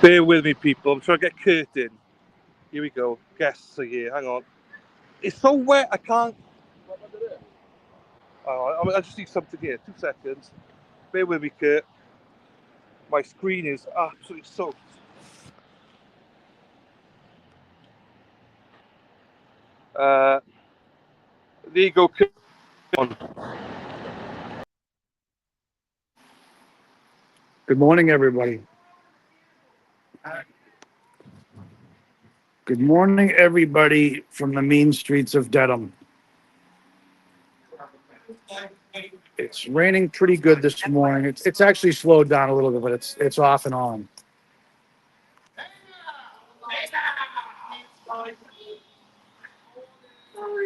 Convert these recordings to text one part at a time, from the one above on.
Bear with me, people. I'm trying to get Kurt in. Here we go. Guests are here. Hang on. It's so wet, I can't. Oh, I just need something here. 2 seconds. Bear with me, Kurt. My screen is absolutely soaked. There you go, Kurt. Good morning, everybody. Good morning, everybody from the mean streets of Dedham. It's raining pretty good this morning. It's actually slowed down a little bit, but it's off and on.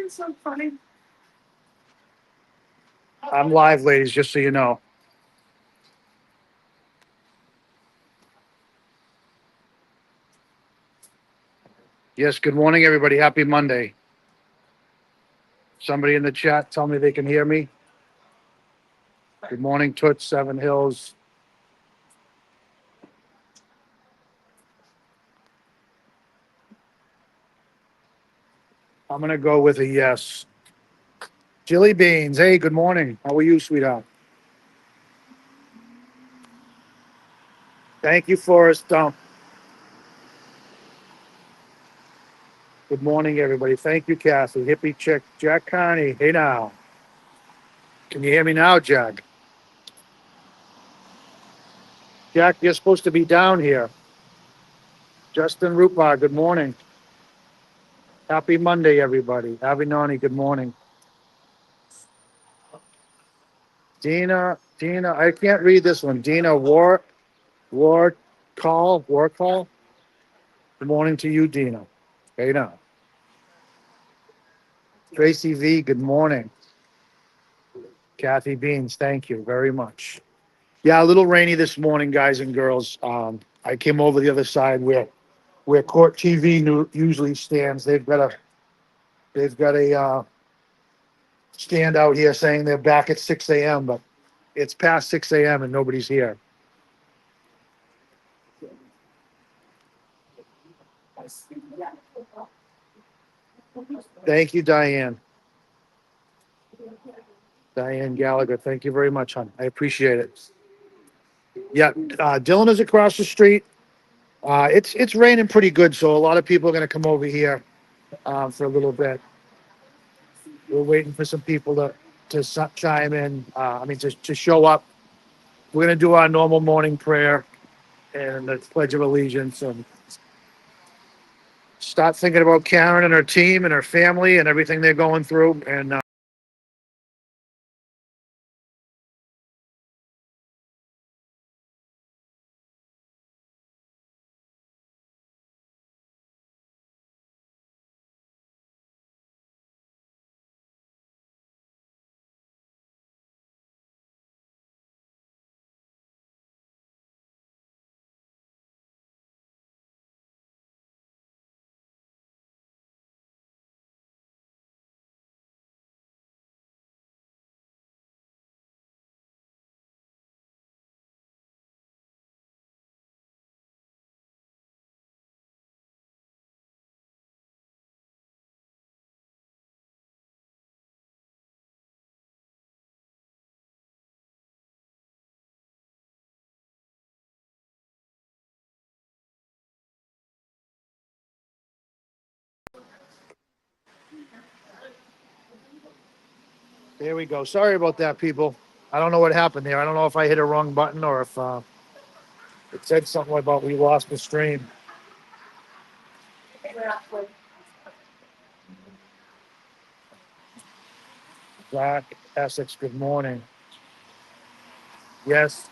So funny. I'm live, ladies, just so you know. Yes, good morning, everybody. Happy Monday. Somebody in the chat tell me they can hear me. Good morning, Toots, Seven Hills. I'm going to go with a yes. Jilly Beans, hey, good morning. How are you, sweetheart? Thank you, Forrest Dump. Good morning, everybody. Thank you, Kathy. Hippie chick, Jack Carney. Hey now. Can you hear me now, Jack? Jack, you're supposed to be down here. Justin Rupar, good morning. Happy Monday, everybody. Avinani, good morning. Dina, I can't read this one. Dina War Call. Good morning to you, Dina. Hey now. Tracy V, good morning. Kathy Beans, thank you very much. Yeah, a little rainy this morning, guys and girls. I came over the other side where Court TV usually stands. They've got a stand out here saying they're back at 6 a.m., but it's past 6 a.m. and nobody's here. Thank you, Diane. Diane Gallagher, thank you very much, hon. I appreciate it. Yeah, Dylan is across the street. It's raining pretty good, so a lot of people are going to come over here for a little bit. We're waiting for some people to chime in. To show up. We're going to do our normal morning prayer and the Pledge of Allegiance, and start thinking about Karen and her team and her family and everything they're going through. And there we go. Sorry about that, people. I don't know what happened there. I don't know if I hit a wrong button or if it said something about we lost the stream. Zach Essex, good morning. Yes,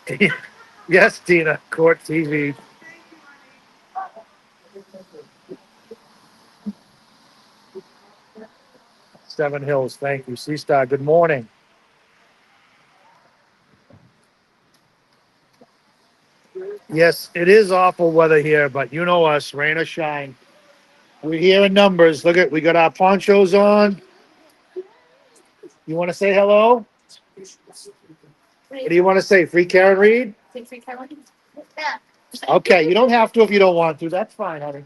yes, Tina, Court TV. Seven Hills, thank you. C-Star, good morning. Yes, it is awful weather here, but you know us, rain or shine. We're here in numbers. Look at, we got our ponchos on. You want to say hello? What do you want to say? Free Karen Reed? Okay, you don't have to if you don't want to. That's fine, honey.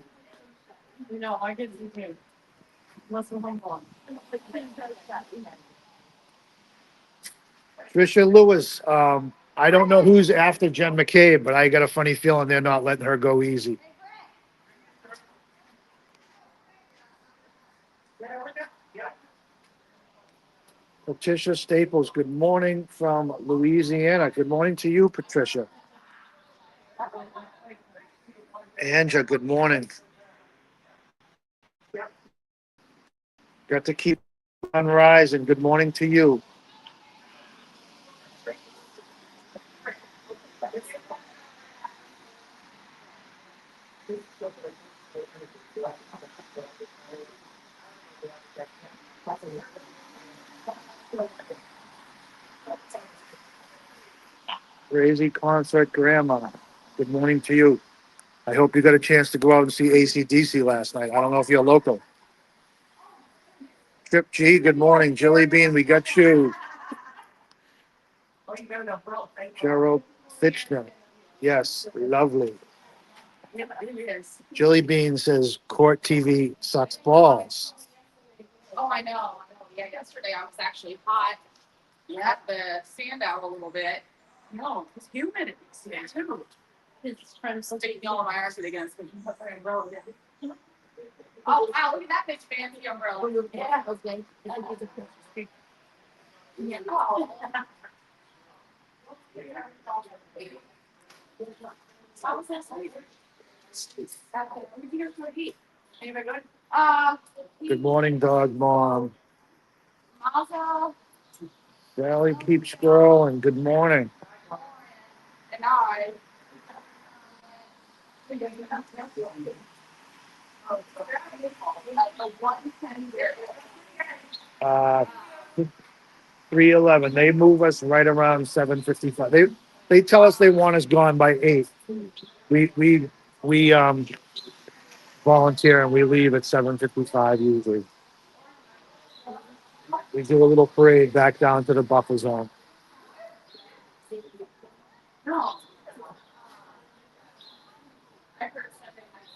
Trisha Lewis, I don't know who's after Jen McCabe, but I got a funny feeling they're not letting her go easy. Patricia Staples, good morning from Louisiana. Good morning to you, Patricia. Anja, good morning. Got to keep on rising. Good morning to you. Crazy concert grandma. Good morning to you. I hope you got a chance to go out and see AC/DC last night. I don't know if you're local. Trip G, good morning. Jelly Bean, we got you. Gerald Fitchner. Yes, lovely. Jelly Bean says Court TV sucks balls. Good morning, dog mom. Sally keeps scrolling. Good morning. Uh, 3:11. They move us right around 7:55. They tell us they want us gone by 8. We volunteer and we leave at 7:55 usually. We do a little parade back down to the buffer zone.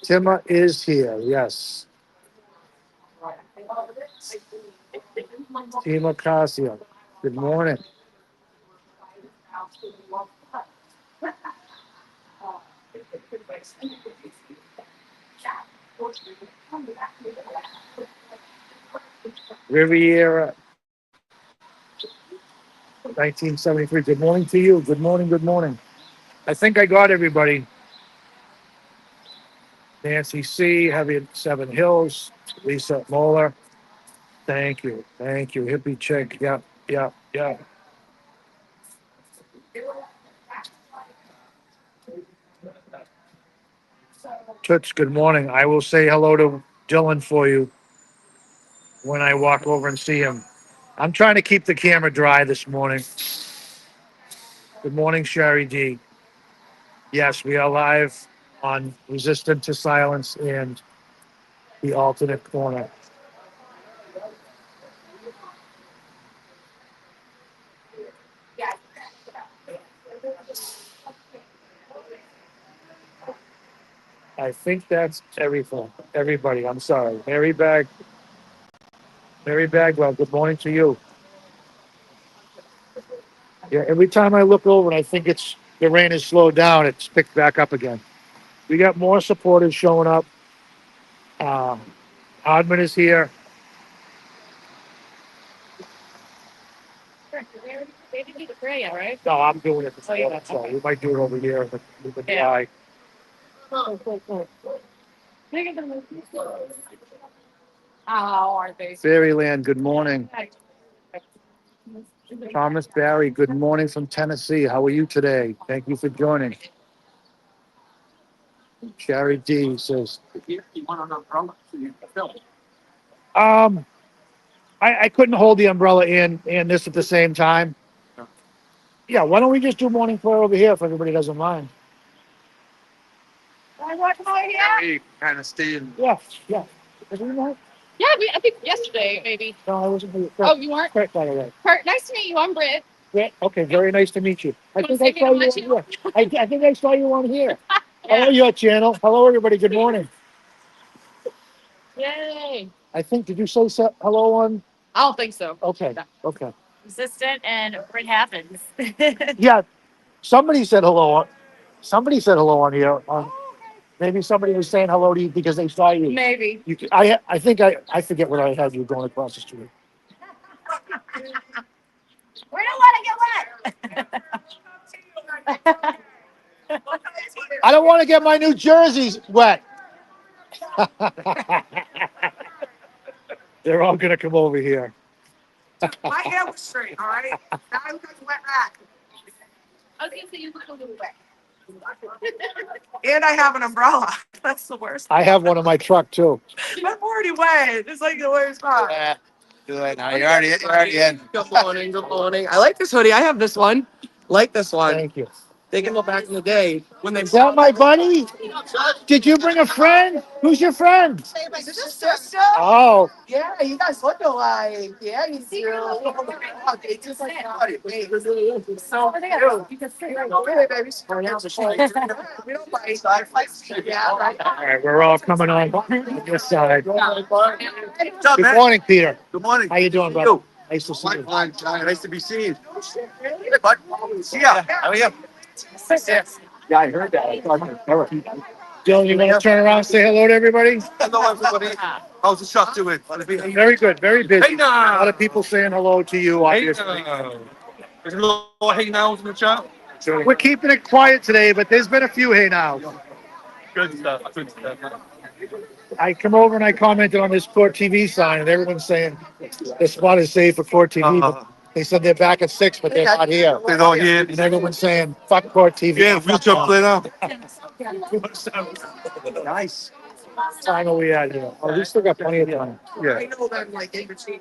Tima is here, yes. Team Ocasio. Good morning. Riviera, 1973. Good morning to you. Good morning. Good morning. I think I got everybody. Nancy C. Heavy at Seven Hills. Lisa Moeller. Thank you. Thank you. Hippie chick. Yeah. Yeah. Yeah. Toots, good morning. I will say hello to Dylan for you when I walk over and see him. I'm trying to keep the camera dry this morning. Good morning, Sherry D. Yes, we are live on Resistant to Silence and the Alternate Corner. I think that's everything. Everybody, I'm sorry. Mary Bagwell, good morning to you. Yeah, every time I look over and I think the rain has slowed down, it's picked back up again. We got more supporters showing up. Hardman is here. They didn't do the prayer yet, right? No, I'm doing it. So we might do it over here, but we could try. Oh, aren't they? Fairyland, good morning. Thomas Barry, good morning from Tennessee. How are you today? Thank you for joining. Sherry D says, um, I couldn't hold the umbrella and this at the same time. Yeah, why don't we just do morning prayer over here if everybody doesn't mind? I watch over here. Kind of staying. Yeah, yeah. Is it right? Yeah, I think yesterday maybe. No, I wasn't here. Oh, you weren't? Kurt, by the way. Kurt, nice to meet you. I'm Britt. Yeah, okay, very nice to meet you. I You think wanna I say saw hey to you my on here. I think I saw you on here. Yeah. Hello, your channel. Hello, everybody. Good morning. Yay. I think, did you say hello on? I don't think so. Okay, okay. Resistant and Britt happens. Yeah, somebody said hello on, somebody said hello on here. Maybe somebody was saying hello to you because they saw you. Maybe. I think I forget what I had you going across the street. We don't want to get wet. I don't want to get my New Jerseys wet. They're all gonna come over here. My hair was straight, all right? Now I look like a wet rat. I was going to say you look a little wet. And I have an umbrella. That's the worst. I have one in my truck too. I'm already wet. It's like the worst part. Yeah, good. Now you're already in. Good morning. Good morning. I like this hoodie. I have this one. Like this one. Thank you. They came up back in the day when they. Is that my buddy? Did you bring a friend? Who's your friend? Is it your sister? Oh, Yeah, you guys look alike. Yeah, you do. Oh, they just like buddy. Wait, so cute. Hey, baby. We don't bite. Yeah, right. all right. We're all coming on this side. What's up, Good man? morning, Peter. Good morning. How you doing, brother? Nice to see you. Nice to be seen. Hey, bud. See ya. How are you? Yeah, I heard that. I thought you were Dylan, you want to turn around and say hello to everybody? Hello, everybody. How's the shop doing? Very good. Very busy. Hey A now. lot of people saying hello to you, Hey obviously. now. There's a little hey nows in the chat. We're keeping it quiet today, but there's been a few hey now. Good stuff. Good stuff. I come over and I commented on this Court TV sign, and everyone's saying the spot is saved for Court TV. But they said they're back at 6, but they're not here. They're not here. And everyone's saying, fuck Court TV. Yeah, wheelchair play now. Nice. What time are we at here? Oh, we still got plenty of time. Yeah. I know that like in between.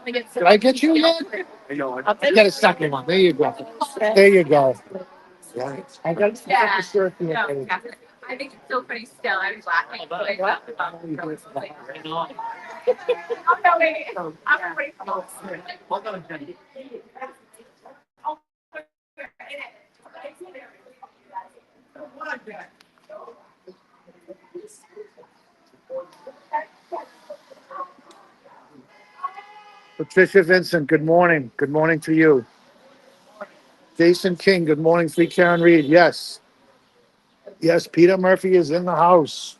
Did I get you yet? Get a second one. There you go. There you go. I got the shirt here. I think it's so funny still. I was laughing. I'm ready for Patricia Vincent, good morning. Good morning to you. Jason King, good morning. Free Karen Reed, yes. Yes, Peter Murphy is in the house.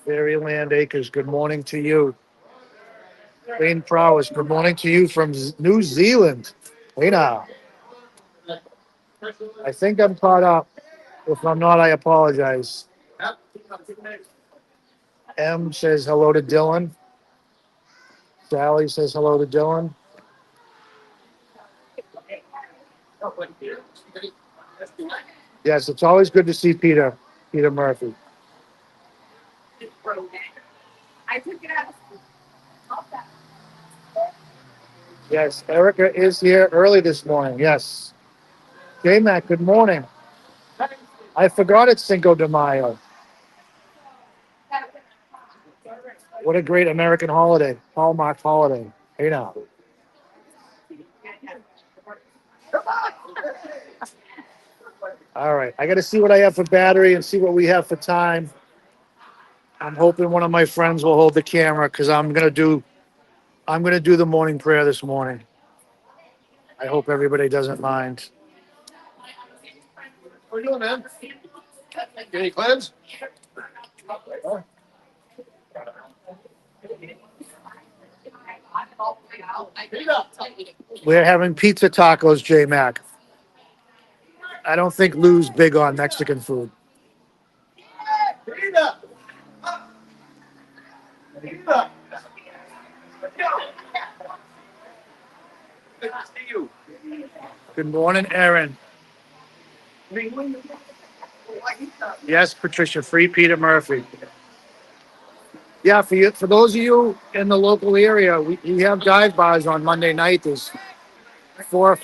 Fairyland Acres, good morning to you. Wayne Prowess, good morning to you from New Zealand. Hey now. I think I'm caught up. If I'm not, I apologize. M says hello to Dylan. Sally says hello to Dylan. Yes, it's always good to see Peter Murphy. I took it out. Yes, Erica is here early this morning. Yes. J-Mac, good morning. I forgot it's Cinco de Mayo. What a great American holiday, Hallmark holiday. Hey now. All right, I got to see what I have for battery and see what we have for time. I'm hoping one of my friends will hold the camera because I'm gonna do the morning prayer this morning. I hope everybody doesn't mind. What are you doing, man? Any cleanse? We're having pizza tacos, J Mac. I don't think Lou's big on Mexican food. Good morning, Aaron. Yes, Patricia, free Peter Murphy. Yeah, for those of you in the local area, we have dive bars on Monday night. There's four.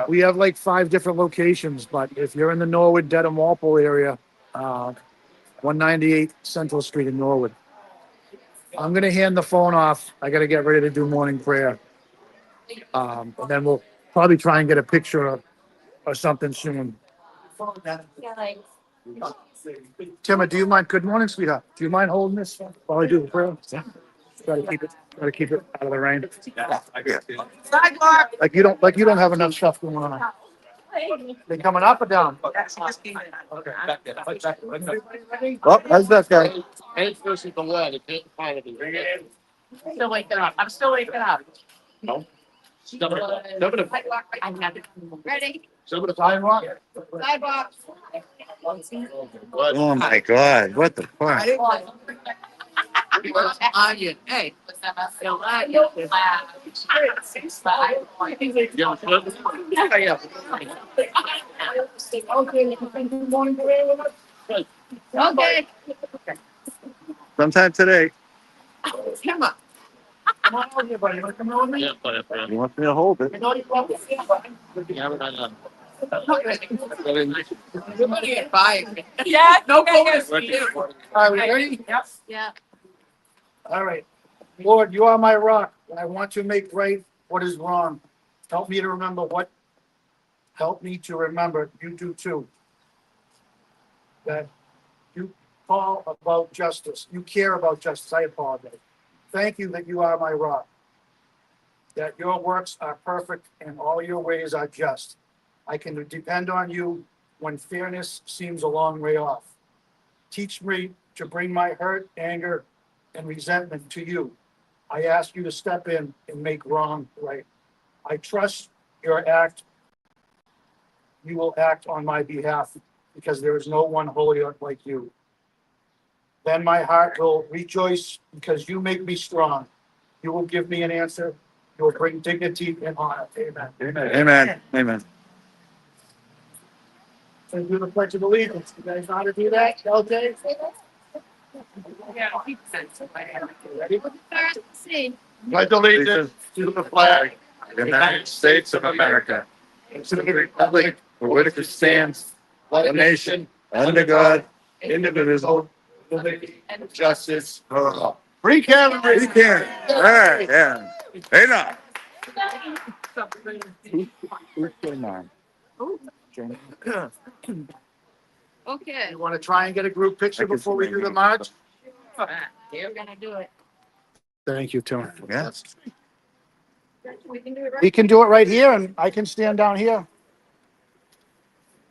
We have like 5 different locations, but if you're in the Norwood, Dedham, Walpole area, 198 Central Street in Norwood. I'm gonna hand the phone off. I gotta get ready to do morning prayer. And then we'll probably try and get a picture or something soon. Yeah, like. Timma, do you mind? Good morning, sweetheart. Do you mind holding this while I do the prayer? Yeah. Try to keep it out of the rain. Like you don't have enough stuff going on. They coming up or down? Okay. Oh, how's that guy? Still waking up. I'm still waking up. I'm not ready. Sidewalk? Sidewalk. Oh my God, what the fuck? Onion, hey. Okay. Sometime today. Come on. Come on over here, buddy. You wanna come over with me? You want me to hold it? I know you love the camera. You're gonna get fired. Yeah, no bonus for you. All right, we ready? Yep. Yeah. All right. Lord, you are my rock, and I want to make right what is wrong. Help me to remember you do too. That you call about justice. You care about justice. I apologize. Thank you that you are my rock. That your works are perfect and all your ways are just. I can depend on you when fairness seems a long way off. Teach me to bring my hurt, anger, and resentment to you. I ask you to step in and make wrong right. I trust you will act on my behalf because there is no one holy like you. Then my heart will rejoice because you make me strong. You will give me an answer. You will bring dignity and honor. Amen. Amen. Amen. And do the Pledge of Allegiance. You guys know how to do that? LJ? Yeah, keep sense. Ready? See. Pledge allegiance to the flag of the United States of America and to the republic for which it stands, one nation, under God, indivisible, with liberty and justice for all. Free Karen. Free Karen. All right, yeah. Hey now. Who's going on? Jamie? Okay. You want to try and get a group picture before we do the march? We're gonna do it. Thank you, Tony. Yes. We can do it right. We can do it right here, and I can stand down here,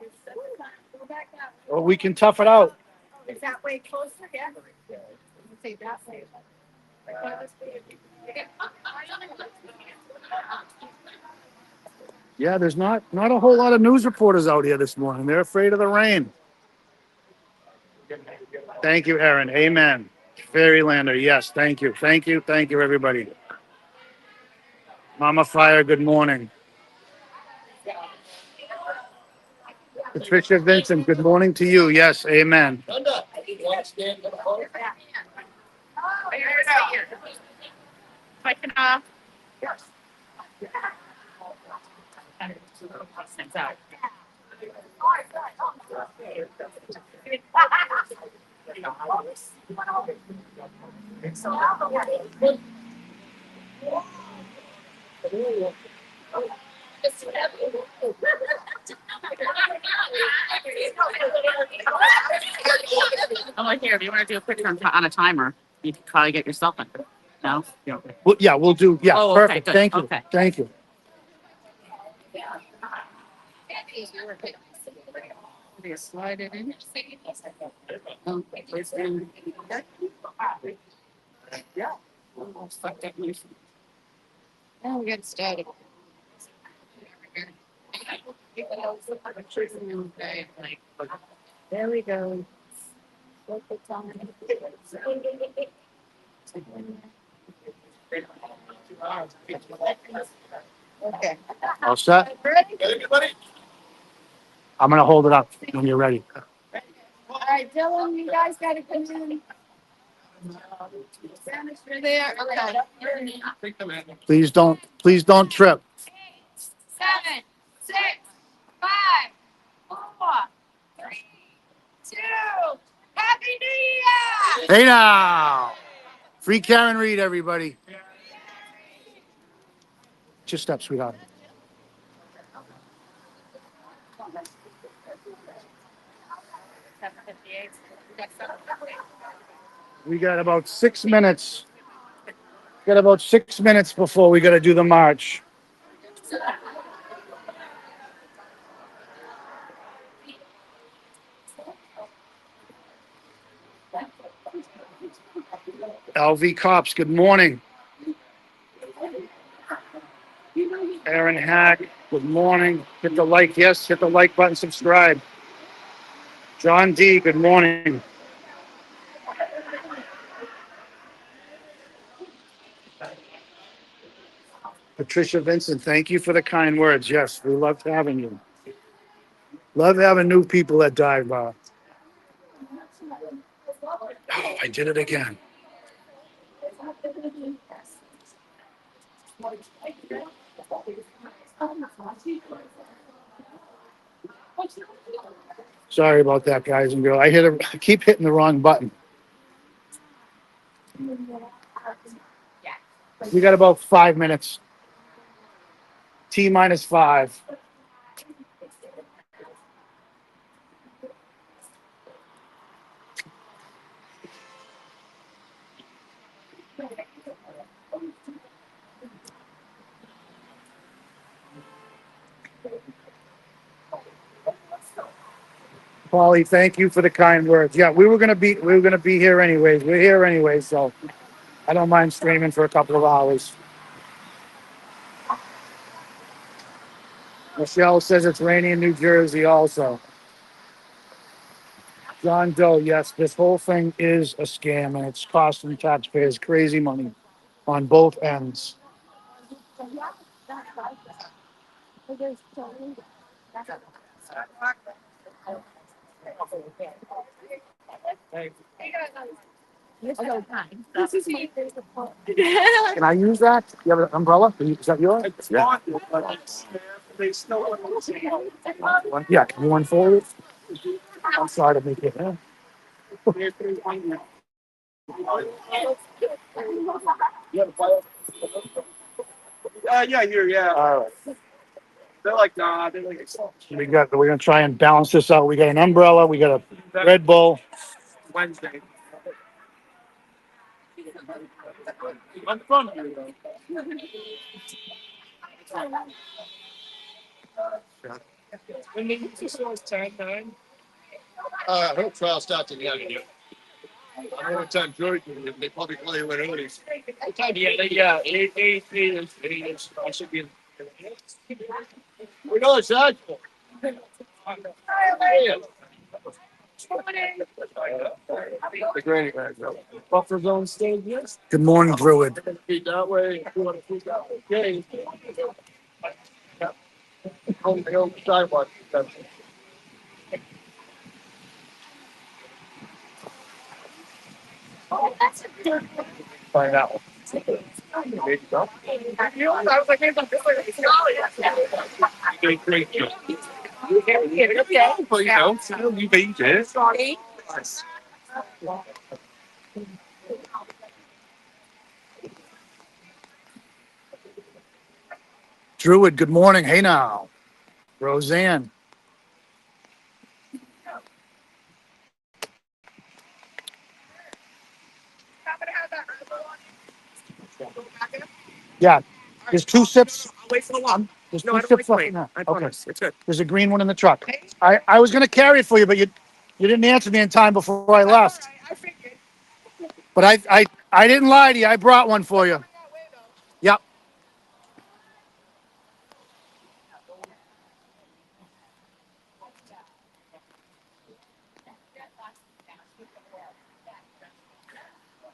Go back up. or we can tough it out. Is that way closer? Yeah. Say that way. Yeah, there's not a whole lot of news reporters out here this morning. They're afraid of the rain. Thank you, Aaron. Amen. Fairylander, yes. Thank you. Thank you. Thank you, everybody. Mama Fire, good morning. Patricia Vincent, good morning to you. Yes, amen. I can, stands out. I'm like, here, if you want to do a picture on a timer, you can probably get yourself in. No? Well, yeah, we'll do. Yeah, Oh, okay, perfect. good. Thank you. Okay. Thank you. They slide it in. Yeah. Oh, fuck that news. Now we get started. There we go. Okay. All set? Ready? I'm going to hold it up when you're ready. All right, Dylan, you guys got to come in. Spanish, you're there. Okay. Please don't trip. 7, 6, 5, 4, 3, 2. Happy New Year! Hey now. Free Karen Reed, everybody. Just step, sweetheart. We got about 6 minutes. Got about 6 minutes before we got to do the march. LV Cops, good morning. Aaron Hack, good morning. Hit the like, yes, hit the like button, subscribe. John D, good morning. Patricia Vincent, thank you for the kind words. Yes, we loved having you. Love having new people that dive bar. Oh, I did it again. Sorry about that, guys and girls. I keep hitting the wrong button. We got about 5 minutes. T minus 5. Paulie, thank you for the kind words. Yeah, we were gonna be here anyways. We're here anyways, so I don't mind streaming for a couple of hours. Michelle says it's rainy in New Jersey also. John Doe, yes, this whole thing is a scam and it's costing taxpayers crazy money on both ends. Can I use that? You have an umbrella? Is that yours? Yeah. Yeah, can you unfold it? I'm sorry to make it. Huh? Yeah, here, yeah. All right. They're like, nah, they're like, We're gonna try and balance this out. We got an umbrella, we got a Red Bull. Wednesday. I'm from here, though. When they used to show us 10-9. I hope trial starts in the end. I know what time Perjury, they probably play with early. What time? Yeah, 8 I should be in. We know it's that. The granny bag, though. Buffer zone stage, yes. Good morning, Druid. Feet that way. You want to feet that way. Okay. Yeah. On the sidewalk. Find out. There you go. I was like, you're doing great job. But you know, you beat it. Druid, good morning. Hey now. Roseanne. Yeah. There's two sips. I'll wait for the one. There's No, two I don't sips like left wait. in there. I Okay. promise. It's good. There's a green one in the truck. I was gonna carry it for you, but you didn't answer me in time before I left. I figured. But I didn't lie to you. I brought one for you. Yep.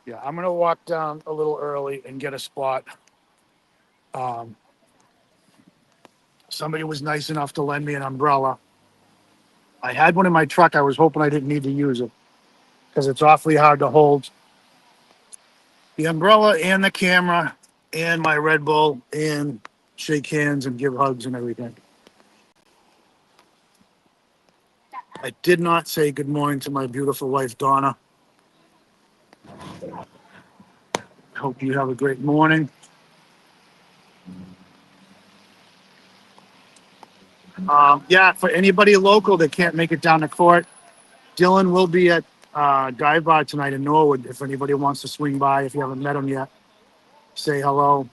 Yeah, I'm gonna walk down a little early and get a spot. Um, somebody was nice enough to lend me an umbrella. I had one in my truck. I was hoping I didn't need to use it because it's awfully hard to hold the umbrella and the camera and my Red Bull and shake hands and give hugs and everything. I did not say good morning to my beautiful wife, Donna. Hope you have a great morning. Yeah, for anybody local that can't make it down to court, Dylan will be at Dive Bar tonight in Norwood. If anybody wants to swing by, if you haven't met him yet, say hello.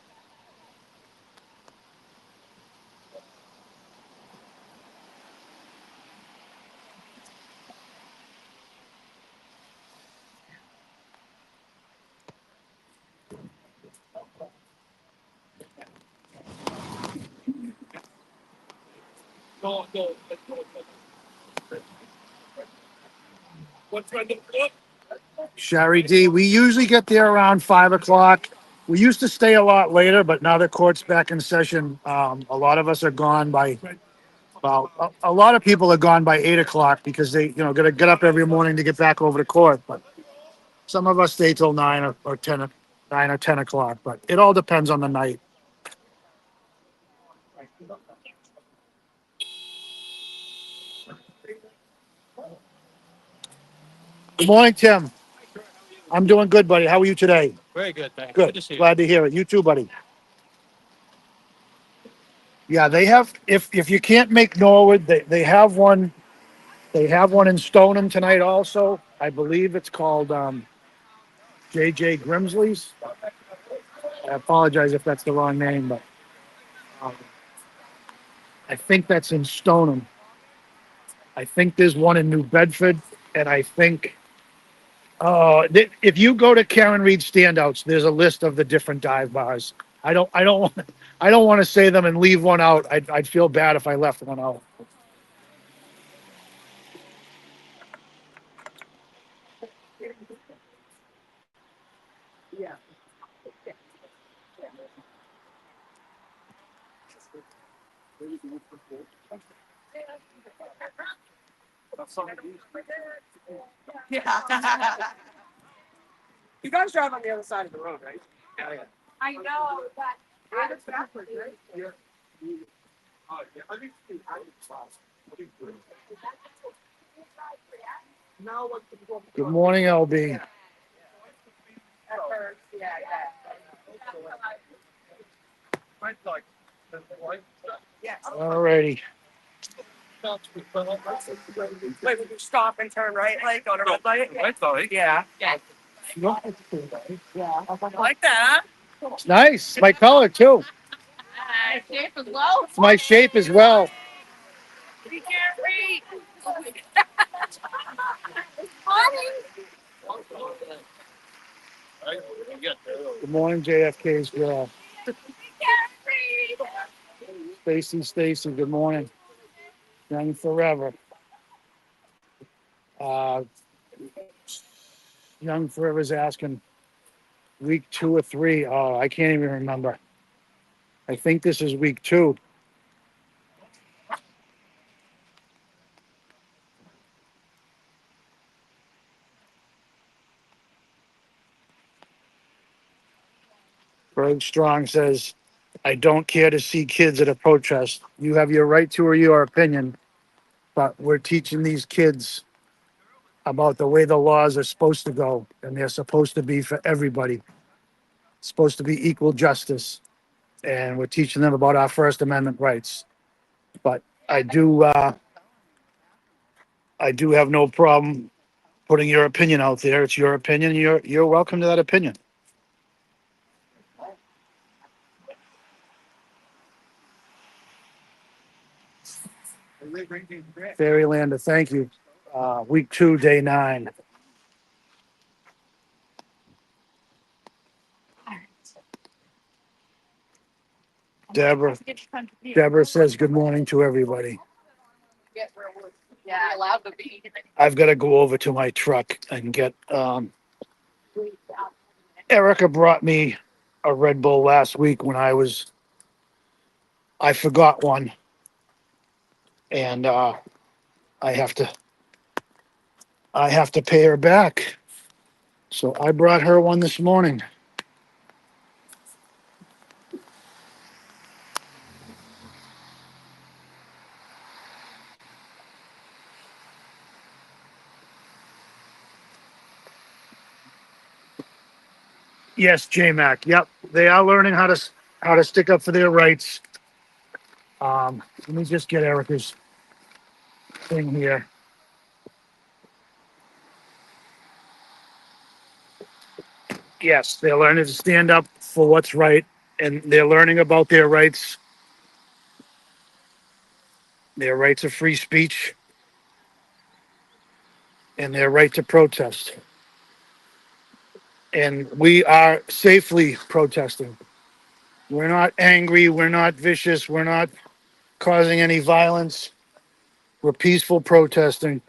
No. What's right there? Sherry D, we usually get there around 5 o'clock. We used to stay a lot later, but now that court's back in session, a lot of us are gone by. Well, a lot of people are gone by 8 o'clock because they, got to get up every morning to get back over to court. But some of us stay till 9 or 10 o'clock. But it all depends on the night. Good morning, Tim. I'm doing good, buddy. How are you today? Very good, thanks. Good. To see you. Glad to hear it. You too, buddy. Yeah, they have. If you can't make Norwood, they have one. They have one in Stoneham tonight also. I believe it's called JJ Grimsley's. I apologize if that's the wrong name, but um, I think that's in Stoneham. I think there's one in New Bedford, and I think if you go to Karen Reed standouts, there's a list of the different dive bars. I don't want to say them and leave one out. I'd feel bad if I left one out. Yeah. You guys drive on the other side of the road, right? Yeah. I know, but. It's backwards, right? Yeah. Good morning, LB. At first, yeah. Alrighty. Wait, would you stop and turn right, like on a red light? Yeah. Yeah. I like that. It's nice. My color too. Shape as well. It's my shape as well. Be careful. Good morning, JFK's girl. Stacy, good morning. Young forever. Uh, Young Forever's asking week 2 or 3. Oh, I can't even remember. I think this is week 2. Greg Strong says, I don't care to see kids at a protest. You have your right to or your opinion, but we're teaching these kids about the way the laws are supposed to go, and they're supposed to be for everybody. It's supposed to be equal justice, and we're teaching them about our First Amendment rights. But I do have no problem putting your opinion out there. It's your opinion. You're welcome to that opinion. Fairylander, thank you. Week 2, day 9. Deborah says good morning to everybody. Yeah, allowed to be. I've got to go over to my truck and get. Erica brought me a Red Bull last week when I forgot one, and I have to pay her back. So I brought her one this morning. Yes, JMac. Yep, they are learning how to stick up for their rights. Let me just get Erica's thing here. Yes, they're learning to stand up for what's right, and they're learning about their rights of free speech, and their right to protest. And we are safely protesting. We're not angry. We're not vicious. We're not causing any violence. We're peaceful protesting.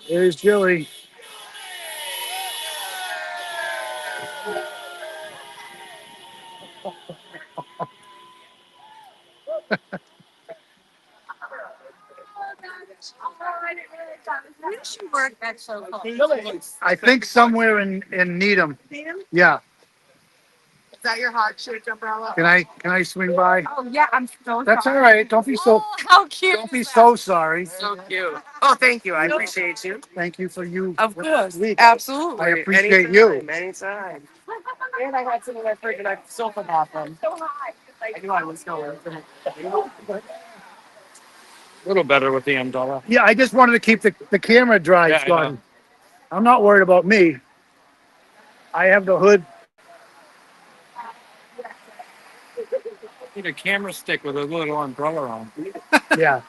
There's Jilly. Where does she work at so called? I think somewhere in Needham. Yeah. Is that your heart shaped umbrella? Can I swing by? Oh yeah, I'm so That's all sorry. right. Don't be so Oh, how cute! don't be so sorry. So cute. Oh, thank you. I appreciate you. Thank you for you. Of course, Week. absolutely. I appreciate you. Anytime. And I had some of my freaking sofa off them. So high. I knew I was going. A little better with the umbrella. Yeah, I just wanted to keep the camera dry, Yeah, I Scotty. know. I'm not worried about me. I have the hood. Need a camera stick with a little umbrella on. Yeah.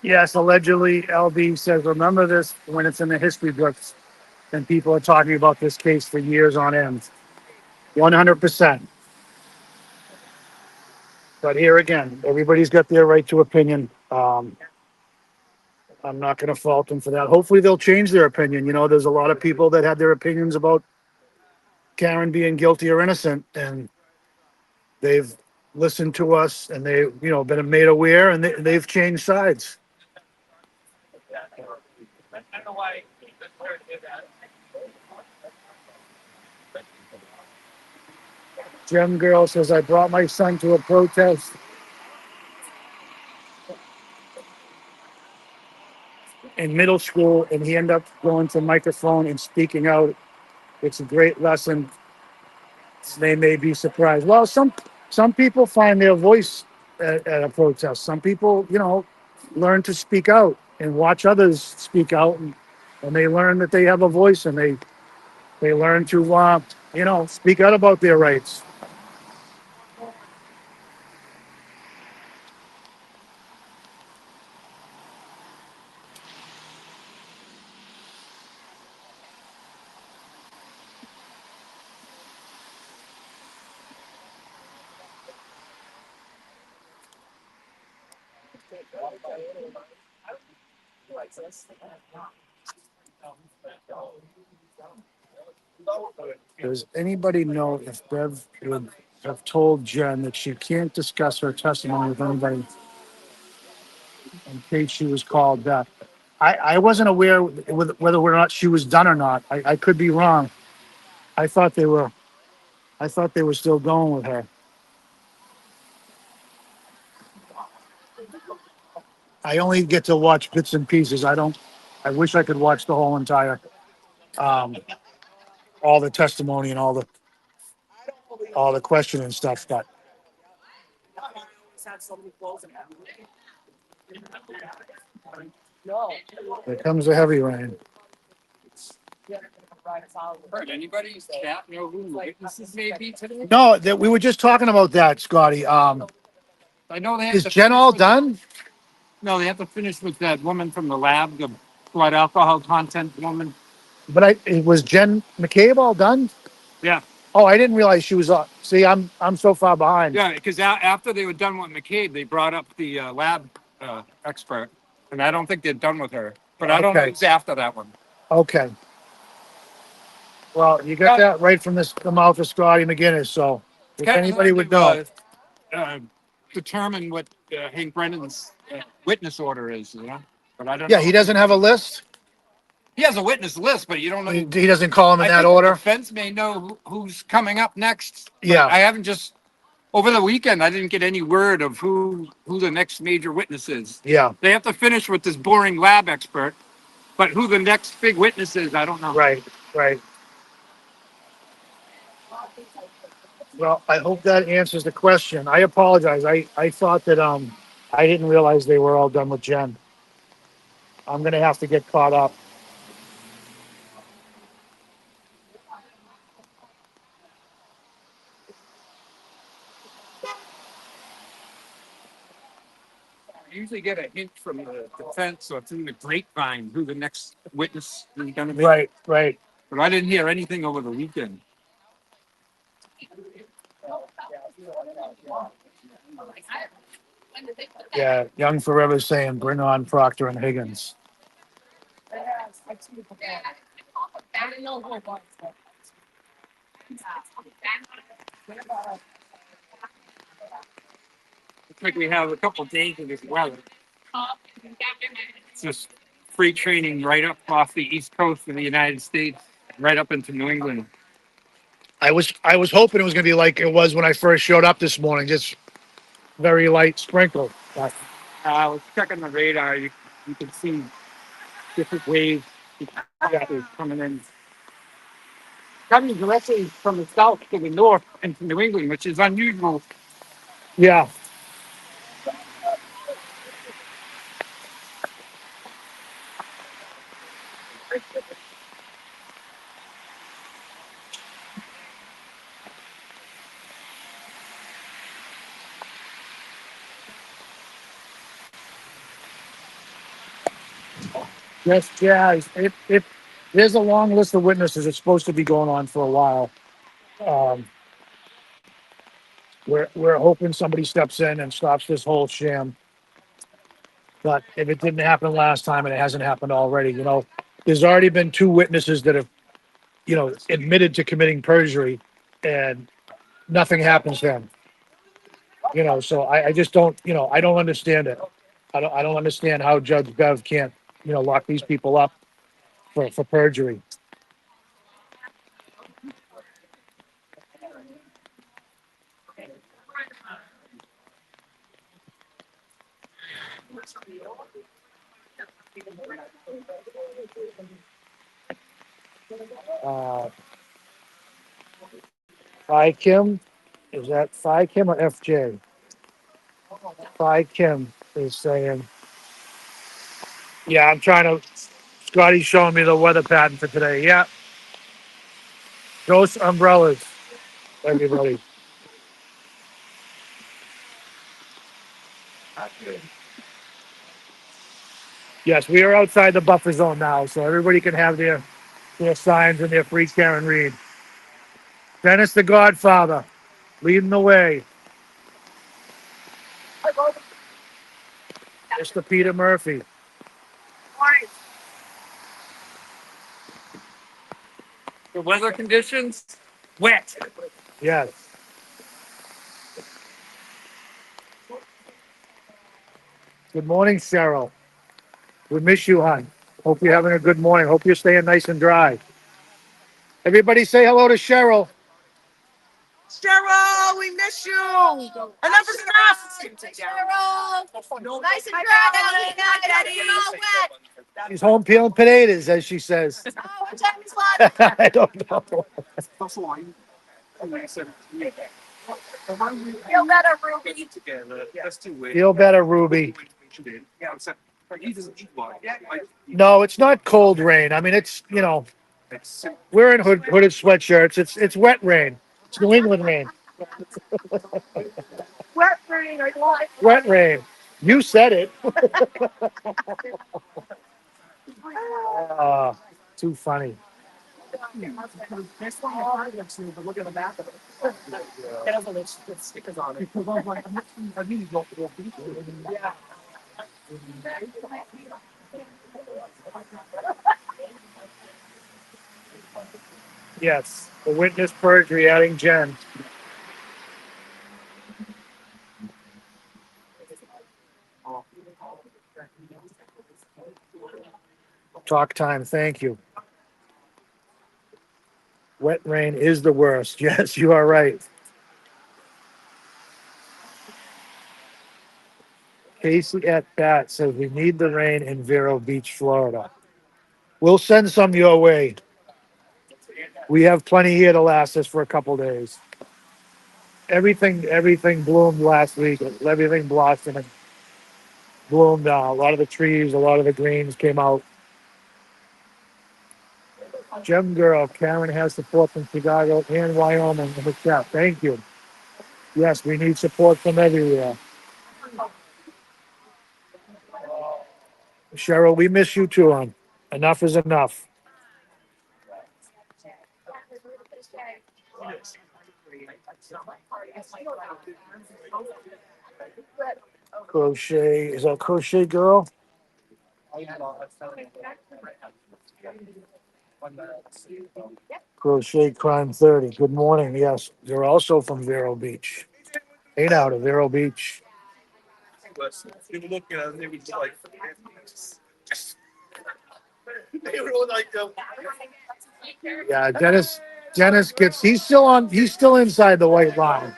Yes, allegedly, LB says, remember this when it's in the history books and people are talking about this case for years on end. 100%. But here again, everybody's got their right to opinion. I'm not going to fault them for that. Hopefully they'll change their opinion. You know, there's a lot of people that had their opinions about Karen being guilty or innocent, and they've listened to us and they, been made aware, and they've changed sides. Gem Girl says, I brought my son to a protest in middle school, and he ended up going to microphone and speaking out. It's a great lesson. They may be surprised. Well, some people find their voice at a protest. Some people, learn to speak out and watch others speak out, and they learn that they have a voice, and they learn to speak out about their rights. Does anybody know if Bev would have told Jen that she can't discuss her testimony with anybody in case she was called back? I wasn't aware whether or not she was done or not. I could be wrong. I thought they were. I thought they were still going with her. I only get to watch bits and pieces. I don't. I wish I could watch the whole entire, um, all the testimony and all the question and stuff. But here comes the heavy rain. Anybody staff know who witnesses may be today? No, that we were just talking about that, Scotty. I know they have Is to Jen finish all with- done? No, they have to finish with that woman from the lab, the blood alcohol content woman. But was Jen McCabe all done? Yeah, Oh, I didn't realize she was. See, I'm so far behind. yeah, because after they were done with McCabe, they brought up the lab expert, and I don't think they're done with her. But I don't know Okay. who's after that one. Okay. Well, you got that right from the mouth of Scotty McGinnis. So if Kinda anybody hard would to, know, determine what Hank Brennan's witness order is, But I don't yeah, know. he doesn't have a list. He has a witness list, but you don't know. He doesn't call them in I that think the order. defense may know who's coming up next. But Yeah. I haven't just over the weekend. I didn't get any word of who the next major witness is. Yeah. They have to finish with this boring lab expert, but who the next big witness is, I don't know. Right. Right. Well, I hope that answers the question. I apologize. I thought that I didn't realize they were all done with Jen. I'm gonna have to get caught up. I usually get a hint from the defense or through the grapevine who the next witness is going to be. Right. Right. But I didn't hear anything over the weekend. Yeah. Young Forever saying, "Bring on Proctor and Higgins." Looks like we have a couple days of this weather. It's just free training right up off the east coast of the United States, right up into New England. I was hoping it was gonna be like it was when I first showed up this morning, just very light sprinkle. But I was checking the radar. You can see different waves coming in. Coming directly from the south to the north into New England, which is unusual. yeah. Yes, yeah. If there's a long list of witnesses, it's supposed to be going on for a while. Um, we're hoping somebody steps in and stops this whole sham. But if it didn't happen last time and it hasn't happened already, there's already been two witnesses that have, admitted to committing perjury, and nothing happens to them. So I just don't, I don't understand it. I don't understand how Judge Bev can't, lock these people up for perjury. Phi Kim, is that Phi Kim or FJ? Phi Kim is saying, yeah, I'm trying to, Scotty's showing me the weather pattern for today. Yeah, ghost umbrellas, everybody. Yes, we are outside the buffer zone now, so everybody can have their signs and their free Karen Reed. Dennis the Godfather, leading the way. Mr. Peter Murphy. The weather conditions, wet. Yes. Good morning, Cheryl. We miss you, hon. Hope you're having a good morning. Hope you're staying nice and dry. Everybody say hello to Cheryl. Cheryl, we miss you. Enough is enough. Cheryl, nice and dry down there, Daddy. You're all wet. She's home peeling potatoes, as she says. Oh, what time is lunch? I don't know. Feel better, Ruby. Feel better, Ruby. No, it's not cold rain. I mean, it's, we're in hooded sweatshirts. It's wet rain. It's New England rain. Wet rain, I like. Wet rain. You said it. Ah, too funny. Yes, the witness perjury adding Jen. Talk time, thank you. Wet rain is the worst. Yes, you are right. Casey at Bat says we need the rain in Vero Beach, Florida. We'll send some your way. We have plenty here to last us for a couple days. Everything bloomed last week. Everything blossomed and bloomed. A lot of the trees, a lot of the greens came out. Gem Girl, Karen has support from Chicago and Wyoming in the chat. Thank you. Yes, we need support from everywhere. Cheryl, we miss you too, hon. Enough is enough. Crochet, is that Crochet Girl? Crochet Crime 30. Good morning. Yes, you're also from Vero Beach. Ain't out of Vero Beach. Yeah, Dennis gets, he's still inside the white line.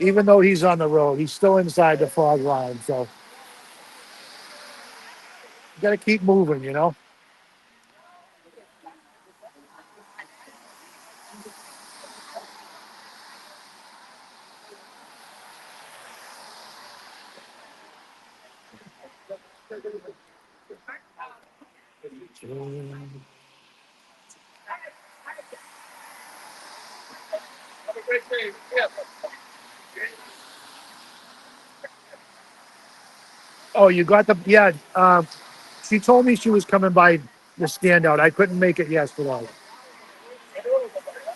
Even though he's on the road, he's still inside the fog line. So you got to keep moving. Oh, you got yeah. She told me she was coming by the standout. I couldn't make it yesterday.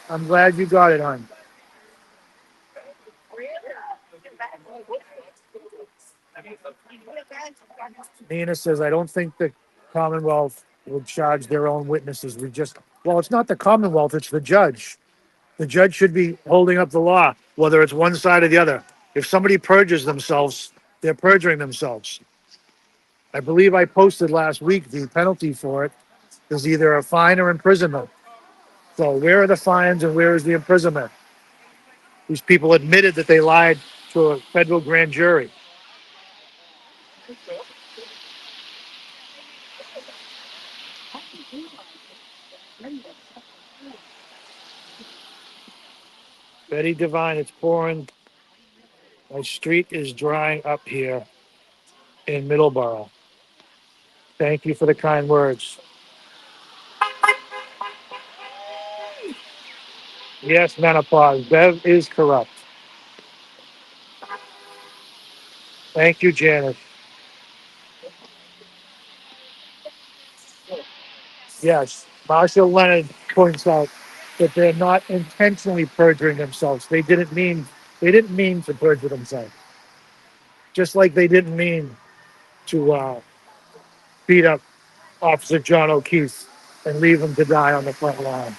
I'm glad you got it, hon. Nina says, I don't think the Commonwealth would charge their own witnesses. Well, it's not the Commonwealth, it's the judge. The judge should be holding up the law, whether it's one side or the other. If somebody perjures themselves, they're perjuring themselves. I believe I posted last week the penalty for it is either a fine or imprisonment. So where are the fines and where is the imprisonment? These people admitted that they lied to a federal grand jury. Betty Divine, it's pouring. My street is drying up here in Middleborough. Thank you for the kind words. Yes, menopause. Bev is corrupt. Thank you, Janice. Yes, Marshall Leonard points out that they're not intentionally perjuring themselves. They didn't mean to perjure themselves. Just like they didn't mean to beat up Officer John O'Keefe and leave him to die on the front line.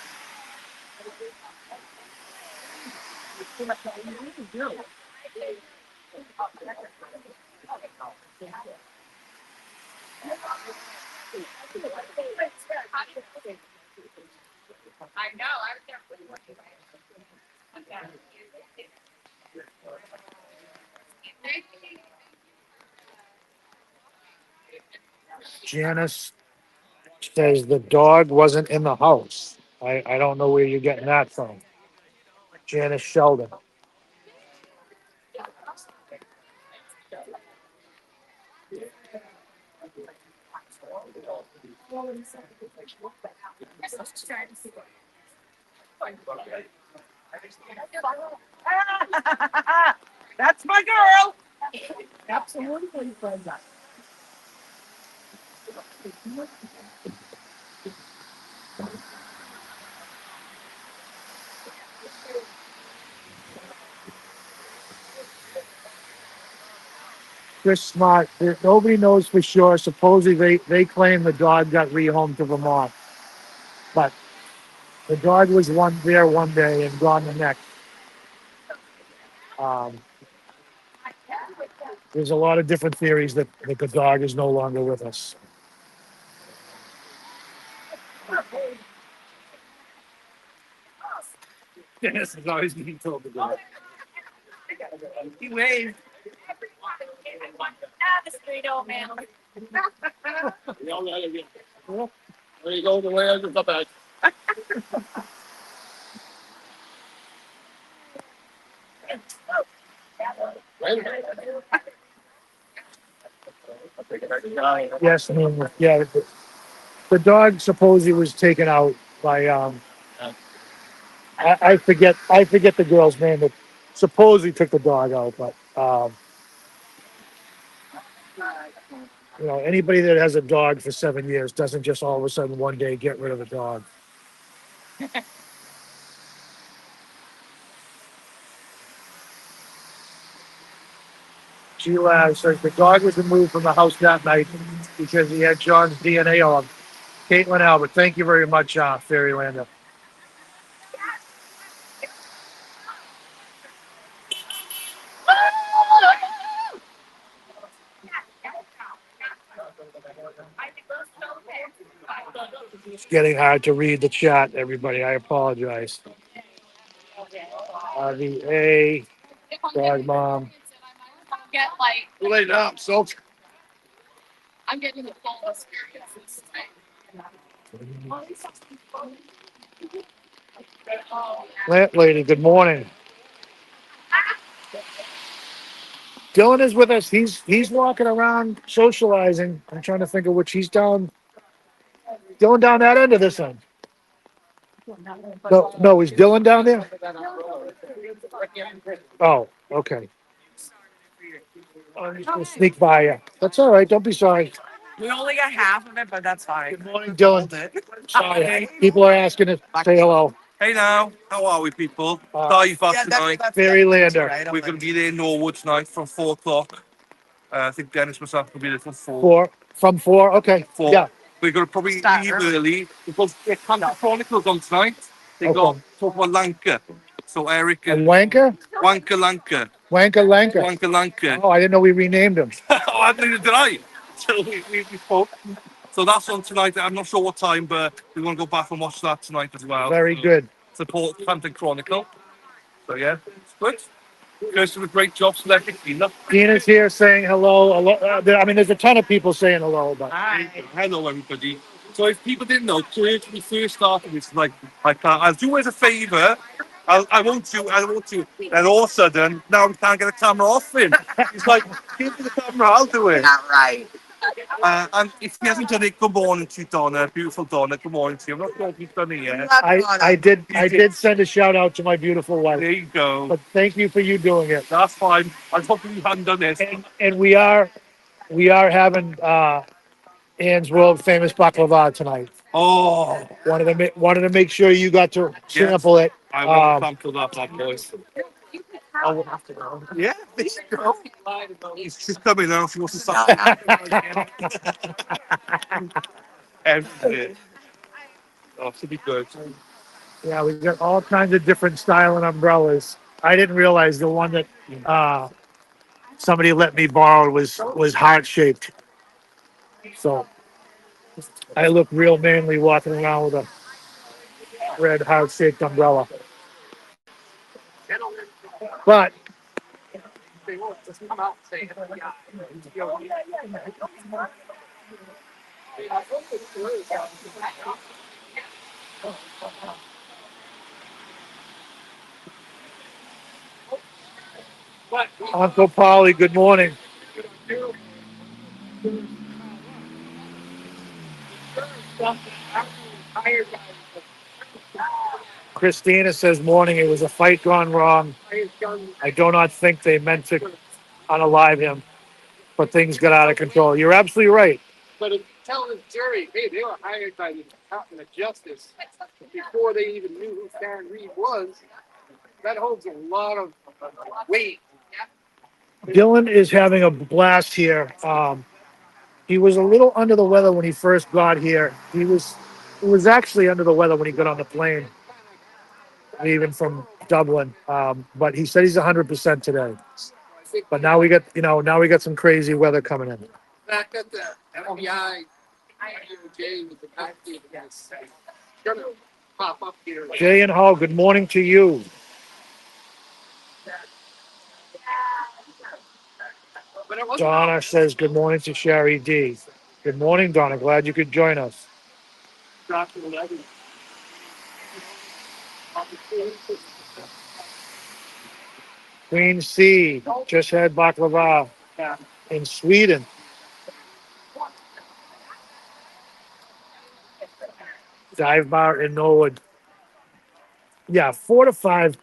Janice says the dog wasn't in the house. I don't know where you're getting that from. Janice Sheldon. That's my girl. Absolutely. Chris Smart, nobody knows for sure. Supposedly they claim the dog got rehomed to Vermont, but the dog was there one day and gone the next. Um, there's a lot of different theories that the dog is no longer with us. Dennis is always being told to go. He waved. The street old man. There you go, the way I just got back. Yes, yeah. The dog supposedly was taken out by I forget the girl's name that supposedly took the dog out, but anybody that has a dog for 7 years doesn't just all of a sudden one day get rid of the dog. Sheila says the dog was removed from the house that night because he had John's DNA on him. Caitlin Albert, thank you very much, Fairylander. It's getting hard to read the chat, everybody. I apologize. RVA, dog mom. Get like, Lay down, so. I'm getting the full experience. Plant lady, good morning. Dylan is with us. He's walking around socializing. I'm trying to think of which he's down. Dylan down that end of this end. No, is Dylan down there? Oh, okay. I'm just gonna sneak by you. That's all right. Don't be sorry. We only got half of it, but that's fine. Good morning, Dylan. Sorry. People are asking to say hello. Hey now, how are we, people? Dive back tonight. Fairylander. We're going to be there in Norwood tonight from 4 o'clock. I think Dennis myself will be there from 4. From 4? Okay. 4. Yeah. We're going to probably Start leave early. early because they can't have Chronicles on tonight. They Okay. got talk about Lanka. So Eric A and wanker? Wanka Lanka. Wanker Lanker. Wanka Lanka. Oh, I didn't know we renamed him. Oh, I didn't did I? So we spoke. So that's on tonight. I'm not sure what time, but we want to go back and watch that tonight as well. Very So good. Support Hampton Chronicle. So yeah, it's good. Chris did a great job selecting cleaner. Dina's here saying hello. I mean, there's a ton of people saying hello, but Hello, everybody. So if people didn't know, Claire, when we first started, it's like, I can't, I'll do it as a favour. I won't do, I won't do. Then all of a sudden, now we can't get the camera off him. He's like, give me the camera, I'll do it. Not right. And if he hasn't done it, good morning to you, Donna. Beautiful Donna, good morning to you. I'm not sure if he's done it yet. I did send a shout out to my beautiful wife. There you go. But thank you for you doing it. That's fine. I was hoping you hadn't done this. And we are having Ann's world famous baklava tonight. Oh, Wanted to make sure you got to sample it. I want to sample that bad boy. I will have to go. Yeah, there you go. She's coming now. She wants to No, start not everything. Oh, should be good. Yeah, we got all kinds of different styling umbrellas. I didn't realize the one that somebody let me borrow was heart shaped. So I look real manly walking around with a red heart shaped umbrella. But Uncle Polly, good morning. Christina says, morning, it was a fight gone wrong. I do not think they meant to unalive him, but things got out of control. You're absolutely right. But if telling the jury, hey, they were hired by the Department of Justice before they even knew who Stan Reed was, that holds a lot of weight. Dylan is having a blast here. He was a little under the weather when he first got here. He was actually under the weather when he got on the plane, leaving from Dublin. But he said he's 100% today. But now we got some crazy weather coming in. The fact that the FBI, DOJ, with the active is gonna pop up here. Jay and Hall, good morning to you. But it wasn't Donna says good morning to Sherry D. Good morning, Donna. Glad you could join us. Dr. Levy. Queen C just had baklava in Sweden. Dive bar in Norwood. Yeah, 4 to 5.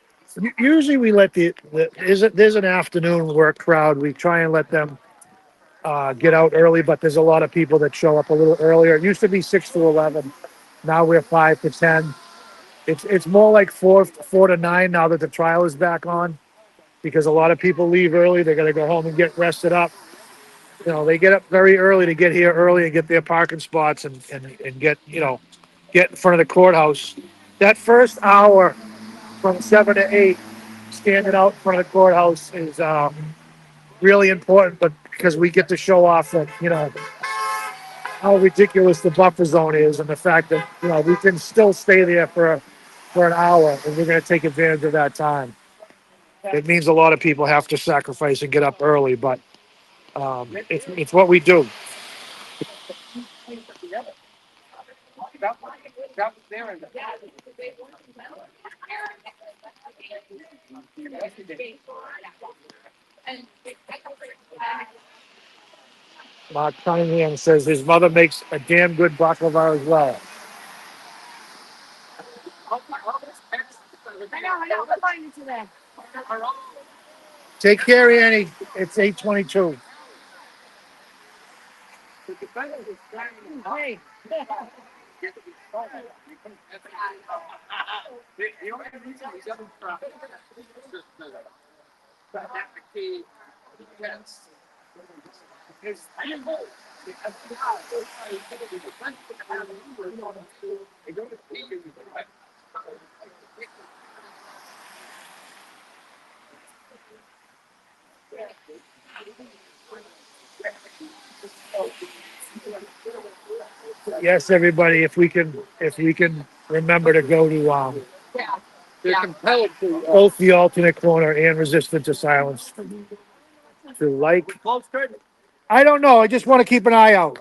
Usually we let there's an afternoon work crowd. We try and let them get out early, but there's a lot of people that show up a little earlier. It used to be 6 to 11. Now we're 5 to 10. It's more like 4 to 9 now that the trial is back on, because a lot of people leave early. They're gonna go home and get rested up. You know, they get up very early to get here early and get their parking spots and get get in front of the courthouse. That first hour from 7 to 8, standing out in front of the courthouse is really important, but because we get to show off that, how ridiculous the buffer zone is, and the fact that, we can still stay there for an hour, and we're going to take advantage of that time. It means a lot of people have to sacrifice and get up early, but it's what we do. That was there in the Mark Cunningham says his mother makes a damn good baklava as well. Take care, Annie. It's 8:22. Hey. The only reason we got Yes, everybody, if we can remember to go to they're compelled to. Both the alternate corner and resistant to silence. To like. I don't know. I just want to keep an eye out.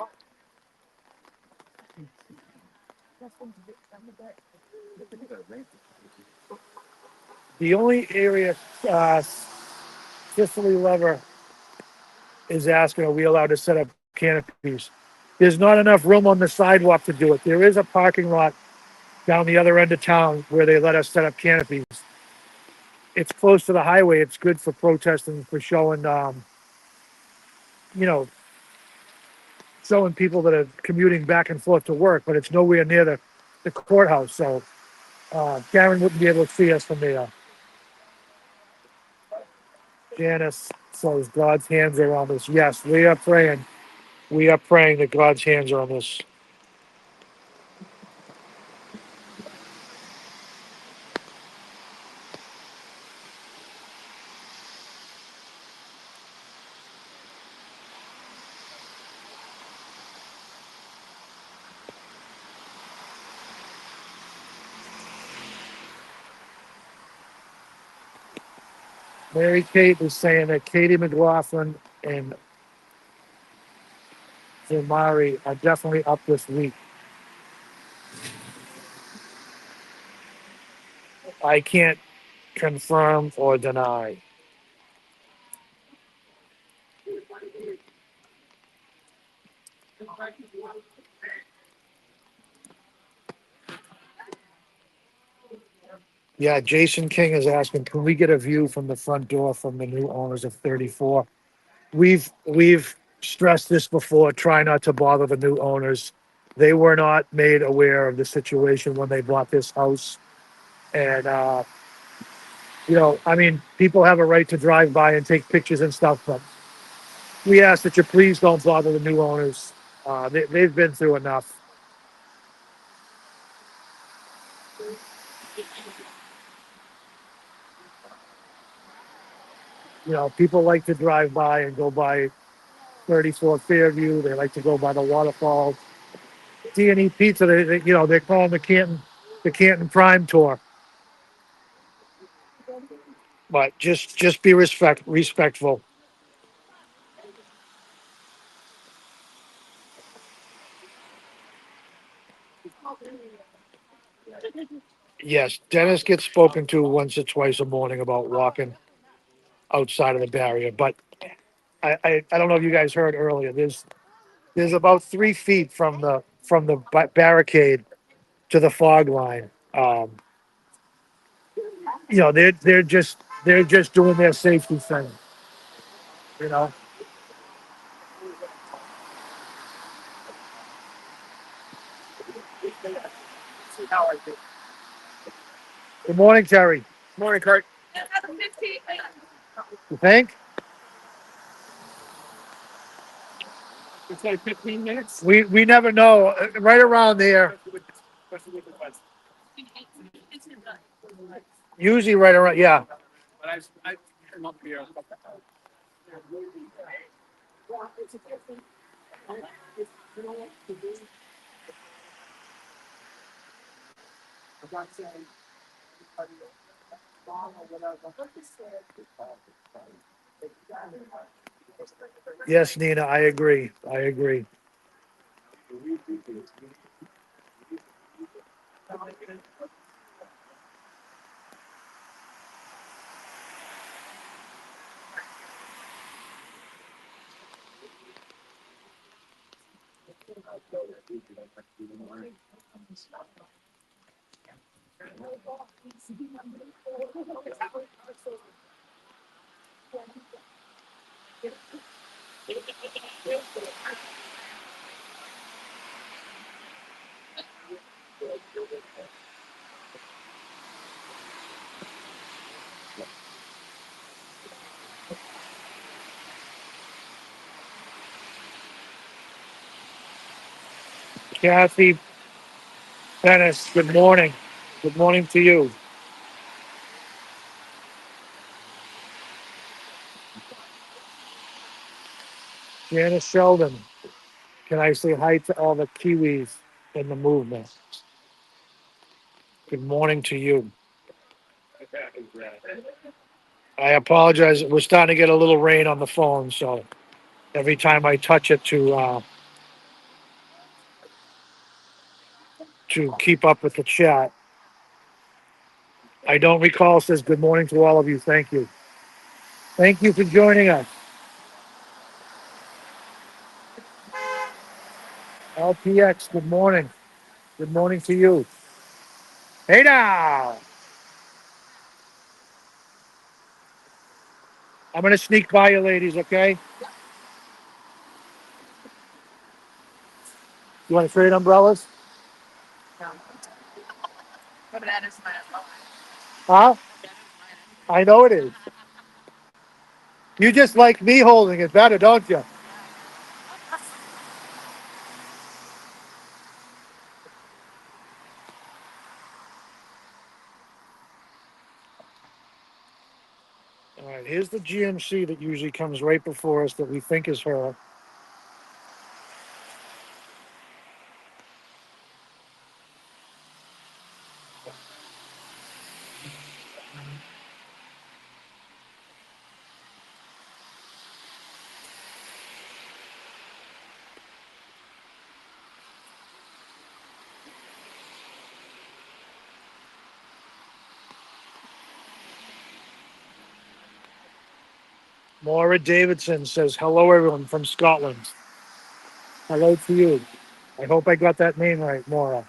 The only area Cicely Lever is asking, are we allowed to set up canopies? There's not enough room on the sidewalk to do it. There is a parking lot down the other end of town where they let us set up canopies. It's close to the highway. It's good for protesting, for showing, you know, showing people that are commuting back and forth to work, but it's nowhere near the courthouse. So Karen wouldn't be able to see us from there. Janice says God's hands are on this. Yes, we are praying. We are praying that God's hands are on this. Mary Kate is saying that Katie McLaughlin and Zamari are definitely up this week. I can't confirm or deny. Yeah, Jason King is asking, can we get a view from the front door from the new owners of 34? We've stressed this before. Try not to bother the new owners. They were not made aware of the situation when they bought this house. And I mean, people have a right to drive by and take pictures and stuff, but we ask that you please don't bother the new owners. They've been through enough. People like to drive by and go by 34 Fairview. They like to go by the waterfalls. D&E Pizza, they're calling the Canton Prime Tour. But just be respectful. Yes, Dennis gets spoken to once or twice a morning about walking outside of the barrier. But I don't know if you guys heard earlier. There's about 3 feet from the barricade to the fog line. They're just doing their safety thing. You know. Good morning, Terry. Morning, Kurt. You think? It's like 15 minutes. We never know. Right around there. Usually right around. Yeah. But I come up here. Yes, Nina. I agree. I agree. Kathy Dennis. Good morning. Good morning to you. Janice Sheldon. Can I say hi to all the Kiwis in the movement? Good morning to you. I apologize. We're starting to get a little rain on the phone, so every time I touch it to keep up with the chat. I don't recall says good morning to all of you. Thank you. Thank you for joining us. LPX, good morning. Good morning to you. Hey now. I'm going to sneak by you ladies, okay? You want to trade umbrellas? But that is my Huh? I know it is. You just like me holding it better, don't you? All right, here's the GMC that usually comes right before us that we think is her. Maura Davidson says, hello, everyone from Scotland. Hello to you. I hope I got that name right, Maura.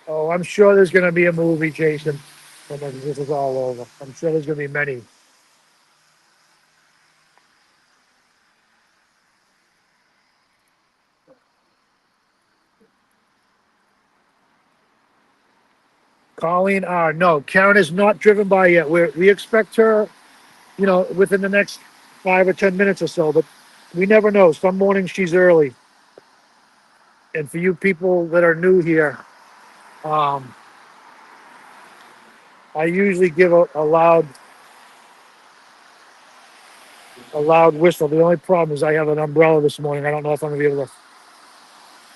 Oh, I'm sure there's going to be a movie, Jason, when this is all over. I'm sure there's going to be many. Colleen R. No, Karen is not driven by yet. We expect her, within the next 5 or 10 minutes or so, but we never know. Some mornings she's early. And for you people that are new here, um, I usually give a loud whistle. The only problem is I have an umbrella this morning. I don't know if I'm gonna be able to.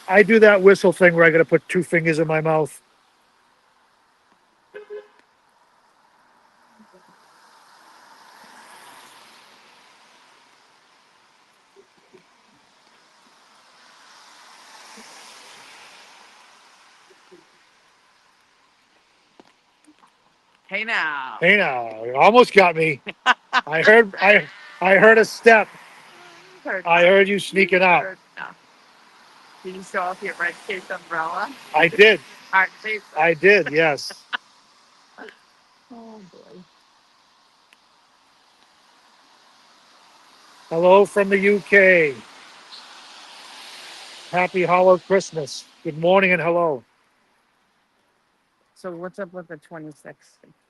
I do that whistle thing where I gotta put 2 fingers in my mouth. Hey now. Hey now, you almost got me. I heard a step. I heard you sneaking out. No. Did you show off your red case umbrella? I did. Art Jason. I did. Yes. Oh boy. Hello from the UK. Happy Hollow Christmas. Good morning and hello. So what's up with the 26th?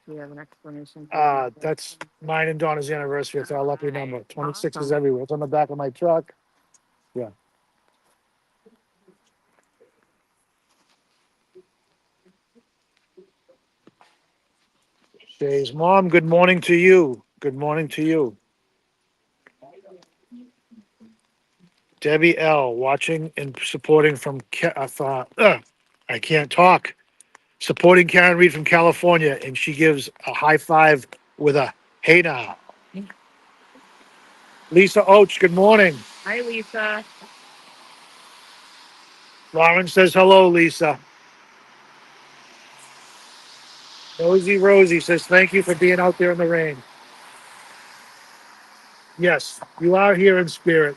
Do you have an explanation for that? That's mine and Donna's anniversary. It's our lucky number. 26 is Awesome. everywhere. It's on the back of my truck. Yeah. Shay's mom, good morning to you. Good morning to you. Debbie L. watching and supporting from I can't talk. Supporting Karen Reed from California, and she gives a high five with a hey now. Lisa Oach, good morning. Hi, Lisa. Lauren says hello, Lisa. Rosie says thank you for being out there in the rain. Yes, you are here in spirit,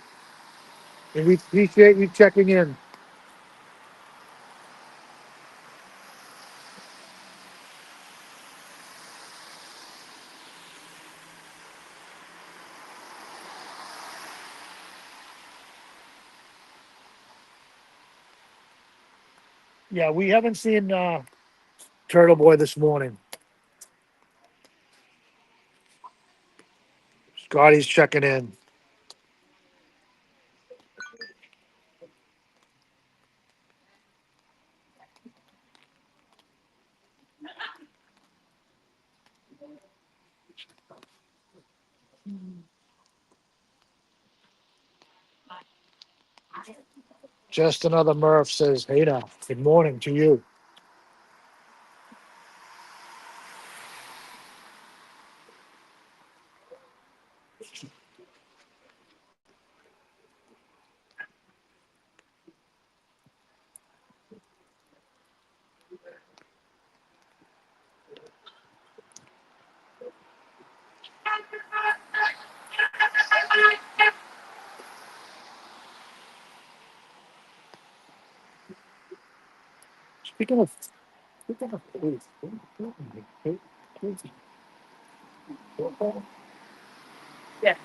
and we appreciate you checking in. Yeah, we haven't seen Turtle Boy this morning. Scotty's checking in. Just another Murph says, hey now, good morning to you. Speaking of, Yeah.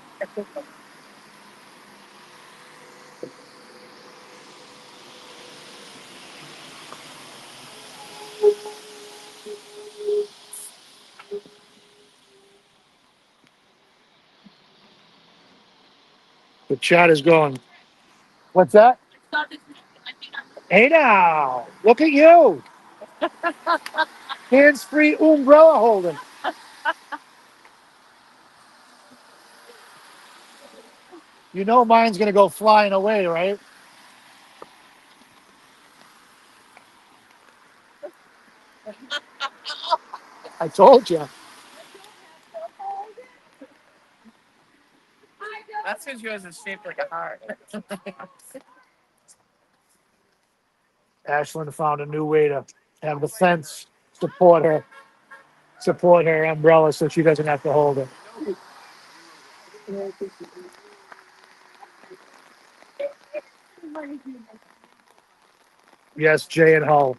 the chat is going, what's that? Hey now, look at you. Hands-free umbrella holding. You know mine's going to go flying away, right? I told you. That's because yours is shaped like a heart. Ashlyn found a new way to have the fence support her umbrella so she doesn't have to hold it. Yes, Jay and Hull,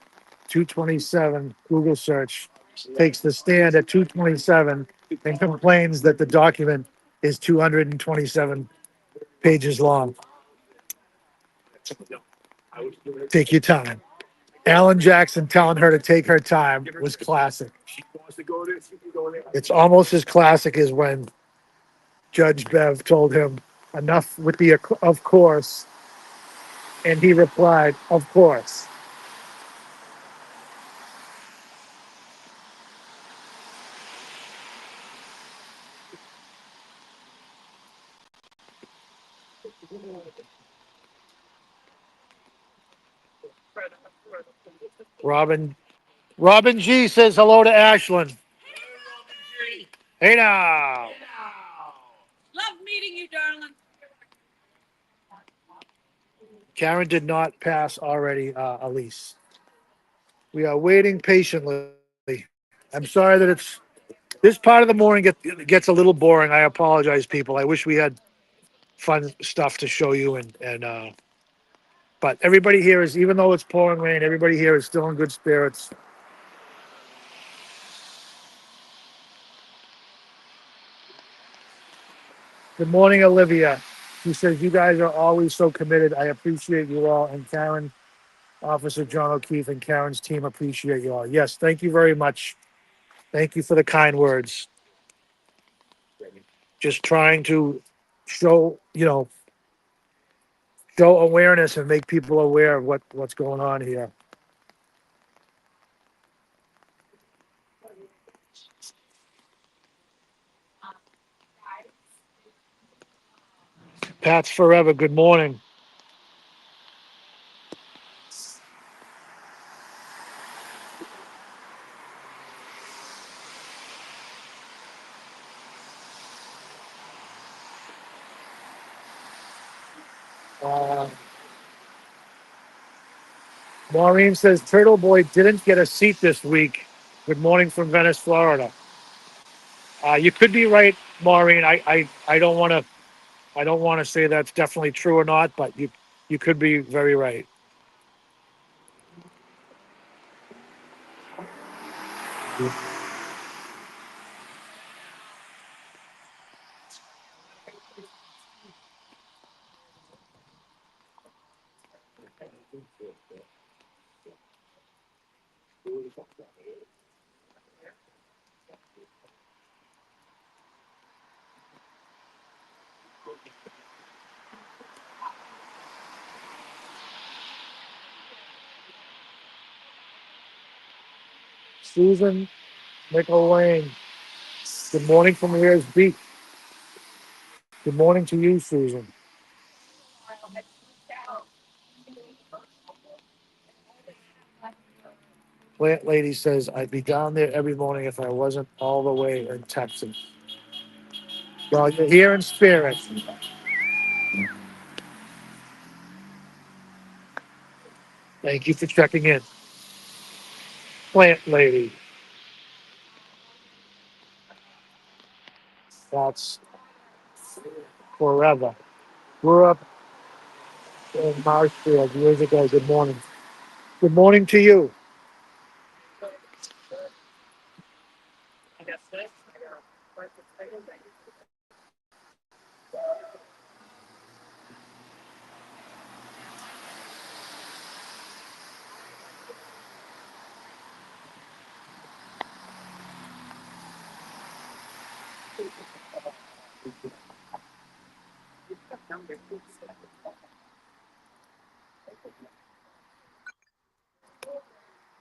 227, Google search, takes the stand at 227 and complains that the document is 227 pages long. Take your time. Alan Jackson telling her to take her time was classic. It's almost as classic as when Judge Bev told him, enough with the of course, and he replied, of course. Robin Robin G says hello to Ashlyn. Hey now. Love meeting you, darling. Karen did not pass already, Elise. We are waiting patiently. I'm sorry that this part of the morning gets a little boring. I apologize, people. I wish we had fun stuff to show you and but everybody here is, even though it's pouring rain, everybody here is still in good spirits. Good morning, Olivia. She says, you guys are always so committed. I appreciate you all. And Karen, Officer John O'Keefe, and Karen's team appreciate you all. Yes, thank you very much. Thank you for the kind words. Just trying to show, show awareness and make people aware of what's going on here. Pat's Forever, good morning. Uh, Maureen says Turtle Boy didn't get a seat this week. Good morning from Venice, Florida. You could be right, Maureen. I don't want to say that's definitely true or not, but you could be very right. Susan McElwain. Good morning from Ayers Beach. Good morning to you, Susan. Plant lady says I'd be down there every morning if I wasn't all the way in Texas. Well, you're here in spirit. Thank you for checking in. Plant lady. That's forever. Grew up in Marshfield years ago. Good morning. Good morning to you.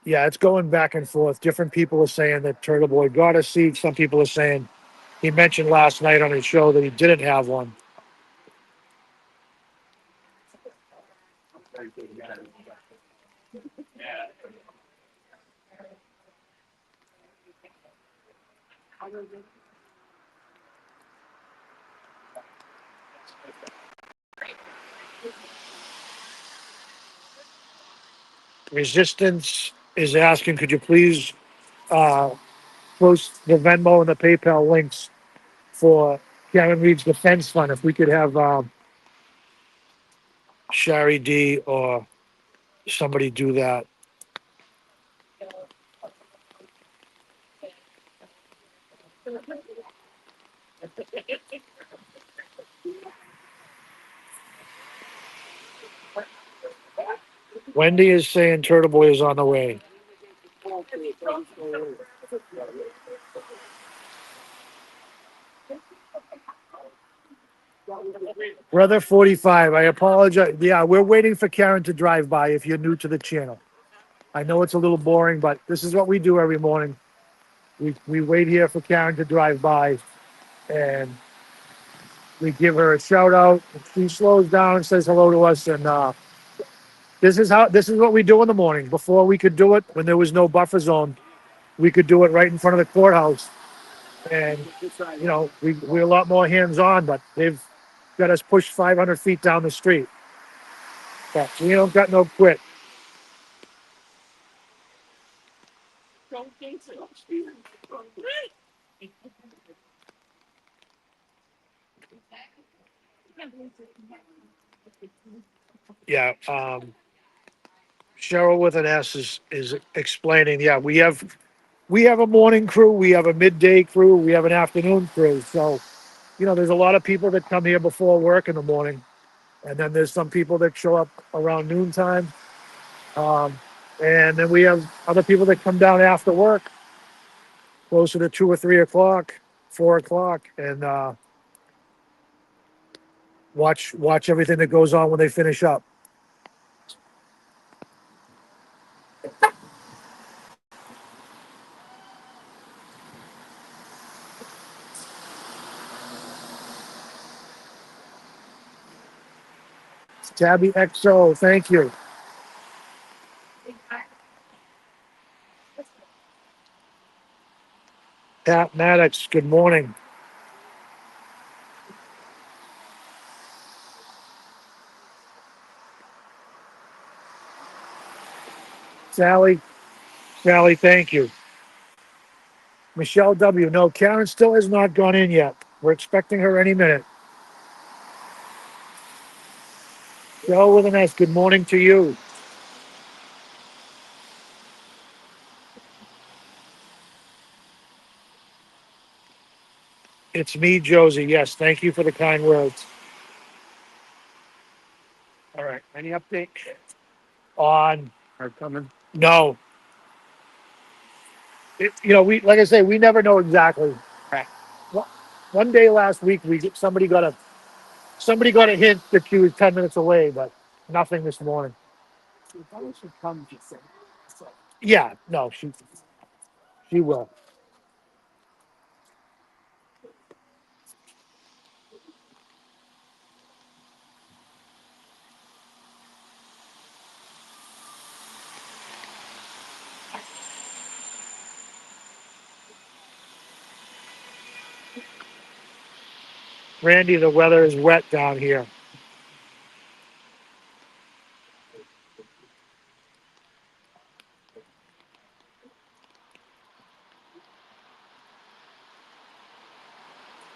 Yeah, it's going back and forth. Different people are saying that Turtle Boy got a seat. Some people are saying he mentioned last night on his show that he didn't have one. Resistance is asking, could you please uh, post the Venmo and the PayPal links for Karen Reed's Defense Fund? If we could have Shari D or somebody do that. Wendy is saying Turtle Boy is on the way. Brother 45, I apologize. Yeah, we're waiting for Karen to drive by if you're new to the channel. I know it's a little boring, but this is what we do every morning. We wait here for Karen to drive by and we give her a shout out. She slows down and says hello to us. And this is what we do in the morning. Before we could do it, when there was no buffer zone, we could do it right in front of the courthouse. And, we're a lot more hands on, but they've got us pushed 500 feet down the street. But we don't got no quit. Yeah. Cheryl with an S is explaining. Yeah, we have a morning crew, we have a midday crew, we have an afternoon crew. So, there's a lot of people that come here before work in the morning, and then there's some people that show up around noontime, and then we have other people that come down after work, closer to 2 or 3 o'clock, 4 o'clock, and watch everything that goes on when they finish up. Tabby XO, thank you. Pat Maddox, good morning. Sally, thank you. Michelle W. No, Karen still has not gone in yet. We're expecting her any minute. Joe with an S, good morning to you. It's me, Josie. Yes, thank you for the kind words. All right, any update on her coming? No. We like I say, we never know exactly. Right. One day last week, somebody got a hint that she was 10 minutes away, but nothing this morning. She come. Yeah, no, she will. Randy, the weather is wet down here.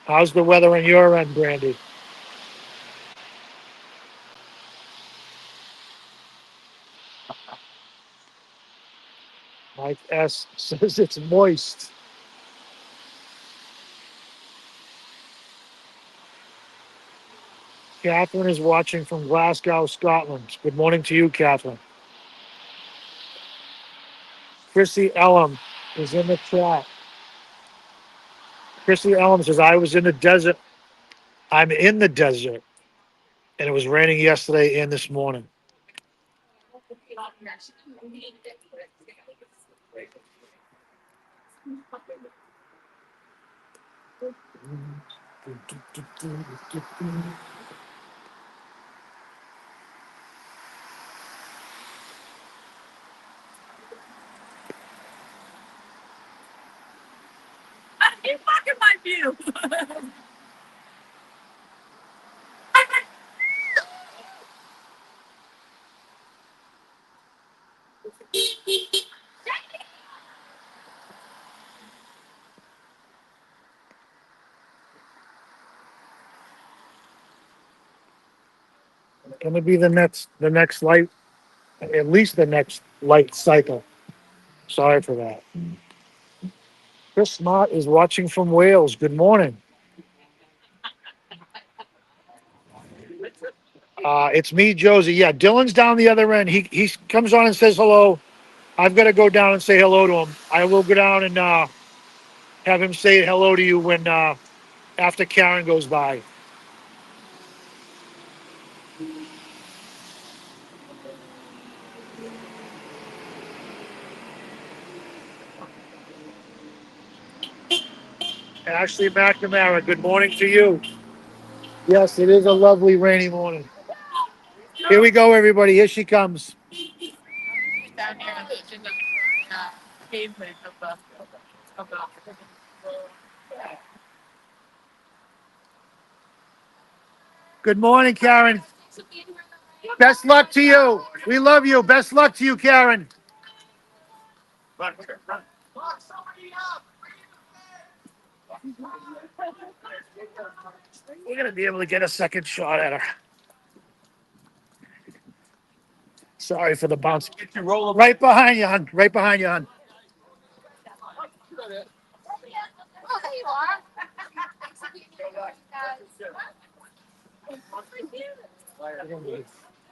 How's the weather on your end, Brandy? Mike S says it's moist. Catherine is watching from Glasgow, Scotland. Good morning to you, Catherine. Chrissy Ellum is in the chat. Chrissy Ellum says, I was in the desert. I'm in the desert. And it was raining yesterday and this morning. You fucking my view. Going to be the next light, at least the next light cycle. Sorry for that. Chris Smart is watching from Wales. Good morning. It's me, Josie. Yeah, Dylan's down the other end. He comes on and says hello. I've got to go down and say hello to him. I will go down and have him say hello to you when after Karen goes by. Ashley McNamara, good morning to you. Yes, it is a lovely rainy morning. Here we go, everybody. Here she comes. Down here on the pavement of the Good morning, Karen. Best luck to you. We love you. Best luck to you, Karen. We're going to be able to get a second shot at her. Sorry for the bounce. Right behind you, hon. Right behind you, hon. Oh, there you are.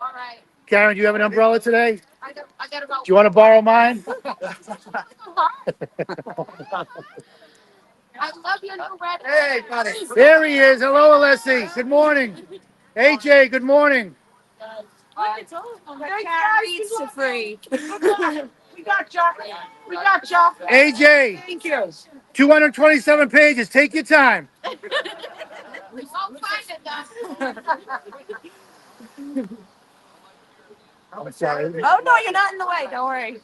All right. Karen, do you have an umbrella today? I got about. Do you want to borrow mine? I love your new red. Hey, buddy. There he is. Hello, Alessi. Good morning. AJ, good morning. Reads to free. We got Jock. We got Jock. AJ, Thank you. 227 pages. Take your time. I'll find it though. I'm sorry. Oh no, you're not in the way. Don't worry.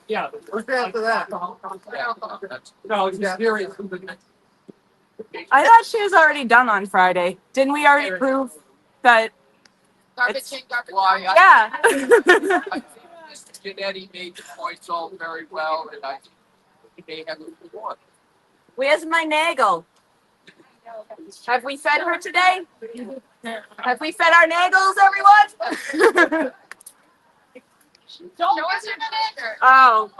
Yeah. What's after that? No, it's just serious. I thought she was already done on Friday. Didn't we already prove that? Garbage in, garbage Why? out. Yeah. Janetti made the points all very well, and I think they have won. Where's my nagel? Have we fed her today? Have we fed our nagels, everyone? Show us your nigger. Oh,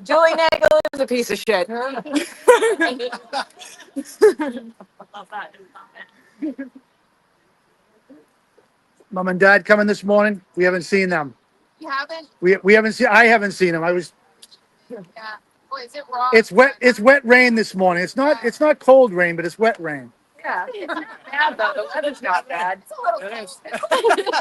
Julie Nagel is a piece of shit. Mom and Dad coming this morning. We haven't seen them. You haven't? We haven't seen. I haven't seen them. I was. Yeah. Boy, is it wrong? It's wet. It's wet rain this morning. It's not. It's not cold rain, but it's wet rain. Yeah, it's not bad though. The weather's not bad. It's a little.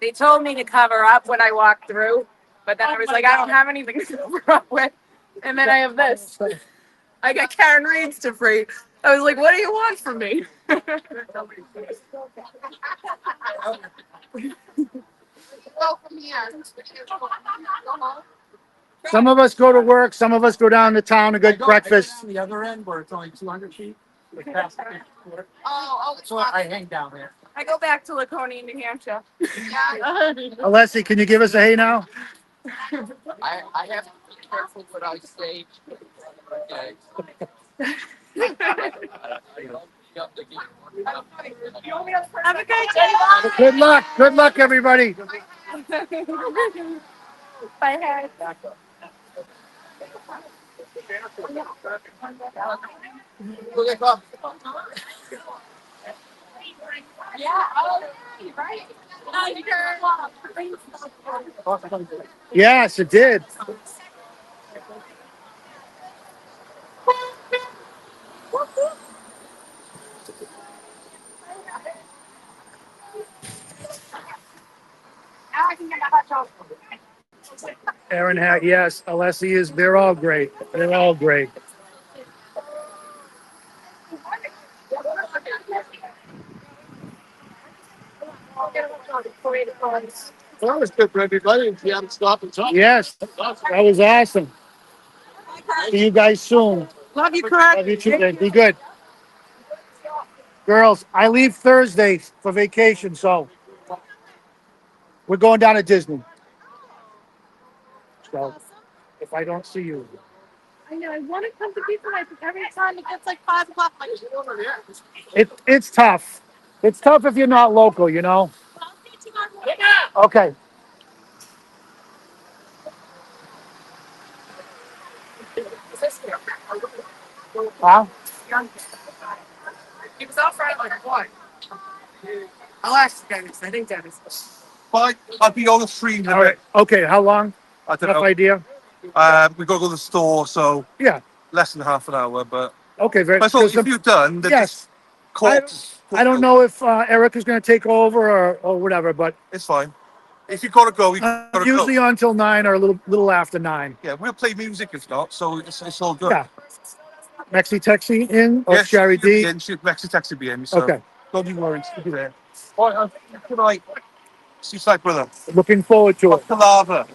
They told me to cover up when I walked through, but then I was like, I don't have anything to cover up with. And then I have this. I got Karen Reads to free. I was like, what do you want from me? go from here. Some of us go to work. Some of us go down to town to I get go down breakfast. the other end where it's only 200 feet. Like past the court. Oh, So I hang down there. I go back to Laconia, New Hampshire. Alessi, can you give us a hey now? I have to be careful what I say. Okay. Have a great day. Good luck. Good luck, everybody. Bye, Harry. Yeah. Oh, right. Yes, it did. Aaron had, yes, Alessi is, they're all great. They're all great. Well, that was good for everybody. If you haven't stopped and talked. Yes, that was awesome. See you guys soon. Love you, Kurt. Love you too, man. Be good. Girls, I leave Thursday for vacation, so we're going down to Disney. So if I don't see you. I know. I want to come to pizza night, but every time it gets like 5 o'clock, like, It's tough. It's tough if you're not local, you know? Okay. Huh? he was off right like what? I'll ask Dennis. I think Dennis. But I'll be on the stream in a All right. bit. Okay. How long? I don't Rough know. idea? We got to go to the store, so Yeah. less than half an hour. But Okay. Very. I thought if you're done, then Yes. just call. I don't know if Eric is going to take over or whatever, but It's fine. If you got to go, you got to usually go. on till 9 or a little after 9. Yeah, we'll play music if not, so it's all good. Yeah. Mexi Texi in or Yes, Sherry she'll be D? in. She'll Mexi be in, so Okay. don't be worried. She'll be there. All right, good night. See you tonight, brother. Looking forward to it. Baklava.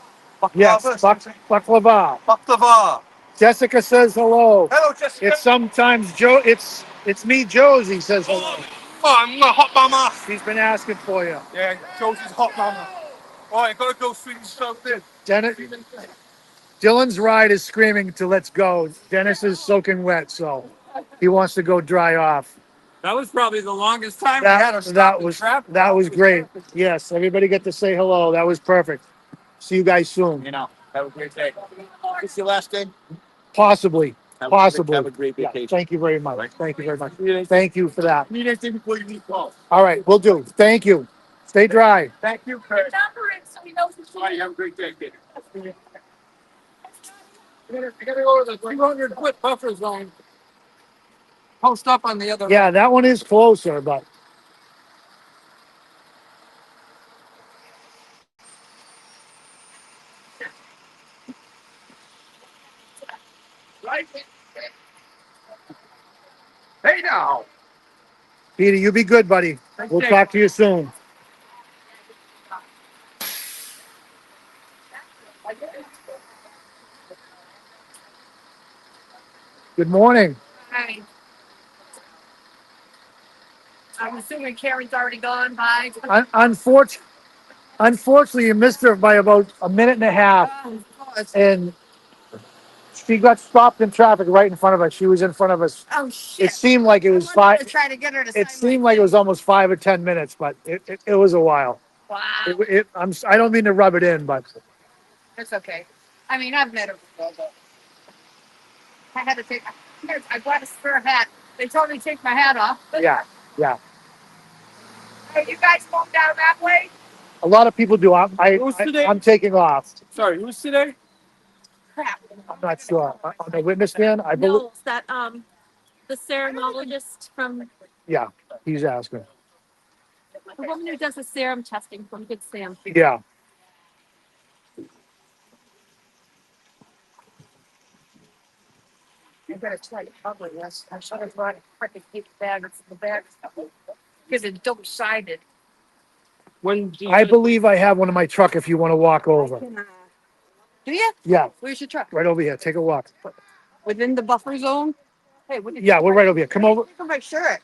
Yes. Baklava? Baklava. Baklava. Jessica says hello. Hello, Jessica. It's sometimes Joe. It's me, Josie says hello. Oh, I'm a hot mama. She's been asking for you. Yeah, Josie's hot mama. All right, got to go sweet and soaked in. Dennis, Dylan's ride is screaming to let's go. Dennis is soaking wet, so he wants to go dry off. That was probably the longest time we had to stop That in was traffic. that was great. Yes, everybody get to say hello. That was perfect. See you guys soon. You know, have a great day. This is your last day? Possibly. Possibly. Have a great Yeah, vacation. thank you very much. Right. Thank you very much. Thank you for that. Need anything before you leave, call. All right, we'll do. Thank you. Stay dry. Thank you, Kurt. Number it so he knows who's All right, have a great day, kid. I gotta go to the 200-foot buffer zone. Post up on the other. Yeah, that one is closer, but Right. Hey now. Peter, you be good, buddy. We'll talk to you soon. Good morning. Hi. I'm assuming Karen's already gone. Bye. Unfortunately, you missed her by about a minute and a half, and she got stopped in traffic right in front of us. She was in front of us. Oh shit. It seemed like it was I five. was trying to get her to It sign seemed my like it was thing. almost 5 or 10 minutes, but it was a while. Wow. I don't mean to rub it in, but It's okay. I mean, I've met her before, but I had to take. I bought a spare hat. They told me to take my hat off. yeah. Hey, you guys going down that way? A lot of people do. I'm taking off. Sorry, who's today? Crap. I'm not sure. On the witness stand, I believe. No, it's that the serologist from Yeah, he's asking. the woman who does the serum testing from Good Sam. Yeah. I better try to cover this. I should have brought freaking paper bags in the bags because it's double-sided. When do I believe I have one in my truck if you want to walk over. Do you? Yeah, Where's your truck? right over here. Take a walk. Within the buffer zone? Hey, what did Yeah, we're right over here. Come over. Look at my shirt.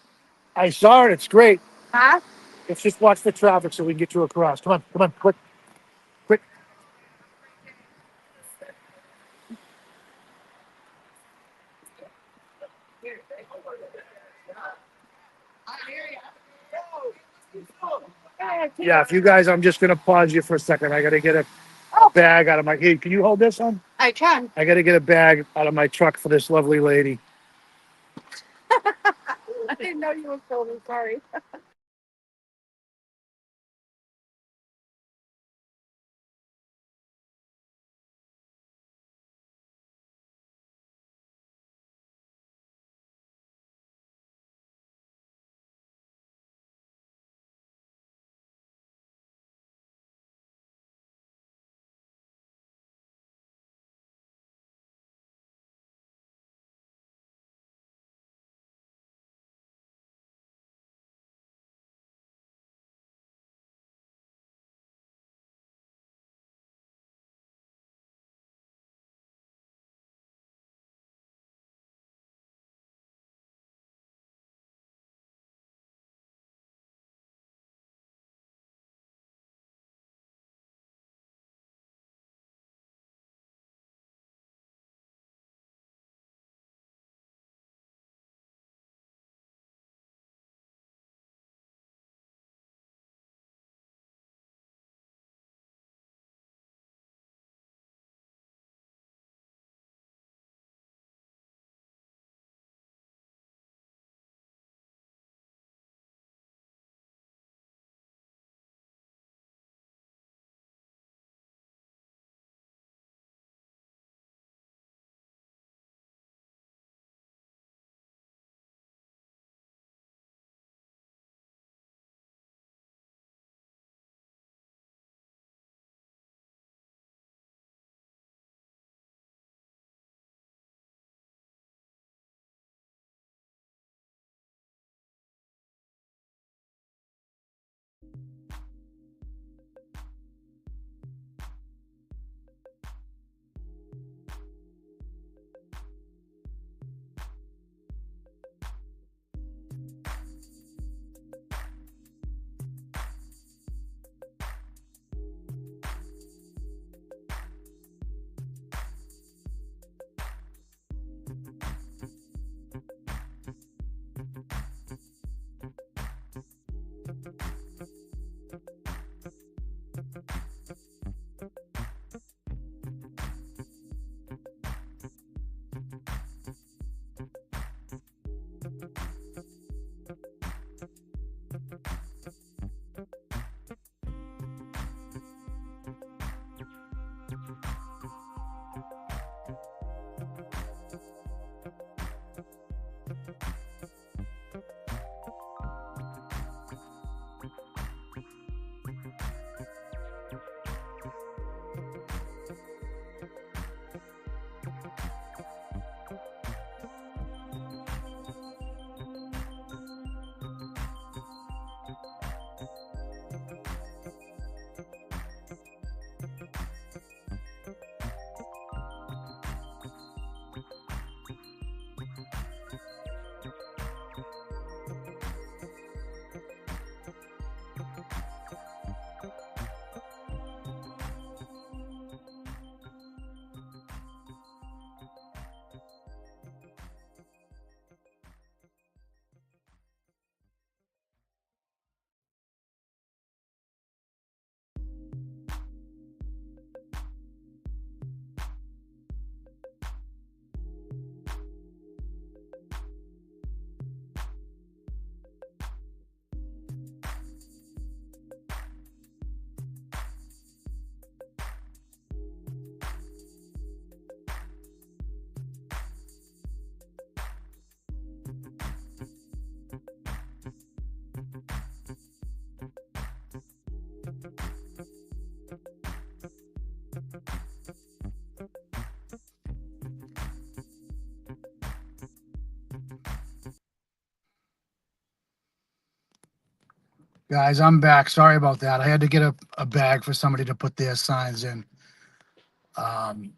I saw it. It's great. Huh? Let's just watch the traffic so we can get you across. Come on, quick, quick. Yeah, if you guys, I'm just gonna pause you for a second. I gotta get a bag out of my. Hey, can you hold this on? I can. I gotta get a bag out of my truck for this lovely lady. I didn't know you were filming. Sorry. Guys, I'm back. Sorry about that. I had to get a bag for somebody to put their signs in. Um,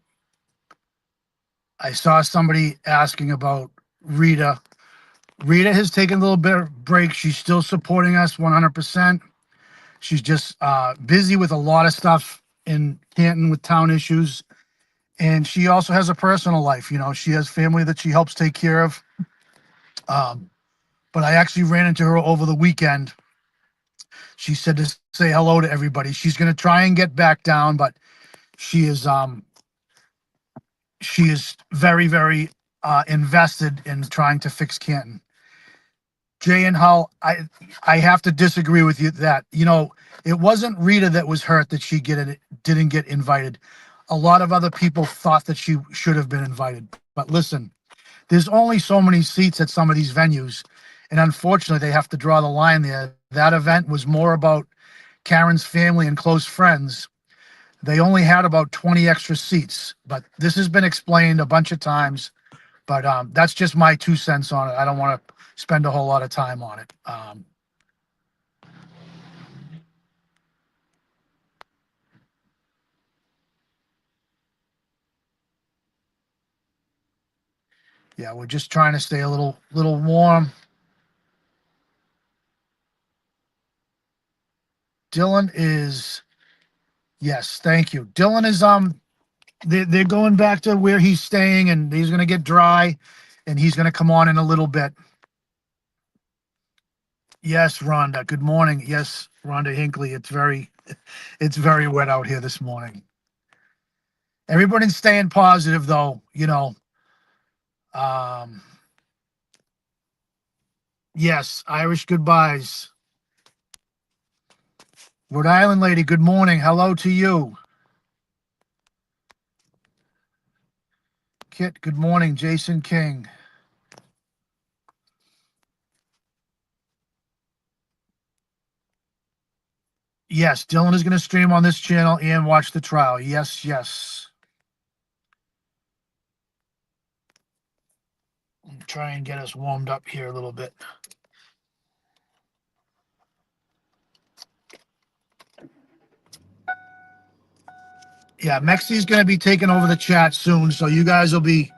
I saw somebody asking about Rita. Rita has taken a little bit of break. She's still supporting us 100%. She's just busy with a lot of stuff in Canton with town issues. And she also has a personal life. You know, she has family that she helps take care of. But I actually ran into her over the weekend. She said to say hello to everybody. She's going to try and get back down, but she is very, very invested in trying to fix Canton. Jay and Hull, I have to disagree with you that, you know, it wasn't Rita that was hurt that didn't get invited. A lot of other people thought that she should have been invited. But listen, there's only so many seats at some of these venues. And unfortunately, they have to draw the line there. That event was more about Karen's family and close friends. They only had about 20 extra seats, but this has been explained a bunch of times. But that's just my 2 cents on it. I don't want to spend a whole lot of time on it. Yeah, we're just trying to stay a little warm. Dylan is, yes, thank you. Dylan is they're going back to where he's staying, and he's gonna get dry, and he's gonna come on in a little bit. Yes, Rhonda. Good morning. Yes, Rhonda Hinckley. It's very wet out here this morning. Everybody's staying positive though, you know. Um, yes, Irish goodbyes. Rhode Island lady, good morning. Hello to you. Kit, good morning. Jason King. Yes, Dylan is going to stream on this channel and watch the trial. Yes, yes. Try and get us warmed up here a little bit. Yeah, Mexi's going to be taking over the chat soon, so you guys will be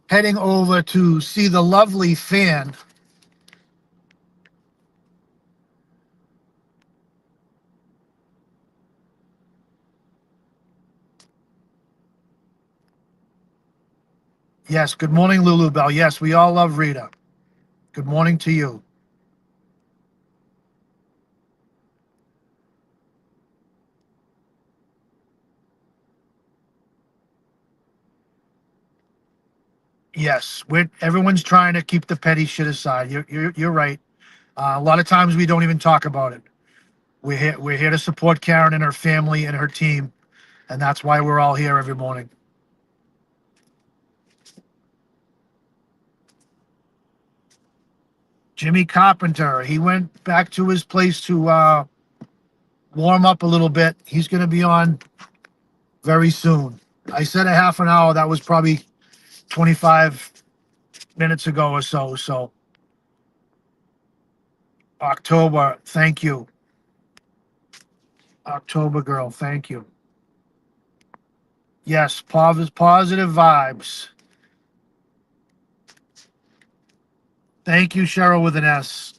heading over to see the lovely fan. Yes, good morning, Lulu Bell. Yes, we all love Rita. Good morning to you. Yes, everyone's trying to keep the petty shit aside. You're right. A lot of times we don't even talk about it. We're here to support Karen and her family and her team, and that's why we're all here every morning. Jimmy Carpenter, he went back to his place to warm up a little bit. He's going to be on very soon. I said a half an hour. That was probably 25 minutes ago or so. So October, thank you. October girl, thank you. Yes, positive vibes. Thank you, Cheryl with an S.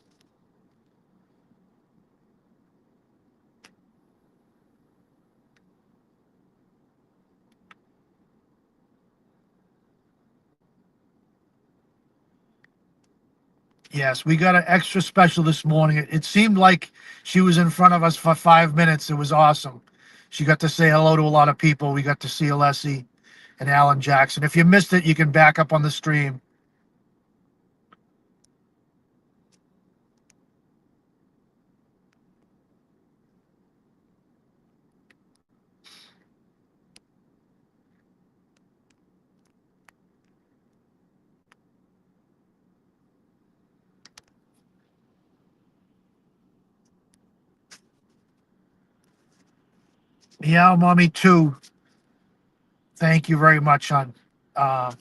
Yes, we got an extra special this morning. It seemed like she was in front of us for 5 minutes. It was awesome. She got to say hello to a lot of people. We got to see Alessi and Alan Jackson. If you missed it, you can back up on the stream. Yeah, mommy too. Thank you very much, hon. Uh,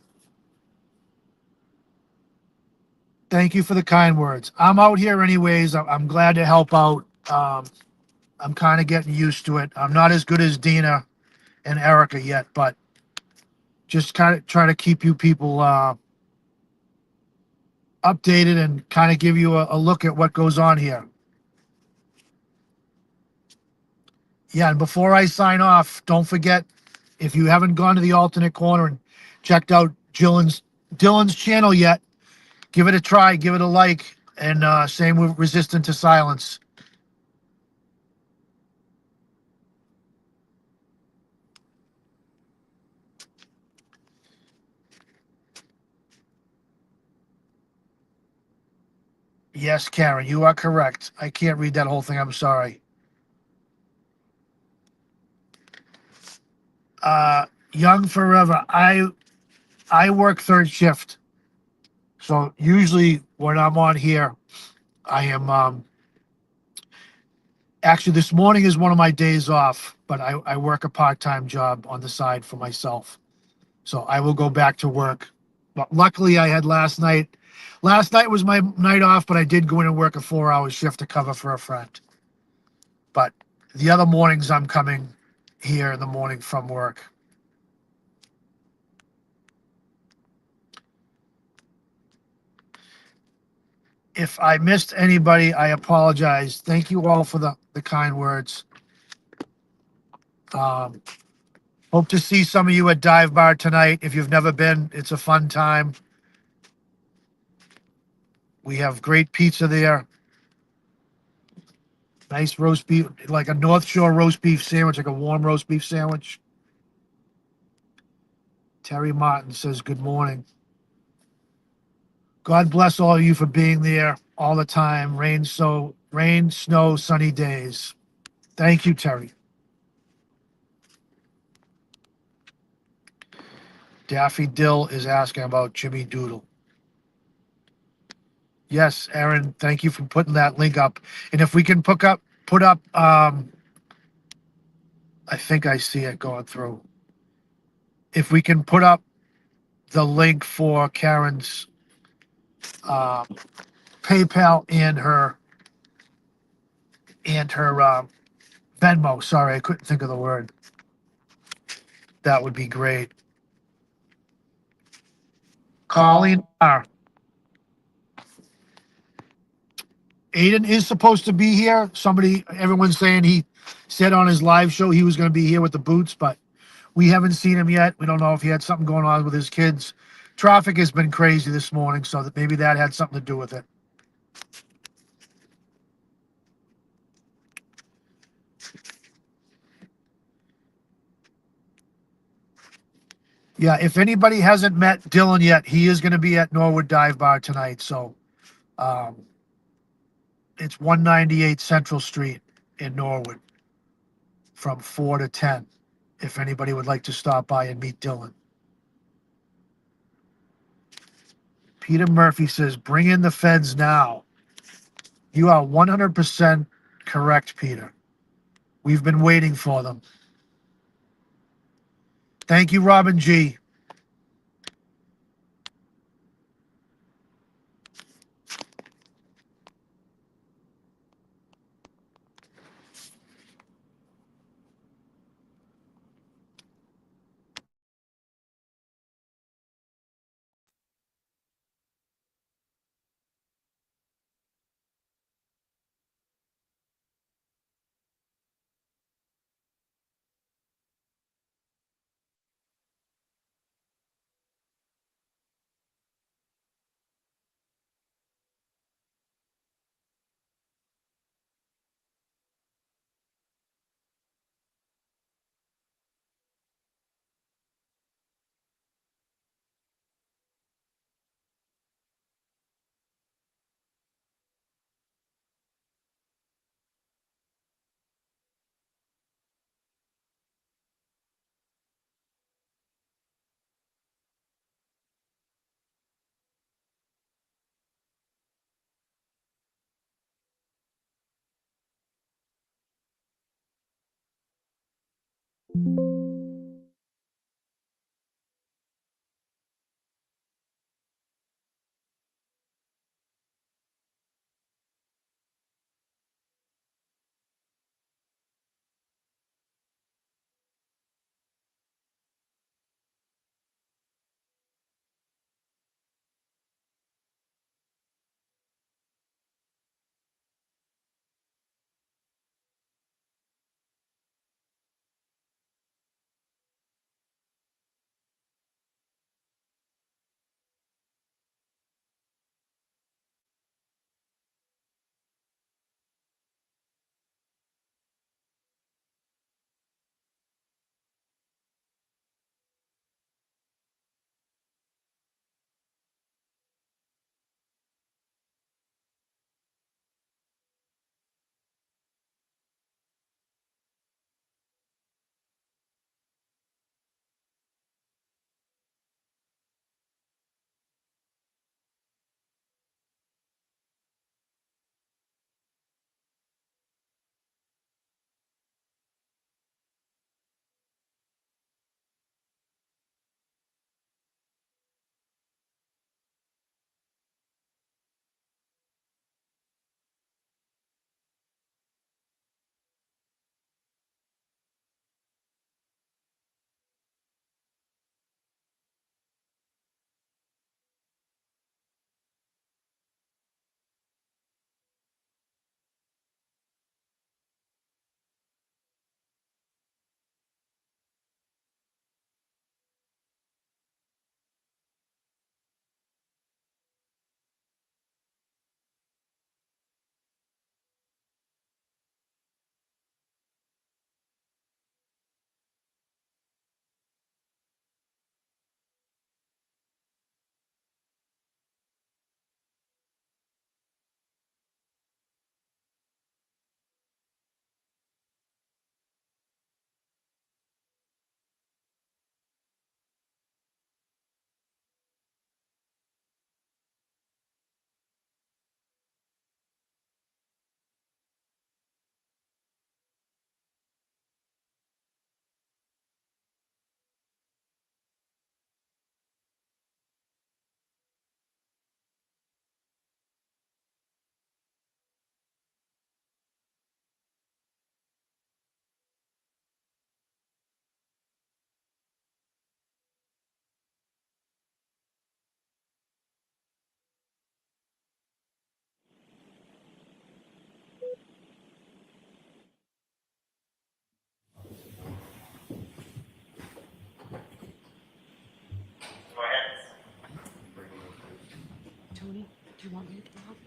Thank you for the kind words. I'm out here anyways. I'm glad to help out. I'm kind of getting used to it. I'm not as good as Dina and Erica yet, but just kind of try to keep you people updated and kind of give you a look at what goes on here. Yeah, and before I sign off, don't forget, if you haven't gone to the alternate corner and checked out Dylan's channel yet, give it a try, give it a like, and same with Resistant to Silence. Yes, Karen, you are correct. I can't read that whole thing. I'm sorry. Young Forever. I work third shift, so usually when I'm on here, I am actually this morning is one of my days off, but I work a part-time job on the side for myself. So I will go back to work. But luckily I had last night. Last night was my night off, but I did go in and work a 4-hour shift to cover for a friend. But the other mornings I'm coming here in the morning from work. If I missed anybody, I apologize. Thank you all for the kind words. Um, Hope to see some of you at Dive Bar tonight. If you've never been, it's a fun time. We have great pizza there. Nice roast beef, like a North Shore roast beef sandwich, like a warm roast beef sandwich. Terry Martin says, good morning. God bless all of you for being there all the time. Rain, snow, sunny days. Thank you, Terry. Daffy Dill is asking about Jimmy Doodle. Yes, Aaron, thank you for putting that link up. And if we can put up, I think I see it going through. If we can put up the link for Karen's uh, PayPal and her Venmo. Sorry, I couldn't think of the word. That would be great. Colleen R. Aiden is supposed to be here. Everyone's saying he said on his live show he was going to be here with the boots, but we haven't seen him yet. We don't know if he had something going on with his kids. Traffic has been crazy this morning, so that maybe that had something to do with it. Yeah, if anybody hasn't met Dylan yet, he is going to be at Norwood Dive Bar tonight. So um, it's 198 Central Street in Norwood from 4 to 10. If anybody would like to stop by and meet Dylan. Peter Murphy says, bring in the feds now. You are 100% correct, Peter. We've been waiting for them. Thank you, Robin G. you want me to come out?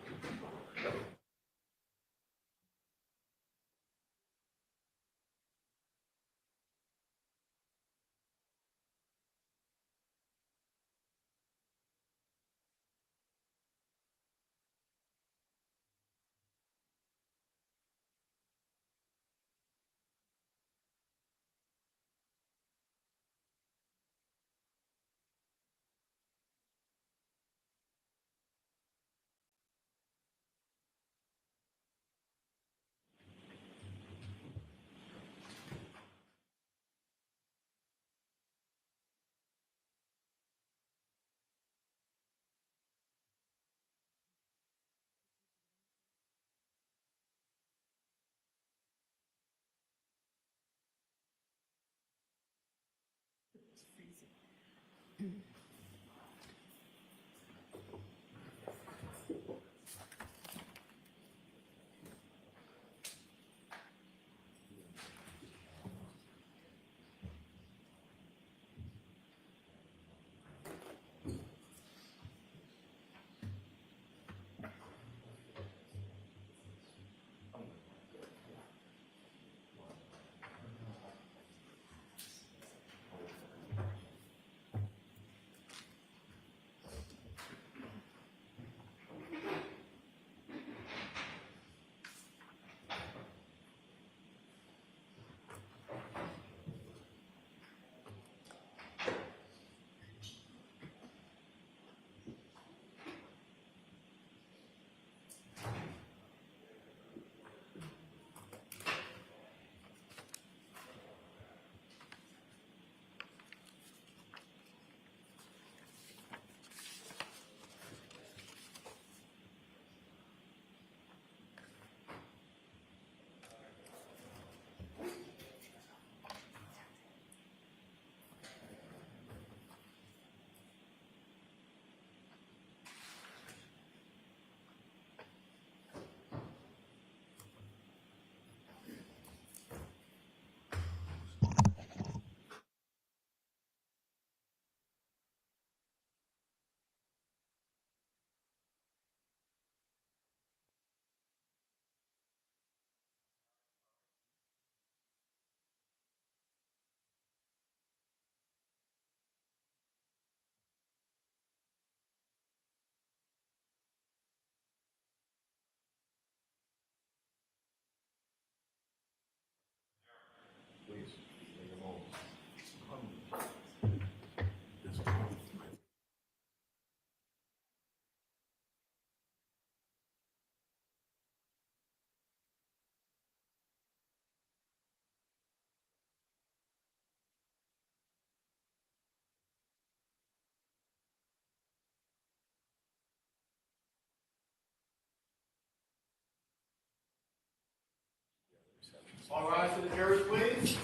All rise to the jury, please.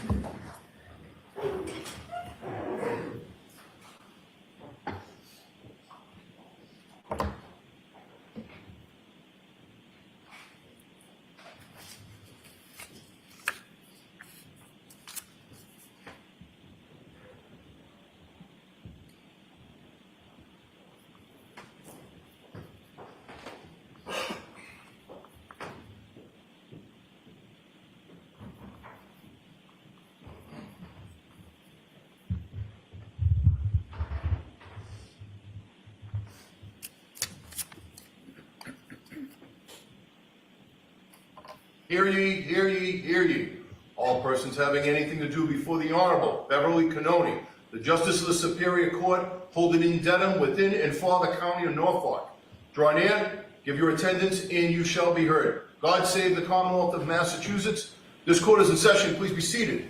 Hear ye, hear ye, hear ye. All persons having anything to do before the Honorable Beverly Cannoni, the Justice of the Superior Court, holding in Dedham, within and for the County of Norfolk. Draw near, give your attendance, and you shall be heard. God save the Commonwealth of Massachusetts. This court is in session. Please be seated.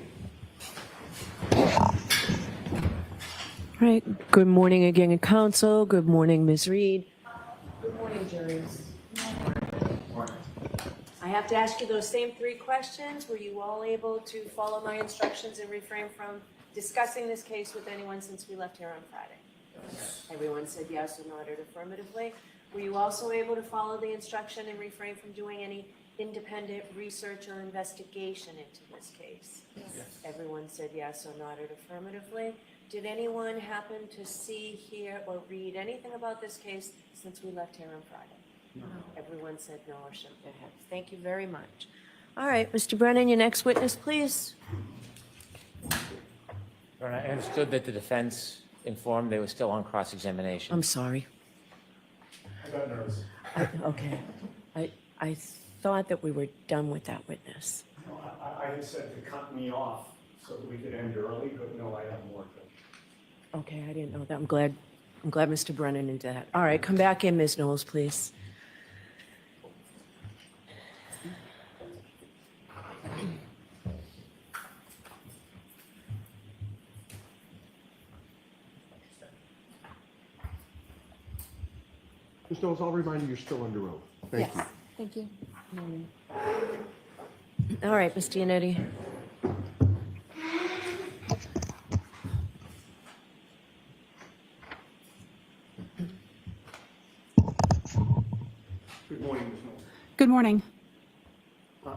All right. Good morning again, Council. Good morning, Ms. Reed. Good morning, juries. I have to ask you those same three questions. Were you all able to follow my instructions and refrain from discussing this case with anyone since we left here on Friday? Yes. Everyone said yes or nodded affirmatively. Were you also able to follow the instruction and refrain from doing any independent research or investigation into this case? Yes. Everyone said yes or nodded affirmatively. Did anyone happen to see, hear, or read anything about this case since we left here on Friday? No. Everyone said no or shook their heads. Thank you very much. All right, Mr. Brennan, your next witness, please. I understood that the defense informed they were still on cross-examination. I'm sorry. I got nervous. Okay. I thought that we were done with that witness. No, I had said to cut me off so that we could end early, but no, I have more. Okay, I didn't know that. I'm glad Mr. Brennan knew that. All right, come back in, Ms. Knowles, please. Ms. Knowles, I'll remind you, you're still under oath. Thank you. Thank you. All right, Ms. Giannetti. Good morning, Ms. Knowles. Good morning.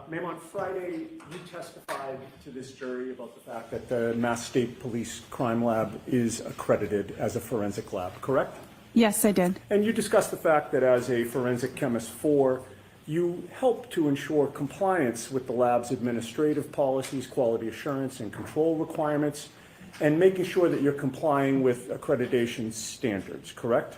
Ma'am, on Friday, you testified to this jury about the fact that the Mass State Police Crime Lab is accredited as a forensic lab, correct? Yes, I did. And you discussed the fact that as a forensic chemist 4, you help to ensure compliance with the lab's administrative policies, quality assurance, and control requirements, and making sure that you're complying with accreditation standards, correct?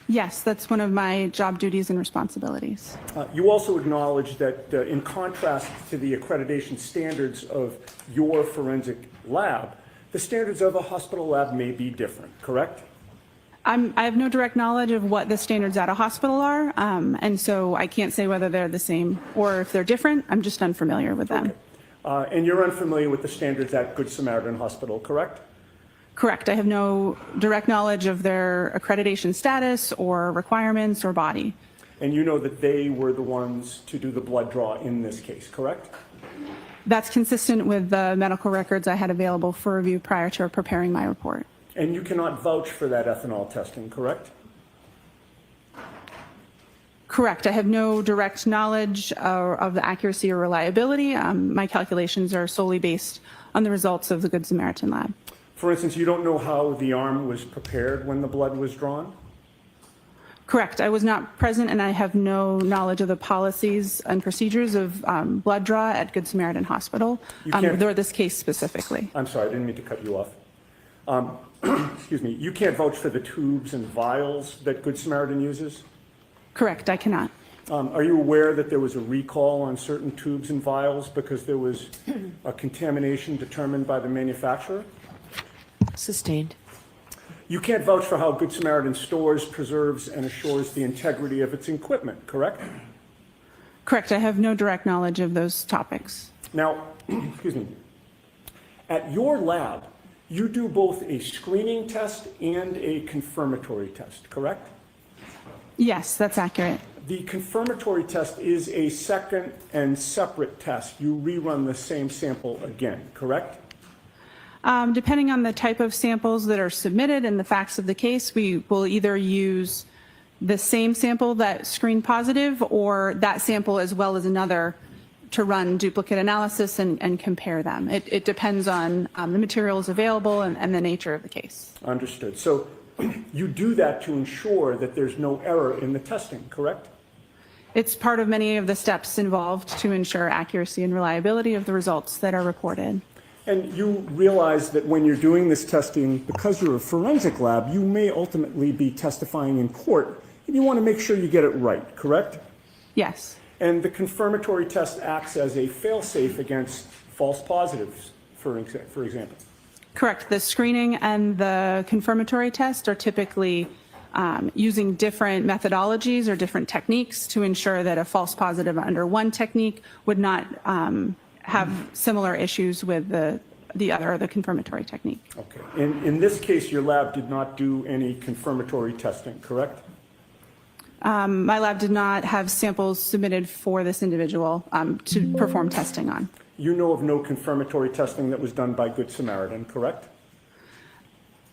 Yes, that's one of my job duties and responsibilities. You also acknowledge that in contrast to the accreditation standards of your forensic lab, the standards of a hospital lab may be different, correct? I have no direct knowledge of what the standards at a hospital are, and so I can't say whether they're the same or if they're different. I'm just unfamiliar with them. Okay. And you're unfamiliar with the standards at Good Samaritan Hospital, correct? Correct. I have no direct knowledge of their accreditation status or requirements or body. And you know that they were the ones to do the blood draw in this case, correct? That's consistent with the medical records I had available for review prior to preparing my report. And you cannot vouch for that ethanol testing, correct? Correct. I have no direct knowledge of the accuracy or reliability. My calculations are solely based on the results of the Good Samaritan lab. For instance, you don't know how the arm was prepared when the blood was drawn? Correct. I was not present, and I have no knowledge of the policies and procedures of blood draw at Good Samaritan Hospital, or this case specifically. I'm sorry, I didn't mean to cut you off. Excuse me. You can't vouch for the tubes and vials that Good Samaritan uses? Correct. I cannot. Are you aware that there was a recall on certain tubes and vials because there was a contamination determined by the manufacturer? Sustained. You can't vouch for how Good Samaritan stores, preserves, and assures the integrity of its equipment, correct? Correct. I have no direct knowledge of those topics. Now, excuse me, at your lab, you do both a screening test and a confirmatory test, correct? Yes, that's accurate. The confirmatory test is a second and separate test. You rerun the same sample again, correct? Depending on the type of samples that are submitted and the facts of the case, we will either use the same sample that screened positive or that sample as well as another to run duplicate analysis and compare them. It depends on the materials available and the nature of the case. Understood. So you do that to ensure that there's no error in the testing, correct? It's part of many of the steps involved to ensure accuracy and reliability of the results that are reported. And you realize that when you're doing this testing, because you're a forensic lab, you may ultimately be testifying in court, and you want to make sure you get it right, correct? Yes. And the confirmatory test acts as a fail-safe against false positives, for example. Correct. The screening and the confirmatory test are typically using different methodologies or different techniques to ensure that a false positive under one technique would not have similar issues with the confirmatory technique. Okay. In this case, your lab did not do any confirmatory testing, correct? My lab did not have samples submitted for this individual to perform testing on. You know of no confirmatory testing that was done by Good Samaritan, correct?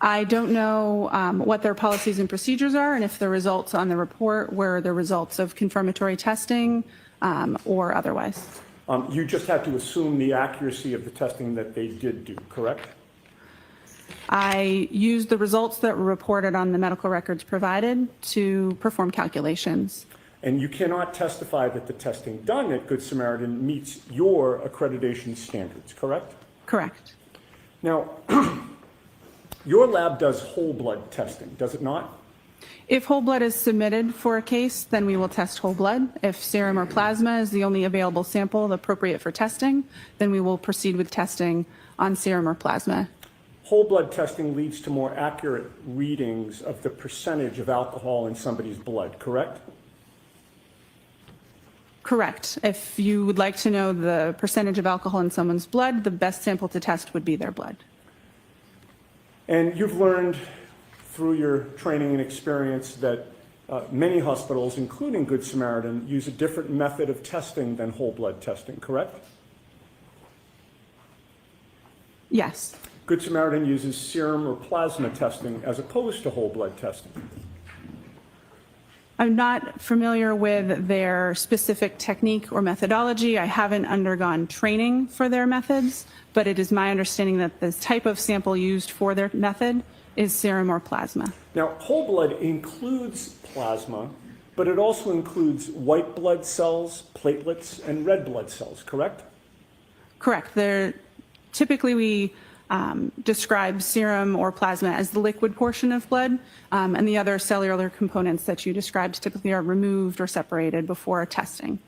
I don't know what their policies and procedures are and if the results on the report were the results of confirmatory testing or otherwise. You just have to assume the accuracy of the testing that they did do, correct? I used the results that were reported on the medical records provided to perform calculations. And you cannot testify that the testing done at Good Samaritan meets your accreditation standards, correct? Correct. Now, your lab does whole blood testing, does it not? If whole blood is submitted for a case, then we will test whole blood. If serum or plasma is the only available sample appropriate for testing, then we will proceed with testing on serum or plasma. Whole blood testing leads to more accurate readings of the percentage of alcohol in somebody's blood, correct? Correct. If you would like to know the percentage of alcohol in someone's blood, the best sample to test would be their blood. And you've learned through your training and experience that many hospitals, including Good Samaritan, use a different method of testing than whole blood testing, correct? Yes. Good Samaritan uses serum or plasma testing as opposed to whole blood testing. I'm not familiar with their specific technique or methodology. I haven't undergone training for their methods, but it is my understanding that the type of sample used for their method is serum or plasma. Now, whole blood includes plasma, but it also includes white blood cells, platelets, and red blood cells, correct? Correct. Typically, we describe serum or plasma as the liquid portion of blood, and the other cellular components that you described typically are removed or separated before testing.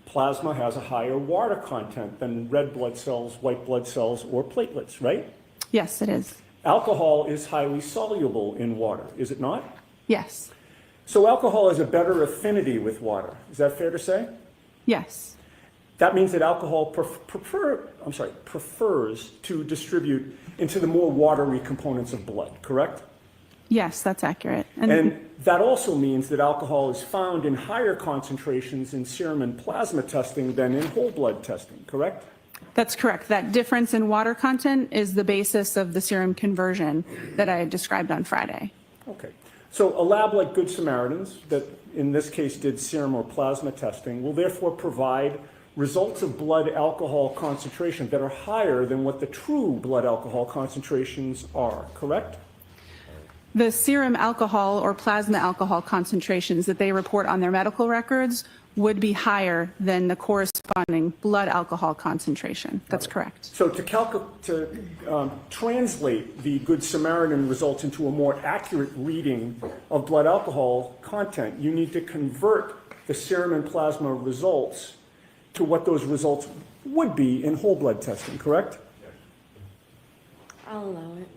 Plasma has a higher water content than red blood cells, white blood cells, or platelets, right? Yes, it is. Alcohol is highly soluble in water, is it not? Yes. So alcohol has a better affinity with water. Is that fair to say? Yes. That means that alcohol prefers to distribute into the more watery components of blood, correct? Yes, that's accurate. And that also means that alcohol is found in higher concentrations in serum and plasma testing than in whole blood testing, correct? That's correct. That difference in water content is the basis of the serum conversion that I described on Friday. Okay. So a lab like Good Samaritans, that in this case did serum or plasma testing, will therefore provide results of blood alcohol concentration that are higher than what the true blood alcohol concentrations are, correct? The serum alcohol or plasma alcohol concentrations that they report on their medical records would be higher than the corresponding blood alcohol concentration. That's correct. So to translate the Good Samaritan results into a more accurate reading of blood alcohol content, you need to convert the serum and plasma results to what those results would be in whole blood testing, correct? I'll allow it.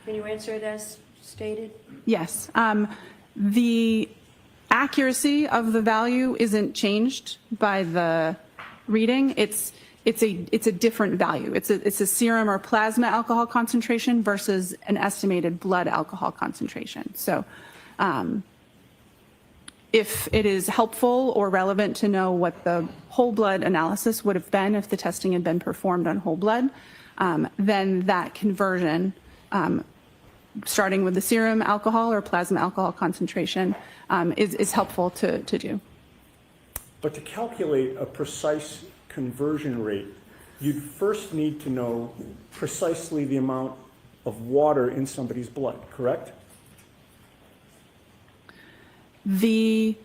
Can you answer it as stated? Yes. The accuracy of the value isn't changed by the reading. It's a different value. It's a serum or plasma alcohol concentration versus an estimated blood alcohol concentration. So if it is helpful or relevant to know what the whole blood analysis would have been if the testing had been performed on whole blood, then that conversion, starting with the serum alcohol or plasma alcohol concentration, is helpful to do. But to calculate a precise conversion rate, you'd first need to know precisely the amount of water in somebody's blood, correct? The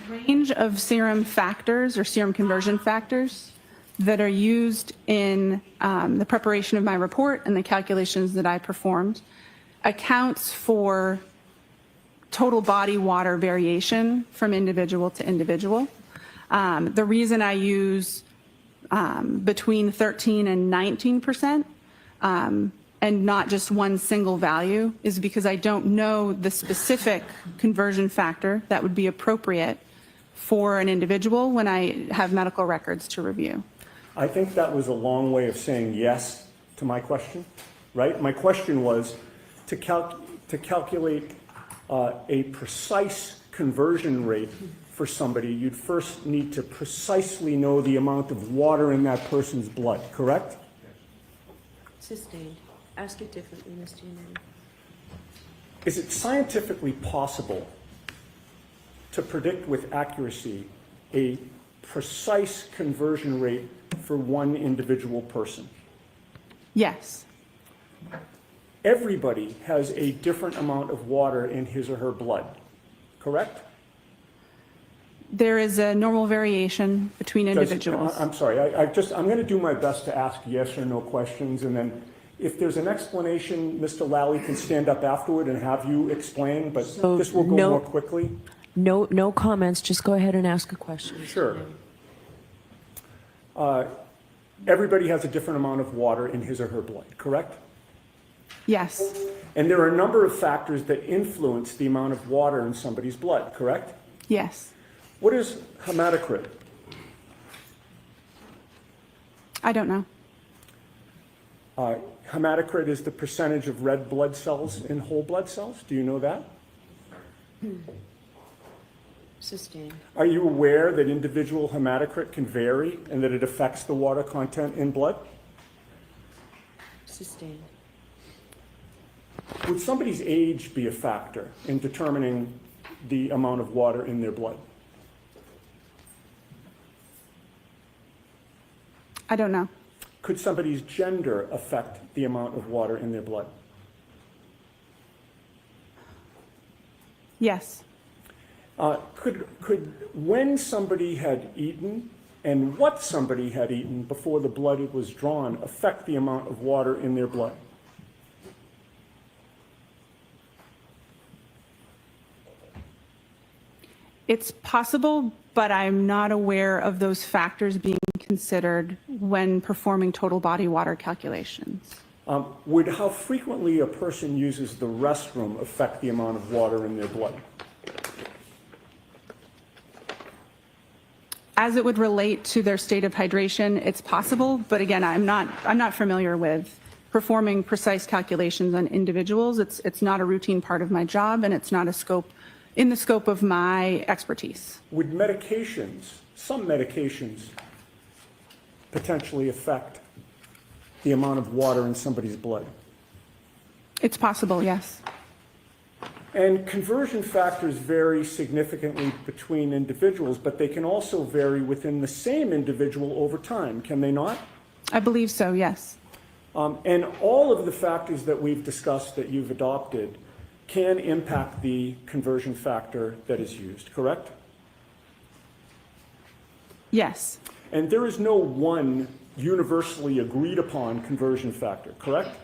range of serum factors or serum conversion factors that are used in the preparation of my report and the calculations that I performed accounts for total body water variation from individual to individual. The reason I use between 13 and 19% and not just one single value is because I don't know the specific conversion factor that would be appropriate for an individual when I have medical records to review. I think that was a long way of saying yes to my question, right? My question was to calculate a precise conversion rate for somebody, you'd first need to precisely know the amount of water in that person's blood, correct? Sustained. Ask it differently, Mr. Unity. Is it scientifically possible to predict with accuracy a precise conversion rate for one individual person? Yes. Everybody has a different amount of water in his or her blood, correct? There is a normal variation between individuals. I'm sorry, I'm going to do my best to ask yes or no questions, and then if there's an explanation, Mr. Lally can stand up afterward and have you explain, but So this will go no- more quickly. No comments, just go ahead and ask a question. Sure. Everybody has a different amount of water in his or her blood, correct? Yes, And there are a number of factors that influence the amount of water in somebody's blood, correct? yes. What is hematocrit? I don't know. Hematocrit is the percentage of red blood cells in whole blood cells. Do you know that? Sustained. Are you aware that individual hematocrit can vary and that it affects the water content in blood? Sustained. Would somebody's age be a factor in determining the amount of water in their blood? I don't know. Could somebody's gender affect the amount of water in their blood? Yes, Could when somebody had eaten and what somebody had eaten before the blood was drawn affect the amount of water in their blood? it's possible, but I'm not aware of those factors being considered when performing total body water calculations. Would how frequently a person uses the restroom affect the amount of water in their blood? As it would relate to their state of hydration, it's possible, but again, I'm not familiar with performing precise calculations on individuals. It's not a routine part of my job, and it's not in the scope of my expertise. Would medications, some medications, potentially affect the amount of water in somebody's blood? It's possible, yes. And conversion factors vary significantly between individuals, but they can also vary within the same individual over time, can they not? I believe so, yes. And all of the factors that we've discussed that you've adopted can impact the conversion factor that is used, correct? Yes, And there is no one universally agreed upon conversion factor, correct?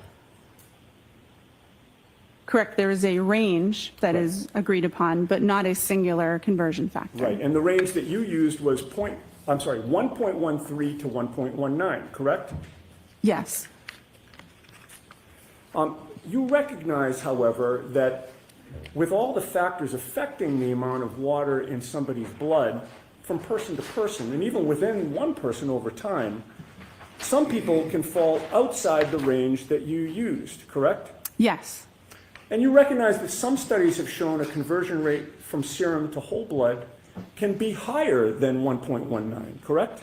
correct. There is a range that is agreed upon, but not a singular conversion factor. Right, and the range that you used was 1.13 to 1.19, correct? Yes, You recognize, however, that with all the factors affecting the amount of water in somebody's blood from person to person, and even within one person over time, some people can fall outside the range that you used, correct? yes, And you recognize that some studies have shown a conversion rate from serum to whole blood can be higher than 1.19, correct?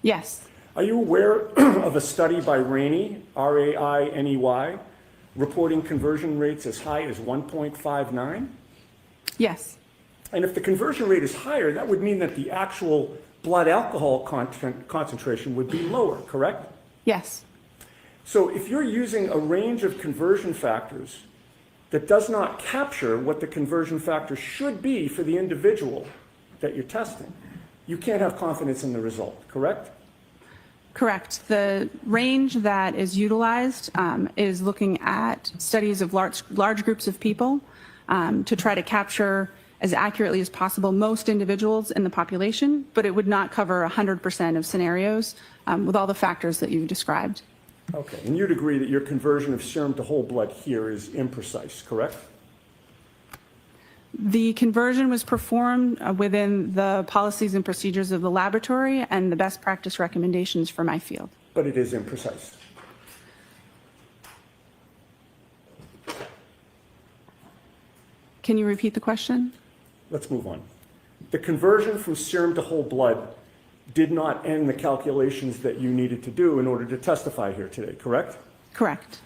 yes, Are you aware of a study by Rainey, R-A-I-N-E-Y, reporting conversion rates as high as 1.59? yes, And if the conversion rate is higher, that would mean that the actual blood alcohol concentration would be lower, correct? yes, So if you're using a range of conversion factors that does not capture what the conversion factor should be for the individual that you're testing, you can't have confidence in the result, correct? correct. The range that is utilized is looking at studies of large groups of people to try to capture as accurately as possible most individuals in the population, but it would not cover 100% of scenarios with all the factors that you've described. Okay, and you'd agree that your conversion of serum to whole blood here is imprecise, correct? The conversion was performed within the policies and procedures of the laboratory and the best practice recommendations for my field. But it is imprecise. Can you repeat the question? Let's move on. The conversion from serum to whole blood did not end the calculations that you needed to do in order to testify here today, correct? Correct.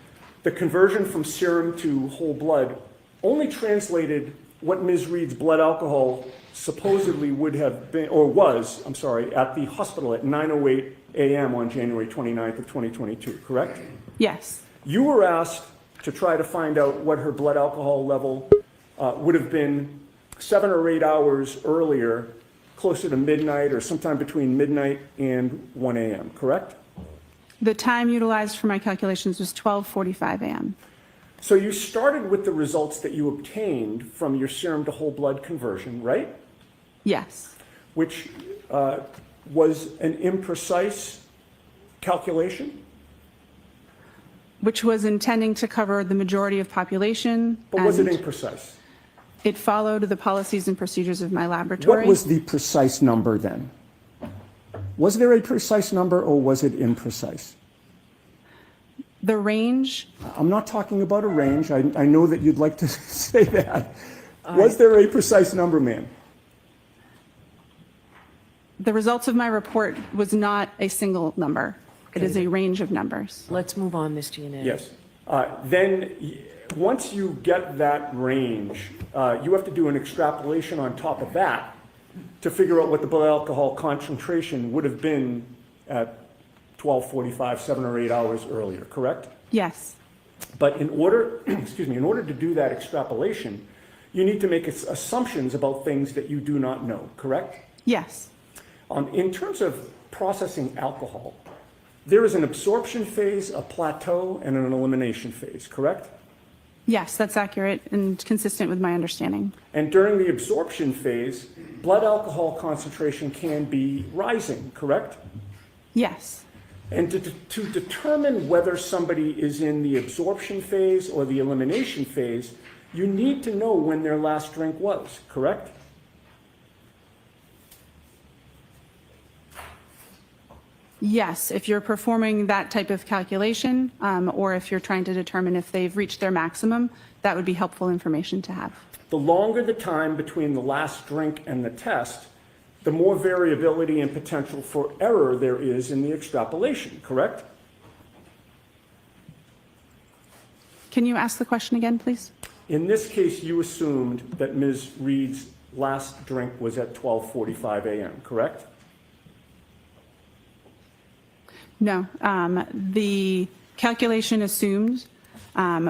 The conversion from serum to whole blood only translated what Ms. Reed's blood alcohol supposedly would have been, or was, I'm sorry, at the hospital at 9:08 a.m. on January 29th of 2022, correct? Yes. You were asked to try to find out what her blood alcohol level would have been 7 or 8 hours earlier, closer to midnight or sometime between midnight and 1 a.m., correct? The time utilized for my calculations was 12:45 a.m. So you started with the results that you obtained from your serum to whole blood conversion, right? Yes. Which was an imprecise calculation? Which was intending to cover the majority of population. But was it and imprecise? It followed the policies and procedures of my laboratory. What was the precise number then? Was there a precise number or was it imprecise? The range, I'm not talking about a range. I know that you'd like to say that. Was there a precise number, ma'am? the results of my report was not a single number. It is a range of numbers. Let's move on, Mr. Yanez. Yes. Once you get that range, you have to do an extrapolation on top of that to figure out what the blood alcohol concentration would have been at 12:45, 7 or 8 hours earlier, correct? Yes. But in order, in order to do that extrapolation, you need to make assumptions about things that you do not know, correct? Yes. In terms of processing alcohol, there is an absorption phase, a plateau, and an elimination phase, correct? Yes, that's accurate and consistent with my understanding. And during the absorption phase, blood alcohol concentration can be rising, correct? Yes. And to determine whether somebody is in the absorption phase or the elimination phase, you need to know when their last drink was, correct? Yes, if you're performing that type of calculation, or if you're trying to determine if they've reached their maximum, that would be helpful information to have. The longer the time between the last drink and the test, the more variability and potential for error there is in the extrapolation, correct? Can you ask the question again, please? In this case, you assumed that Ms. Reed's last drink was at 12:45 a.m., correct? No. The calculation assumed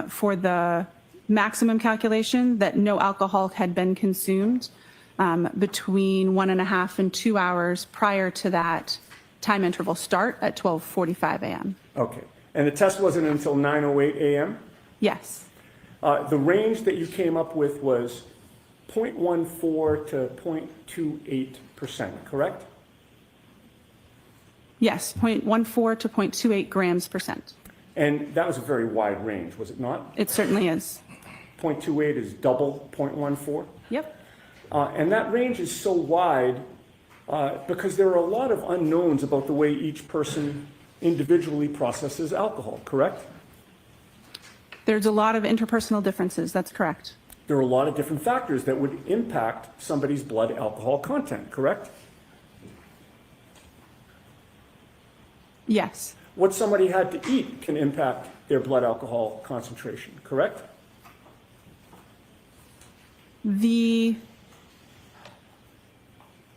for the maximum calculation that no alcohol had been consumed between 1.5 and 2 hours prior to that time interval start at 12:45 a.m. Okay. And the test wasn't until 9:08 a.m.? Yes. The range that you came up with was 0.14 to 0.28%, correct? Yes, 0.14 to 0.28 grams percent. And that was a very wide range, was it not? It certainly is. 0.28 is double 0.14? Yep. And that range is so wide because there are a lot of unknowns about the way each person individually processes alcohol, correct? There's a lot of interpersonal differences. That's correct. There are a lot of different factors that would impact somebody's blood alcohol content, correct? Yes. What somebody had to eat can impact their blood alcohol concentration, correct? The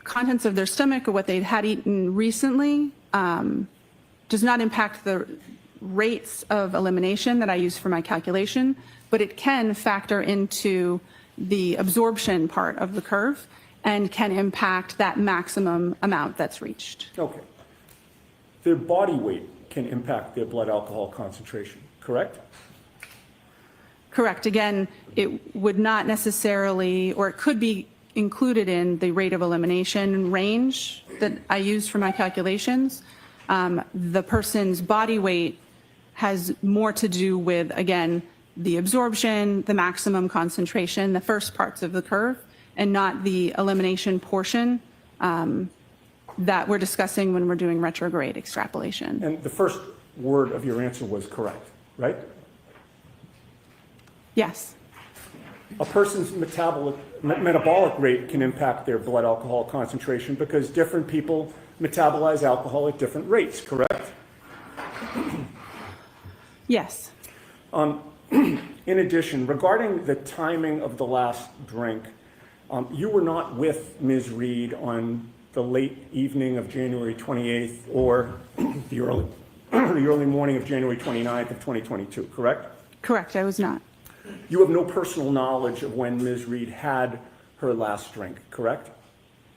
contents of their stomach or what they had eaten recently does not impact the rates of elimination that I use for my calculation, but it can factor into the absorption part of the curve and can impact that maximum amount that's reached. Okay. Their body weight can impact their blood alcohol concentration, correct? Correct. Again, it would not necessarily, or it could be included in the rate of elimination range that I use for my calculations. The person's body weight has more to do with, again, the absorption, the maximum concentration, the first parts of the curve, and not the elimination portion that we're discussing when we're doing retrograde extrapolation. And the first word of your answer was correct, right? Yes. A person's metabolic rate can impact their blood alcohol concentration because different people metabolize alcohol at different rates, correct? Yes. In addition, regarding the timing of the last drink, you were not with Ms. Reed on the late evening of January 28th or the the early morning of January 29th of 2022, correct? Correct, I was not. You have no personal knowledge of when Ms. Reed had her last drink, correct?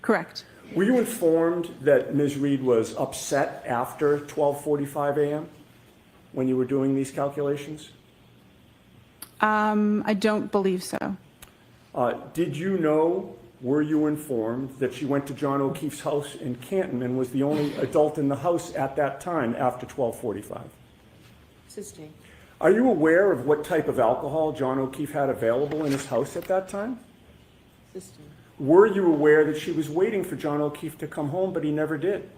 Correct. Were you informed that Ms. Reed was upset after 12:45 a.m. when you were doing these calculations? I don't believe so. Did you know, were you informed that she went to John O'Keefe's house in Canton and was the only adult in the house at that time after 12:45? Sustained. Are you aware of what type of alcohol John O'Keefe had available in his house at that time? Sustained. Were you aware that she was waiting for John O'Keefe to come home, but he never did?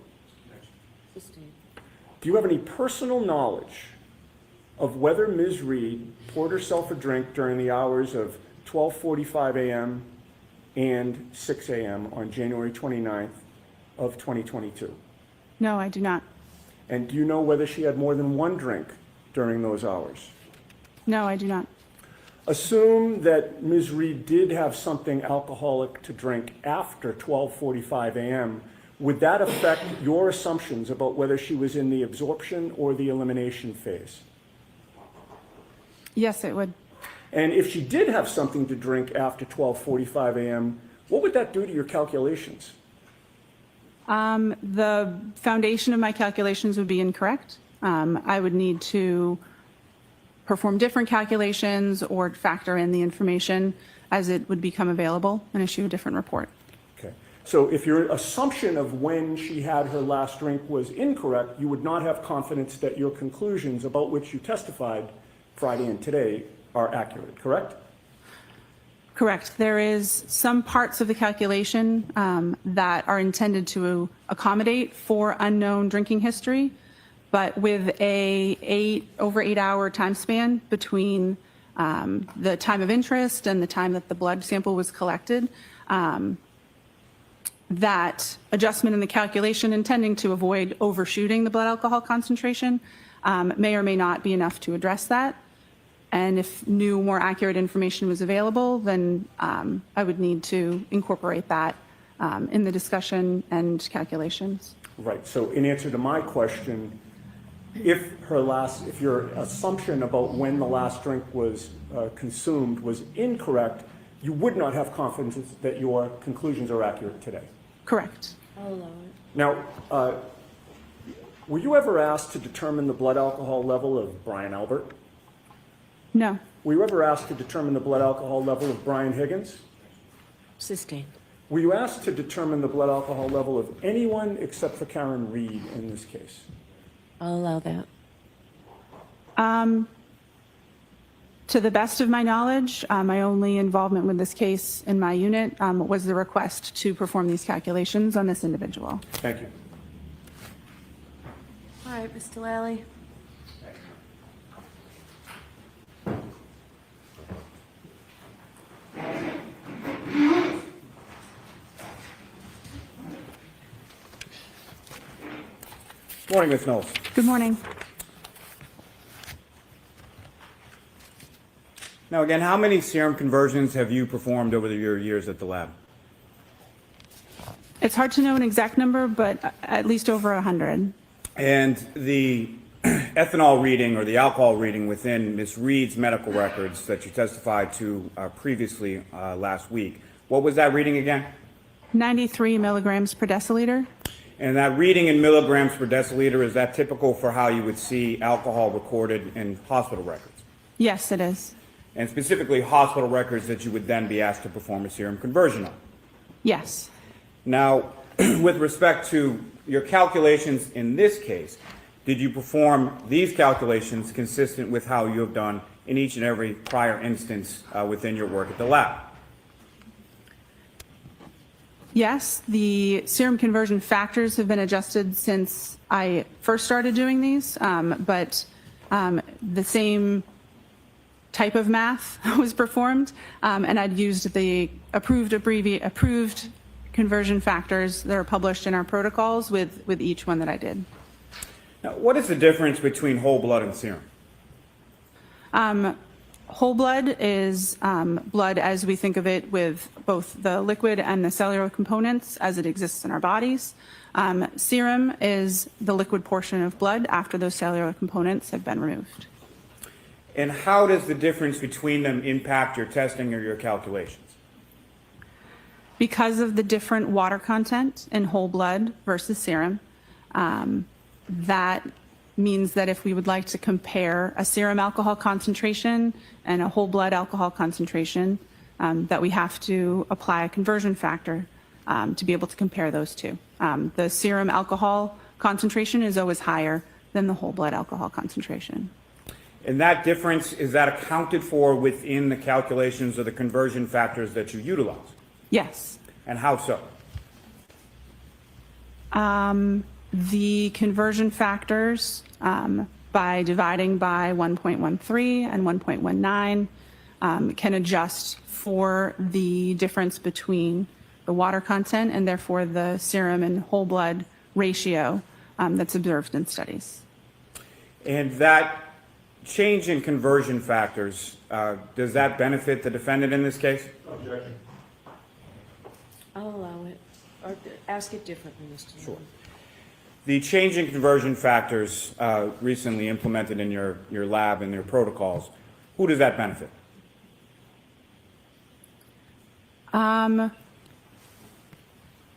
Sustained. Do you have any personal knowledge of whether Ms. Reed poured herself a drink during the hours of 12:45 a.m. and 6 a.m. on January 29th of 2022? No, I do not. And do you know whether she had more than one drink during those hours? No, I do not. Assume that Ms. Reed did have something alcoholic to drink after 12:45 a.m. Would that affect your assumptions about whether she was in the absorption or the elimination phase? Yes, it would. And if she did have something to drink after 12:45 a.m., what would that do to your calculations? The foundation of my calculations would be incorrect. I would need to perform different calculations or factor in the information as it would become available and issue a different report. Okay. So if your assumption of when she had her last drink was incorrect, you would not have confidence that your conclusions about which you testified Friday and today are accurate, correct? Correct. There is some parts of the calculation that are intended to accommodate for unknown drinking history, but with over 8 hour time span between the time of interest and the time that the blood sample was collected, that adjustment in the calculation intending to avoid overshooting the blood alcohol concentration may or may not be enough to address that. And if new, more accurate information was available, then I would need to incorporate that in the discussion and calculations. Right. So in answer to my question, if your assumption about when the last drink was consumed was incorrect, you would not have confidence that your conclusions are accurate today. Correct. I'll allow it. Now, were you ever asked to determine the blood alcohol level of Brian Albert? No. Were you ever asked to determine the blood alcohol level of Brian Higgins? Sustained. Were you asked to determine the blood alcohol level of anyone except for Karen Reed in this case? I'll allow that. To the best of my knowledge, my only involvement with this case in my unit was the request to perform these calculations on this individual. Thank you. All right, Mr. Lally. Morning, Ms. Knowles. Good morning. Now, again, how many serum conversions have you performed over your years at the lab? It's hard to know an exact number, but at least over 100. And the ethanol reading or the alcohol reading within Ms. Reed's medical records that you testified to previously last week, what was that reading again? 93 milligrams per deciliter. And that reading in milligrams per deciliter, is that typical for how you would see alcohol recorded in hospital records? Yes, it is. And specifically hospital records that you would then be asked to perform a serum conversion on? Yes. Now, with respect to your calculations in this case, did you perform these calculations consistent with how you have done in each and every prior instance within your work at the lab? Yes, the serum conversion factors have been adjusted since I first started doing these, but the same type of math was performed, and I'd used the approved conversion factors that are published in our protocols with each one that I did. Now, what is the difference between whole blood and serum? Whole blood is blood as we think of it, with both the liquid and the cellular components as it exists in our bodies. Serum is the liquid portion of blood after those cellular components have been removed. And how does the difference between them impact your testing or your calculations? Because of the different water content in whole blood versus serum, that means that if we would like to compare a serum alcohol concentration and a whole blood alcohol concentration, that we have to apply a conversion factor to be able to compare those two. The serum alcohol concentration is always higher than the whole blood alcohol concentration. And that difference, is that accounted for within the calculations of the conversion factors that you utilize? Yes. And how so? The conversion factors, by dividing by 1.13 and 1.19, can adjust for the difference between the water content and therefore the serum and whole blood ratio that's observed in studies. And that change in conversion factors, does that benefit the defendant in this case? Objection. I'll allow it, or ask it differently, Mr. Sure. The change in conversion factors recently implemented in your lab and your protocols, who does that benefit?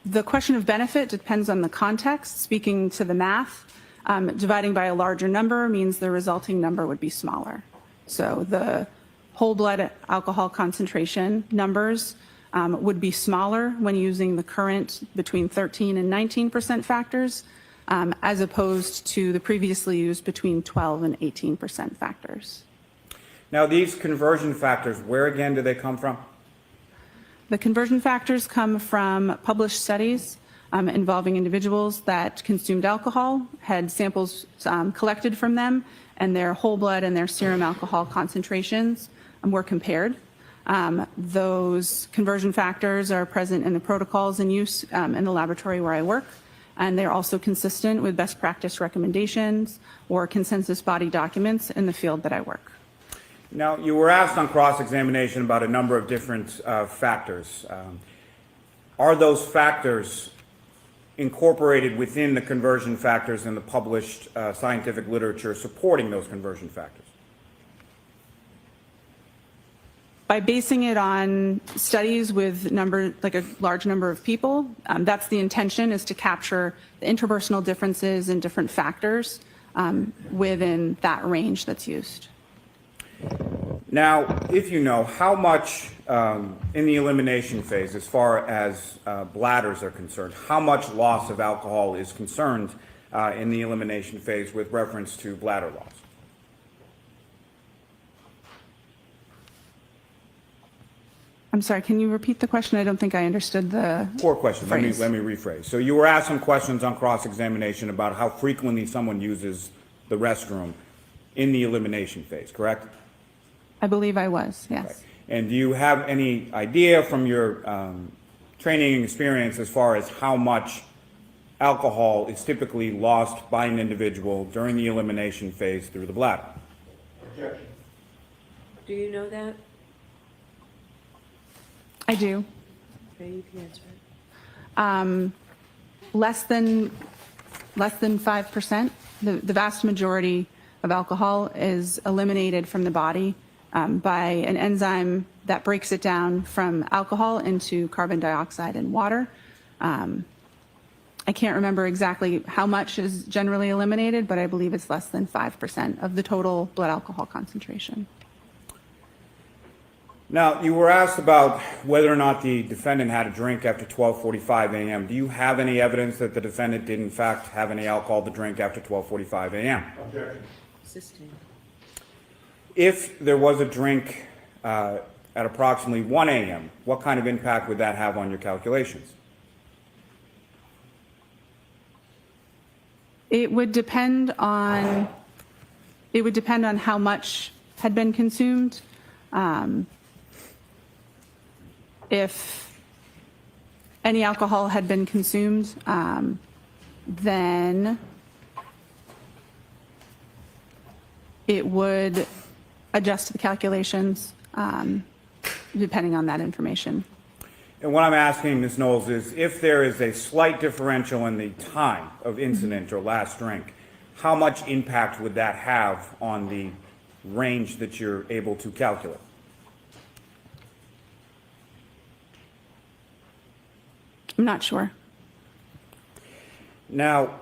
The question of benefit depends on the context. Speaking to the math, dividing by a larger number means the resulting number would be smaller. So the whole blood alcohol concentration numbers would be smaller when using the current between 13 and 19% factors, as opposed to the previously used between 12 and 18% factors. Now, these conversion factors, where again do they come from? The conversion factors come from published studies involving individuals that consumed alcohol, had samples collected from them, and their whole blood and their serum alcohol concentrations were compared. Those conversion factors are present in the protocols in use in the laboratory where I work, and they're also consistent with best practice recommendations or consensus body documents in the field that I work. Now, you were asked on cross-examination about a number of different factors. Are those factors incorporated within the conversion factors in the published scientific literature supporting those conversion factors? By basing it on studies with a large number of people, that's the intention, is to capture the interpersonal differences and different factors within that range that's used. Now, if you know, how much in the elimination phase, as far as bladders are concerned, how much loss of alcohol is concerned in the elimination phase with reference to bladder loss? I'm sorry, can you repeat the question? I don't think I understood the Poor question. Let me phrase. rephrase. So you were asked some questions on cross-examination about how frequently someone uses the restroom in the elimination phase, correct? I believe I was, yes. Right. And do you have any idea from your training and experience as far as how much alcohol is typically lost by an individual during the elimination phase through the bladder? Objection. Do you know that? I do. Okay, you can answer it. Less than 5%. The vast majority of alcohol is eliminated from the body by an enzyme that breaks it down from alcohol into carbon dioxide and water. I can't remember exactly how much is generally eliminated, but I believe it's less than 5% of the total blood alcohol concentration. Now, you were asked about whether or not the defendant had a drink after 12:45 a.m. Do you have any evidence that the defendant did in fact have any alcohol to drink after 12:45 a.m.? Objection. Sustained. If there was a drink at approximately 1 a.m., what kind of impact would that have on your calculations? It would depend on how much had been consumed. If any alcohol had been consumed, then it would adjust the calculations depending on that information. And what I'm asking, Ms. Knowles, is if there is a slight differential in the time of incident or last drink, how much impact would that have on the range that you're able to calculate? I'm not sure. Now,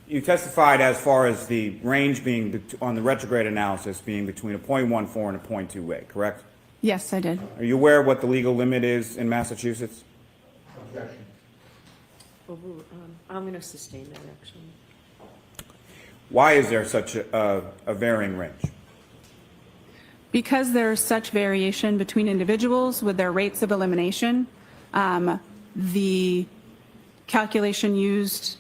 you testified as far as the range being on the retrograde analysis being between a .14 and a .28, correct? Yes, I did. Are you aware of what the legal limit is in Massachusetts? I'm going to sustain that, actually. Why is there such a varying range? Because there's such variation between individuals with their rates of elimination, the calculation used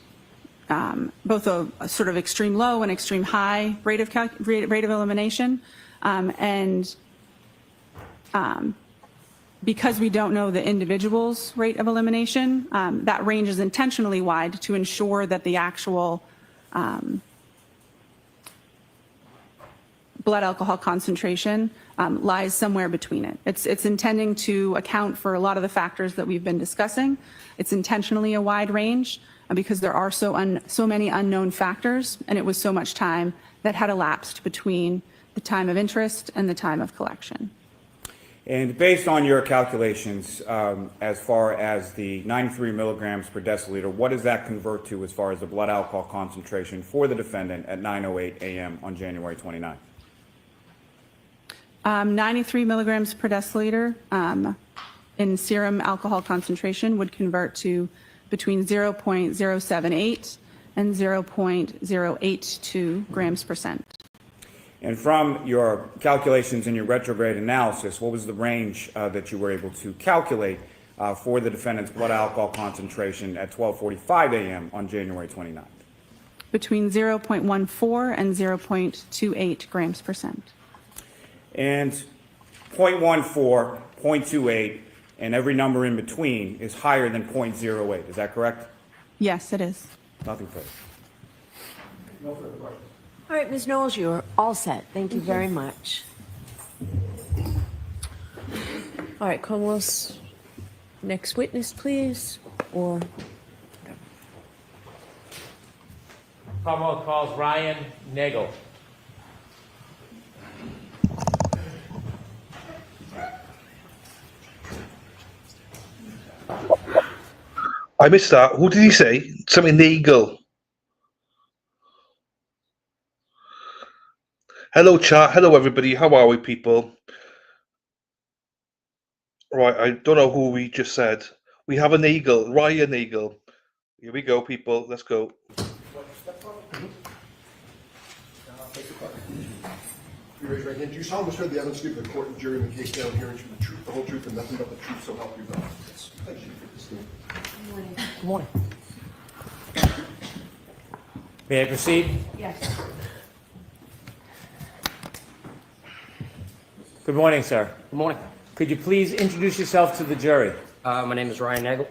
both a sort of extreme low and extreme high rate of elimination, and because we don't know the individual's rate of elimination, that range is intentionally wide to ensure that the actual blood alcohol concentration lies somewhere between it. It's intending to account for a lot of the factors that we've been discussing. It's intentionally a wide range because there are so many unknown factors, and it was so much time that had elapsed between the time of interest and the time of collection. And based on your calculations, as far as the 93 milligrams per deciliter, what does that convert to as far as the blood alcohol concentration for the defendant at 9:08 a.m. on January 29th? 93 milligrams per deciliter in serum alcohol concentration would convert to between 0.078 and 0.082 grams per cent. And from your calculations in your retrograde analysis, what was the range that you were able to calculate for the defendant's blood alcohol concentration at 12:45 a.m. on January 29th? Between 0.14 and 0.28 grams per cent. And 0.14, 0.28, and every number in between is higher than 0.08. Is that correct? Yes, it is. Nothing further. No further questions. All right, Ms. Knowles, you're all set. Thank you very much. All right, Commonwealth's next witness, please, or... Commonwealth calls Ryan Nagel. I missed that. Who did he say? Something Nagel. Hello, chat. Hello, everybody. How are we, people? Right, I don't know who we just said. We have a Nagel, Ryan Nagel. Here we go, people. Let's go. You raise your right hand. Do you solemnly swear the evidence given to the court and jury in the case down here and the truth, the whole truth, and nothing but the truth, so help you God? Yes. Thank you for this thing. Good morning. May I proceed? Yes. Good morning, sir. Good morning. Could you please introduce yourself to the jury? My name is Ryan Nagel.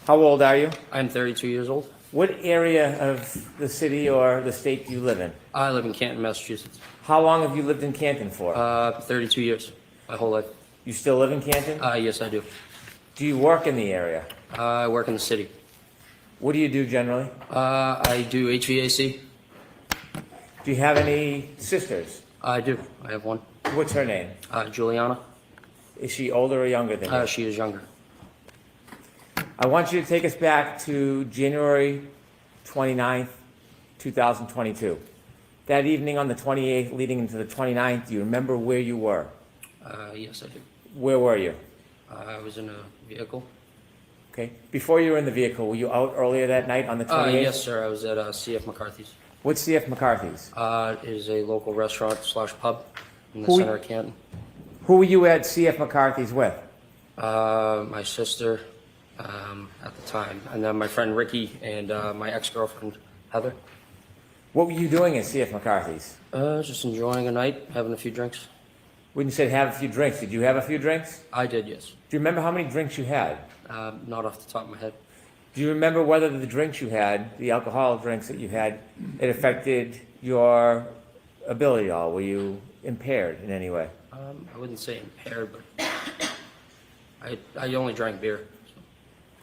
How old are you? I'm 32 years old. What area of the city or the state do you live in? I live in Canton, Massachusetts. How long have you lived in Canton for? 32 years, my whole life. You still live in Canton? Yes, I do. Do you work in the area? I work in the city. What do you do generally? I do HVAC. Do you have any sisters? I do. I have one. What's her name? Juliana. Is she older or younger than you? She is younger. I want you to take us back to January 29th, 2022. That evening on the 28th, leading into the 29th, do you remember where you were? Yes, I do. Where were you? I was in a vehicle. Okay. Before you were in the vehicle, were you out earlier that night on the 28th? Yes, sir. I was at C.F. McCarthy's. What's C.F. McCarthy's? It is a local restaurant / pub in the Who- center of Canton. Who were you at C.F. McCarthy's with? My sister at the time, and then my friend Ricky and my ex-girlfriend Heather. What were you doing at C.F. McCarthy's? Just enjoying a night, having a few drinks. When you said have a few drinks, did you have a few drinks? I did, yes. Do you remember how many drinks you had? Not off the top of my head. Do you remember whether the drinks you had, the alcoholic drinks that you had, it affected your ability at all? Were you impaired in any way? I wouldn't say impaired, but I only drank beer.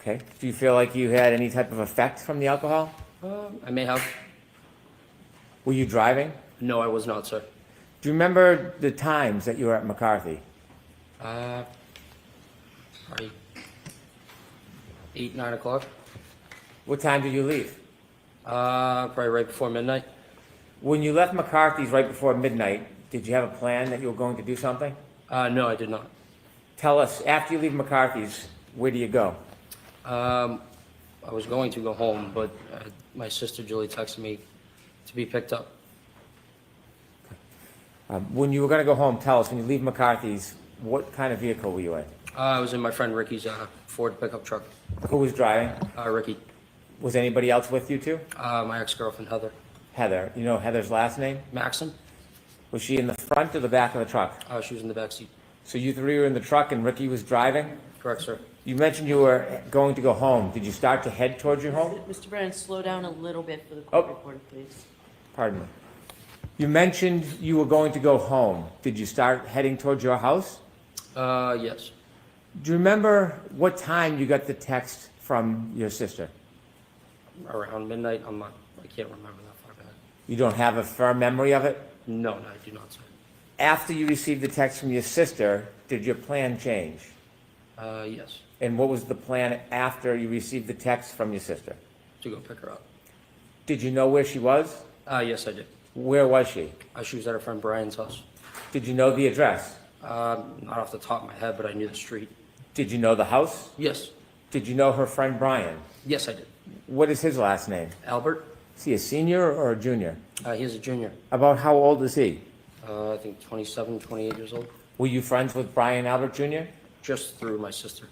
Okay. Do you feel like you had any type of effect from the alcohol? I may have. Were you driving? No, I was not, sir. Do you remember the times that you were at McCarthy? Probably 8, 9 o'clock. What time did you leave? Probably right before midnight. When you left McCarthy's right before midnight, did you have a plan that you were going to do something? No, I did not. Tell us, after you leave McCarthy's, where do you go? I was going to go home, but my sister Julie texted me to be picked up. When you were going to go home, tell us, when you leave McCarthy's, what kind of vehicle were you in? I was in my friend Ricky's Ford pickup truck. Who was driving? Ricky. Was anybody else with you too? My ex-girlfriend Heather. Heather. You know Heather's last name? Maxon. Was she in the front or the back of the truck? She was in the back seat. So you three were in the truck and Ricky was driving? Correct, sir. You mentioned you were going to go home. Did you start to head towards your home? Mr. Brennan, slow down a little bit for the court reporter, please. Pardon me. You mentioned you were going to go home. Did you start heading towards your house? Yes. Do you remember what time you got the text from your sister? Around midnight. I can't remember that far back. You don't have a firm memory of it? No, I do not, sir. After you received the text from your sister, did your plan change? Yes. And what was the plan after you received the text from your sister? To go pick her up. Did you know where she was? Yes, I did. Where was she? She was at her friend Brian's house. Did you know the address? Not off the top of my head, but I knew the street. Did you know the house? Yes. Did you know her friend Brian? Yes, I did. What is his last name? Albert. Is he a senior or a junior? He's a junior. About how old is he? I think 27, 28 years old. Were you friends with Brian Albert Jr.? Just through my sister.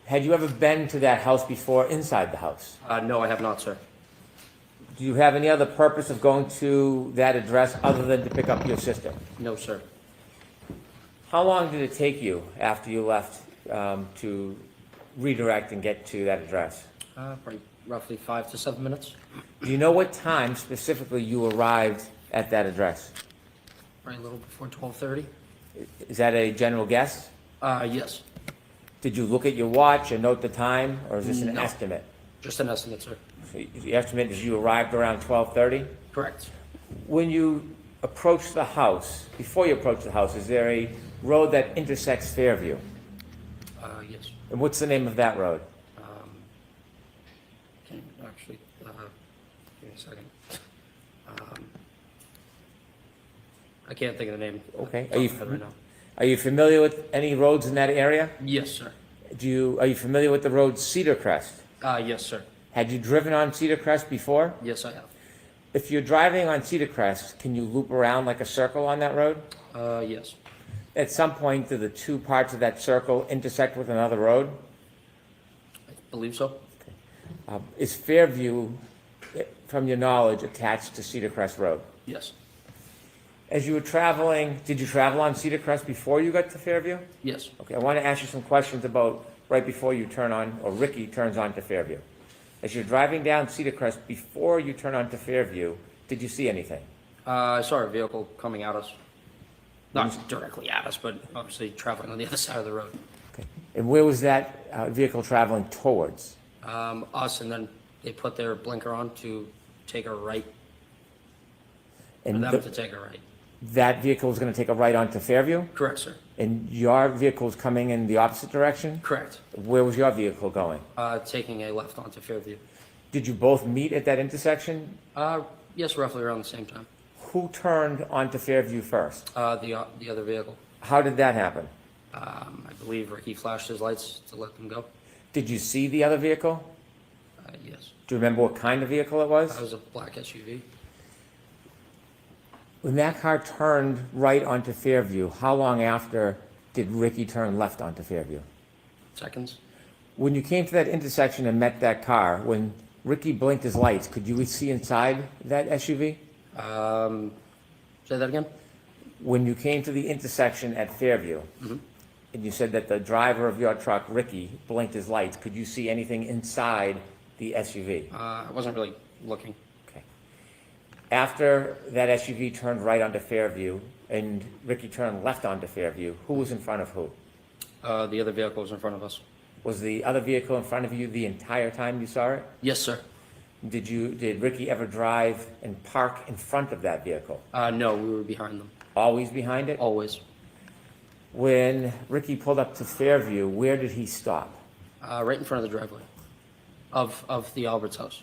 Had you ever been to that house before inside the house? No, I have not, sir. Do you have any other purpose of going to that address other than to pick up your sister? No, sir. How long did it take you after you left to redirect and get to that address? Probably roughly 5 to 7 minutes. Do you know what time specifically you arrived at that address? Right, a little before 12:30. Is that a general guess? Yes. Did you look at your watch and note the time, or is this an No. estimate? Just an estimate, sir. So the estimate is you arrived around 12:30? Correct. When you approach the house, before you approach the house, is there a road that intersects Fairview? Yes. And what's the name of that road? Can't actually. Give me a second. I can't think of the name. Okay. Are you right now? Are you familiar with any roads in that area? Yes, sir. Are you familiar with the road Cedar Crest? Yes, sir. Had you driven on Cedar Crest before? Yes, I have. If you're driving on Cedar Crest, can you loop around like a circle on that road? Yes. At some point, do the two parts of that circle intersect with another road? I believe so. Is Fairview, from your knowledge, attached to Cedar Crest Road? Yes. As you were traveling, did you travel on Cedar Crest before you got to Fairview? Yes. Okay, I want to ask you some questions about right before you turn on, or Ricky turns on to Fairview. As you're driving down Cedar Crest, before you turn on to Fairview, did you see anything? I saw a vehicle coming at us. Not directly at us, but obviously traveling on the other side of the road. Okay. And where was that vehicle traveling towards? Us, and then they put their blinker on to take a right. And For them to take a right. that vehicle was going to take a right onto Fairview? Correct, sir. And your vehicle was coming in the opposite direction? Correct. Where was your vehicle going? Taking a left onto Fairview. Did you both meet at that intersection? Yes, roughly around the same time. Who turned onto Fairview first? The other vehicle. How did that happen? I believe Ricky flashed his lights to let them go. Did you see the other vehicle? Yes. Do you remember what kind of vehicle it was? That was a black SUV. When that car turned right onto Fairview, how long after did Ricky turn left onto Fairview? Seconds. When you came to that intersection and met that car, when Ricky blinked his lights, could you see inside that SUV? Say that again? When you came to the intersection at Fairview, and you said that the driver of your truck, Ricky, blinked his lights, could you see anything inside the SUV? I wasn't really looking. Okay. After that SUV turned right onto Fairview and Ricky turned left onto Fairview, who was in front of who? The other vehicle was in front of us. Was the other vehicle in front of you the entire time you saw it? Yes, sir. Did Ricky ever drive and park in front of that vehicle? No, we were behind them. Always behind it? Always. When Ricky pulled up to Fairview, where did he stop? Right in front of the driveway of the Alberts house.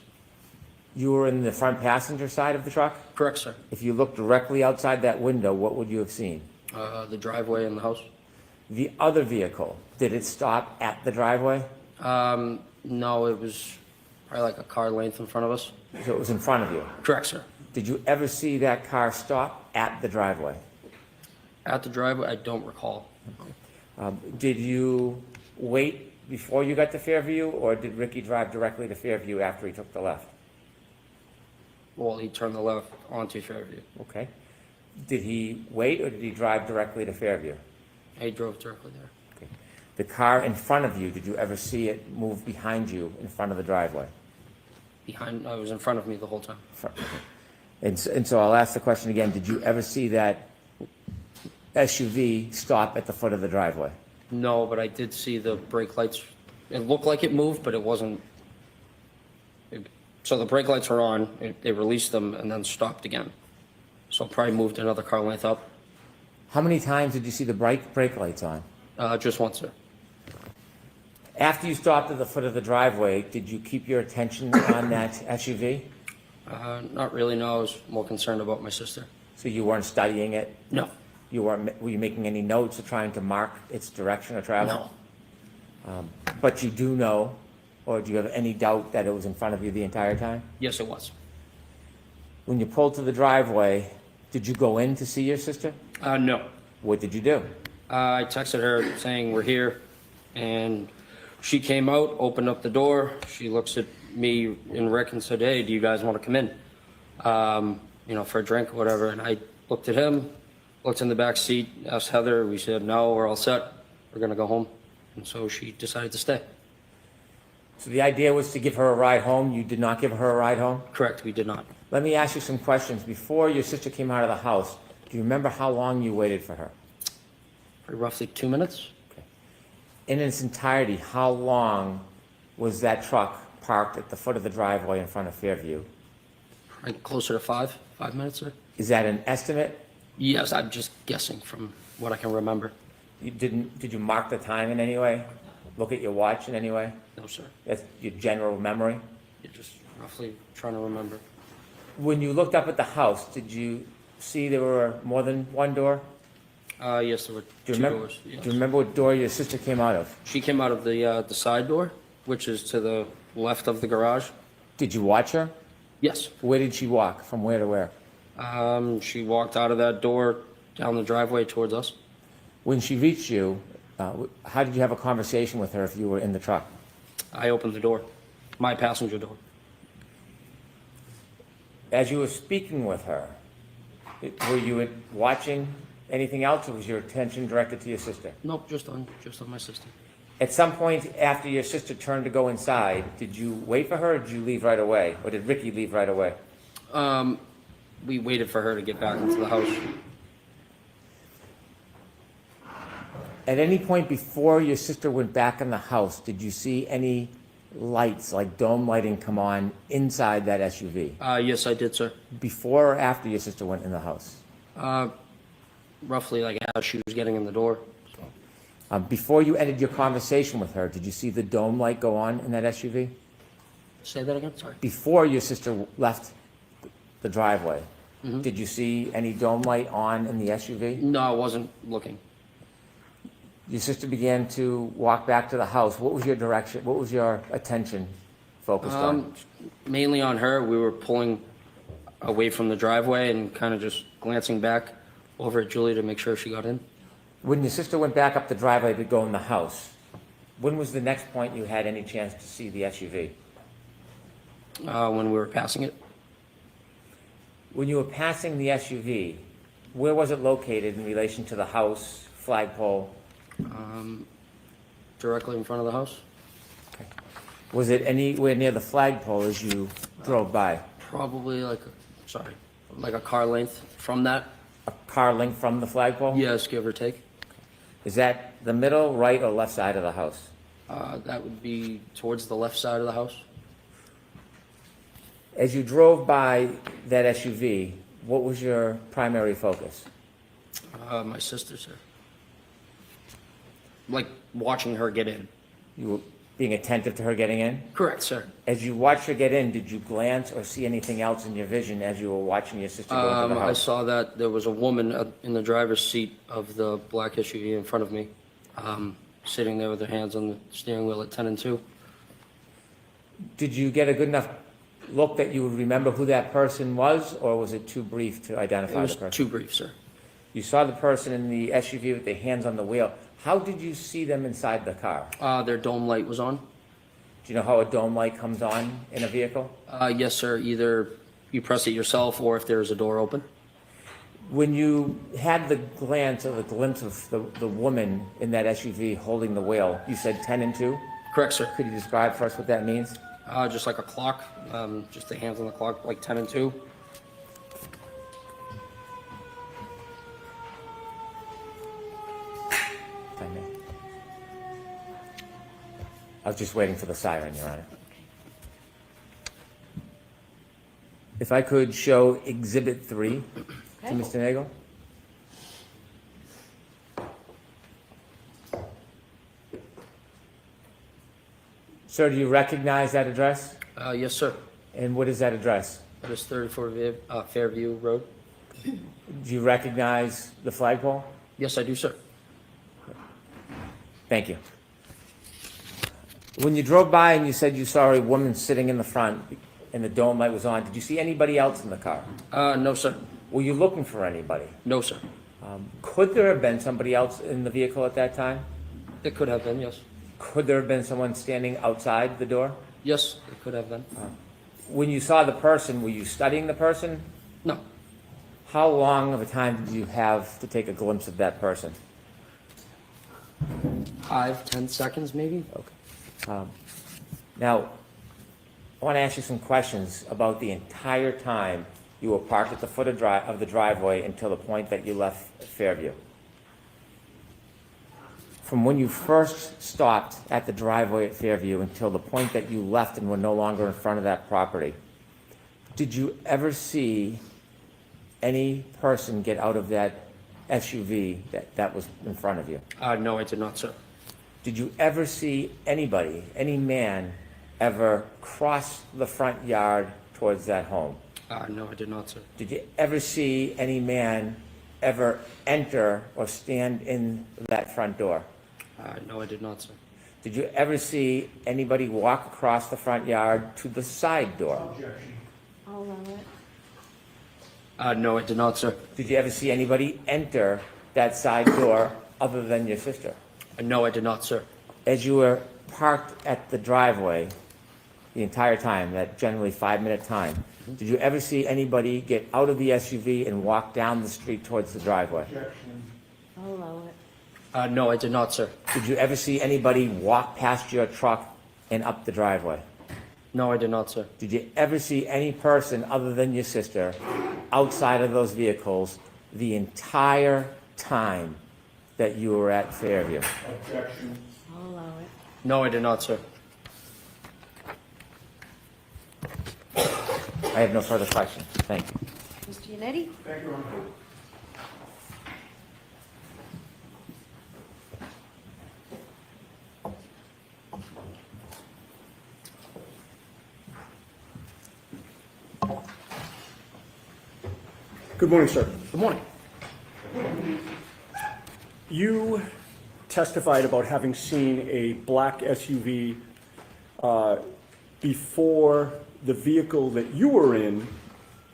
You were in the front passenger side of the truck? Correct, sir. If you looked directly outside that window, what would you have seen? The driveway and the house. The other vehicle, did it stop at the driveway? No, it was probably like a car length in front of us. So it was in front of you? Correct, sir. Did you ever see that car stop at the driveway? At the driveway, I don't recall. Did you wait before you got to Fairview, or did Ricky drive directly to Fairview after he took the left? Well, he turned the left onto Fairview. Okay. Did he wait, or did he drive directly to Fairview? He drove directly there. Okay. The car in front of you, did you ever see it move behind you in front of the driveway? It was in front of me the whole time. And so I'll ask the question again, did you ever see that SUV stop at the foot of the driveway? No, but I did see the brake lights. It looked like it moved, but it wasn't. So the brake lights were on, they released them and then stopped again. So it probably moved another car length up. How many times did you see the brake lights on? Just once, sir. After you stopped at the foot of the driveway, did you keep your attention on that SUV? Not really, no. I was more concerned about my sister. So you weren't studying it? No. Were you making any notes or trying to mark its direction of travel? No. But you do know, or do you have any doubt that it was in front of you the entire time? Yes, it was. When you pulled to the driveway, did you go in to see your sister? No. What did you do? I texted her saying we're here, and she came out, opened up the door. She looks at me and Rick and said, "Hey, do you guys want to come in? For a drink or whatever." And I looked at him, looked in the back seat, asked Heather. We said, "No, we're all set. We're going to go home." And so she decided to stay. So the idea was to give her a ride home. You did not give her a ride home? Correct, we did not. Let me ask you some questions. Before your sister came out of the house, do you remember how long you waited for her? For roughly 2 minutes. Okay. In its entirety, how long was that truck parked at the foot of the driveway in front of Fairview? Right, closer to 5 minutes, sir. Is that an estimate? Yes, I'm just guessing from what I can remember. Did you mark the time in any way? Look at your watch in any way? No, sir. That's your general memory? You're just roughly trying to remember. When you looked up at the house, did you see there were more than one door? Yes, there were two doors. Yes. Do you remember what door your sister came out of? She came out of the side door, which is to the left of the garage. Did you watch her? Yes. Where did she walk? From where to where? She walked out of that door down the driveway towards us. When she reached you, how did you have a conversation with her if you were in the truck? I opened the door, my passenger door. As you were speaking with her, were you watching anything else, or was your attention directed to your sister? Nope, just on my sister. At some point after your sister turned to go inside, did you wait for her, or did you leave right away? Or did Ricky leave right away? We waited for her to get back into the house. At any point before your sister went back in the house, did you see any lights, like dome lighting, come on inside that SUV? Yes, I did, sir. Before or after your sister went in the house? Roughly like as she was getting in the door. Before you ended your conversation with her, did you see the dome light go on in that SUV? Say that again, sorry. Before your sister left the driveway, did you see any dome light on in the SUV? No, I wasn't looking. Your sister began to walk back to the house. What was your direction? What was your attention focused on? Mainly on her. We were pulling away from the driveway and kind of just glancing back over at Julie to make sure she got in. When your sister went back up the driveway to go in the house, when was the next point you had any chance to see the SUV? When we were passing it. When you were passing the SUV, where was it located in relation to the house, flagpole? Directly in front of the house. Okay. Was it anywhere near the flagpole as you drove by? Probably like a car length from that. A car length from the flagpole? Yes, give or take. Is that the middle, right, or left side of the house? That would be towards the left side of the house. As you drove by that SUV, what was your primary focus? My sister, sir. Like watching her get in. You were being attentive to her getting in? Correct, sir. As you watched her get in, did you glance or see anything else in your vision as you were watching your sister go into the I house? saw that there was a woman in the driver's seat of the black SUV in front of me, sitting there with her hands on the steering wheel at 10 and 2. Did you get a good enough look that you would remember who that person was, or was it too brief to identify It was the person? too brief, sir. You saw the person in the SUV with their hands on the wheel. How did you see them inside the car? Their dome light was on. Do you know how a dome light comes on in a vehicle? Yes, sir. Either you press it yourself or if there's a door open. When you had the glance or the glimpse of the woman in that SUV holding the wheel, you said 10 and 2? Correct, sir. Could you describe for us what that means? Just like a clock, just the hands on the clock, like 10 and 2. If I may. I was just waiting for the siren, Your Honor. If I could show Exhibit 3 to Mr. Nagel. Sir, do you recognize that address? Yes, sir. And what is that address? That is 34 Fairview Road. Do you recognize the flagpole? Yes, I do, sir. Thank you. When you drove by and you said you saw a woman sitting in the front and the dome light was on, did you see anybody else in the car? No, sir. Were you looking for anybody? No, sir. Could there have been somebody else in the vehicle at that time? It could have been, yes. Could there have been someone standing outside the door? Yes, it could have been. When you saw the person, were you studying the person? No. How long of a time did you have to take a glimpse of that person? 5-10 seconds, maybe. Okay. Now, I want to ask you some questions about the entire time you were parked at the foot of the driveway until the point that you left Fairview. From when you first stopped at the driveway at Fairview until the point that you left and were no longer in front of that property, did you ever see any person get out of that SUV that was in front of you? No, I did not, sir. Did you ever see anybody, any man, ever cross the front yard towards that home? No, I did not, sir. Did you ever see any man ever enter or stand in that front door? No, I did not, sir. Did you ever see anybody walk across the front yard to the side door? I'll allow it. No, I did not, sir. Did you ever see anybody enter that side door other than your sister? No, I did not, sir. As you were parked at the driveway the entire time, that generally 5-minute time, did you ever see anybody get out of the SUV and walk down the street towards the driveway? I'll allow it. No, I did not, sir. Did you ever see anybody walk past your truck and up the driveway? No, I did not, sir. Did you ever see any person other than your sister outside of those vehicles the entire time that you were at Fairview? I'll allow it. No, I did not, sir. I have no further questions. Thank you. Mr. Yannetti? Thank you, Ron. Good morning, sir. Good morning. You testified about having seen a black SUV before the vehicle that you were in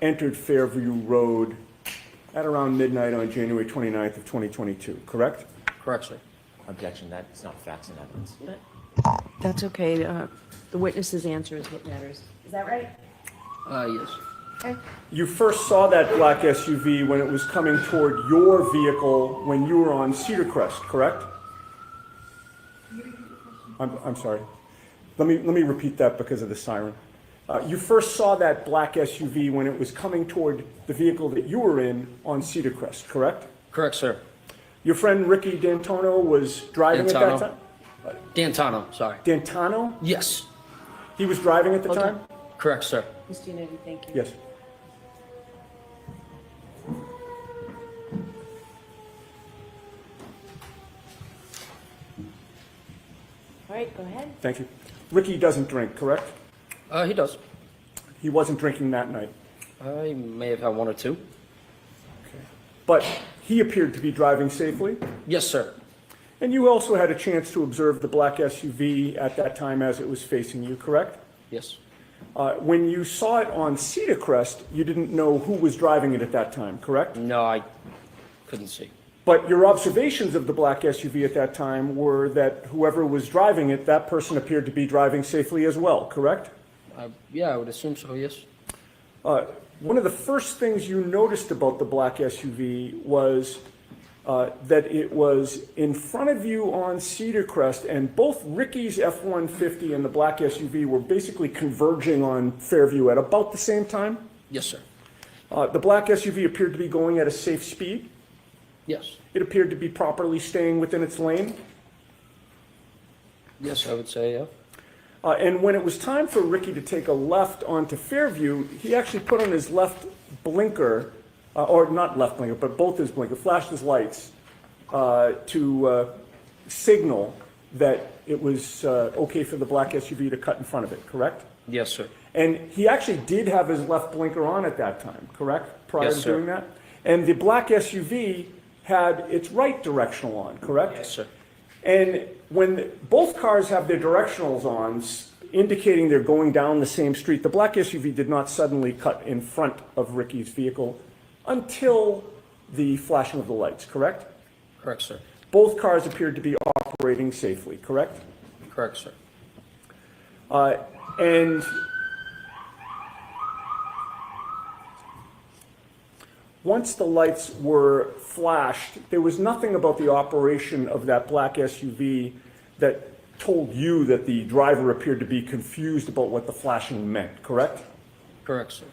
entered Fairview Road at around midnight on January 29th of 2022, correct? Correct, sir. Objection, that's not facts and evidence. That's okay. The witness's answer is what matters. Is that right? Yes. Okay. You first saw that black SUV when it was coming toward your vehicle when you were on Cedar Crest, correct? I'm sorry. Let me repeat that because of the siren. You first saw that black SUV when it was coming toward the vehicle that you were in on Cedar Crest, correct? Correct, sir. Your friend Ricky D'Antano was driving at that time? D'Antano, sorry. D'Antano? Yes. He was driving at the Okay. time? Correct, sir. Mr. Unity, thank you. Yes. All right, go ahead. Thank you. Ricky doesn't drink, correct? He does. He wasn't drinking that night. I may have had one or two. But he appeared to be driving safely? Yes, sir. And you also had a chance to observe the black SUV at that time as it was facing you, correct? Yes. When you saw it on Cedar Crest, you didn't know who was driving it at that time, correct? No, I couldn't see. But your observations of the black SUV at that time were that whoever was driving it, that person appeared to be driving safely as well, correct? Yeah, I would assume so, yes. One of the first things you noticed about the black SUV was that it was in front of you on Cedar Crest, and both Ricky's F-150 and the black SUV were basically converging on Fairview at about the same time? Yes, sir. The black SUV appeared to be going at a safe speed? Yes. It appeared to be properly staying within its lane? Yes, I would say, yeah. And when it was time for Ricky to take a left onto Fairview, he actually put on his left blinker, or not left blinker, but both his blinker, flashed his lights to signal that it was okay for the black SUV to cut in front of it, correct? Yes, sir. And he actually did have his left blinker on at that time, correct? Prior Yes, to sir. doing that? And the black SUV had its right directional on, correct? Yes, sir. And when both cars have their directionals on, indicating they're going down the same street, the black SUV did not suddenly cut in front of Ricky's vehicle until the flashing of the lights, correct? Correct, sir. Both cars appeared to be operating safely, correct? Correct, sir. And once the lights were flashed, there was nothing about the operation of that black SUV that told you that the driver appeared to be confused about what the flashing meant, correct? Correct, sir.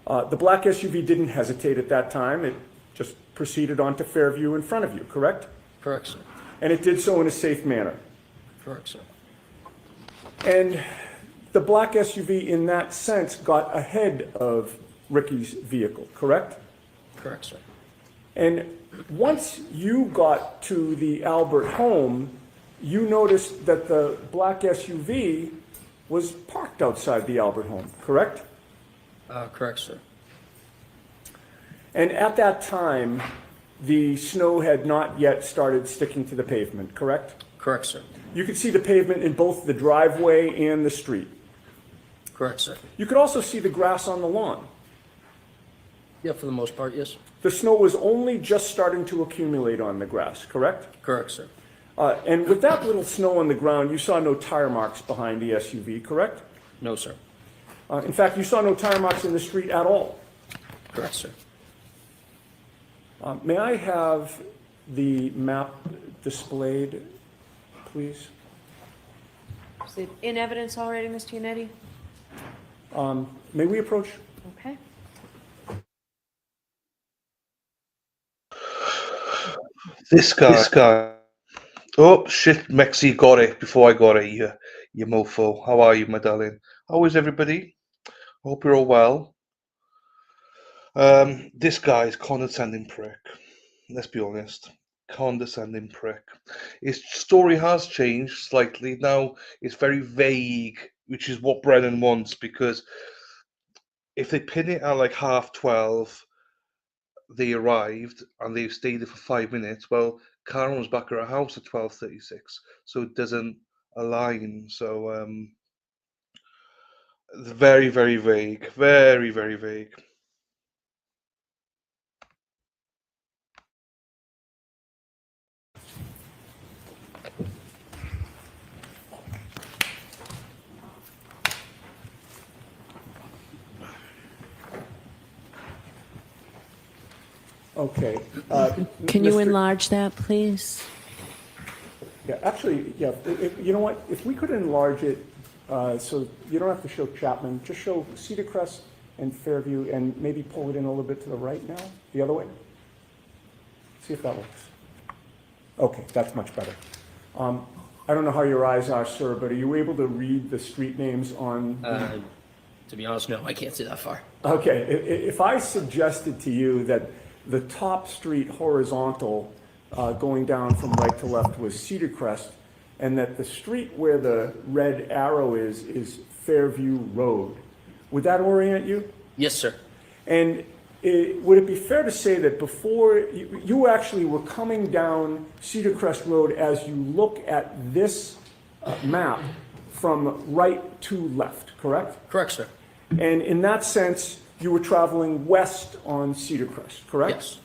The black SUV didn't hesitate at that time. It just proceeded onto Fairview in front of you, correct? Correct, sir. And it did so in a safe manner. Correct, sir. And the black SUV, in that sense, got ahead of Ricky's vehicle, correct? Correct, sir. And once you got to the Albert home, you noticed that the black SUV was parked outside the Albert home, correct? Correct, sir. And at that time, the snow had not yet started sticking to the pavement, correct? Correct, sir. You could see the pavement in both the driveway and the street. Correct, sir. You could also see the grass on the lawn. Yeah, for the most part, yes. The snow was only just starting to accumulate on the grass, correct? Correct, sir. And with that little snow on the ground, you saw no tire marks behind the SUV, correct? No, sir. In fact, you saw no tire marks in the street at all. Correct, sir. May I have the map displayed, please? Is it in evidence already, Mr. Unity? May we approach? Okay. This guy. Oh, shit, Mexi got it before I got it, you mofo. How are you, my darling? How is everybody? Hope you're all well. This guy is condescending prick. Let's be honest. Condescending prick. His story has changed slightly. Now it's very vague, which is what Brennan wants, because if they pin it at like 12:30, they arrived and they stayed there for 5 minutes. Well, Karen was back at her house at 12:36, so it doesn't align. So very, very vague. Very, very vague. Okay. Can you Mr. enlarge that, please? Yeah, actually, yeah. You know what? If we could enlarge it, so you don't have to show Chapman, just show Cedar Crest and Fairview, and maybe pull it in a little bit to the right now, the other way. See if that works. Okay, that's much better. I don't know how your eyes are, sir, but are you able to read the street names on? To be honest, no, I can't see that far. Okay, if I suggested to you that the top street horizontal going down from right to left was Cedar Crest, and that the street where the red arrow is Fairview Road, would that orient you? Yes, sir. And would it be fair to say that before, you actually were coming down Cedar Crest Road as you look at this map from right to left, correct? Correct, sir. And in that sense, you were traveling west on Cedar Crest, correct? Yes.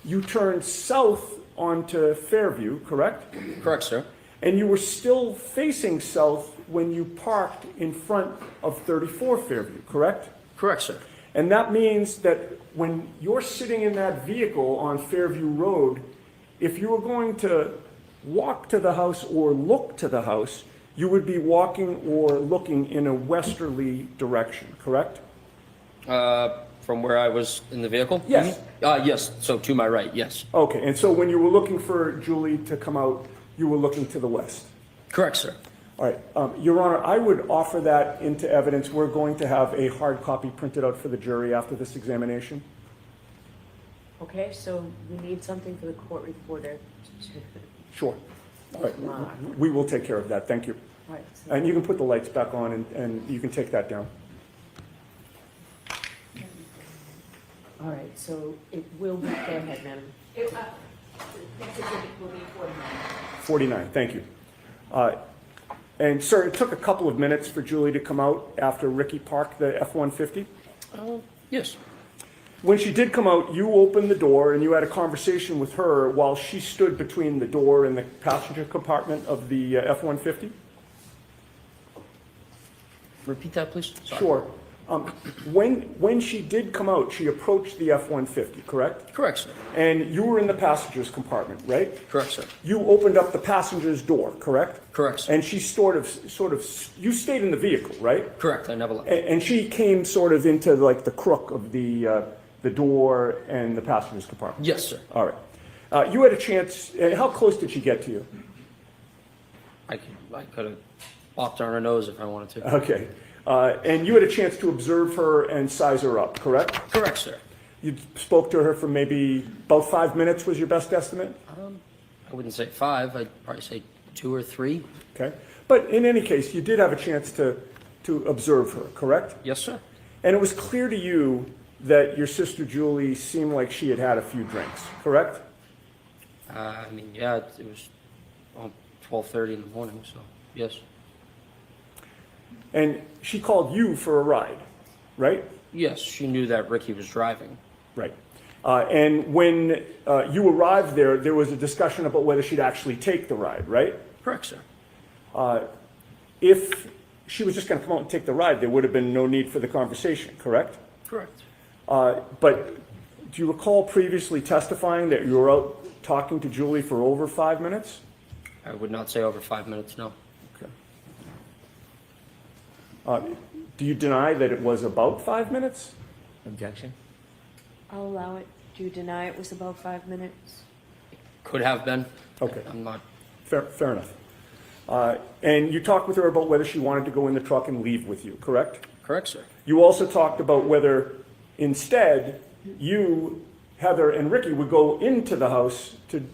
You turned south onto Fairview, correct? Correct, sir. And you were still facing south when you parked in front of 34 Fairview, correct? Correct, sir. And that means that when you're sitting in that vehicle on Fairview Road, if you were going to walk to the house or look to the house, you would be walking or looking in a westerly direction, correct? From where I was in the vehicle? Yes. Yes, so to my right, yes. Okay, and so when you were looking for Julie to come out, you were looking to the west? Correct, sir. All right, Your Honor, I would offer that into evidence. We're going to have a hard copy printed out for the jury after this examination. Okay, so we need something for the court reporter. Sure. All right, we will take care of that, thank you. All right, so- And you can put the lights back on and you can take that down. All right, so it will be, go ahead, madam. Next exhibit will be 49, thank you. And sir, it took a couple of minutes for Julie to come out after Ricky parked the F-150? Yes. When she did come out, you opened the door and you had a conversation with her while she stood between the door and the passenger compartment of the F-150? Repeat that, please. Sorry. Sure. When she did come out, she approached the F-150, correct? Correct, sir. And you were in the passenger's compartment, right? Correct, sir. You opened up the passenger's door, correct? Correct, sir. And she sort of, you stayed in the vehicle, right? Correct, I never left. And she came sort of into like the crook of the door and the passenger's compartment? Yes, sir. All right. You had a chance, how close did she get to you? I could have walked on her nose if I wanted to. Okay. And you had a chance to observe her and size her up, correct? Correct, sir. You spoke to her for maybe about 5 minutes was your best estimate? I wouldn't say 5, I'd probably say 2 or 3. Okay. But in any case, you did have a chance to observe her, correct? Yes, sir. And it was clear to you that your sister Julie seemed like she had had a few drinks, correct? I mean, yeah, it was 12:30 in the morning, so yes. And she called you for a ride, right? Yes, she knew that Ricky was driving. Right. And when you arrived there, there was a discussion about whether she'd actually take the ride, right? Correct, sir. If she was just going to come out and take the ride, there would have been no need for the conversation, correct? Correct. But do you recall previously testifying that you were out talking to Julie for over 5 minutes? I would not say over 5 minutes, no. Okay. Do you deny that it was about 5 minutes? Objection? I'll allow it. Do you deny it was about 5 minutes? Could have been. Okay. I'm not. Fair enough. And you talked with her about whether she wanted to go in the truck and leave with you, correct? Correct, sir. You also talked about whether instead you, Heather, and Ricky would go into the house to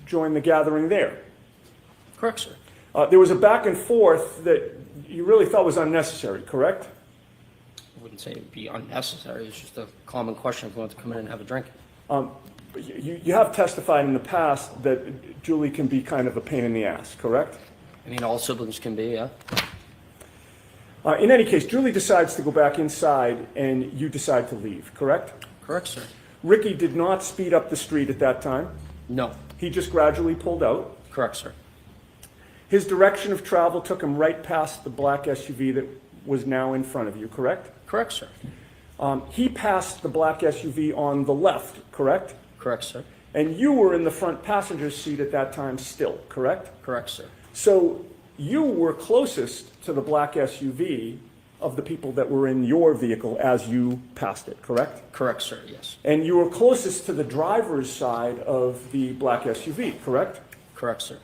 join the gathering there. Correct, sir. There was a back and forth that you really thought was unnecessary, correct? I wouldn't say it'd be unnecessary. It's just a common question if you want to come in and have a drink. You have testified in the past that Julie can be kind of a pain in the ass, correct? I mean, all siblings can be, yeah. In any case, Julie decides to go back inside and you decide to leave, correct? Correct, sir. Ricky did not speed up the street at that time. No. He just gradually pulled out. Correct, sir. His direction of travel took him right past the black SUV that was now in front of you, correct? Correct, sir. He passed the black SUV on the left, correct? Correct, sir. And you were in the front passenger seat at that time still, correct? Correct, sir. So you were closest to the black SUV of the people that were in your vehicle as you passed it, correct? Correct, sir, yes. And you were closest to the driver's side of the black SUV, correct? Correct, sir.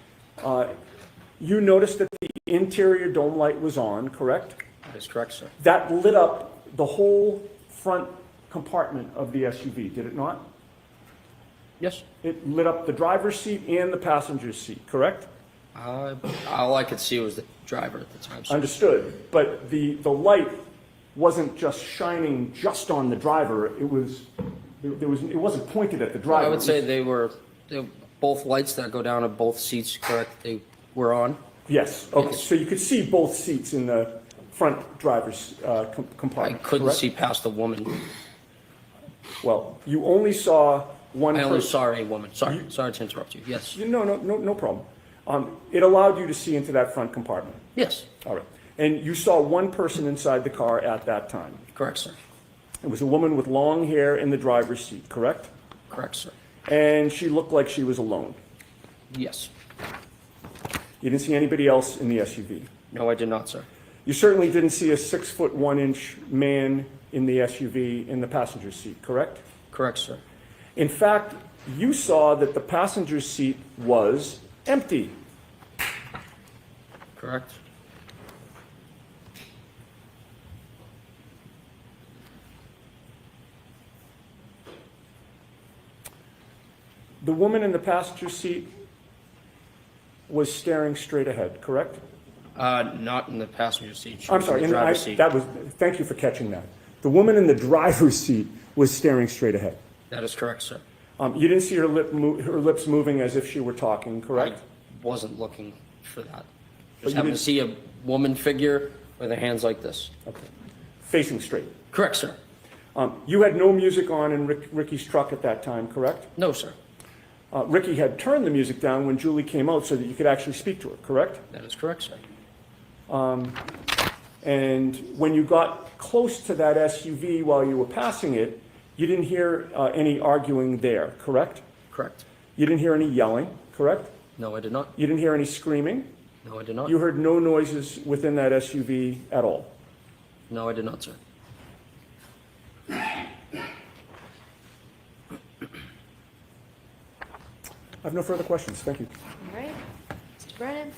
You noticed that the interior dome light was on, correct? That is correct, sir. That lit up the whole front compartment of the SUV, did it not? Yes. It lit up the driver's seat and the passenger's seat, correct? All I could see was the driver at the time, sir. Understood. But the light wasn't just shining just on the driver. It wasn't pointed at the driver. I would say they were both lights that go down at both seats, correct? They were on? Yes. Okay. Yes. So you could see both seats in the front driver's I compartment. couldn't correct? see past the woman. Well, you only saw one I only person. saw a woman. Sorry to interrupt you. Yes. No problem. It allowed you to see into that front compartment. Yes. All right. And you saw one person inside the car at that time. Correct, sir. It was a woman with long hair in the driver's seat, correct? Correct, sir. And she looked like she was alone. Yes. You didn't see anybody else in the SUV. No, I did not, sir. You certainly didn't see a 6'1" man in the SUV in the passenger seat, correct? Correct, sir. In fact, you saw that the passenger seat was empty. Correct. The woman in the passenger seat was staring straight ahead, correct? Not in the passenger seat. She I'm was sorry, in the driver's seat. thank you for catching that. The woman in the driver's seat was staring straight ahead. That is correct, sir. You didn't see her lips moving as if she were talking, correct? I wasn't looking for that. But Just you happened to didn't- see a woman figure with her hands like this. Okay. Facing straight. Correct, sir. You had no music on in Ricky's truck at that time, correct? No, sir. Ricky had turned the music down when Julie came out so that you could actually speak to her, correct? That is correct, sir. And when you got close to that SUV while you were passing it, you didn't hear any arguing there, correct? Correct. You didn't hear any yelling, correct? No, I did not. You didn't hear any screaming? No, I did not. You heard no noises within that SUV at all? No, I did not, sir. I have no further questions, thank you. All right. Mr. Brennan?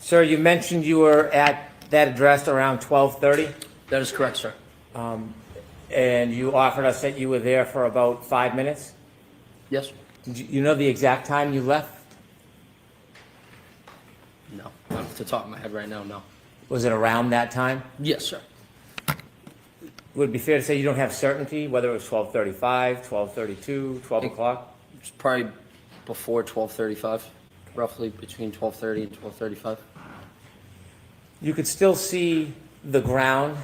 Sir, you mentioned you were at that address around 12:30, That is correct, sir. and you offered us that you were there for about 5 minutes? Yes? Did you know the exact time you left? No. Not off the top of my head right now, no. Was it around that time? Yes, sir. Would it be fair to say you don't have certainty whether it was 12:35, 12:32, 12 o'clock? It's probably before 12:35, roughly between 12:30 and 12:35. You could still see the ground,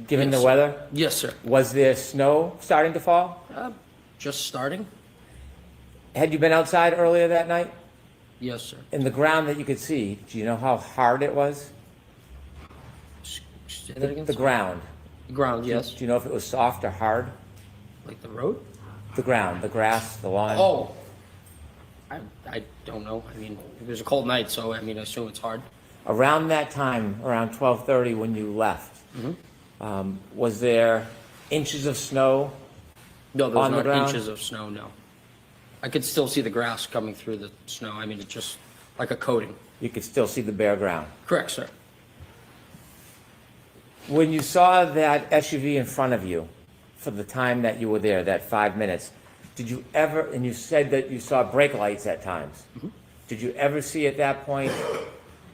given Yes. the weather? Yes, sir. Was there snow starting to fall? Just starting? Had you been outside earlier that night? Yes, sir. In the ground that you could see, do you know how hard it was? Say that again? The ground. The ground, yes. Do you know if it was soft or hard? Like the road? The ground, the grass, the lawn? Oh. I don't know. I mean, it was a cold night, so I mean, I assume it's hard. Around that time, around 12:30 when you left, was there inches of snow No, there was on the not ground? inches of snow, no. I could still see the grass coming through the snow. I mean, it's just like a coating. You could still see the bare ground. Correct, sir. When you saw that SUV in front of you for the time that you were there, that 5 minutes, did you ever, and you said that you saw brake lights at times, did you ever see at that point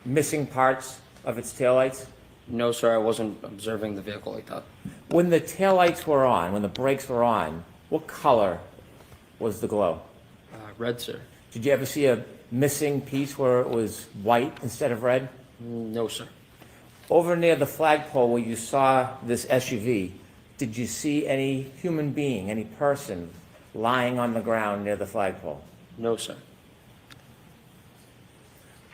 missing parts of its taillights? No, sir, I wasn't observing the vehicle like that. When the taillights were on, when the brakes were on, what color was the glow? Red, sir. Did you ever see a missing piece where it was white instead of red? No, sir. Over near the flagpole where you saw this SUV, did you see any human being, any person lying on the ground near the flagpole? No, sir.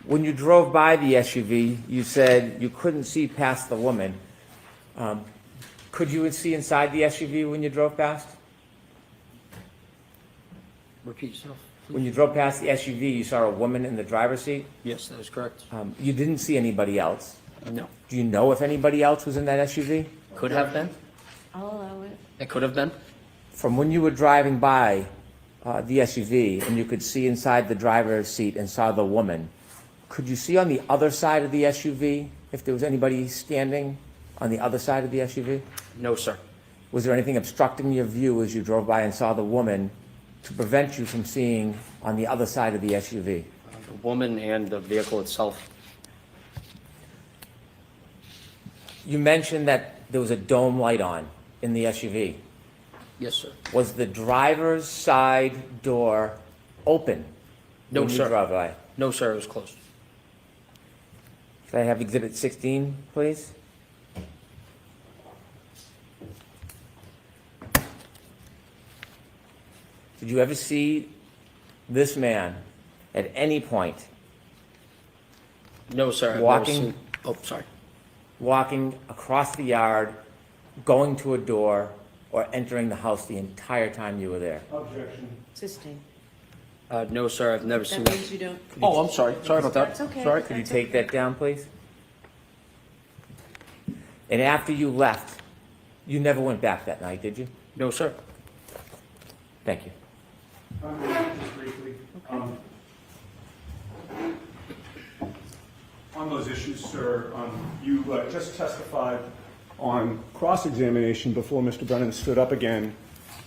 When you drove by the SUV, you said you couldn't see past the woman. Could you see inside the SUV when you drove past? Repeat yourself. When you drove past the SUV, you saw a woman in the driver's seat? Yes, that is correct. You didn't see anybody else? No. Do you know if anybody else was in that SUV? Could have been. I'll allow it. It could have been. From when you were driving by the SUV and you could see inside the driver's seat and saw the woman, could you see on the other side of the SUV if there was anybody standing on the other side of the SUV? No, sir. Was there anything obstructing your view as you drove by and saw the woman to prevent you from seeing on the other side of the SUV? The woman and the vehicle itself. You mentioned that there was a dome light on in the SUV. Yes, sir. Was the driver's side door open No, when you sir. drove by? No, sir, it was closed. Can I have Exhibit 16, please? Did you ever see this man at any point No, sir. I've never walking, seen- Oh, sorry. walking across the yard, going to a door, or entering the house the entire time you were there? Objection. Sustain. No, sir, I've never seen That that. means you don't. Oh, I'm sorry. Sorry about that. That's okay. Sorry. Could you take that down, please? And after you left, you never went back that night, did you? No, sir. Thank you. Just briefly, on those issues, sir, you just testified on cross-examination before Mr. Brennan stood up again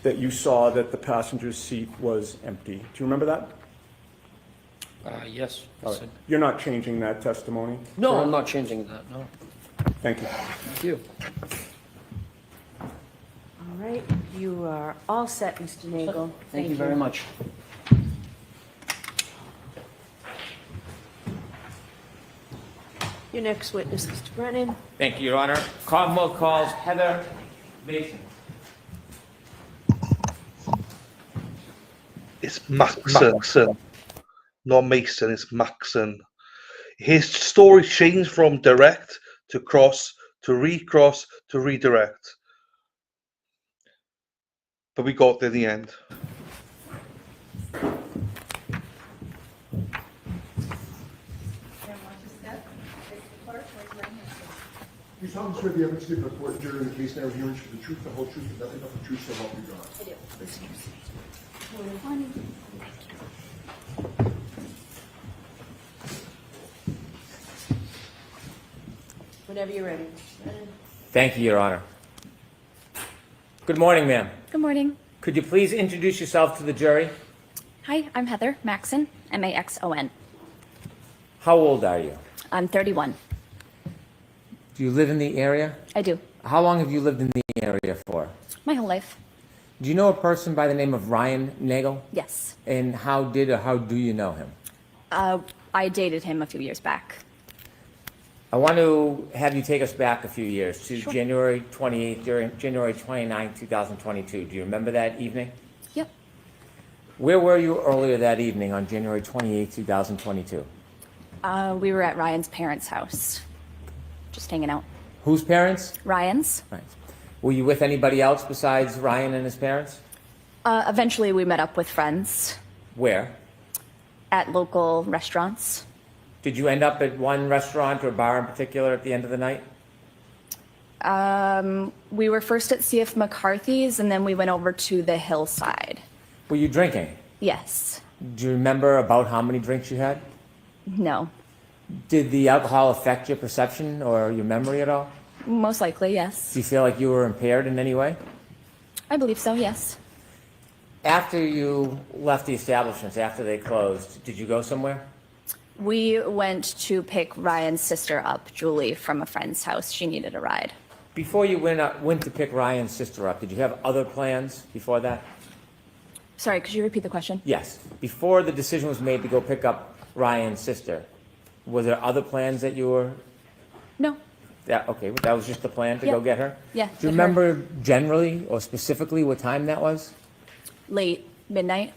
that you saw that the passenger's seat was empty. Do you remember that? Yes. All right. You're not changing that testimony? No, correct? I'm not changing that, no. Thank you. Thank you. All right, you are all set, Mr. Nagel. Thank you very much. Your next witness, Mr. Brennan. Thank you, Your Honor. Commonwealth calls Heather Mason. It's Maxon, not Mason. It's Maxon. His story changed from direct to cross to recross to redirect, but we got there in the end. You solemnly swear the evidence given before the jury in the case now hearing should be the truth, the whole truth, and nothing but the truth, so help you God. I do. Whenever you're ready. Mr. Brennan. Thank you, Your Honor. Good morning, ma'am. Good morning. Could you please introduce yourself to the jury? Hi, I'm Heather Maxon, Maxon. How old are you? I'm 31. Do you live in the area? I do. How long have you lived in the area for? My whole life. Do you know a person by the name of Ryan Nagel? Yes. And how do you know him? I dated him a few years back. I want to have you take us back a few years to Sure. January 28th, during January 29th, 2022. Do you remember that evening? Yep. Where were you earlier that evening on January 28th, 2022? We were at Ryan's parents' house. Just hanging out. Whose parents? Ryan's. Right. Were you with anybody else besides Ryan and his parents? Eventually we met up with friends Where? at local restaurants. Did you end up at one restaurant or bar in particular at the end of the night? We were first at C.F. McCarthy's and then we went over to the hillside. Were you drinking? Yes. Do you remember about how many drinks you had? No. Did the alcohol affect your perception or your memory at all? Most likely, yes. Do you feel like you were impaired in any way? I believe so, yes. After you left the establishments, after they closed, did you go somewhere? We went to pick Ryan's sister up, Julie, from a friend's house. She needed a ride. Before you went to pick Ryan's sister up, did you have other plans before that? Sorry, could you repeat the question? Yes. Before the decision was made to go pick up Ryan's sister, were there other plans that you were... No. Okay, that was just the plan to Yeah. go get her? Yeah. Do you get her. remember generally or specifically what time that was? Late midnight?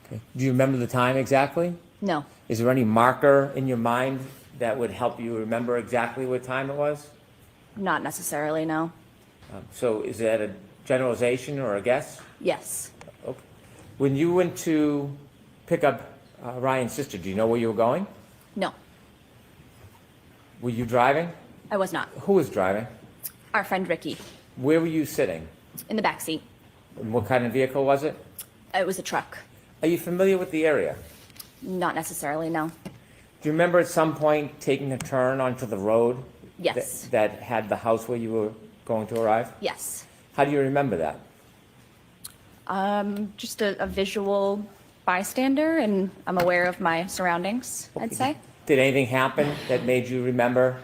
Okay. Do you remember the time exactly? No. Is there any marker in your mind that would help you remember exactly what time it was? Not necessarily, no. So is that a generalization or a guess? Yes. Okay. When you went to pick up Ryan's sister, do you know where you were going? No, Were you driving? I was not. Who was driving? Our friend Ricky, Where were you sitting? in the back seat. And what kind of vehicle was it? It was a truck. Are you familiar with the area? Not necessarily, no. Do you remember at some point taking a turn onto the road? Yes. That had the house where you were going to arrive? Yes. How do you remember that? Just a visual bystander, and I'm aware of my surroundings, I'd say. Did anything happen that made you remember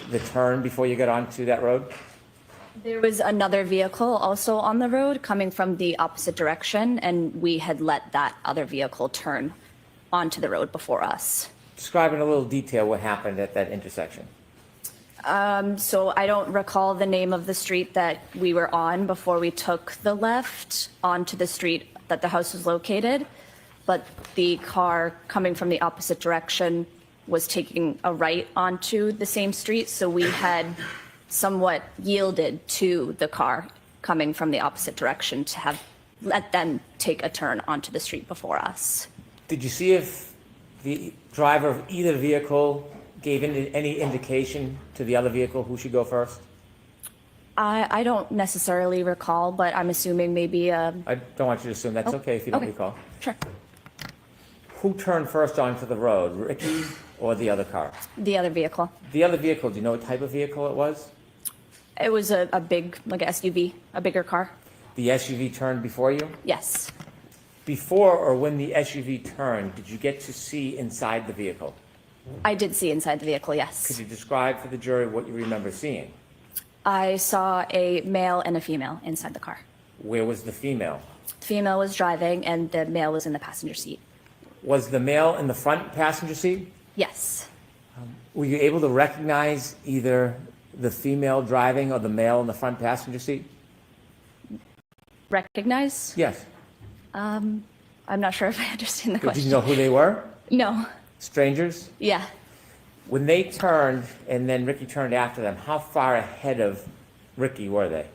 the turn before you got onto that road? There was another vehicle also on the road coming from the opposite direction, and we had let that other vehicle turn onto the road before us. Describe in a little detail what happened at that intersection. So I don't recall the name of the street that we were on before we took the left onto the street that the house was located, but the car coming from the opposite direction was taking a right onto the same street, so we had somewhat yielded to the car coming from the opposite direction to have let them take a turn onto the street before us. Did you see if the driver of either vehicle gave any indication to the other vehicle who should go first? I don't necessarily recall, but I'm assuming maybe I don't want you to assume. That's okay if you don't recall. Sure. Who turned first onto the road, Ricky or the other car? The other vehicle. The other vehicle, do you know what type of vehicle it was? It was a big, like a SUV, a bigger car. The SUV turned before you? Yes. Before or when the SUV turned, did you get to see inside the vehicle? I did see inside the vehicle, yes. Could you describe for the jury what you remember seeing? I saw a male and a female inside the car. Where was the female? The female was driving and the male was in the passenger seat. Was the male in the front passenger seat? Yes. Were you able to recognize either the female driving or the male in the front passenger seat? Recognize? Yes. I'm not sure if I understand the Did question. you know who they were? No. Strangers? Yeah. When they turned and then Ricky turned after them, how far ahead of Ricky were they?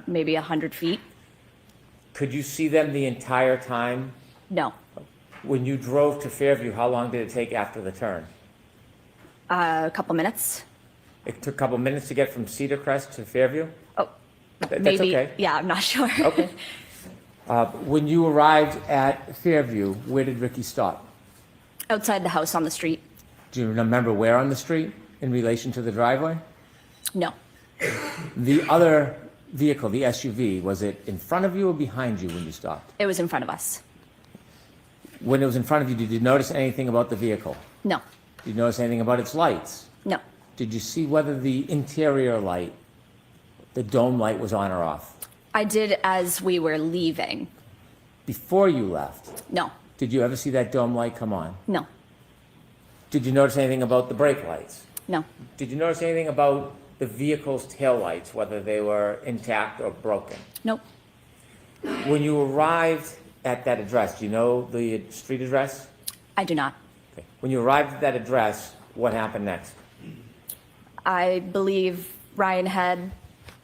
Maybe 100 feet. Could you see them the entire time? No. When you drove to Fairview, how long did it take after the turn? A couple minutes. It took a couple minutes to get from Cedar Crest to Fairview? Oh, That's maybe. okay. Yeah, I'm not sure. Okay. When you arrived at Fairview, where did Ricky stop? Outside the house on the street. Do you remember where on the street in relation to the driveway? No. The other vehicle, the SUV, was it in front of you or behind you when you stopped? It was in front of us. When it was in front of you, did you notice anything about the vehicle? No. Did you notice anything about its lights? No. Did you see whether the interior light, the dome light, was on or off? I did as we were leaving. Before you left, No. did you ever see that dome light come on? No. Did you notice anything about the brake lights? No. Did you notice anything about the vehicle's tail lights, whether they were intact or broken? Nope. When you arrived at that address, do you know the street address? I do not. Okay. When you arrived at that address, what happened next? I believe Ryan had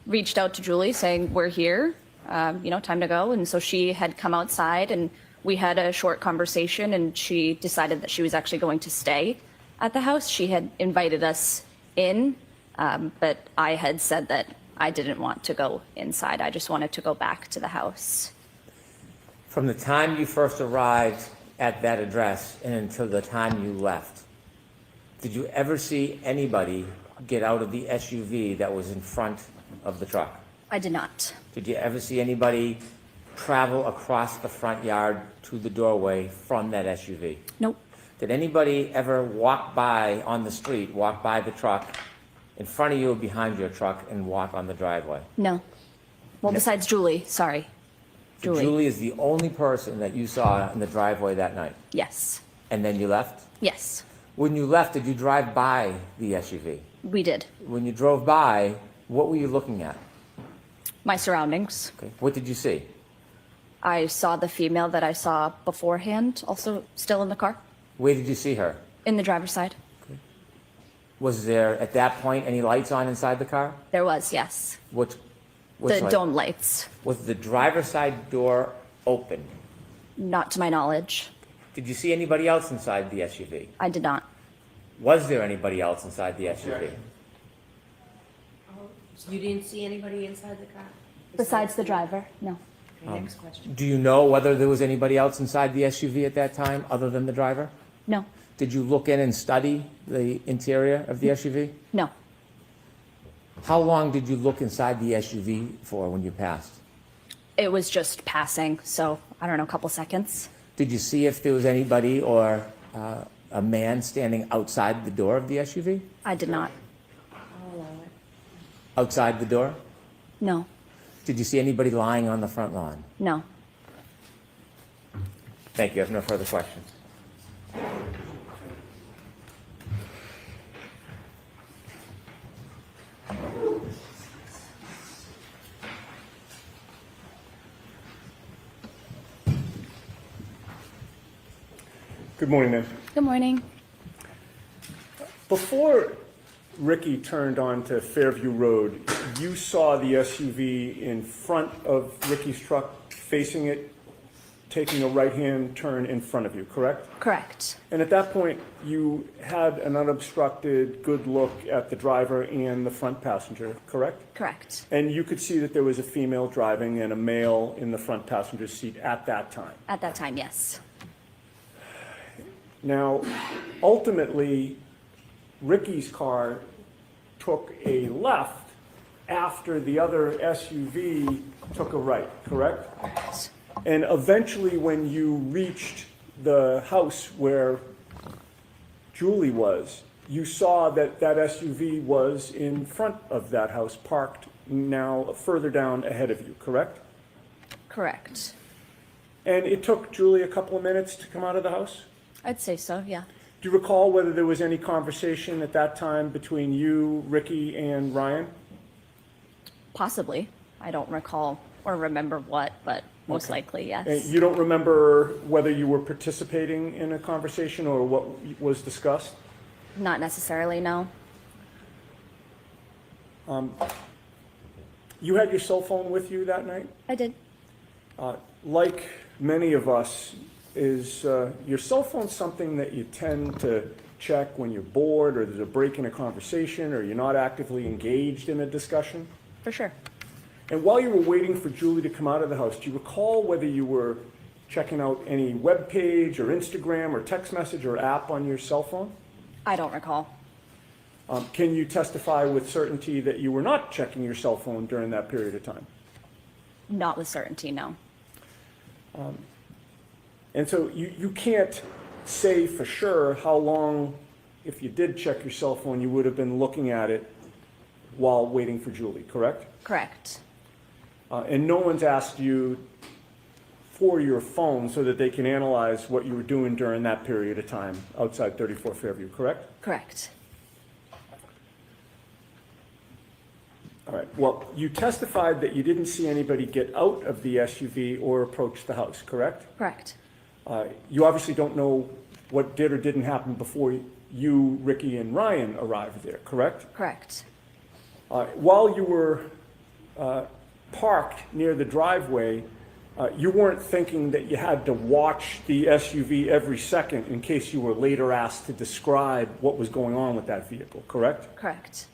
reached out to Julie saying, we're here, time to go. And so she had come outside and we had a short conversation and she decided that she was actually going to stay at the house. She had invited us in, but I had said that I didn't want to go inside. I just wanted to go back to the house. From the time you first arrived at that address and until the time you left, did you ever see anybody get out of the SUV that was in front of the truck? I did not. Did you ever see anybody travel across the front yard to the doorway from that SUV? Nope. Did anybody ever walk by on the street, walk by the truck in front of you or behind your truck and walk on the driveway? No. Well, No. besides Julie, sorry. So Julie is the only person that you saw in the driveway that night? Yes. And then you left? Yes, When you left, did you drive by the SUV? we did. When you drove by, what were you looking at? My surroundings. Okay. What did you see? I saw the female that I saw beforehand, also still in the car, Where did you see her? in the driver's side. Was there, at that point, any lights on inside the car? There was, yes. Which The light? dome lights. Was the driver's side door open? Not to my knowledge. Did you see anybody else inside the SUV? I did not. Was there anybody else inside the SUV? You didn't see anybody inside the car? Besides the driver, no. Okay, next question. Do you know whether there was anybody else inside the SUV at that time other than the driver? No. Did you look in and study the interior of the SUV? No. How long did you look inside the SUV for when you passed? It was just passing, so I don't know, a couple seconds. Did you see if there was anybody or a man standing outside the door of the SUV? I did not. I'll allow it. Outside the door? No. Did you see anybody lying on the front lawn? No. Thank you. I have no further questions. Good morning, ma'am. Good morning. Before Ricky turned onto Fairview Road, you saw the SUV in front of Ricky's truck, facing it, taking a right-hand turn in front of you, correct? Correct. And at that point, you had an unobstructed, good look at the driver and the front passenger, correct? Correct. And you could see that there was a female driving and a male in the front passenger seat at that time. At that time, yes. Now, ultimately, Ricky's car took a left after the other SUV took a right, correct? And eventually, when you reached the house where Julie was, you saw that that SUV was in front of that house, parked now further down ahead of you, correct? Correct. And it took Julie a couple of minutes to come out of the house? I'd say so, yeah. Do you recall whether there was any conversation at that time between you, Ricky, and Ryan? Possibly. I don't recall or remember what, but most Okay. likely, yes. And you don't remember whether you were participating in a conversation or what was discussed? Not necessarily, no. You had your cell phone with you that night? I did. Like many of us, is your cell phone something that you tend to check when you're bored or there's a break in a conversation or you're not actively engaged in a discussion? For sure. And while you were waiting for Julie to come out of the house, do you recall whether you were checking out any web page or Instagram or text message or app on your cell phone? I don't recall. Can you testify with certainty that you were not checking your cell phone during that period of time? Not with certainty, no. And so you can't say for sure how long, if you did check your cell phone, you would have been looking at it while waiting for Julie, correct? Correct. And no one's asked you for your phone so that they can analyze what you were doing during that period of time outside 34 Fairview, correct? Correct. All right. Well, you testified that you didn't see anybody get out of the SUV or approach the house, correct? Correct. You obviously don't know what did or didn't happen before you, Ricky, and Ryan arrived there, correct? Correct. While you were parked near the driveway, you weren't thinking that you had to watch the SUV every second in case you were later asked to describe what was going on with that vehicle, correct? Correct.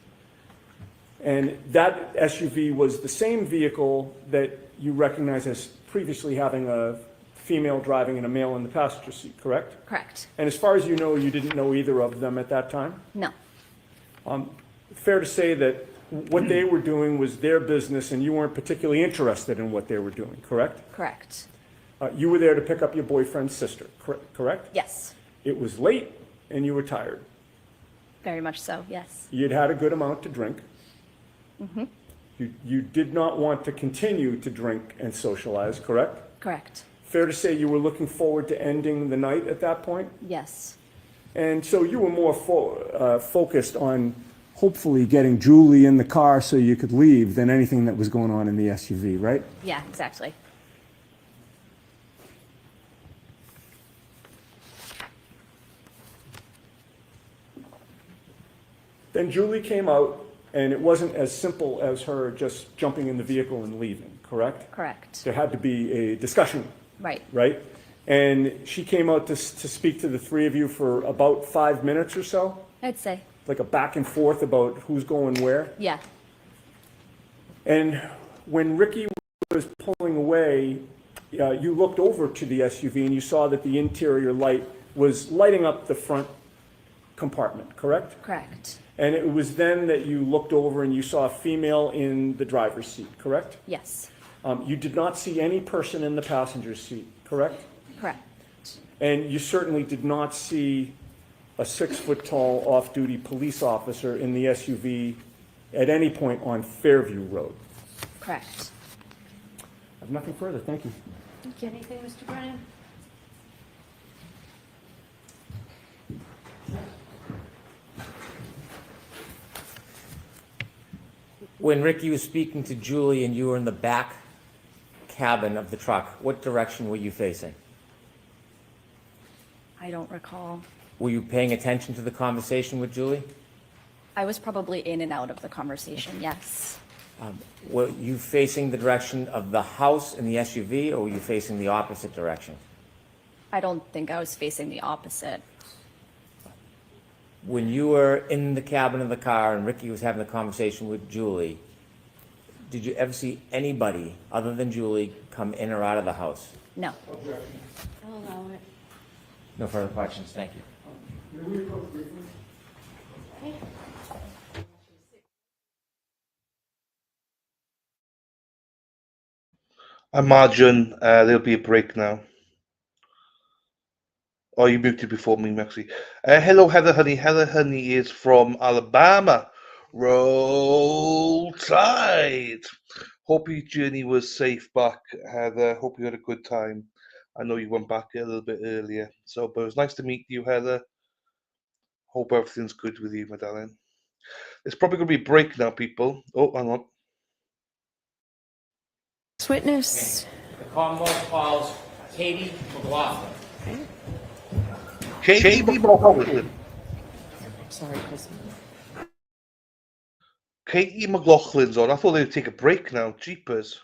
And that SUV was the same vehicle that you recognize as previously having a female driving and a male in the passenger seat, correct? Correct. And as far as you know, you didn't know either of them at that time? No. Fair to say that what they were doing was their business and you weren't particularly interested in what they were doing, correct? Correct. You were there to pick up your boyfriend's sister, correct? Yes. It was late and you were tired. Very much so, yes. You'd had a good amount to drink. Mm-hmm. You did not want to continue to drink and socialize, correct? Correct. Fair to say you were looking forward to ending the night at that point? Yes. And so you were more focused on hopefully getting Julie in the car so you could leave than anything that was going on in the SUV, right? Yeah, exactly. Then Julie came out, and it wasn't as simple as her just jumping in the vehicle and leaving, correct? Correct. There had to be a discussion Right. right? And she came out to speak to the three of you for about 5 minutes or so, I'd say. like a back and forth about who's going where. Yeah. And when Ricky was pulling away, you looked over to the SUV and you saw that the interior light was lighting up the front compartment, correct? Correct. And it was then that you looked over and you saw a female in the driver's seat, correct? Yes. You did not see any person in the passenger seat, correct? Correct. And you certainly did not see a 6-foot-tall off-duty police officer in the SUV at any point on Fairview Road. Correct. I have nothing further. Thank you. Thank you. Anything, Mr. Brennan? When Ricky was speaking to Julie and you were in the back cabin of the truck, what direction were you facing? I don't recall. Were you paying attention to the conversation with Julie? I was probably in and out of the conversation, yes. Were you facing the direction of the house in the SUV, or were you facing the opposite direction? I don't think I was facing the opposite. When you were in the cabin of the car and Ricky was having a conversation with Julie, did you ever see anybody other than Julie come in or out of the house? No. I'll allow it. No further questions. Thank you. Okay. I imagine there'll be a break now. Oh, you muted before me, Maxie. Hello, Heather Honey. Heather Honey is from Alabama. Roll Tide. Hope your journey was safe back, Heather. Hope you had a good time. I know you went back a little bit earlier, but it was nice to meet you, Heather. Hope everything's good with you, my darling. It's probably going to be a break now, people. Oh, hang on. Witness. The Commonwealth calls Katie McLaughlin. Katie McLaughlin. Sorry, Chris. Katie McLaughlin's on. I thought they'd take a break now. Jeepers.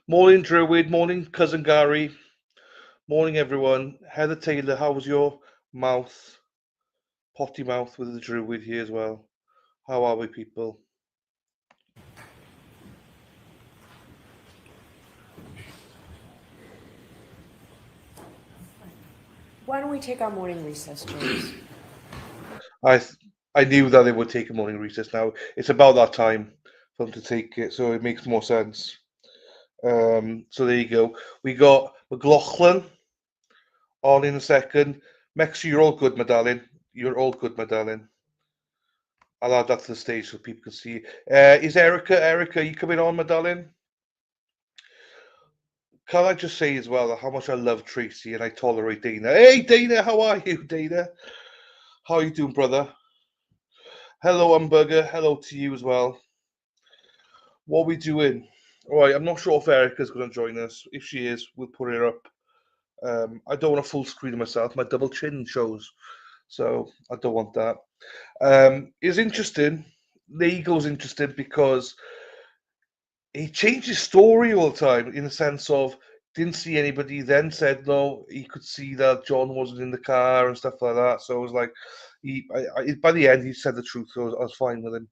Morning, Druid. Morning, Cousin Gary. Morning, everyone. Heather Taylor, how was your mouth? Potty mouth with the Druid here as well. How are we, people? Why don't we take our morning recess, James? I knew that they would take a morning recess now. It's about that time for them to take it, so it makes more sense. So there you go. We got McLaughlin on in a second. Mex, you're all good, my darling. You're all good, my darling. I'll add that to the stage so people can see. Is Erica, you coming on, my darling? Can I just say as well how much I love Tracy and I tolerate Dana. Hey, Dana, how are you, Dana? How are you doing, brother? Hello, Hamburger. Hello to you as well. What are we doing? All right, I'm not sure if Erica's going to join us. If she is, we'll put her up. I don't want a full screen of myself. My double chin shows, so I don't want that. It's interesting. The Eagle's interesting because he changed his story all the time in the sense of didn't see anybody, then said no, he could see that John wasn't in the car and stuff like that. So it was like, by the end, he said the truth, so I was fine with him.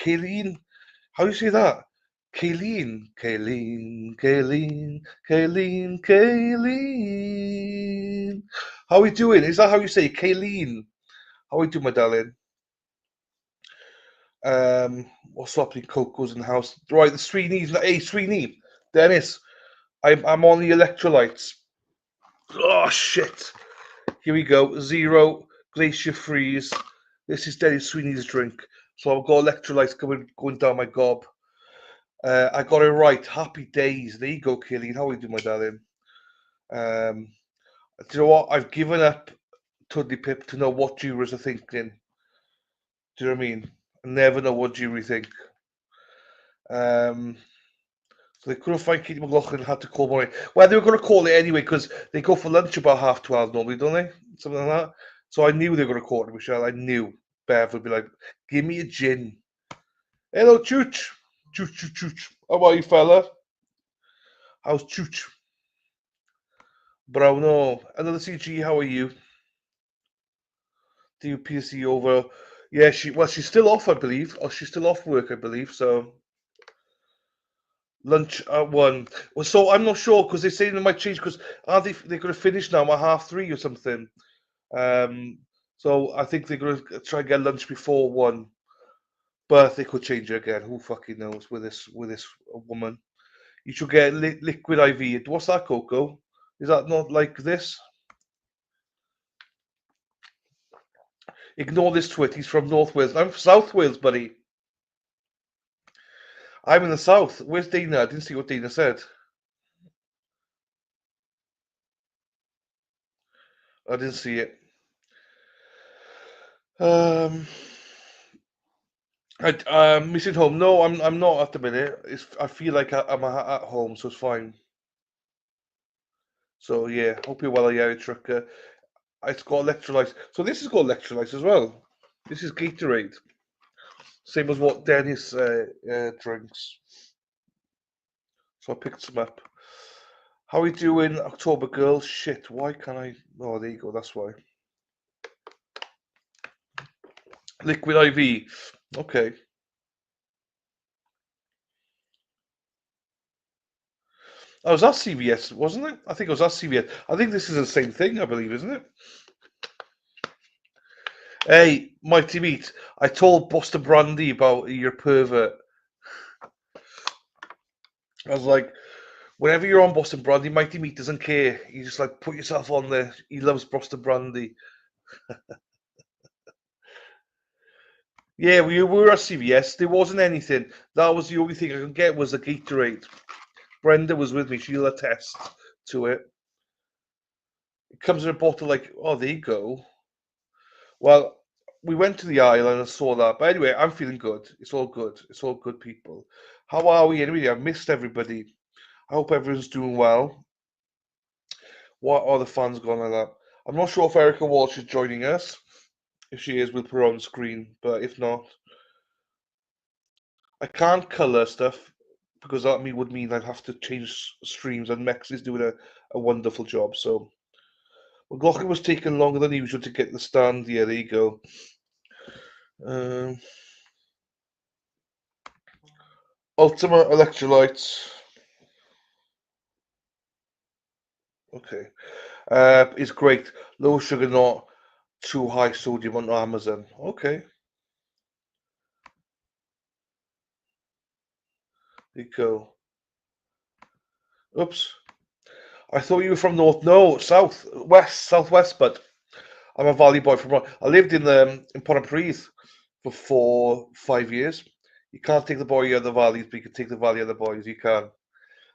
Kayleen, how do you say that? Kayleen. How are we doing? Is that how you say Kayleen? How are we doing, my darling? What's happening? Coco's in the house. Right, the Sweeney's. Hey, Sweeney, Dennis, I'm on the electrolytes. Oh shit! Here we go. 0 glacier freeze. This is Dennis Sweeney's drink. So I've got electrolytes going down my gob. I got it right. Happy days. There you go, Killian. How are you doing, my darling? Do you know what? I've given up Tudley Pip to know what jurors are thinking. Do you know what I mean? I never know what jury think. So they couldn't find Katie McLaughlin and had to call morning. Well, they were going to call it anyway because they go for lunch about 12:30 normally, don't they? Something like that. So I knew they were going to call it, Michelle. I knew Bev would be like, give me a gin. Hello, Chooch. Chooch, Chooch, Chooch. How are you, fella? How's Chooch? Browno. Another CG, how are you? DUPC over. Yeah, she's still off, I believe. Or she's still off work, I believe. So lunch at 1. Well, so I'm not sure because they're saying they might change because are they're going to finish now at 3:30 or something. So I think they're going to try and get lunch before 1. But they could change it again. Who fucking knows with this woman? You should get liquid IV. What's that, Coco? Is that not like this? Ignore this twit. He's from North Wales. I'm from South Wales, buddy. I'm in the south. Where's Dana? I didn't see what Dana said. I didn't see it. I'm missing home. No, I'm not at the minute. I feel like I'm at home, so it's fine. So yeah, hope you're well, yeah, Trucker. It's got electrolytes. So this has got electrolytes as well. This is Gatorade. Same as what Dennis drinks. So I picked some up. How are you doing, October girl? Shit, why can't I? Oh, there you go. That's why. Liquid IV. Okay. Oh, was that CVS, wasn't it? I think it was that CVS. I think this is the same thing, I believe, isn't it? Hey, Mighty Meat, I told Buster Brandy about your pervert. I was like, whenever you're on Boston Brandy, Mighty Meat doesn't care. You just like put yourself on there. He loves Boston Brandy. Yeah, we were at CVS. There wasn't anything. That was the only thing I could get was a Gatorade. Brenda was with me. She'll attest to it. It comes in a bottle like, oh, there you go. Well, we went to the aisle and I saw that. But anyway, I'm feeling good. It's all good. It's all good, people. How are we anyway? I've missed everybody. I hope everyone's doing well. What are the fans going like that? I'm not sure if Erica Walsh is joining us. If she is, we'll put her on screen. But if not, I can't colour stuff because that would mean I'd have to change streams, and Mex is doing a wonderful job. So McLaughlin was taking longer than usual to get the stand. Yeah, there you go. Ultima electrolytes. Okay. It's great. Low sugar, not too high sodium on Amazon. Okay. There you go. Oops. I thought you were from north. No, southwest. But I'm a Valley boy from. I lived in Pontypridd for 5 years. You can't take the boy out of the valleys, but you can take the valley out of the boys. You can.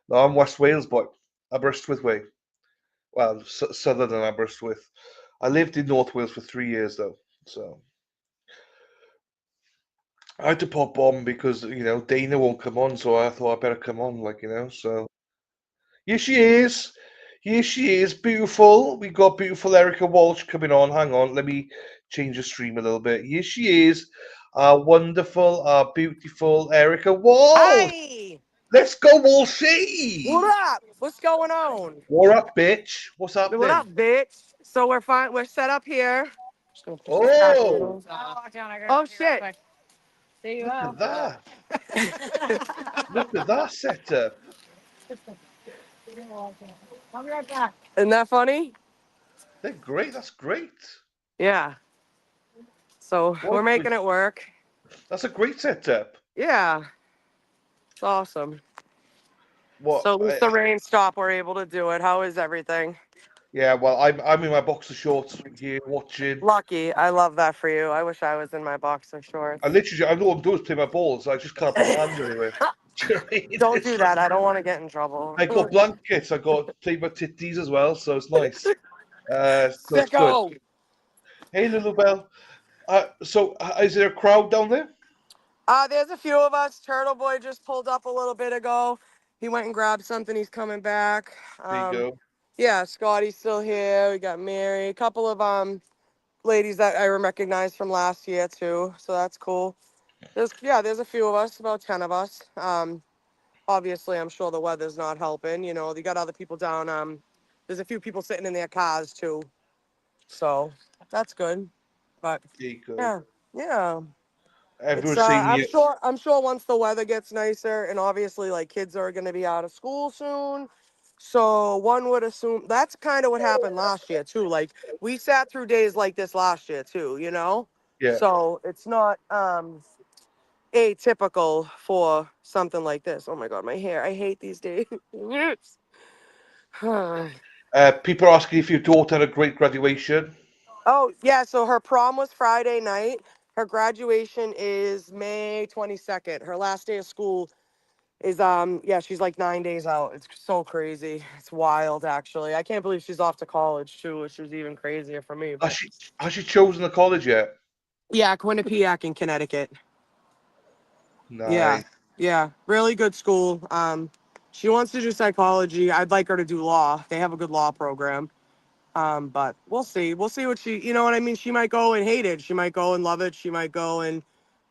No, I'm West Wales boy. Aberystwyth way. Well, southern than Aberystwyth. I lived in North Wales for 3 years though, so I had to pop on because Dana won't come on, so I thought I better come on, So here she is. Here she is, beautiful. We got beautiful Erica Walsh coming on. Hang on, let me change the stream a little bit. Here she is, our wonderful, our beautiful Erica Walsh. Hi! Let's go, Walshy! What up? What's going on? What up, bitch? What's up, What up, bitch? So we're fine. We're set up here. Oh! Oh shit! There you Look go. at that! Look at that setup. I'll be right back. Isn't that funny? They're great. That's great. Yeah. So we're making it work. That's a great setup. Yeah, it's awesome. What? So at least the rain stopped. We're able to do it. How is everything? Yeah, well, I'm in my boxer shorts here watching. Lucky. I love that for you. I wish I was in my boxer shorts. I literally, I know what I'm doing is play my balls. I just can't put my hands anywhere. Do you know what I mean? Don't do that. I don't want to get in trouble. I got blankets. I got play my titties as well, so it's nice. So it's good. Sicko. Hey, little Bell. Is there a crowd down there? There's a few of us. Turtle Boy just pulled up a little bit ago. He went and grabbed something. He's coming back. There you go. Yeah, Scotty's still here. We got Mary. A couple of ladies that I recognize from last year too. So that's cool. There's a few of us, about 10 of us. Obviously, I'm sure the weather's not helping. You know, you got other people down. There's a few people sitting in their cars too. So that's good. But There you go. yeah, yeah. Everyone's saying I'm sure once the weather gets nicer, and obviously like kids are going to be out of school soon. So one would assume that's kind of what happened last year too. Like we sat through days like this last year too, you know? Yeah. So it's not atypical for something like this. Oh my god, my hair. I hate these days. People are asking if your daughter had a great graduation. Oh, yeah, so her prom was Friday night. Her graduation is May 22nd. Her last day of school is she's like 9 days out. It's so crazy. It's wild actually. I can't believe she's off to college too, which is even crazier for me. But Has she chosen the college yet? yeah, Quinnipiac in Connecticut. Nice. Yeah, really good school. She wants to do psychology. I'd like her to do law. They have a good law program. But we'll see. We'll see what you know what I mean? She might go and hate it. She might go and love it. She might go and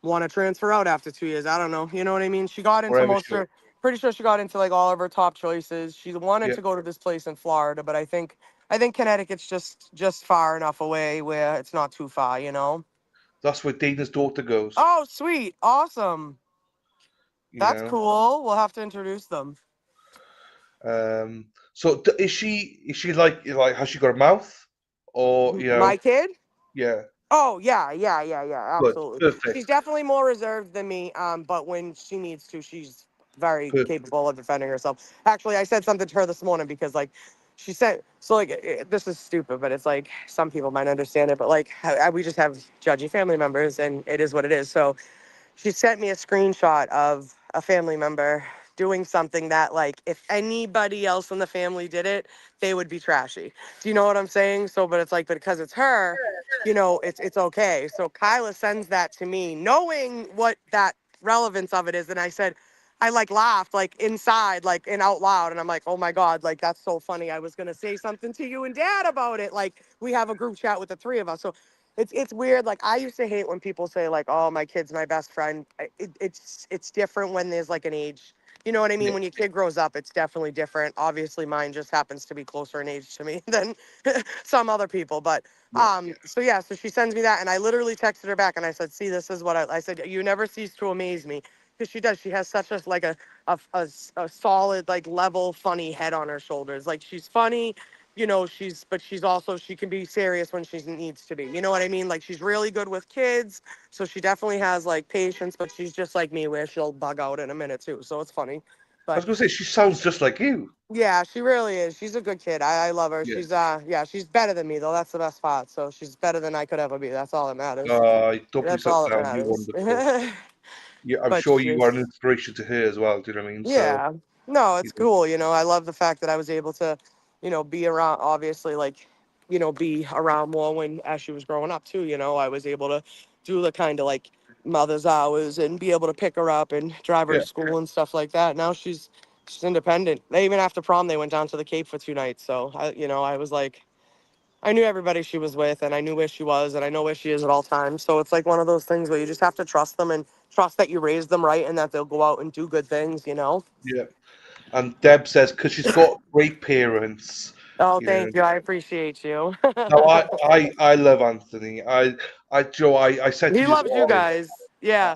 want to transfer out after 2 years. I don't know. You know what I mean? She got into pretty sure she got into like all of her top choices. She wanted to go to this place in Florida, but I think Connecticut's just far enough away where it's not too far, you know? That's where Dana's daughter goes. Oh, sweet. Awesome. That's cool. We'll have to introduce them. So is she like has she got a mouth, or My kid? Yeah. Oh yeah, absolutely. Good. Perfect. She's definitely more reserved than me. But when she needs to, she's very capable of defending herself. Actually, I said something to her this morning because like she said, so like this is stupid, but it's like some people might understand it, but like we just have judgy family members, and it is what it is. So she sent me a screenshot of a family member doing something that like if anybody else in the family did it, they would be trashy. Do you know what I'm saying? So but it's like, but because it's her, you know, it's okay. So Kyla sends that to me knowing what that relevance of it is, and I said, I like laughed like inside like and out loud, and I'm like, oh my god, like that's so funny. I was gonna say something to you and dad about it. Like we have a group chat with the three of us. So it's weird. Like I used to hate when people say like, "Oh, my kid's my best friend." It's different when there's like an age. You know what I mean? When your kid grows up, it's definitely different. Obviously, mine just happens to be closer in age to me than some other people. But so she sends me that, and I literally texted her back, and I said, "See, this is what I said. You never cease to amaze me." Because she does. She has such a solid, like level, funny head on her shoulders. Like she's funny. You know, but she can be serious when she needs to be. You know what I mean? Like she's really good with kids, so she definitely has like patience, but she's just like me where she'll bug out in a minute too. So it's funny. I was But gonna say she sounds just like you. yeah, she really is. She's a good kid. I love her. Yeah. She's better than me though. That's the best part. So she's better than I could ever be. That's all that matters. Don't put That's yourself all that down. You're matters. wonderful. Yeah, I'm But sure you are an inspiration to her as well. Do you know what I mean? yeah. No, it's cool. You know, I love the fact that I was able to, you know, be around, obviously, like, you know, be around more as she was growing up too. You know, I was able to do the kind of like mother's hours and be able to pick her up and drive her to school and stuff like that. Now she's independent. Even after prom, they went down to the Cape for 2 nights. So I was like, I knew everybody she was with, and I knew where she was, and I know where she is at all times. So it's like one of those things where you just have to trust them and trust that you raised them right and that they'll go out and do good things, you know? Yeah. And Deb says because she's got great parents. Oh, thank you. I appreciate you. No, I love Anthony. I said to He you this loves you morning. guys. Yeah.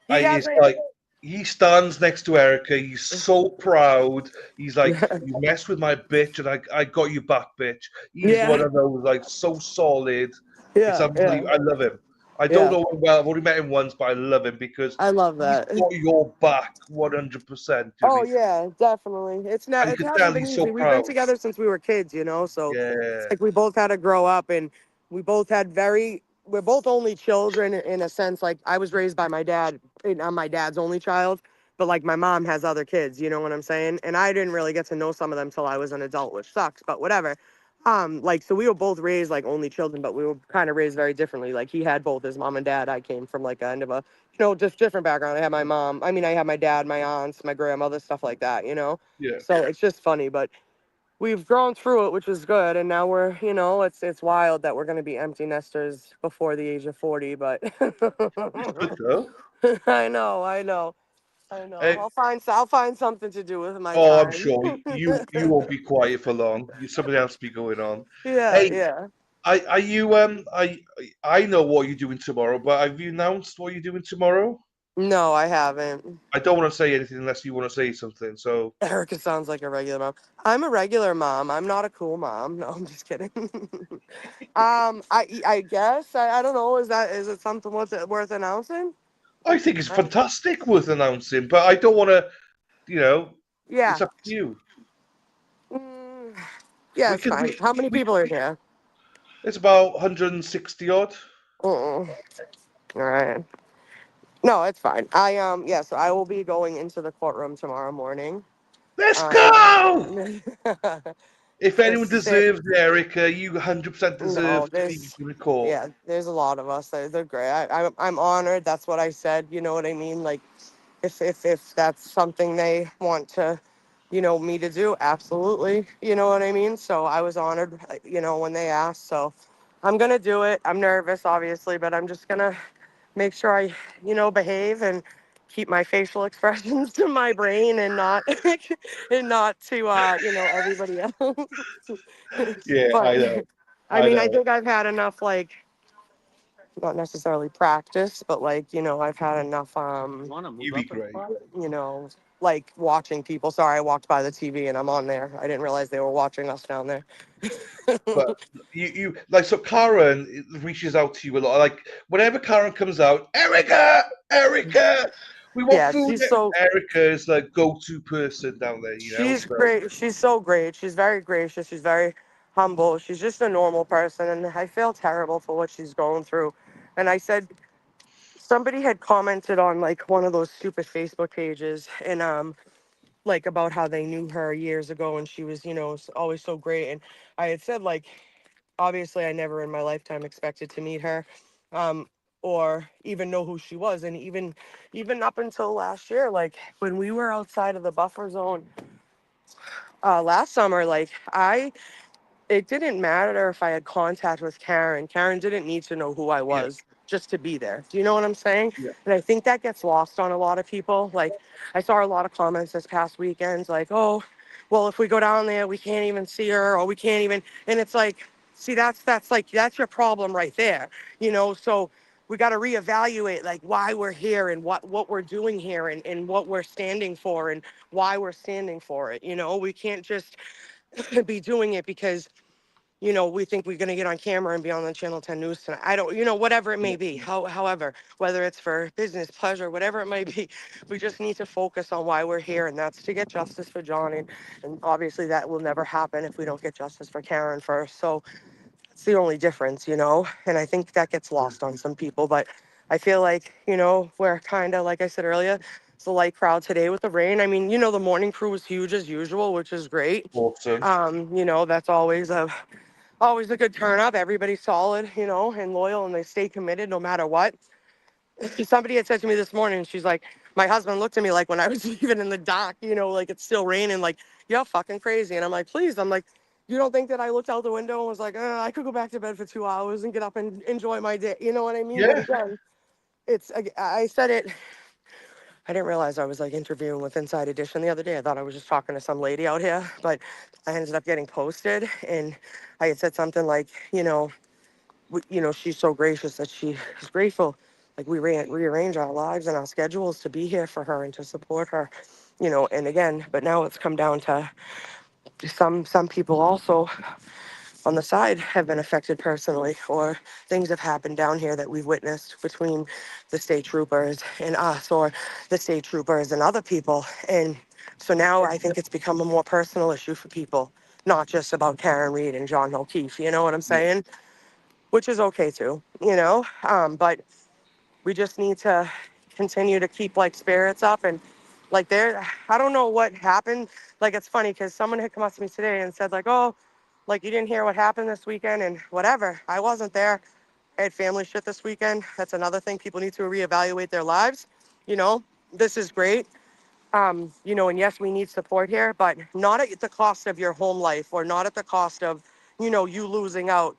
It's like he stands next to Erica. He's so proud. He's like, you messed with my bitch, and I got you back, bitch. He's one of those like so solid. It's unbelievable. I love him. I don't Yeah, know him well. I've only met him once, but I love him because I love he's that. got your back 100%. Oh yeah, definitely. And you It can hasn't tell been he's so easy. We've been proud. together since we were kids, you know. So it's Yeah. like we both had to grow up, and we both had very. We're both only children in a sense. Like I was raised by my dad, and I'm my dad's only child. But like my mom has other kids, you know what I'm saying? And I didn't really get to know some of them till I was an adult, which sucks. But whatever. Like so we were both raised like only children, but we were kind of raised very differently. Like he had both his mom and dad. I came from like kind of a just different background. I had my mom. I mean, I had my dad, my aunts, my grandmother, stuff like that, you know? Yeah. So it's just funny, but we've grown through it, which is good. And now we're, it's wild that we're going to be empty nesters before the age of 40, but It's good though. I know. Eh, I'll find something to do with my oh, I'm time. sure you won't be quiet for long. Something else will be going on. Yeah, Hey, yeah. are you I know what you're doing tomorrow, but have you announced what you're doing tomorrow? No, I haven't. I don't want to say anything unless you want to say something. So Erica sounds like a regular mom. I'm a regular mom. I'm not a cool mom. No, I'm just kidding. I guess I don't know. Is it something worth announcing? I think it's fantastic, worth announcing, but I don't want to. You know, Yeah. it's up to you. Mm, yeah, We it's could fine. we How many we people are here? It's about 160 odd. All right. No, it's fine. Yeah. So I will be going into the courtroom tomorrow morning. Let's Um, go! If to anyone sit. deserves it, Erica, you 100% No, deserve to be in the court. yeah, there's a lot of us. They're great. I'm honored. That's what I said. You know what I mean? Like, if that's something they want to, me to do, absolutely. You know what I mean? So I was honored, when they asked. So I'm gonna do it. I'm nervous, obviously, but I'm just gonna make sure I, behave and keep my facial expressions to my brain and not and not to everybody else. Yeah, But I know. I I mean, I know. think I've had enough like not necessarily practice, but like, I've had enough You'd be great. you know, like watching people. Sorry, I walked by the TV and I'm on there. I didn't realize they were watching us down there. But you like so Karen reaches out to you a lot. Like whenever Karen comes out, Erica, we want Yeah, food. she's so Erica is the go-to person down there, you know. she's So great. She's so great. She's very gracious. She's very humble. She's just a normal person and I feel terrible for what she's going through. And I said somebody had commented on like one of those stupid Facebook pages and like about how they knew her years ago and she was, always so great. And I had said like obviously I never in my lifetime expected to meet her um or even know who she was. And even up until last year, like when we were outside of the buffer zone last summer, like I it didn't matter if I had contact with Karen. Karen didn't need to know who I yeah, was just to be there. Do you know what I'm saying? yeah, And I think that gets lost on a lot of people. Like I saw a lot of comments this past weekend, like, oh, well, if we go down there, we can't even see her or we can't even, and it's like, see, that's your problem right there. So we got to reevaluate like why we're here and what we're doing here and what we're standing for and why we're standing for it. We can't just be doing it because we think we're going to get on camera and be on the Channel 10 News tonight. I don't, whatever it may be. However, whether it's for business, pleasure, whatever it might be, we just need to focus on why we're here, and that's to get justice for John. And obviously, that will never happen if we don't get justice for Karen first. So it's the only difference. And I think that gets lost on some people. But I feel like, we're kind of, like I said earlier, it's a light crowd today with the rain. I mean, the morning crew was huge as usual, which is great. awesome. That's always a good turn up. Everybody's solid, and loyal, and they stay committed no matter what. Somebody had said to me this morning, she's like, my husband looked at me like when I was leaving in the dock, like it's still raining, like, you're fucking crazy. And I'm like, please, I'm like, you don't think that I looked out the window and was like, I could go back to bed for 2 hours and get up and enjoy my day. You know what I mean? But Yeah, again, I said it, I didn't realize I was like interviewing with Inside Edition the other day. I thought I was just talking to some lady out here, but I ended up getting posted and I had said something like, she's so gracious that she is grateful. Like we rearrange our lives and our schedules to be here for her and to support her, and again, but now it's come down to some people also on the side have been affected personally, or things have happened down here that we've witnessed between the state troopers and us, or the state troopers and other people. And so now I think it's become a more personal issue for people, not just about Karen Reed and John O'Keefe, you know what I'm saying? Which is okay too, you know? But we just need to continue to keep like spirits up. And like there, I don't know what happened. Like it's funny because someone had come up to me today and said like, oh, like you didn't hear what happened this weekend and whatever. I wasn't there. I had family shit this weekend. That's another thing. People need to reevaluate their lives. You know, this is great. You know, and yes, we need support here, but not at the cost of your home life, or not at the cost of, you know, you losing out.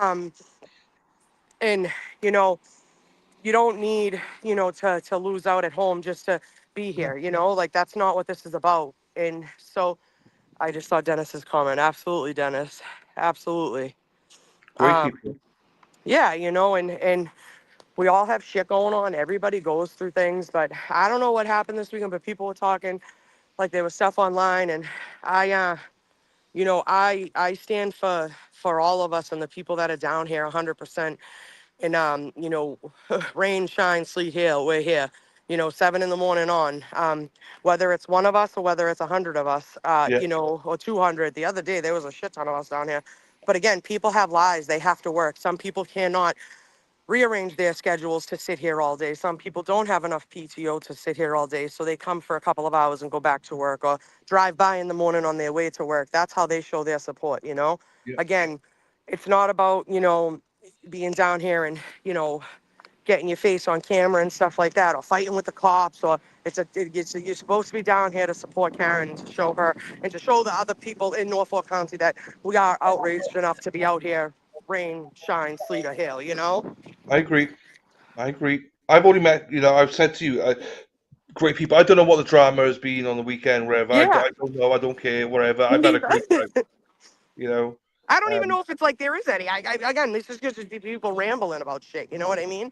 um, and, you know, you don't need, you know, to lose out at home just to be here, you know, like that's not what this is about. And so I just saw Dennis's comment. Absolutely, Dennis. Absolutely. Great people. Yeah, you know, and we all have shit going on. Everybody goes through things, but I don't know what happened this weekend, but people were talking like there was stuff online, and you know, I stand for all of us and the people that are down here 100%. And you know, rain, shine, sleet, hail, we're here. You know, 7 in the morning on. Whether it's one of us or whether it's 100 of us, Yeah, you know, or 200. The other day there was a shit ton of us down here. But again, people have lives. They have to work. Some people cannot rearrange their schedules to sit here all day. Some people don't have enough PTO to sit here all day, so they come for a couple of hours and go back to work, or drive by in the morning on their way to work. That's how they show their support, you know? yeah. Again, it's not about, you know, being down here and, you know, getting your face on camera and stuff like that, or fighting with the cops, or you're supposed to be down here to support Karen and to show her and to show the other people in Norfolk County that we are outraged enough to be out here, rain, shine, sleet, or hail, you know? I agree. I agree. I've already met, you know, I've said to you, great people. I don't know what the drama has been on the weekend, wherever. Yeah, I don't know. I don't care, wherever. me I've had a neither. great time, you know. I don't even Um, know if it's like there is any. Again, this is just people rambling about shit. You know what I mean?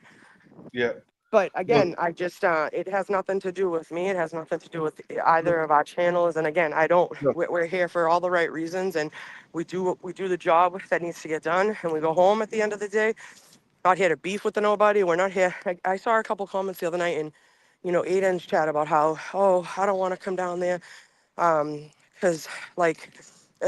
yeah. But Well, again, I just it has nothing to do with me. It has nothing to do with either of our channels. And again, I don't. no, We're here for all the right reasons, and we do the job that needs to get done, and we go home at the end of the day. Not here to beef with nobody. We're not here. I saw a couple comments the other night in, you know, Aiden's chat about how, oh, I don't want to come down there, because like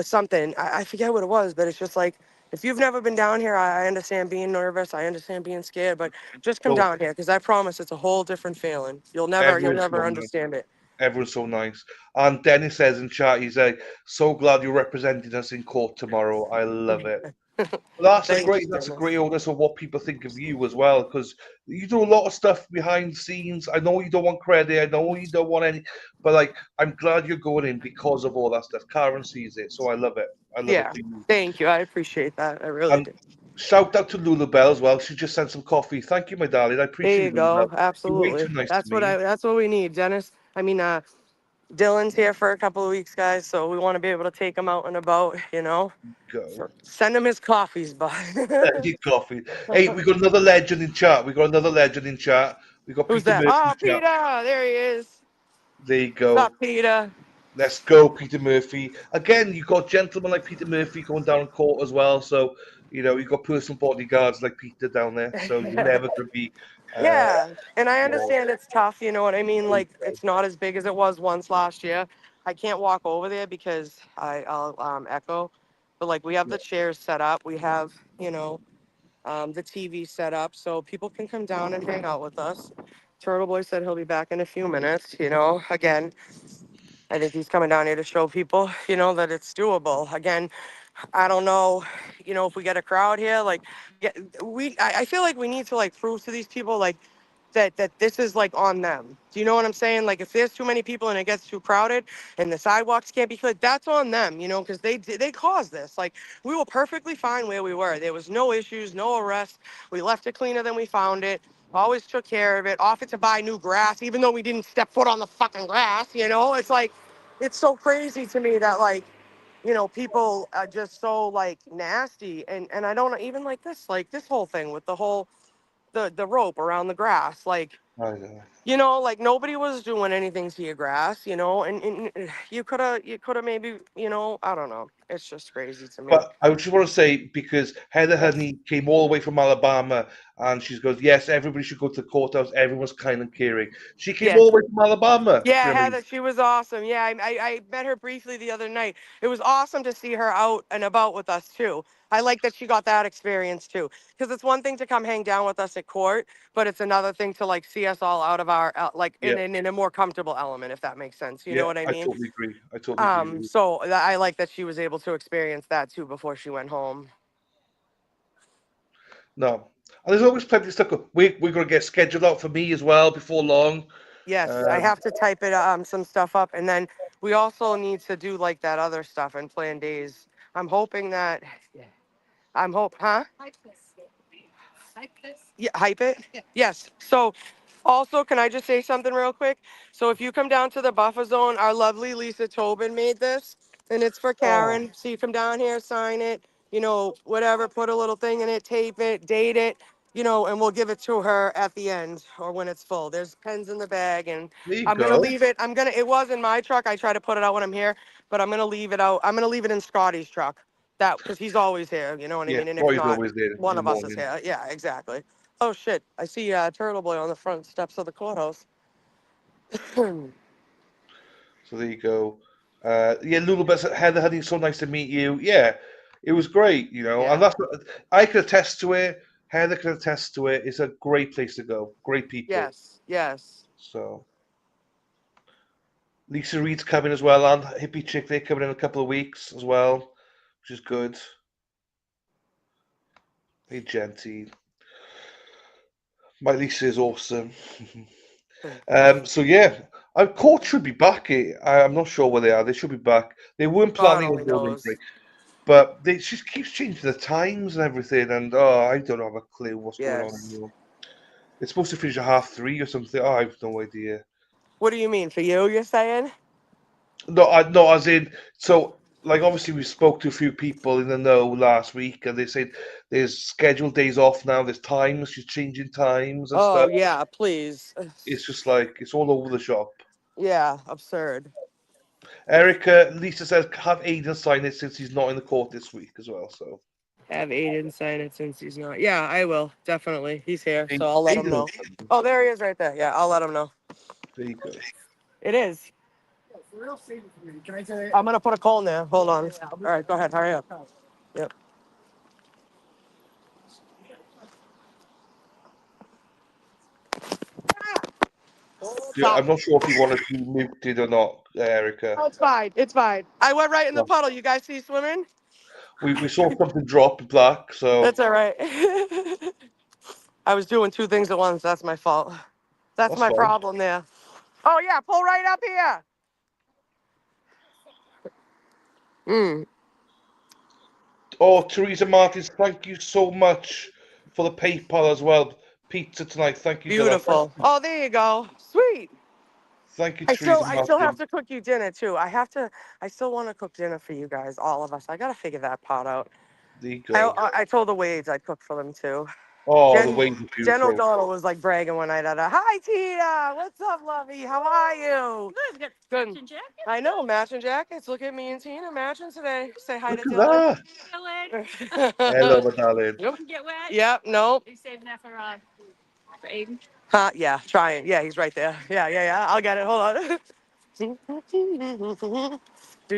something I forget what it was, but it's just like if you've never been down here, I understand being nervous. I understand being scared, but just come well, down here because I promise it's a whole different feeling. You'll everyone's so never nice. understand it. Everyone's so nice. And Dennis says in chat, he's like, so glad you're representing us in court tomorrow. I love it. Thank you, That's a Dennis. great onus of what people think of you as well, because you do a lot of stuff behind the scenes. I know you don't want credit, I know you don't want any, but like I'm glad you're going in because of all that stuff. Karen sees it, so I love it. I love it Yeah, for you. thank you. I appreciate that. I really And do. shout out to Lula Bell as well. She just sent some coffee. Thank you, my darling. I There appreciate you you, Lula. go. You're way too Absolutely. nice to me. That's what we need, Dennis. I mean, Dylan's here for a couple of weeks, guys, so we want to be able to take him out and about, you know. Go. So send him his coffees, but Your coffee. Hey, we got another legend in chat. We got another legend in chat. We got who's Peter that? Murphy Oh, in chat. Peter, there he is. There you What's go. up, Peter? Let's go, Peter Murphy. Again, you've got gentlemen like Peter Murphy going down in court as well. So, you know, you've got personal bodyguards like Peter down there. So you're never going to be. Uh, Yeah, and I you know, understand it's tough, you know what I mean? there you Like, go. it's not as big as it was once last year. I can't walk over there because I'll echo, but like we have Yeah. the chairs set up. We have, you know, the TV set up so people can come down and hang out with us. Turtle Boy said he'll be back in a few minutes, you know, again. I think he's coming down here to show people, you know, that it's doable. Again, I don't know, you know, if we get a crowd here, like, yeah, I feel like we need to like prove to these people like that this is like on them. Do you know what I'm saying? Like, if there's too many people and it gets too crowded and the sidewalks can't be cleared, that's on them, you know, because they caused this. Like, we were perfectly fine where we were. There was no issues, no arrests. We left it cleaner than we found it. Always took care of it. Offered to buy new grass, even though we didn't step foot on the fucking grass. You know, it's like, it's so crazy to me that like, you know, people are just so like nasty, and I don't even like this whole thing with the whole the rope around the grass. Like, I know. You know, like nobody was doing anything to your grass, you know, and you could have maybe, you know, I don't know. It's just crazy to me. But I just want to say, because Heather Yes. Honey came all the way from Alabama, and she goes, yes, everybody should go to the courthouse. Everyone's kind and caring. She came Yes. all the way from Alabama. Do Yeah, you know what I mean? Heather, she was awesome. Yeah, I met her briefly the other night. It was awesome to see her out and about with us too. I like that she got that experience too. Because it's one thing to come hang down with us at court, but it's another thing to like see us all out of our like Yeah, in a more comfortable element, if that makes sense. You know yeah, what I I mean? totally agree. I totally agree with you. So I like that she was able to experience that too before she went home. No. And there's always plenty of stuff. We're going to get scheduled out for me as well before long. Yes, I Um, have to type it some stuff up, and then we also need to do like that other stuff and plan days. I'm hoping that huh? Yeah, hype it. Yes. So, also, can I just say something real quick? So, if you come down to the buffer zone, our lovely Lisa Tobin made this, and it's for oh, Karen. So you come down here, sign it, you know, whatever, put a little thing in it, tape it, date it, you know, and we'll give it to her at the end or when it's full. There's pens in the bag, and there you I'm gonna go. leave it. It was in my truck. I try to put it out when I'm here, but I'm gonna leave it out. I'm gonna leave it in Scotty's truck. That because he's always here, you know what I Yeah, mean? And if Roy's not, always there one in the of us is morning. here. Yeah, exactly. Oh shit! I see Turtle Boy on the front steps of the courthouse. So there you go. Yeah, Lulu, but Heather Honey, so nice to meet you. Yeah, it was great, and Yeah. that's what I could attest to it. Heather could attest to it. It's a great place to go. Great people. Yes. Yes. So Lisa Reed's coming as well, and Hippie Chick, they're coming in a couple of weeks as well, which is good. Hey, Genty. My Lisa is awesome. So yeah, court should be back. I'm not sure where they are. They should be back. They weren't God planning on only going on break, knows. but they just keeps changing the times and everything. And I don't have a clue what's going on Yes. anymore. It's supposed to finish at 3:30 or something. Oh, I have no idea. What do you mean for you? You're saying? No, no, as in, so like obviously we spoke to a few people in the know last week, and they said there's scheduled days off now. There's times, she's changing times and Oh stuff. yeah, please. It's just like it's all over the shop. Yeah, absurd. Erica, Lisa says have Aiden sign it since he's not in the court this week as well. So Have Aiden sign it since he's not. Yeah, I will definitely. He's here, so I'll let him Aiden, know. Oh, there he is, right there. Yeah, I'll let him know. there you go. It is. I'm gonna put a call in there. Hold on. All right, go ahead. Hurry up. Yep. Yeah, Stop. I'm not sure if you want to be muted or not, Erica. Oh, it's fine. It's fine. I went right in the No. puddle. You guys see swimming? We saw something drop black, so That's all right. I was doing two things at once. That's my fault. That's that's my fine. problem there. Oh yeah, pull right up here. Mm, Oh, Teresa Martins, thank you so much for the PayPal as well. Pizza tonight. Thank you, Della. beautiful. Oh, there you go. Sweet. Thank you, I still Teresa I still have Martins. to cook you dinner too. I still want to cook dinner for you guys, all of us. I gotta figure that part out. There you I go. I, I told the Wades I'd cook for them too. Oh, the Jen waves are Jen beautiful. O'Donnell was like bragging one night at her. Hi Tina, what's up, lovey? How are you? Good. I know, matching jackets. Look at me and Tina matching today. Say hi Look to at Dylan. that. Hello, my darling. Yep. Yep. Nope. You saving that for Aiden? Huh? Yeah. Trying. Yeah, he's right there. Yeah. I'll get it. Hold on. do,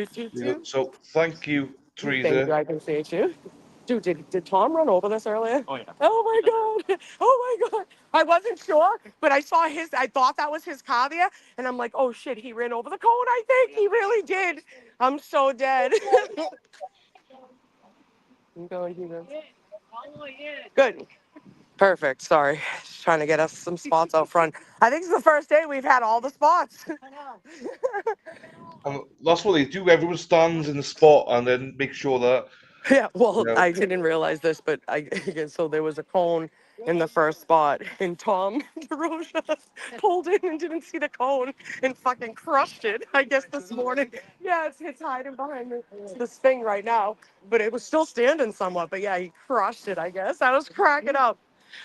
do, do. So, thank you, Thank you. Teresa. I appreciate you. Dude, did Tom run over this earlier? Oh yeah. Oh my god. Oh my god. I wasn't sure, but I saw I thought that was his car there, and I'm like, oh shit, he ran over the cone. I think he really did. I'm so dead. I'm going here. Good. Perfect. Sorry. Just trying to get us some spots out front. I think it's the first day we've had all the spots. And that's what they do. Everyone stands in the spot and then make sure that, Yeah, you well, know, I didn't realize this, but so there was a cone in the first spot, and Tom DeRosa pulled in and didn't see the cone and fucking crushed it. I guess this morning. Yeah, it's hiding behind this thing right now, but it was still standing somewhat. But yeah, he crushed it. I guess I was cracking up.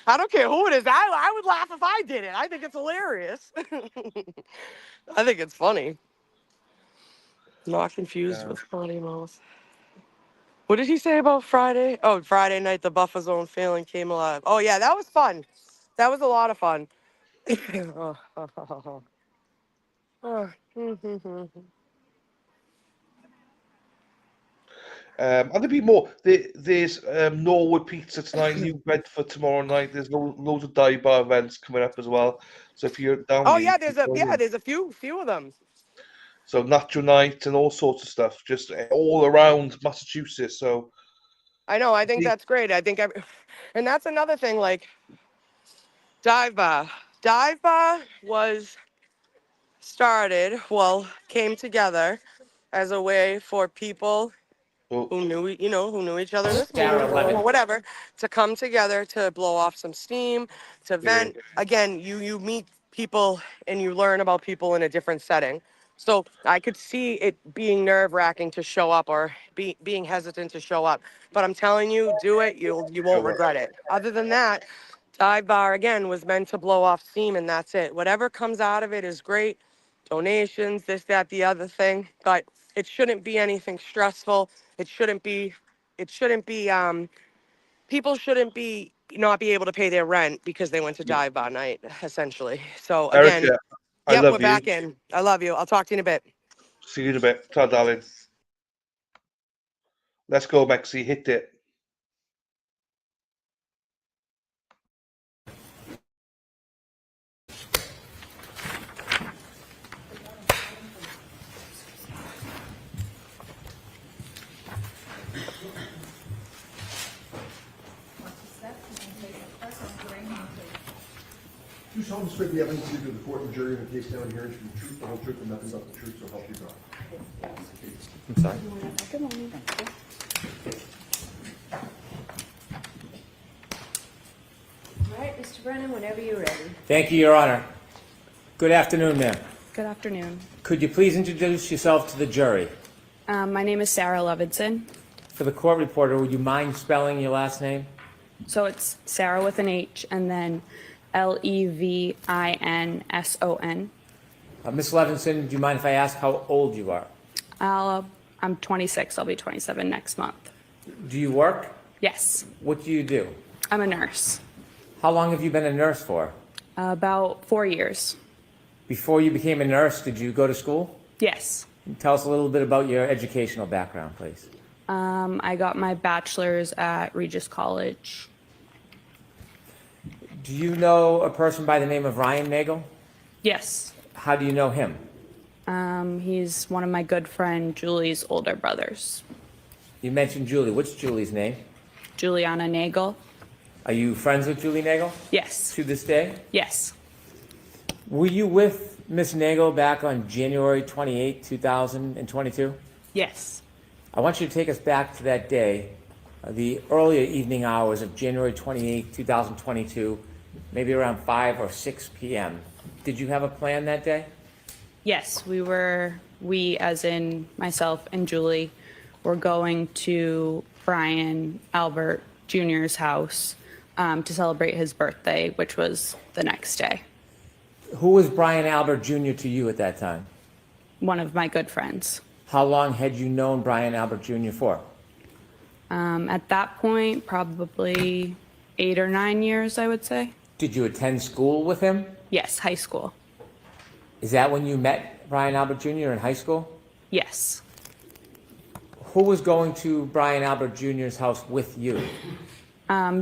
I don't care who it is. I would laugh if I did it. I think it's hilarious. I think it's funny. Not confused with funny mouth. What did he say about Friday? Oh, Friday night, the buffer zone failing came alive. Oh, yeah, that was fun. That was a lot of fun. And there'll be more. There's Norwood Pizza tonight, New Bedford tomorrow night. There's loads of dive bar events coming up as well. So if you're down Oh, here, you yeah, can join in. there's a few of them. So Natural Night and all sorts of stuff, just all around Massachusetts. So I know. I think that's great. And that's another thing, like dive bar. Dive bar came together as a way for people who knew each other this Sarah morning Levin. or whatever, to come together to blow off some steam, to vent. Again, you meet people and you learn about people in a different setting. So I could see it being nerve-wracking to show up or being hesitant to show up. But I'm telling you, do it. You won't regret it. Other than that, dive bar again was meant to blow off steam, and that's it. Whatever comes out of it is great. Donations, this, that, the other thing. But it shouldn't be anything stressful. It shouldn't be. People shouldn't be not be able to pay their rent because they went to dive bar night, essentially. So again, Erica, I yep, we're love you. back in. I love you. I'll talk to you in a bit. See you in a bit. Ta, darling. Let's go, Mexi. Hit it. Do solemnly swear the evidence given to the court and jury in the case now and hearing should be the truth, the whole truth, and nothing but the truth, so help you God. I'm sorry. Good morning. All right, Mr. Brennan, whenever you're ready. Thank you, Your Honor. Good afternoon, ma'am. Good afternoon. Could you please introduce yourself to the jury? My name is Sarah Levinson. For the court reporter, would you mind spelling your last name? So it's Sarah with an H and then Levinson. Ms. Levinson, do you mind if I ask how old you are? I'm 26. I'll be 27 next month. Do you work? Yes, What do you do? I'm a nurse. How long have you been a nurse for? About 4 years. Before you became a nurse, did you go to school? Yes. Tell us a little bit about your educational background, please. I got my bachelor's at Regis College. Do you know a person by the name of Ryan Nagel? Yes. How do you know him? He's one of my good friend Julie's older brothers. You mentioned Julie. What's Julie's name? Juliana Nagel. Are you friends with Julie Nagel? Yes. To this day? Yes. Were you with Miss Nagel back on January 28, 2022? Yes. I want you to take us back to that day, the earlier evening hours of January 28, 2022, maybe around 5 or 6 p.m. Did you have a plan that day? Yes, we as in myself and Julie, were going to Brian Albert Jr.'s house to celebrate his birthday, which was the next day. Who was Brian Albert Jr. to you at that time? One of my good friends. How long had you known Brian Albert Jr. for? At that point, probably 8 or 9 years, I would say. Did you attend school with him? Yes, high school. Is that when you met Brian Albert Jr. in high school? Yes. Who was going to Brian Albert Jr.'s house with you?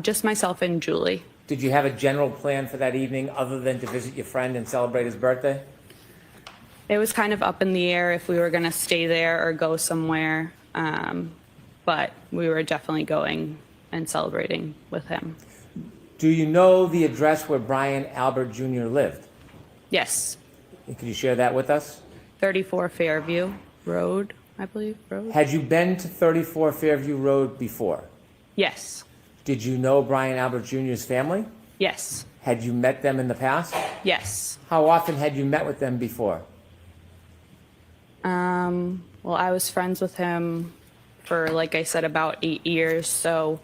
Just myself and Julie. Did you have a general plan for that evening other than to visit your friend and celebrate his birthday? It was kind of up in the air if we were going to stay there or go somewhere, but we were definitely going and celebrating with him. Do you know the address where Brian Albert Jr. lived? Yes. Could you share that with us? 34 Fairview Road, I believe. Road. Had you been to 34 Fairview Road before? Yes. Did you know Brian Albert Jr.'s family? Yes. Had you met them in the past? Yes. How often had you met with them before? Well, I was friends with him for, like I said, about 8 years. So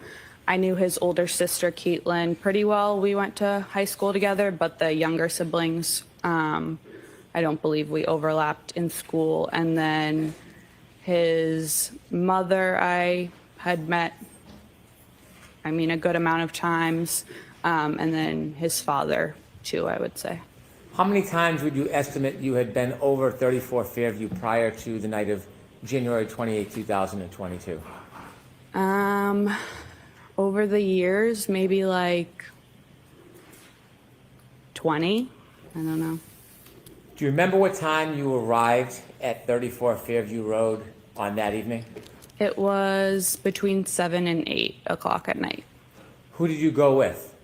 I knew his older sister, Caitlin, pretty well. We went to high school together, but the younger siblings, I don't believe we overlapped in school. And then his mother, I had met, I mean, a good amount of times. And then his father, too, I would say. How many times would you estimate you had been over 34 Fairview prior to the night of January 28, 2022? Over the years, maybe like 20. I don't know. Do you remember what time you arrived at 34 Fairview Road on that evening? It was between 7 and 8 o'clock at night. Who did you go with?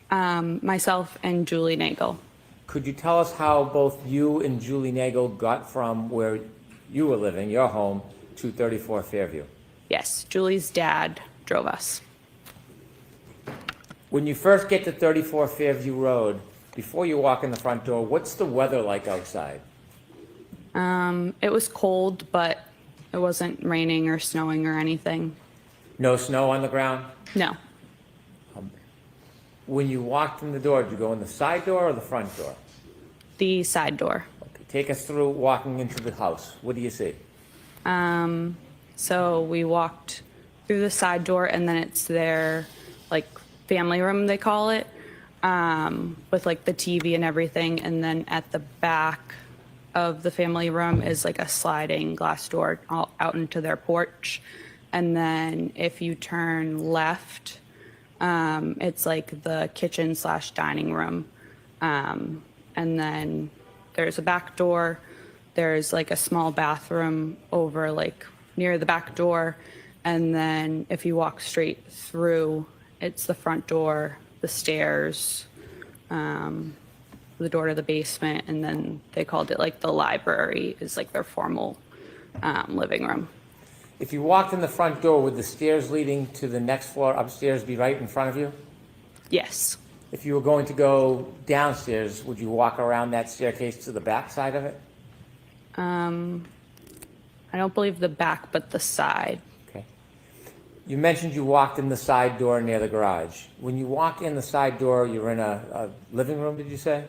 Myself and Julie Nagel. Could you tell us how both you and Julie Nagel got from where you were living, your home, to 34 Fairview? Yes, Julie's dad drove us. When you first get to 34 Fairview Road, before you walk in the front door, what's the weather like outside? It was cold, but it wasn't raining or snowing or anything. No snow on the ground? No. When you walked in the door, did you go in the side door or the front door? The side door. Okay, take us through walking into the house. What do you see? So we walked through the side door, and then it's their like family room, they call it, with like the TV and everything. And then at the back of the family room is like a sliding glass door out into their porch. And then if you turn left, it's like the kitchen / dining room. And then there's a back door. There's like a small bathroom over like near the back door. And then if you walk straight through, it's the front door, the stairs, the door to the basement. And then they called it like the library is like their formal living room. If you walked in the front door, would the stairs leading to the next floor upstairs be right in front of you? Yes. If you were going to go downstairs, would you walk around that staircase to the back side of it? I don't believe the back, but the side. Okay. You mentioned you walked in the side door near the garage. When you walk in the side door, you're in a living room, did you say?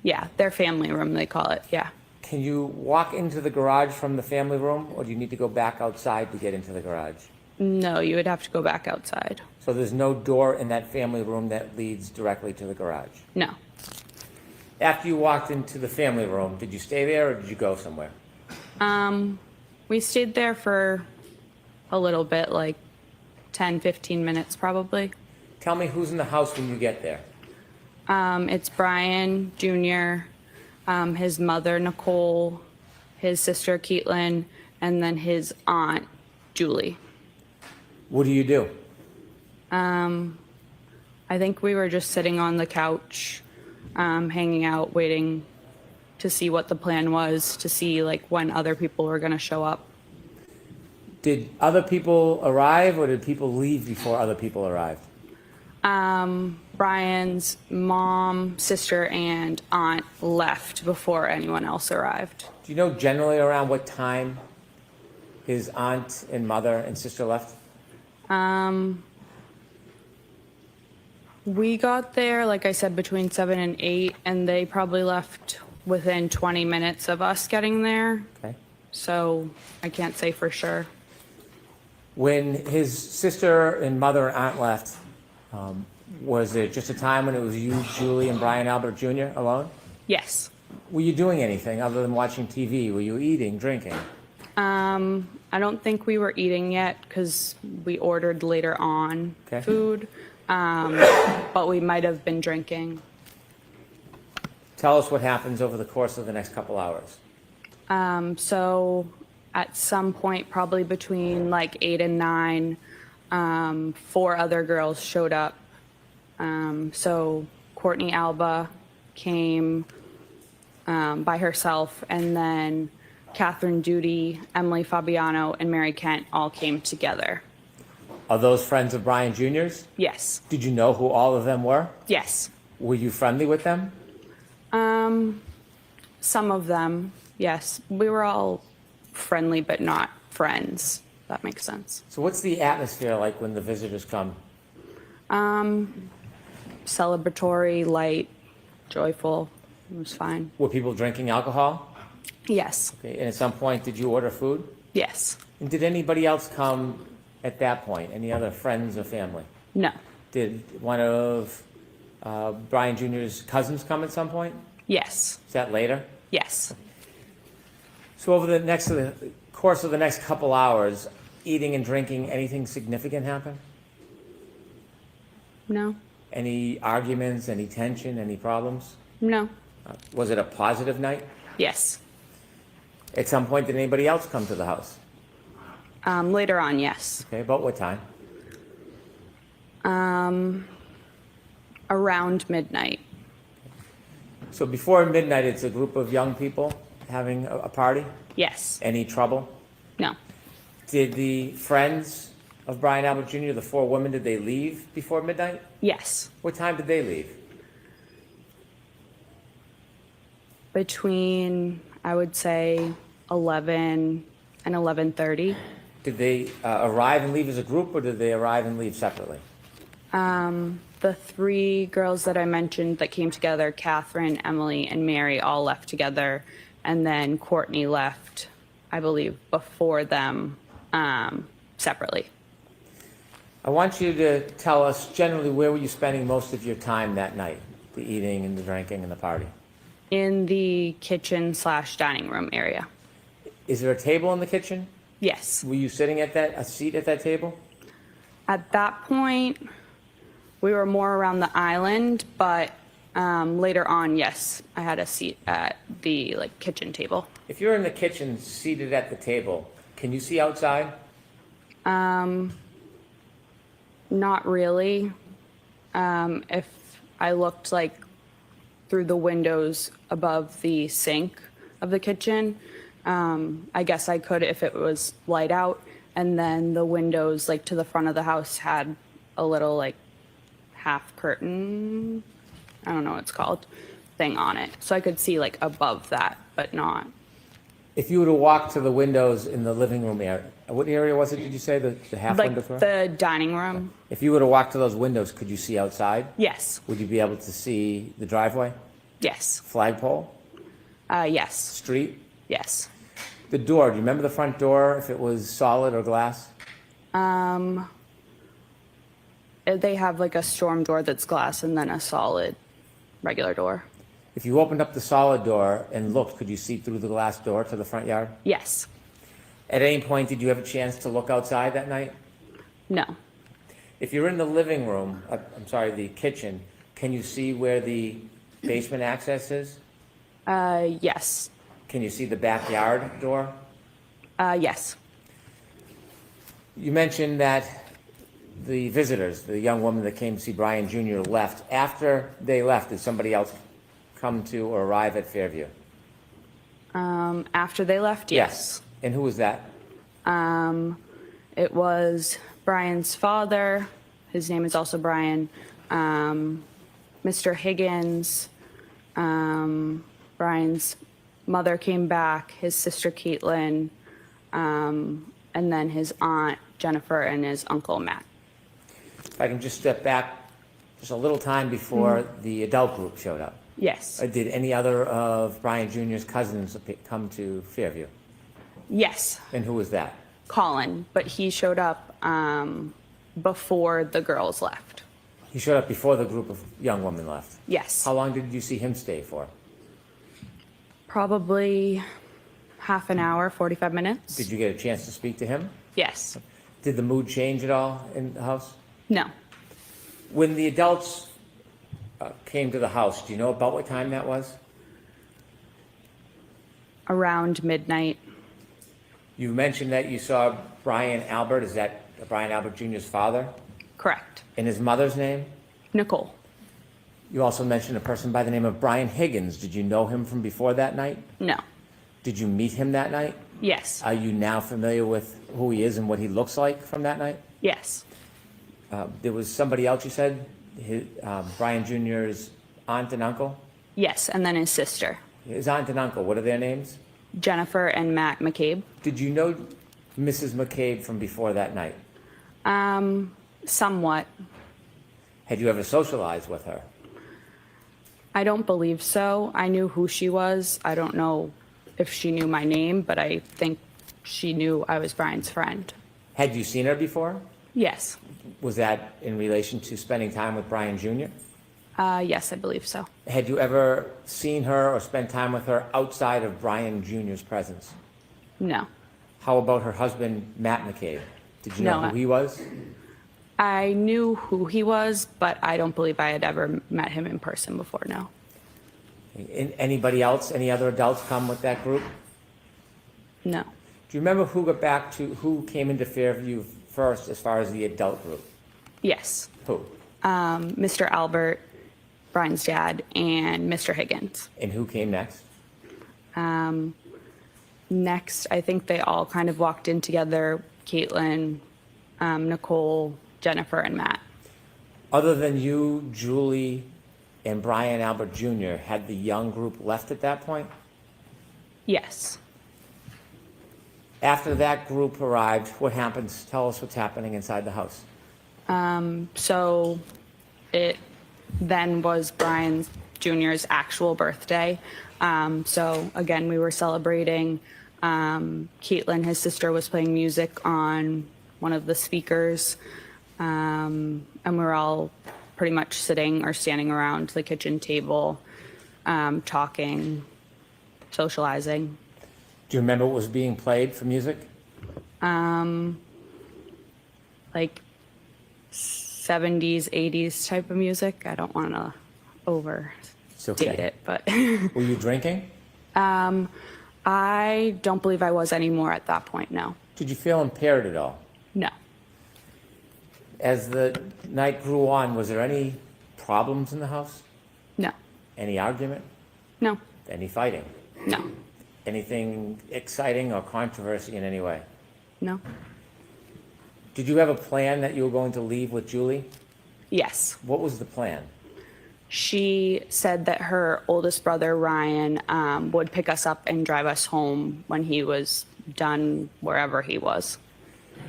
Yeah, their family room, they call it. Yeah. Can you walk into the garage from the family room, or do you need to go back outside to get into the garage? No, you would have to go back outside. So there's no door in that family room that leads directly to the garage? No. After you walked into the family room, did you stay there or did you go somewhere? We stayed there for a little bit, like 10, 15 minutes probably. Tell me who's in the house when you get there. It's Brian Jr., his mother, Nicole, his sister, Caitlin, and then his aunt, Julie. What do you do? I think we were just sitting on the couch, hanging out, waiting to see what the plan was, to see like when other people were going to show up. Did other people arrive or did people leave before other people arrived? Brian's mom, sister, and aunt left before anyone else arrived. Do you know generally around what time his aunt and mother and sister left? We got there, like I said, between 7 and 8, and they probably left within 20 minutes of us getting there. Okay. So I can't say for sure. When his sister and mother and aunt left, was it just a time when it was you, Julie, and Brian Albert Jr. alone? Yes. Were you doing anything other than watching TV? Were you eating, drinking? I don't think we were eating yet because we ordered later on food, but we might have been drinking. Tell us what happens over the course of the next couple hours. So at some point, probably between like 8 and 9, 4 other girls showed up. So Courtney Alba came by herself, and then Catherine Duty, Emily Fabiano, and Mary Kent all came together. Are those friends of Brian Jr.'s? Yes. Did you know who all of them were? Yes. Were you friendly with them? Some of them, yes. We were all friendly, but not friends. That makes sense. So what's the atmosphere like when the visitors come Celebratory, light, joyful. It was fine. Were people drinking alcohol? Yes. Okay, and at some point, did you order food? Yes. And did anybody else come at that point? Any other friends or family? No. Did one of Brian Jr.'s cousins come at some point? Yes. Is that later? Yes. So over the course of the next couple hours, eating and drinking, anything significant happen? No. Any arguments, any tension, any problems? No. Was it a positive night? Yes. At some point, did anybody else come to the house? Later on, yes. Okay, about what time? Around midnight. So before midnight, it's a group of young people having a party? Yes. Any trouble? No. Did the friends of Brian Albert Jr., the 4 women, did they leave before midnight? Yes. What time did they leave? Between, I would say, 11 and 11:30. Did they arrive and leave as a group, or did they arrive and leave separately? The 3 girls that I mentioned that came together, Catherine, Emily, and Mary, all left together. And then Courtney left, I believe, before them separately. I want you to tell us generally where were you spending most of your time that night, the eating and the drinking and the party? In the kitchen/dining room area. Is there a table in the kitchen? Yes. Were you sitting at a seat at that table? At that point, we were more around the island, but later on, yes, I had a seat at the kitchen table. If you're in the kitchen seated at the table, can you see outside? Not really. If I looked through the windows above the sink of the kitchen, I guess I could if it was light out. And then the windows to the front of the house had a little half curtain, I don't know what it's called, thing on it. So I could see above that, but not. If you were to walk to the windows in the living room area, what area was it, did you say, the half window? The dining room. If you were to walk to those windows, could you see outside? Yes. Would you be able to see the driveway? Yes. Flagpole? Yes. Street? Yes. The door, do you remember the front door, if it was solid or glass? They have a storm door that's glass and then a solid regular door. If you opened up the solid door and looked, could you see through the glass door to the front yard? Yes. At any point, did you have a chance to look outside that night? No. If you're in the living room, the kitchen, can you see where the basement access is? Yes. Can you see the backyard door? Yes. You mentioned that the visitors, the young woman that came to see Brian Jr. left. After they left, did somebody else come to or arrive at Fairview? After they left, yes. And who was that? It was Brian's father. His name is also Brian. Mr. Higgins. Brian's mother came back, his sister Caitlin, and then his aunt Jennifer and his uncle Matt. If I can just step back just a little time before the adult group showed up. Yes. Did any other of Brian Jr.'s cousins come to Fairview? Yes. And who was that? Colin, but he showed up before the girls left. He showed up before the group of young women left? Yes. How long did you see him stay for? Probably half an hour, 45 minutes. Did you get a chance to speak to him? Yes. Did the mood change at all in the house? No. When the adults came to the house, do you know about what time that was? Around midnight. You mentioned that you saw Brian Albert. Is that Brian Albert Jr.'s father? Correct. And his mother's name? Nicole. You also mentioned a person by the name of Brian Higgins. Did you know him from before that night? No. Did you meet him that night? Yes. Are you now familiar with who he is and what he looks like from that night? Yes. There was somebody else you said, Brian Jr.'s aunt and uncle? Yes, and then his sister. His aunt and uncle, what are their names? Jennifer and Matt McCabe. Did you know Mrs. McCabe from before that night? Somewhat. Had you ever socialized with her? I don't believe so. I knew who she was. I don't know if she knew my name, but I think she knew I was Brian's friend. Had you seen her before? Yes. Was that in relation to spending time with Brian Jr.? Yes, I believe so. Had you ever seen her or spent time with her outside of Brian Jr.'s presence? No. How about her husband, Matt McCabe? Did you know No, who he was? I knew who he was, but I don't believe I had ever met him in person before, no. Anybody else, any other adults come with that group? No. Do you remember who came into Fairview first as far as the adult group? Yes. Who? Mr. Albert, Brian's dad, and Mr. Higgins. And who came next? Next, I think they all kind of walked in together, Caitlin, Nicole, Jennifer, and Matt. Other than you, Julie, and Brian Albert Jr., had the young group left at that point? Yes. After that group arrived, what happens? Tell us what's happening inside the house. So it then was Brian Jr.'s actual birthday. So again, we were celebrating. Caitlin, his sister, was playing music on one of the speakers. And we were all pretty much sitting or standing around the kitchen table, talking, socializing. Do you remember what was being played for music? Like 70s, 80s type of music. I don't want to overstate it, but. Were you drinking? I don't believe I was anymore at that point, no. Did you feel impaired at all? No. As the night grew on, was there any problems in the house? No. Any argument? No. Any fighting? No. Anything exciting or controversy in any way? No. Did you have a plan that you were going to leave with Julie? Yes. What was the plan? She said that her oldest brother, Ryan, would pick us up and drive us home when he was done wherever he was.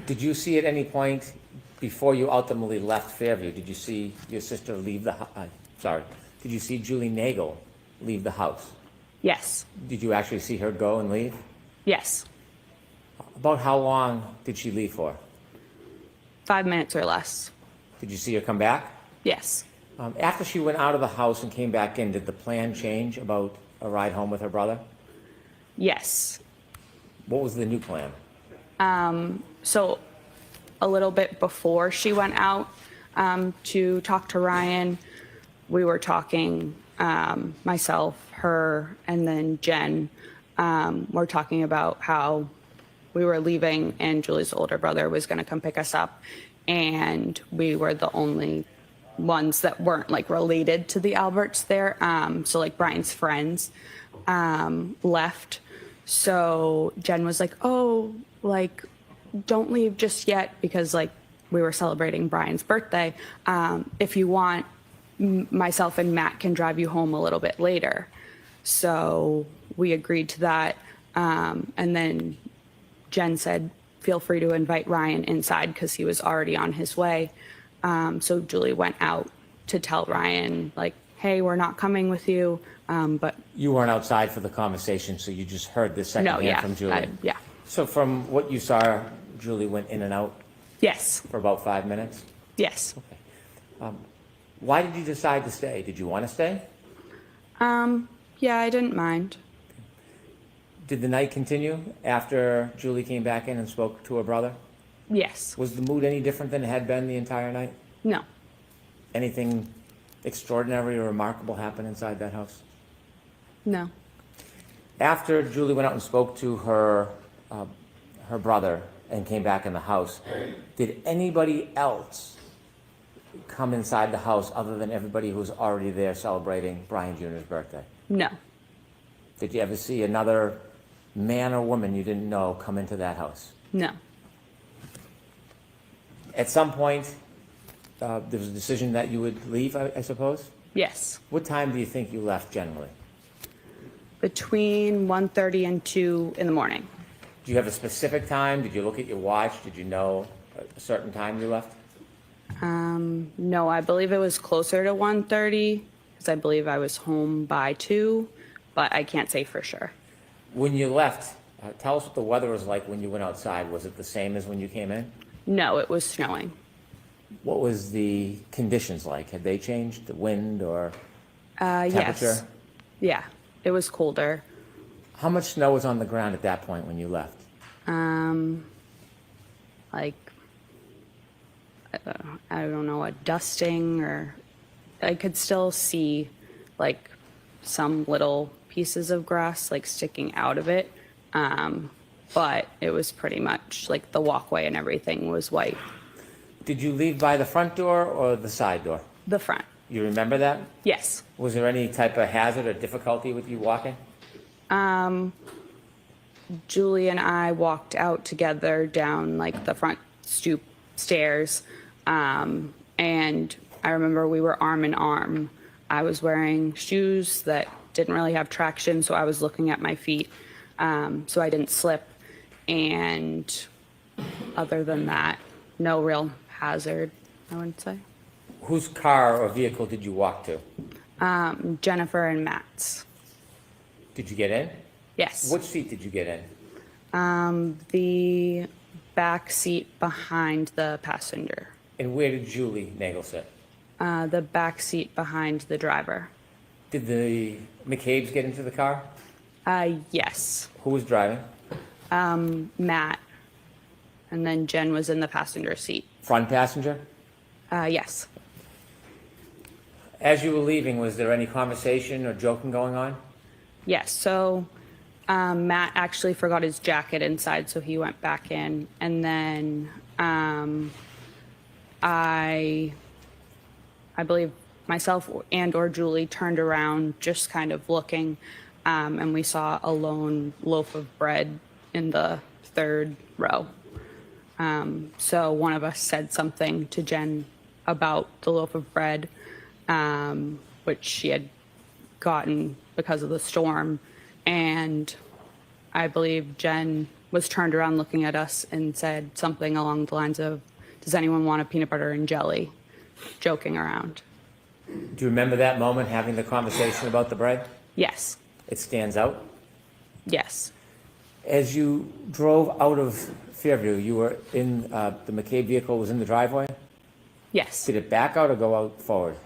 Did you see at any point before you ultimately left Fairview, did you see your sister leave the house? Did you see Julie Nagel leave the house? Yes. Did you actually see her go and leave? Yes. About how long did she leave for? 5 minutes or less. Did you see her come back? Yes. After she went out of the house and came back in, did the plan change about a ride home with her brother? Yes. What was the new plan? So a little bit before she went out to talk to Ryan, we were talking, myself, her, and then Jen, were talking about how we were leaving and Julie's older brother was going to come pick us up. And we were the only ones that weren't like related to the Alberts there. So like Brian's friends left. So Jen was like, oh, like, don't leave just yet, because like we were celebrating Brian's birthday. If you want, myself and Matt can drive you home a little bit later. So we agreed to that. And then Jen said, feel free to invite Ryan inside because he was already on his way. So Julie went out to tell Ryan, like, hey, we're not coming with you. But you weren't outside for the conversation, so you just heard this secondhand from Julie. Yeah. So from what you saw, Julie went in and out? Yes. For about 5 minutes? Yes. Okay. Why did you decide to stay? Did you want to stay? Yeah, I didn't mind. Did the night continue after Julie came back in and spoke to her brother? Yes. Was the mood any different than it had been the entire night? No. Anything extraordinary or remarkable happen inside that house? No. After Julie went out and spoke to her brother and came back in the house, did anybody else come inside the house other than everybody who was already there celebrating Brian Jr.'s birthday? No. Did you ever see another man or woman you didn't know come into that house? No. At some point, there was a decision that you would leave, I suppose? Yes. What time do you think you left generally? Between 1:30 and 2 in the morning. Do you have a specific time? Did you look at your watch? Did you know a certain time you left? No, I believe it was closer to 1:30 because I believe I was home by 2, but I can't say for sure. When you left, tell us what the weather was like when you went outside. Was it the same as when you came in? No, it was snowing. What was the conditions like? Had they changed, the wind or temperature? Yes. Yeah, it was colder. How much snow was on the ground at that point when you left? Like, I don't know, a dusting, or I could still see like some little pieces of grass like sticking out of it. But it was pretty much like the walkway and everything was white. Did you leave by the front door or the side door? The front. You remember that? Yes. Was there any type of hazard or difficulty with you walking? Julie and I walked out together down like the front stoop stairs. And I remember we were arm in arm. I was wearing shoes that didn't really have traction, so I was looking at my feet, so I didn't slip. And other than that, no real hazard, I wouldn't say. Whose car or vehicle did you walk to? Jennifer and Matt's. Did you get in? Yes. Which seat did you get in? The back seat behind the passenger. And where did Julie Nagel sit? The back seat behind the driver. Did the McCabe's get into the car? Yes. Who was driving? Matt. And then Jen was in the passenger seat. Front passenger? Yes. As you were leaving, was there any conversation or joking going on? Yes. So Matt actually forgot his jacket inside, so he went back in. And then I believe myself and or Julie turned around just kind of looking, and we saw a lone loaf of bread in the third row. So one of us said something to Jen about the loaf of bread, which she had gotten because of the storm. And I believe Jen was turned around looking at us and said something along the lines of, "Does anyone want a peanut butter and jelly?" Joking around. Do you remember that moment, having the conversation about the bread? Yes. It stands out? Yes. As you drove out of Fairview, you were in, the McCabe vehicle was in the driveway? Yes. Did it back out or go out forward?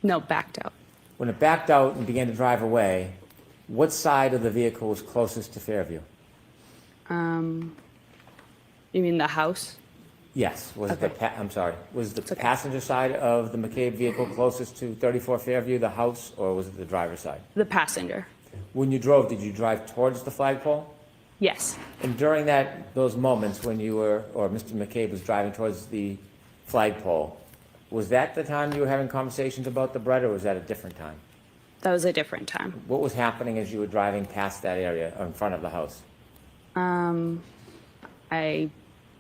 No, backed out. When it backed out and began to drive away, what side of the vehicle was closest to Fairview? You mean the house? Yes. Was Okay. it I'm sorry. Was the It's okay. passenger side of the McCabe vehicle closest to 34 Fairview, the house, or was it the driver's side? The passenger. When you drove, did you drive towards the flagpole? Yes. And during those moments when you were, or Mr. McCabe was driving towards the flagpole, was that the time you were having conversations about the bread, or was that a different time? That was a different time. What was happening as you were driving past that area, or in front of the house? I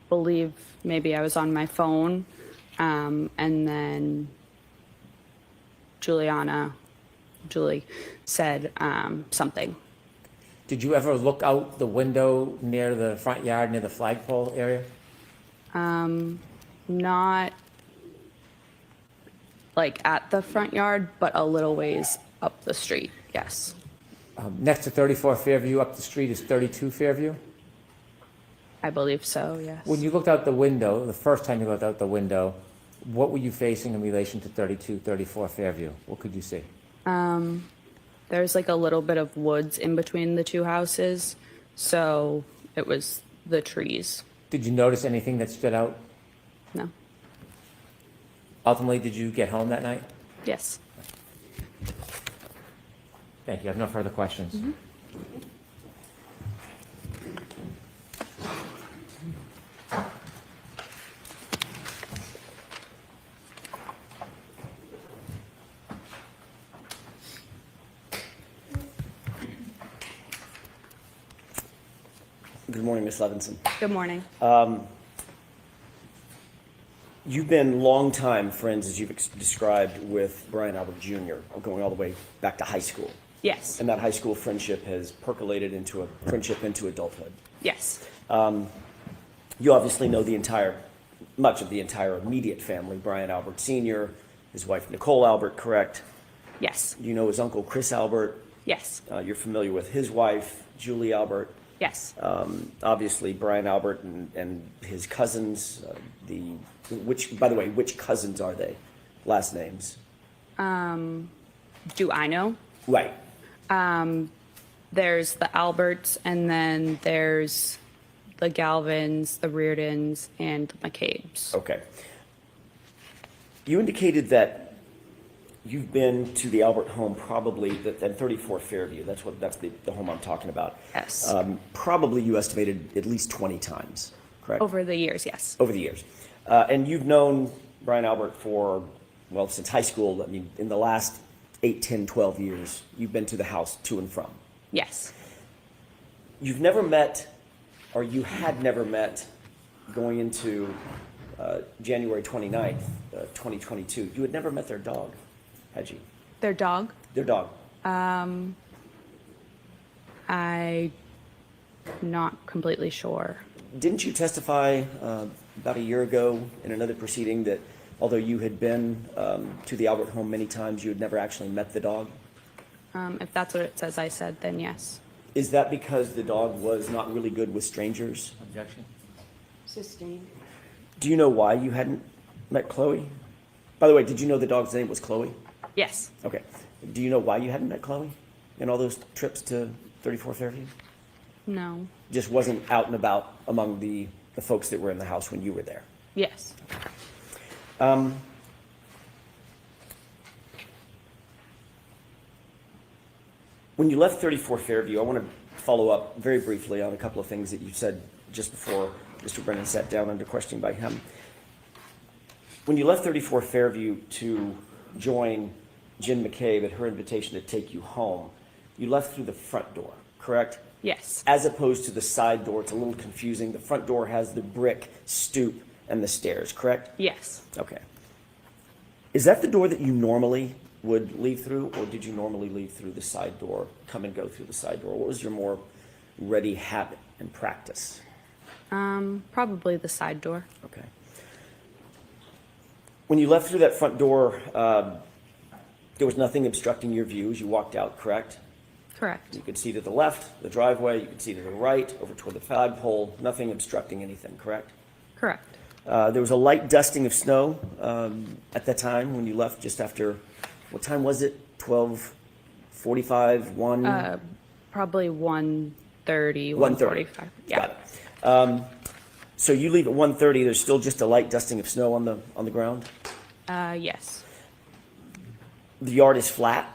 believe maybe I was on my phone, and then Julie said something. Did you ever look out the window near the front yard, near the flagpole area? Not like at the front yard, but a little ways up the street, yes. Next to 34 Fairview, up the street, is 32 Fairview? I believe so, yes. When you looked out the window, the first time you looked out the window, what were you facing in relation to 32, 34 Fairview? What could you see? There's like a little bit of woods in between the two houses, so it was the trees. Did you notice anything that stood out? No. Ultimately, did you get home that night? Yes. Thank you. I have no further questions. Good morning, Ms. Levinson. Good morning. You've been longtime friends, as you've described, with Brian Albert Jr., going all the way back to high school. Yes. And that high school friendship has percolated into a friendship into adulthood. Yes. You obviously know the entire much of the entire immediate family, Brian Albert Sr., his wife Nicole Albert, correct? Yes. You know his uncle Chris Albert. Yes. You're familiar with his wife, Julie Albert. Yes. Obviously, Brian Albert and his cousins. By the way, which cousins are they? Last names. Do I know? Right. There's the Alberts, and then there's the Galvins, the Reardons, and the McCabe's. Okay. You indicated that you've been to the Albert home probably at 34 Fairview. That's the home I'm talking about. Yes. Probably you estimated at least 20 times, correct? Over the years, yes. Over the years. And you've known Brian Albert for, well, since high school. I mean, in the last 8, 10, 12 years, you've been to the house to and from. Yes. You've never met, or you had never met, going into January 29th, 2022. You had never met their dog, had you? Their dog? Their dog. I'm not completely sure. Didn't you testify about a year ago in another proceeding that although you had been to the Albert home many times, you had never actually met the dog? If that's what it says I said, then yes. Is that because the dog was not really good with strangers? Objection. Sustained. Do you know why you hadn't met Chloe? By the way, did you know the dog's name was Chloe? Yes. Okay. Do you know why you hadn't met Chloe in all those trips to 34 Fairview? No. Just wasn't out and about among the folks that were in the house when you were there? Yes. When you left 34 Fairview, I want to follow up very briefly on a couple of things that you said just before Mr. Brennan sat down under questioning by him. When you left 34 Fairview to join Jen McCabe at her invitation to take you home, you left through the front door, correct? Yes. As opposed to the side door, it's a little confusing. The front door has the brick stoop and the stairs, correct? Yes. Okay. Is that the door that you normally would leave through, or did you normally leave through the side door, come and go through the side door? What was your more ready habit and practice? Probably the side door. Okay. When you left through that front door, there was nothing obstructing your view as you walked out, correct? Correct. You could see to the left, the driveway, you could see to the right, over toward the flagpole, nothing obstructing anything, correct? Correct. There was a light dusting of snow at that time when you left just after, what time was it? 12:45, 1? Probably 1:30, 1:30. 1:45. Yeah. Got it. So you leave at 1:30, there's still just a light dusting of snow on the ground? Yes. The yard is flat?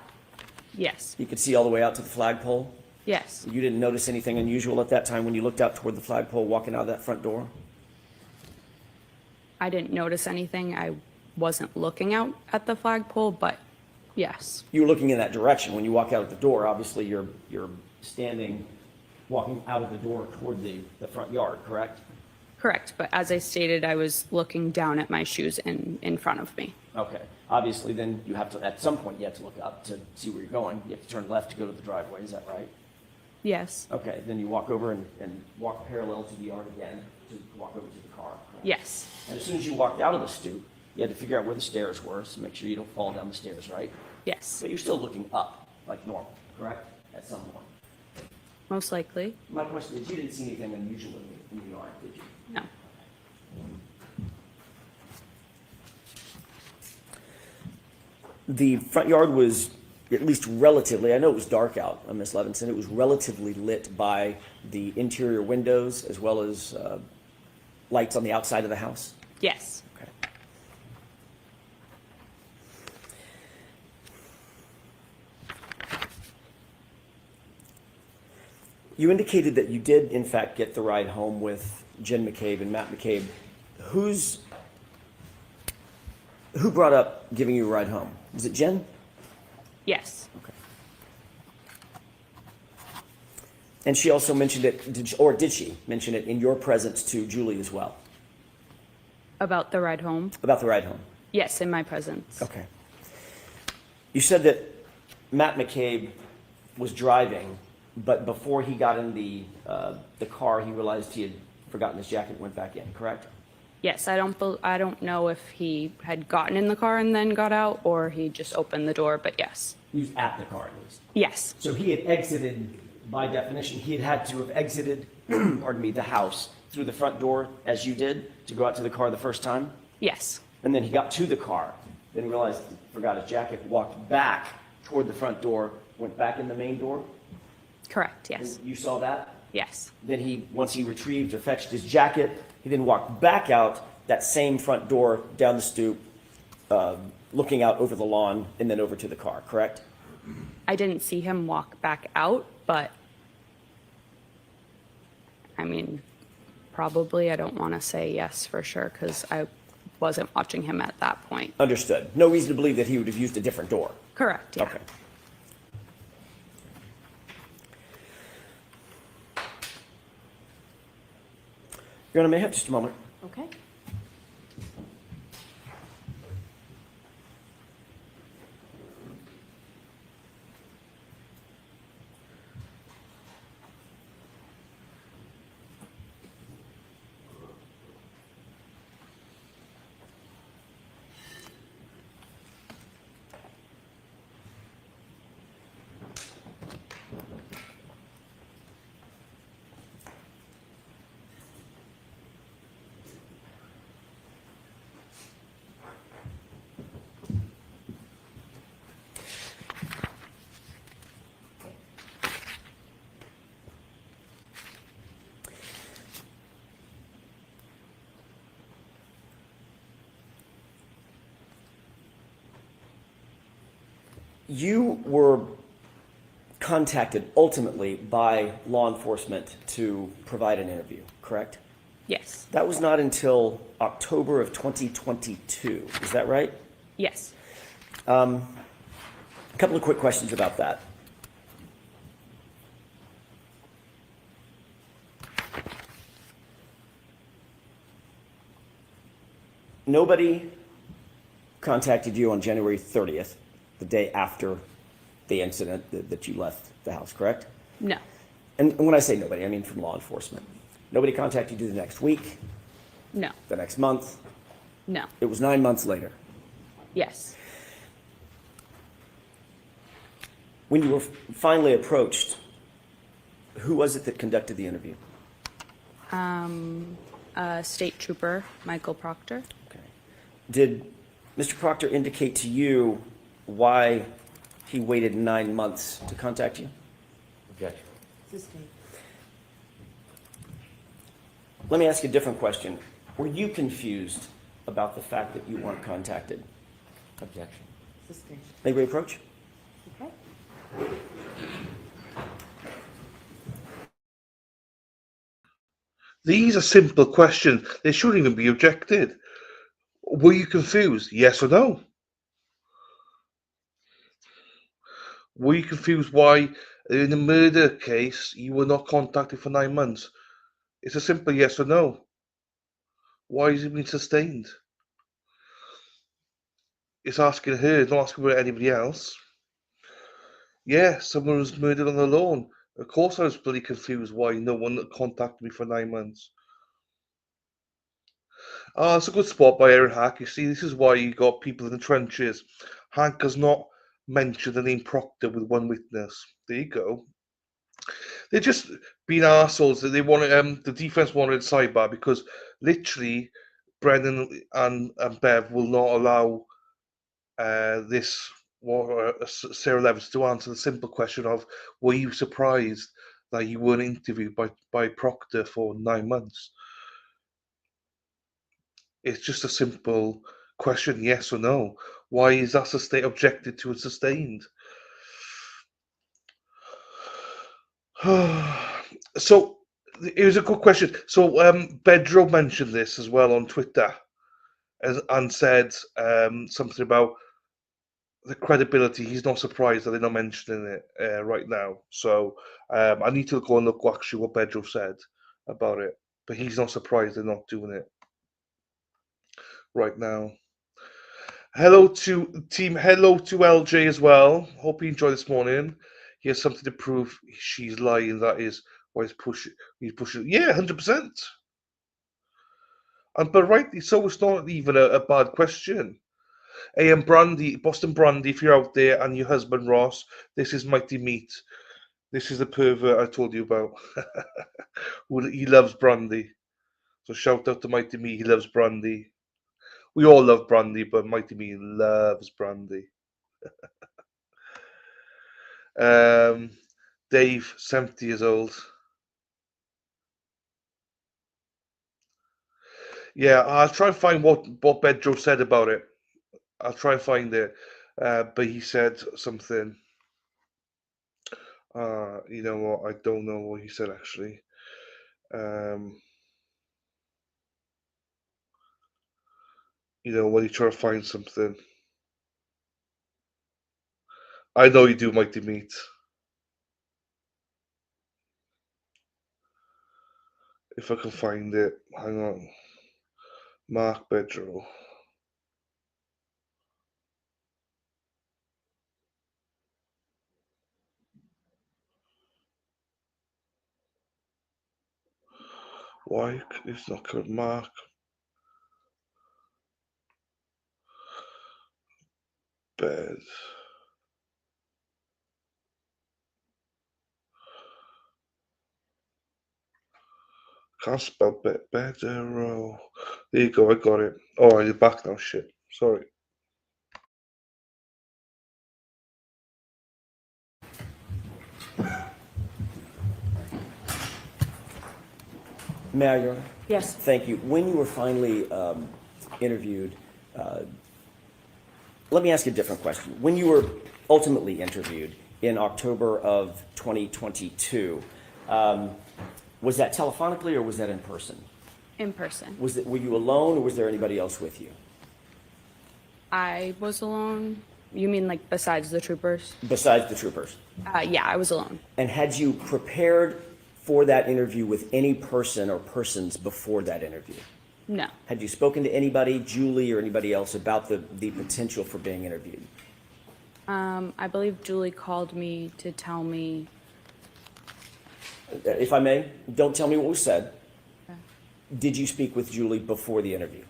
Yes. You could see all the way out to the flagpole? Yes. You didn't notice anything unusual at that time when you looked out toward the flagpole walking out of that front door? I didn't notice anything. I wasn't looking out at the flagpole, but yes. You were looking in that direction. When you walk out of the door, obviously you're standing, walking out of the door toward the front yard, correct? Correct. But as I stated, I was looking down at my shoes in front of me. Okay. Obviously, then you have to, at some point, you have to look up to see where you're going. You have to turn left to go to the driveway. Is that right? Yes. Okay. Then you walk over and walk parallel to the yard again to walk over to the car. Correct? Yes. And as soon as you walked out of the stoop, you had to figure out where the stairs were, so make sure you don't fall down the stairs, right? Yes. But you're still looking up, like normal, correct? At some point. Most likely. My question is, you didn't see anything unusual in the yard, did you? No. The front yard was at least relatively, I know it was dark out, Ms. Levinson, it was relatively lit by the interior windows as well as lights on the outside of the house? Yes. Okay. You indicated that you did, in fact, get the ride home with Jen McCabe and Matt McCabe. Who brought up giving you a ride home? Was it Jen? Yes. Okay. And she also mentioned it, did she mention it in your presence to Julie as well? About the ride home? About the ride home? Yes, in my presence. Okay. You said that Matt McCabe was driving, but before he got in the car, he realized he had forgotten his jacket and went back in, correct? Yes, I don't know if he had gotten in the car and then got out, or he just opened the door, but yes. He was at the car at least. Yes. So he had exited, by definition, he had to have exited, pardon me, the house through the front door as you did to go out to the car the first time? Yes. And then he got to the car, then realized he forgot his jacket, walked back toward the front door, went back in the main door? Correct, yes. And you saw that? Yes. Then once he retrieved or fetched his jacket, he then walked back out that same front door, down the stoop, looking out over the lawn, and then over to the car, correct? I didn't see him walk back out, but I mean, probably. I don't want to say yes for sure because I wasn't watching him at that point. Understood. No reason to believe that he would have used a different door. Correct, yeah. Okay. Your Honor, may I have just a moment? Okay. You were contacted ultimately by law enforcement to provide an interview, correct? Yes. That was not until October of 2022, is that right? Yes. A couple of quick questions about that. Nobody contacted you on January 30th, the day after the incident that you left the house, correct? No. And when I say nobody, I mean from law enforcement. Nobody contacted you the next week, No. the next month. No. It was 9 months later. Yes. When you were finally approached, who was it that conducted the interview? State Trooper Michael Proctor. Okay. Did Mr. Proctor indicate to you why he waited 9 months to contact you? Objection. Sustained. Let me ask you a different question. Were you confused about the fact that you weren't contacted? Objection. Sustained. May we approach? Okay. These are simple questions. They shouldn't even be objected. Were you confused? Yes or no? Were you confused why, in a murder case, you were not contacted for 9 months? It's a simple yes or no. Why has it been sustained? It's asking her, not asking about anybody else. Yeah, someone was murdered on the lawn. Of course I was bloody confused why no one contacted me for 9 months. Ah, it's a good spot by Aaron Hack. You see, this is why you got people in the trenches. Hank has not mentioned the name Proctor with one witness. There you go. They're just being arseholes. They wanted the defense wanted sidebar because literally Brendan and Bev will not allow Sarah Levis to answer the simple question of, were you surprised that you weren't interviewed by Proctor for 9 months? It's just a simple question, yes or no. Why is that objected to and sustained? So it was a good question. So Bedro mentioned this as well on Twitter and said something about the credibility. He's not surprised that they're not mentioning it right now. So I need to go and look actually what Bedro said about it. But he's not surprised they're not doing it right now. Hello to team. Hello to LJ as well. Hope you enjoy this morning. He has something to prove. She's lying. That is why he's pushing. Yeah, 100%. And but rightly so, it's not even a bad question. Hey, and Brandy, Boston Brandy, if you're out there, and your husband Ross, this is Mighty Meat. This is the pervert I told you about. He loves Brandy. So shout out to Mighty Meat, he loves Brandy. We all love Brandy, but Mighty Meat loves Brandy. Dave, 70 years old. Yeah, I'll try and find what Bedro said about it. I'll try and find it. But he said something. You know what? I don't know what he said actually. You know, when you try to find something. I know you do, Mighty Meat. If I can find it, hang on. Mark Bedro. Why it's not coming? Mark Bed. Can't spell Bedro. There you go, I got it. Oh, you're back now, shit. Sorry. May I, Your Honor? Yes. Thank you. When you were finally interviewed, let me ask you a different question. When you were ultimately interviewed in October of 2022, was that telephonically or was that in person? In person. Were you alone or was there anybody else with you? I was alone. You mean like besides the troopers? Besides the troopers? Yeah, I was alone. And had you prepared for that interview with any person or persons before that interview? No. Had you spoken to anybody, Julie or anybody else, about the potential for being interviewed? I believe Julie called me to tell me. If I may, don't tell me what was said. Okay. Did you speak with Julie before the interview?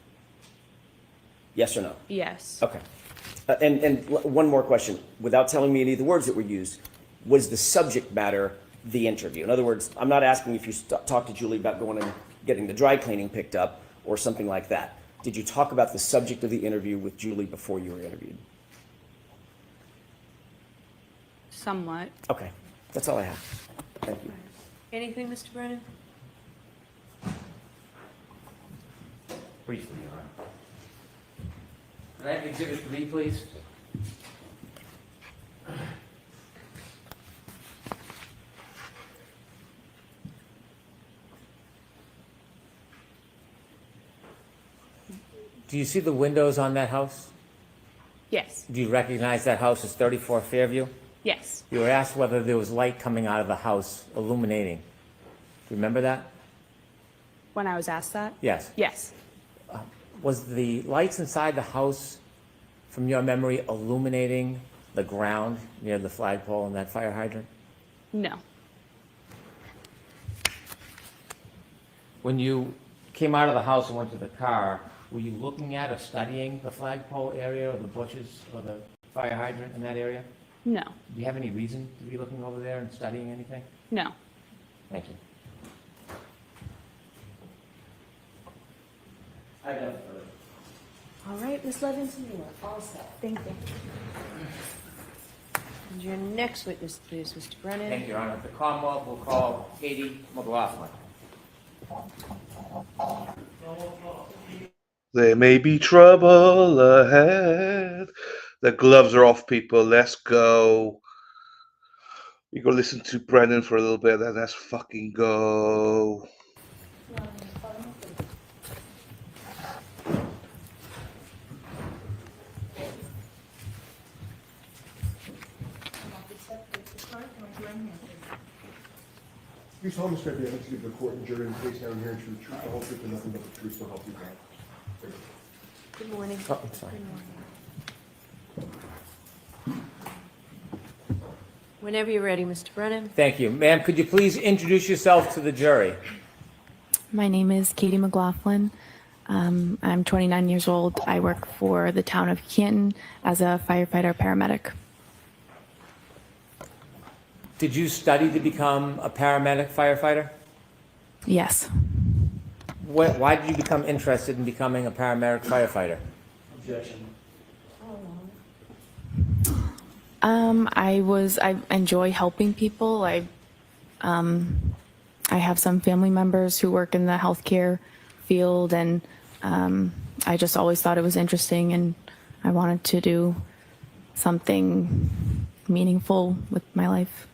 Yes or no? Yes. Okay. And one more question. Without telling me any of the words that were used, was the subject matter the interview? In other words, I'm not asking if you talked to Julie about going and getting the dry cleaning picked up or something like that. Did you talk about the subject of the interview with Julie before you were interviewed? Somewhat. Okay. That's all I have. Thank you. Anything, Mr. Brennan? Briefly, Your Honor. Can I have Exhibit 3, please? Do you see the windows on that house? Yes. Do you recognize that house as 34 Fairview? Yes. You were asked whether there was light coming out of the house illuminating. Do you remember that? When I was asked that? Yes. Yes. Was the lights inside the house, from your memory, illuminating the ground near the flagpole and that fire hydrant? No. When you came out of the house and went to the car, were you looking at or studying the flagpole area or the bushes or the fire hydrant in that area? No. Do you have any reason to be looking over there and studying anything? No. Thank you. I have nothing further. All right, Ms. Levinson, you are all set. Thank you. And your next witness, please, Mr. Brennan. Thank you, Your Honor. The Commonwealth will call Katie McLaughlin. There may be trouble ahead. The gloves are off, people. Let's go. You go listen to Brennan for a little bit, then let's fucking go. You solemnly swear the evidence you give the court and jury in the case now and here and true, the truth, the whole truth, and nothing but the truth, so help you God. Good morning. Oh, I'm sorry. Good morning. Whenever you're ready, Mr. Brennan. Thank you. Ma'am, could you please introduce yourself to the jury? My name is Katie McLaughlin. I'm 29 years old. I work for the town of Canton as a firefighter paramedic. Did you study to become a paramedic firefighter? Yes. Why did you become interested in becoming a paramedic firefighter? Objection. I enjoy helping people. I have some family members who work in the healthcare field, and I just always thought it was interesting, and I wanted to do something meaningful with my life.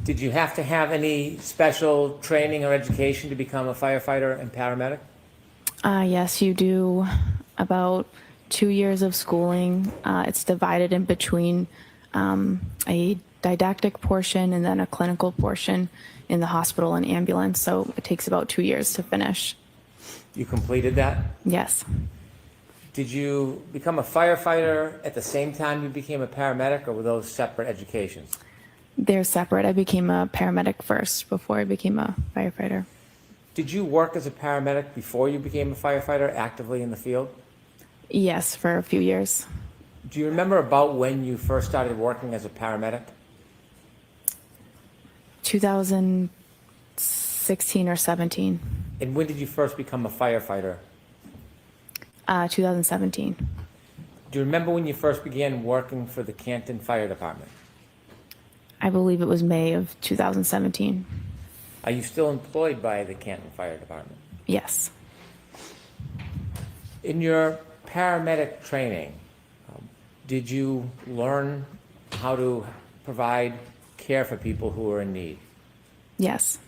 Did you have to have any special training or education to become a firefighter and paramedic? Yes, you do about 2 years of schooling. It's divided in between a didactic portion and then a clinical portion in the hospital and ambulance. So it takes about 2 years to finish. You completed that? Yes. Did you become a firefighter at the same time you became a paramedic, or were those separate educations? They're separate. I became a paramedic first before I became a firefighter. Did you work as a paramedic before you became a firefighter actively in the field? Yes, for a few years. Do you remember about when you first started working as a paramedic? 2016 or 17. And when did you first become a firefighter? 2017. Do you remember when you first began working for the Canton Fire Department? I believe it was May of 2017. Are you still employed by the Canton Fire Department? Yes. In your paramedic training, did you learn how to provide care for people who are in need? Yes.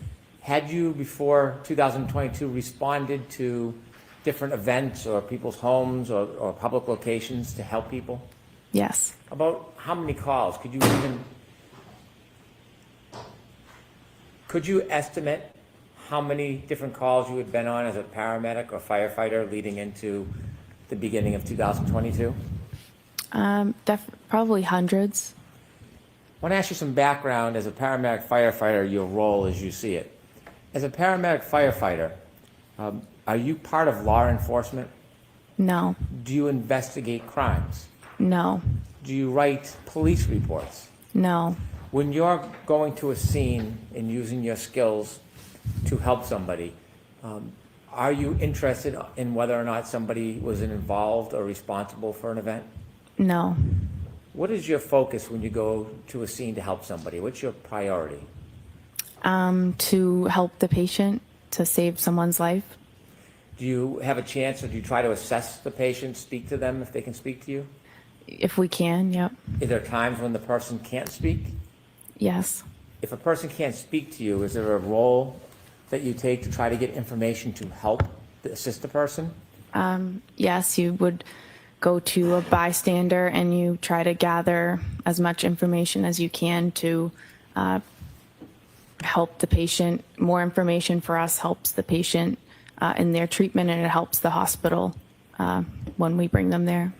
Had you, before 2022, responded to different events or people's homes or public locations to help people? Yes. About how many calls? Could you estimate how many different calls you had been on as a paramedic or firefighter leading into the beginning of 2022? Probably hundreds. I want to ask you some background as a paramedic firefighter, your role as you see it. As a paramedic firefighter, are you part of law enforcement? No. Do you investigate crimes? No. Do you write police reports? No. When you're going to a scene and using your skills to help somebody, are you interested in whether or not somebody was involved or responsible for an event? No. What is your focus when you go to a scene to help somebody? What's your priority? To help the patient, to save someone's life. Do you have a chance, or do you try to assess the patient, speak to them if they can speak to you? If we can, yep. Are there times when the person can't speak? Yes. If a person can't speak to you, is there a role that you take to try to get information to help assist the person? Yes, you would go to a bystander and you try to gather as much information as you can to help the patient. More information for us helps the patient in their treatment, and it helps the hospital when we bring them there.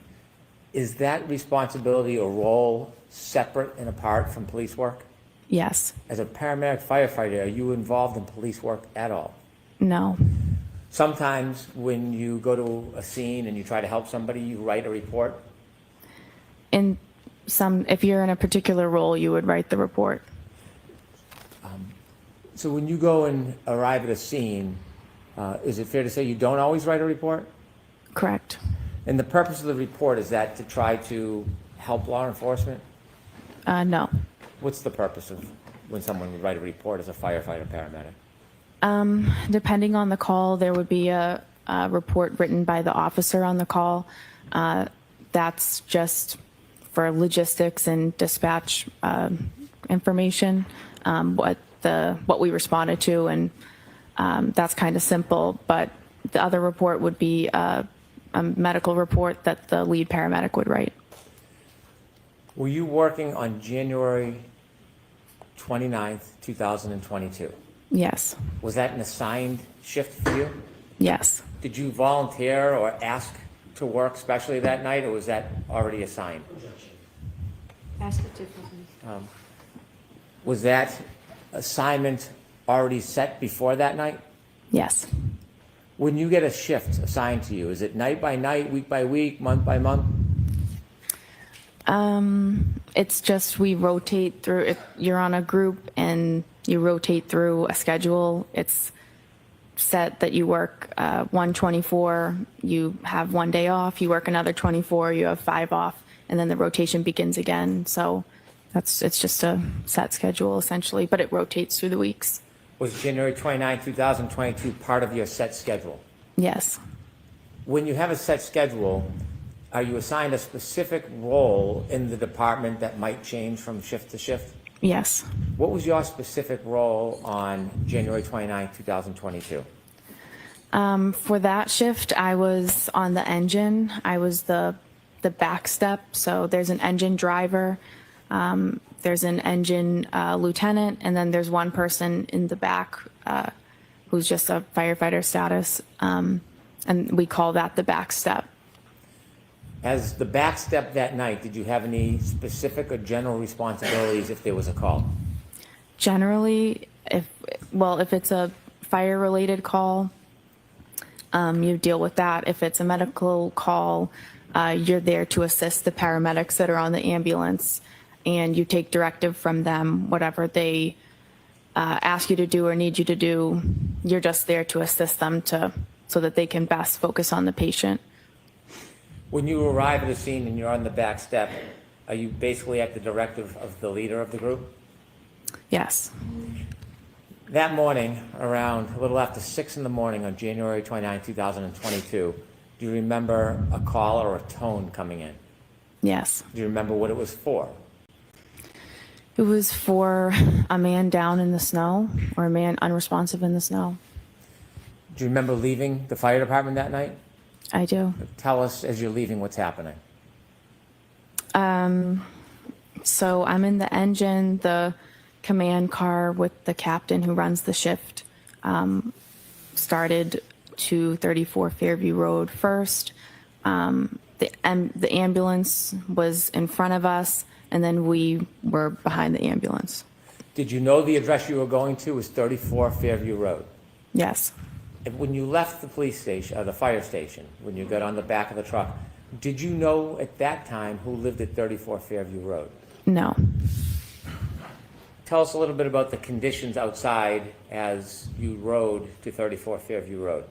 Is that responsibility or role separate and apart from police work? Yes. As a paramedic firefighter, are you involved in police work at all? No. Sometimes when you go to a scene and you try to help somebody, you write a report? If you're in a particular role, you would write the report. So when you go and arrive at a scene, is it fair to say you don't always write a report? Correct. And the purpose of the report, is that to try to help law enforcement? No. What's the purpose of when someone would write a report as a firefighter paramedic? Depending on the call, there would be a report written by the officer on the call. That's just for logistics and dispatch information, what we responded to, and that's kind of simple. But the other report would be a medical report that the lead paramedic would write. Were you working on January 29th, 2022? Yes. Was that an assigned shift for you? Yes. Did you volunteer or ask to work specially that night, or was that already assigned? Ask it differently. Was that assignment already set before that night? Yes. When you get a shift assigned to you, is it night by night, week by week, month by month? It's just we rotate through. If you're on a group and you rotate through a schedule, it's set that you work 124, you have 1 day off, you work another 24, you have 5 off, and then the rotation begins again. So it's just a set schedule essentially, but it rotates through the weeks. Was January 29, 2022 part of your set schedule? Yes. When you have a set schedule, are you assigned a specific role in the department that might change from shift to shift? Yes. What was your specific role on January 29, 2022? For that shift, I was on the engine. I was the back step. So there's an engine driver, there's an engine lieutenant, and then there's one person in the back who's just a firefighter status, and we call that the back step. As the back step that night, did you have any specific or general responsibilities if there was a call? Generally, if it's a fire-related call, you deal with that. If it's a medical call, you're there to assist the paramedics that are on the ambulance, and you take directive from them, whatever they ask you to do or need you to do. You're just there to assist them so that they can best focus on the patient. When you arrive at a scene and you're on the back step, are you basically at the directive of the leader of the group? Yes. That morning, around a little after 6 in the morning on January 29, 2022, do you remember a call or a tone coming in? Yes. Do you remember what it was for? It was for a man down in the snow or a man unresponsive in the snow. Do you remember leaving the fire department that night? I do. Tell us as you're leaving what's happening. So I'm in the engine, the command car with the captain who runs the shift started to 34 Fairview Road first. The ambulance was in front of us, and then we were behind the ambulance. Did you know the address you were going to was 34 Fairview Road? Yes. When you left the police station, the fire station, when you got on the back of the truck, did you know at that time who lived at 34 Fairview Road? No. Tell us a little bit about the conditions outside as you rode to 34 Fairview Road.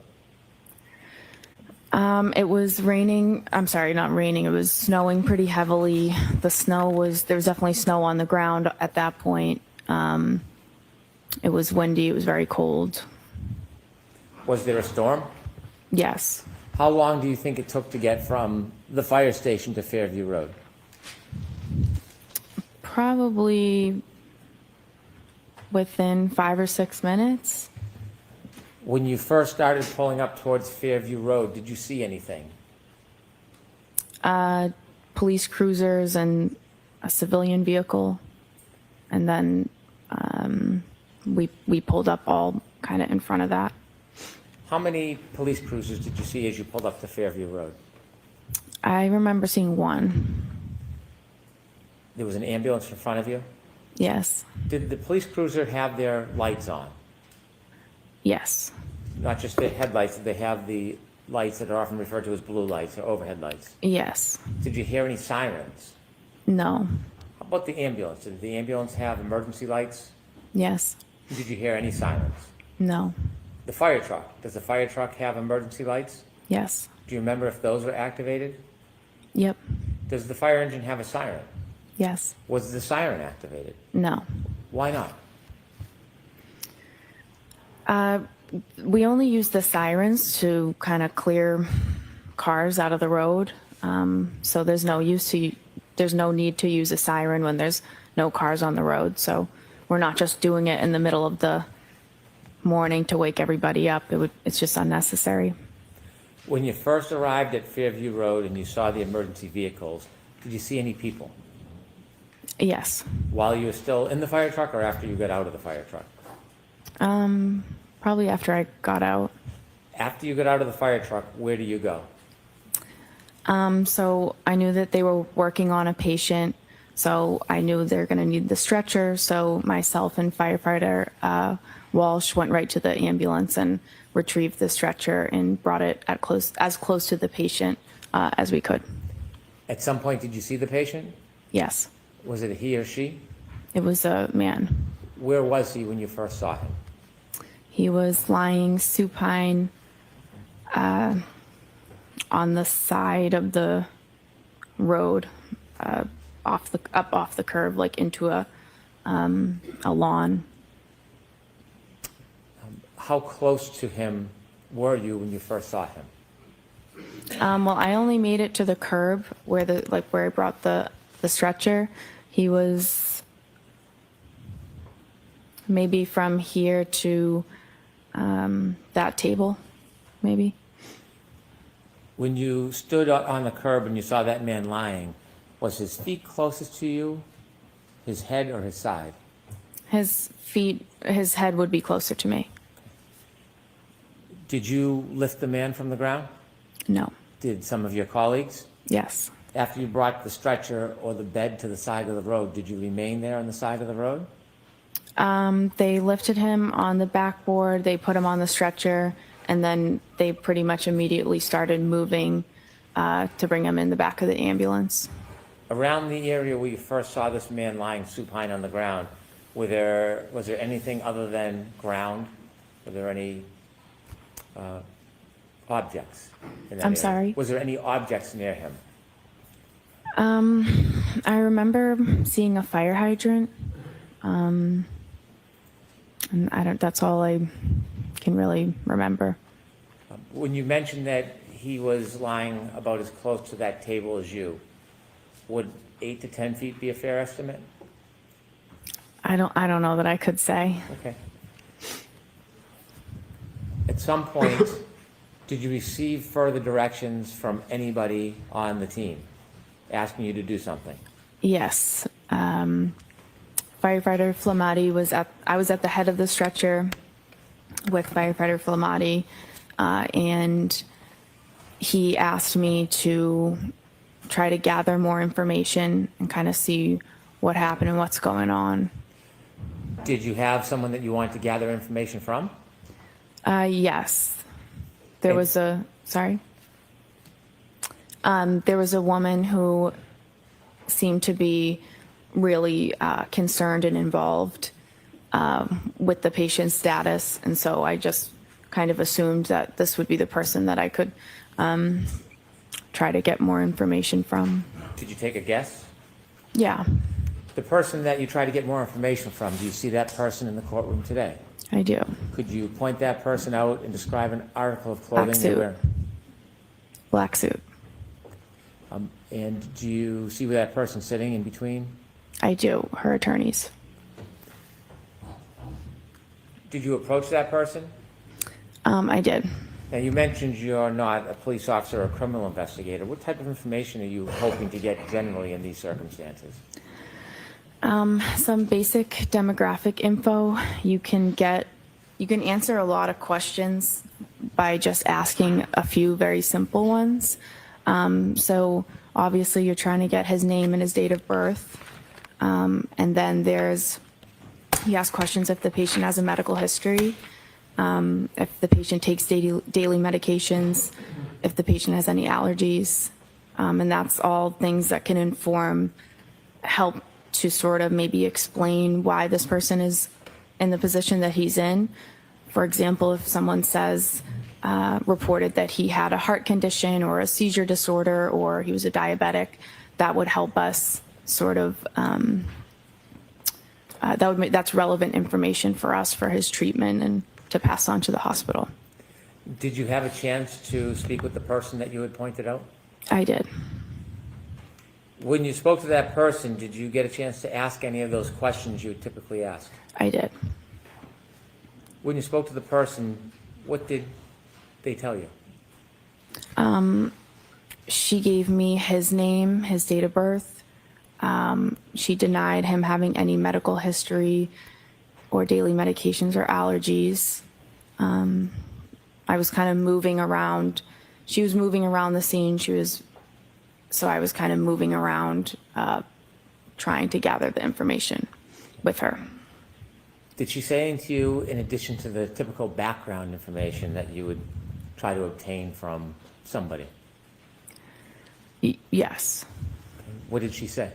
It was raining. I'm sorry, not raining. It was snowing pretty heavily. There was definitely snow on the ground at that point. It was windy. It was very cold. Was there a storm? Yes. How long do you think it took to get from the fire station to Fairview Road? Probably within 5 or 6 minutes. When you first started pulling up towards Fairview Road, did you see anything? Police cruisers and a civilian vehicle. And then we pulled up all kind of in front of that. How many police cruisers did you see as you pulled up to Fairview Road? I remember seeing one. There was an ambulance in front of you? Yes. Did the police cruiser have their lights on? Yes. Not just their headlights, did they have the lights that are often referred to as blue lights or overhead lights? Yes. Did you hear any sirens? No. How about the ambulance? Did the ambulance have emergency lights? Yes. Did you hear any sirens? No. The fire truck, does the fire truck have emergency lights? Yes. Do you remember if those were activated? Yep. Does the fire engine have a siren? Yes. Was the siren activated? No. Why not? We only use the sirens to kind of clear cars out of the road. So there's no need to use a siren when there's no cars on the road. So we're not just doing it in the middle of the morning to wake everybody up. It's just unnecessary. When you first arrived at Fairview Road and you saw the emergency vehicles, did you see any people? Yes. While you were still in the fire truck or after you got out of the fire truck? Probably after I got out. After you got out of the fire truck, where do you go? So I knew that they were working on a patient, so I knew they're going to need the stretcher. So myself and firefighter Walsh went right to the ambulance and retrieved the stretcher and brought it as close to the patient as we could. At some point, did you see the patient? Yes, Was it he or she? it was a man. Where was he when you first saw him? He was lying supine on the side of the road, off the curb, like into a lawn. How close to him were you when you first saw him? Well, I only made it to the curb where I brought the stretcher. He was maybe from here to that table, maybe. When you stood on the curb and you saw that man lying, was his feet closest to you, his head, or his side? His head would be closer to me. Did you lift the man from the ground? No. Did some of your colleagues? Yes. After you brought the stretcher or the bed to the side of the road, did you remain there on the side of the road? They lifted him on the backboard, they put him on the stretcher, and then they pretty much immediately started moving to bring him in the back of the ambulance. Around the area where you first saw this man lying supine on the ground, was there anything other than ground? Were there any objects in that I'm area? sorry? Was there any objects near him? I remember seeing a fire hydrant. And that's all I can really remember. When you mentioned that he was lying about as close to that table as you, would 8 to 10 feet be a fair estimate? I don't know that I could say. Okay. At some point, did you receive further directions from anybody on the team asking you to do something? Yes. Firefighter Flamati I was at the head of the stretcher with Firefighter Flamati, and he asked me to try to gather more information and kind of see what happened and what's going on. Did you have someone that you wanted to gather information from? Yes. There was a woman who seemed to be really concerned and involved with the patient's status, and so I just kind of assumed that this would be the person that I could try to get more information from. Did you take a guess? Yeah, The person that you try to get more information from, do you see that person in the courtroom today? I do. Could you point that person out and describe an article of clothing they suit. wear? Black suit. And do you see where that person's sitting in between? I do. Her attorneys. Did you approach that person? I did. Now, you mentioned you're not a police officer or a criminal investigator. What type of information are you hoping to get generally in these circumstances? Some basic demographic info. You can answer a lot of questions by just asking a few very simple ones. So obviously you're trying to get his name and his date of birth. And then you ask questions if the patient has a medical history, if the patient takes daily medications, if the patient has any allergies. And that's all things that can help to sort of maybe explain why this person is in the position that he's in. For example, if someone says, reported that he had a heart condition or a seizure disorder or he was a diabetic, that would help us sort of, that's relevant information for us for his treatment and to pass on to the hospital. Did you have a chance to speak with the person that you had pointed out? I did. When you spoke to that person, did you get a chance to ask any of those questions you would typically ask? I did. When you spoke to the person, what did they tell you? She gave me his name, his date of birth. She denied him having any medical history or daily medications or allergies. I was kind of moving around. She was moving around the scene. So I was kind of moving around, trying to gather the information with her. Did she say anything to you in addition to the typical background information that you would try to obtain from somebody? Yes. What did she say?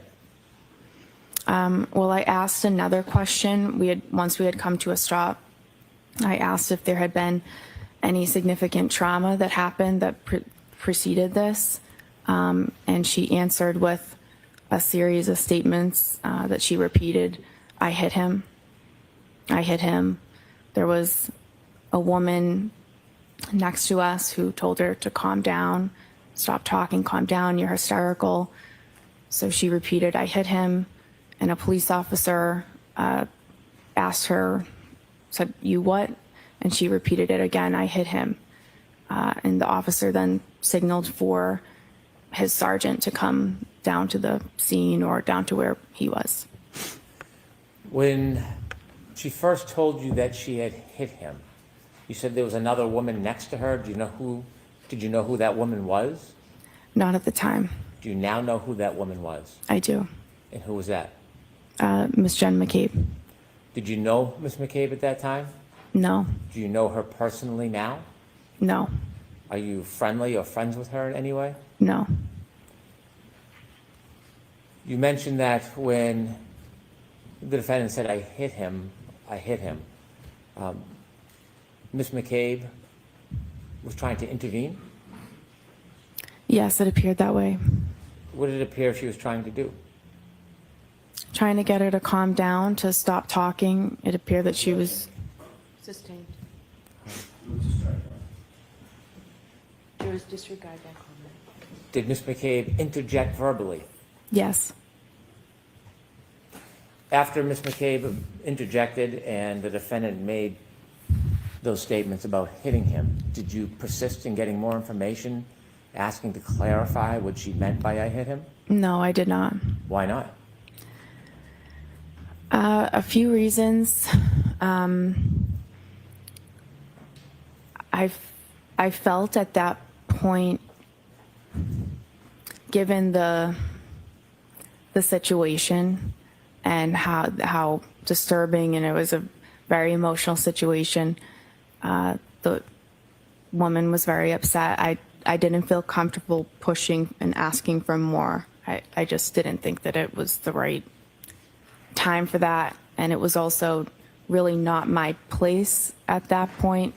Well, I asked another question. Once we had come to a stop, I asked if there had been any significant trauma that happened that preceded this. And she answered with a series of statements that she repeated. I hit him. I hit him. There was a woman next to us who told her to calm down, stop talking, calm down, you're hysterical. So she repeated, I hit him. And a police officer asked her, said, you what? And she repeated it again, I hit him. And the officer then signaled for his sergeant to come down to the scene or down to where he was. When she first told you that she had hit him, you said there was another woman next to her. Did you know who that woman was? Not at the time. Do you now know who that woman was? I do. And who was that? Miss Jen McCabe. Did you know Miss McCabe at that time? No. Do you know her personally now? No. Are you friendly or friends with her in any way? No. You mentioned that when the defendant said, I hit him, Miss McCabe was trying to intervene? Yes, it appeared that way. What did it appear she was trying to do? Trying to get her to calm down, to stop talking. It appeared that she was... Sustained. Disregard that comment. Did Miss McCabe interject verbally? Yes. After Miss McCabe interjected and the defendant made those statements about hitting him, did you persist in getting more information, asking to clarify what she meant by I hit him? No, I did not. Why not? A few reasons. I felt at that point, given the situation and how disturbing, and it was a very emotional situation, the woman was very upset. I didn't feel comfortable pushing and asking for more. I just didn't think that it was the right time for that. And it was also really not my place at that point.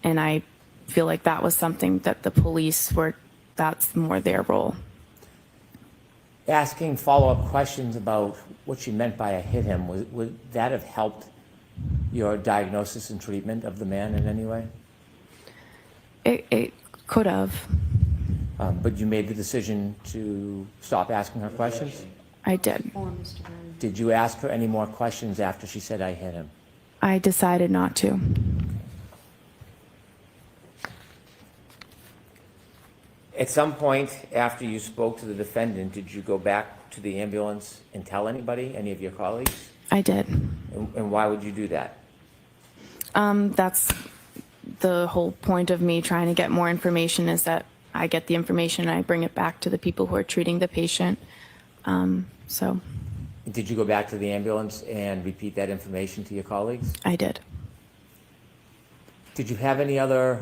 And I feel like that was something that the police that's more their role. Asking follow-up questions about what she meant by I hit him, would that have helped your diagnosis and treatment of the man in any way? It could have. But you made the decision to stop asking her questions? I did. Did you ask her any more questions after she said I hit him? I decided not to. At some point after you spoke to the defendant, did you go back to the ambulance and tell anybody, any of your colleagues? I did. And why would you do that? That's the whole point of me trying to get more information, is that I get the information and I bring it back to the people who are treating the patient. So. Did you go back to the ambulance and repeat that information to your colleagues? I did. Did you have any other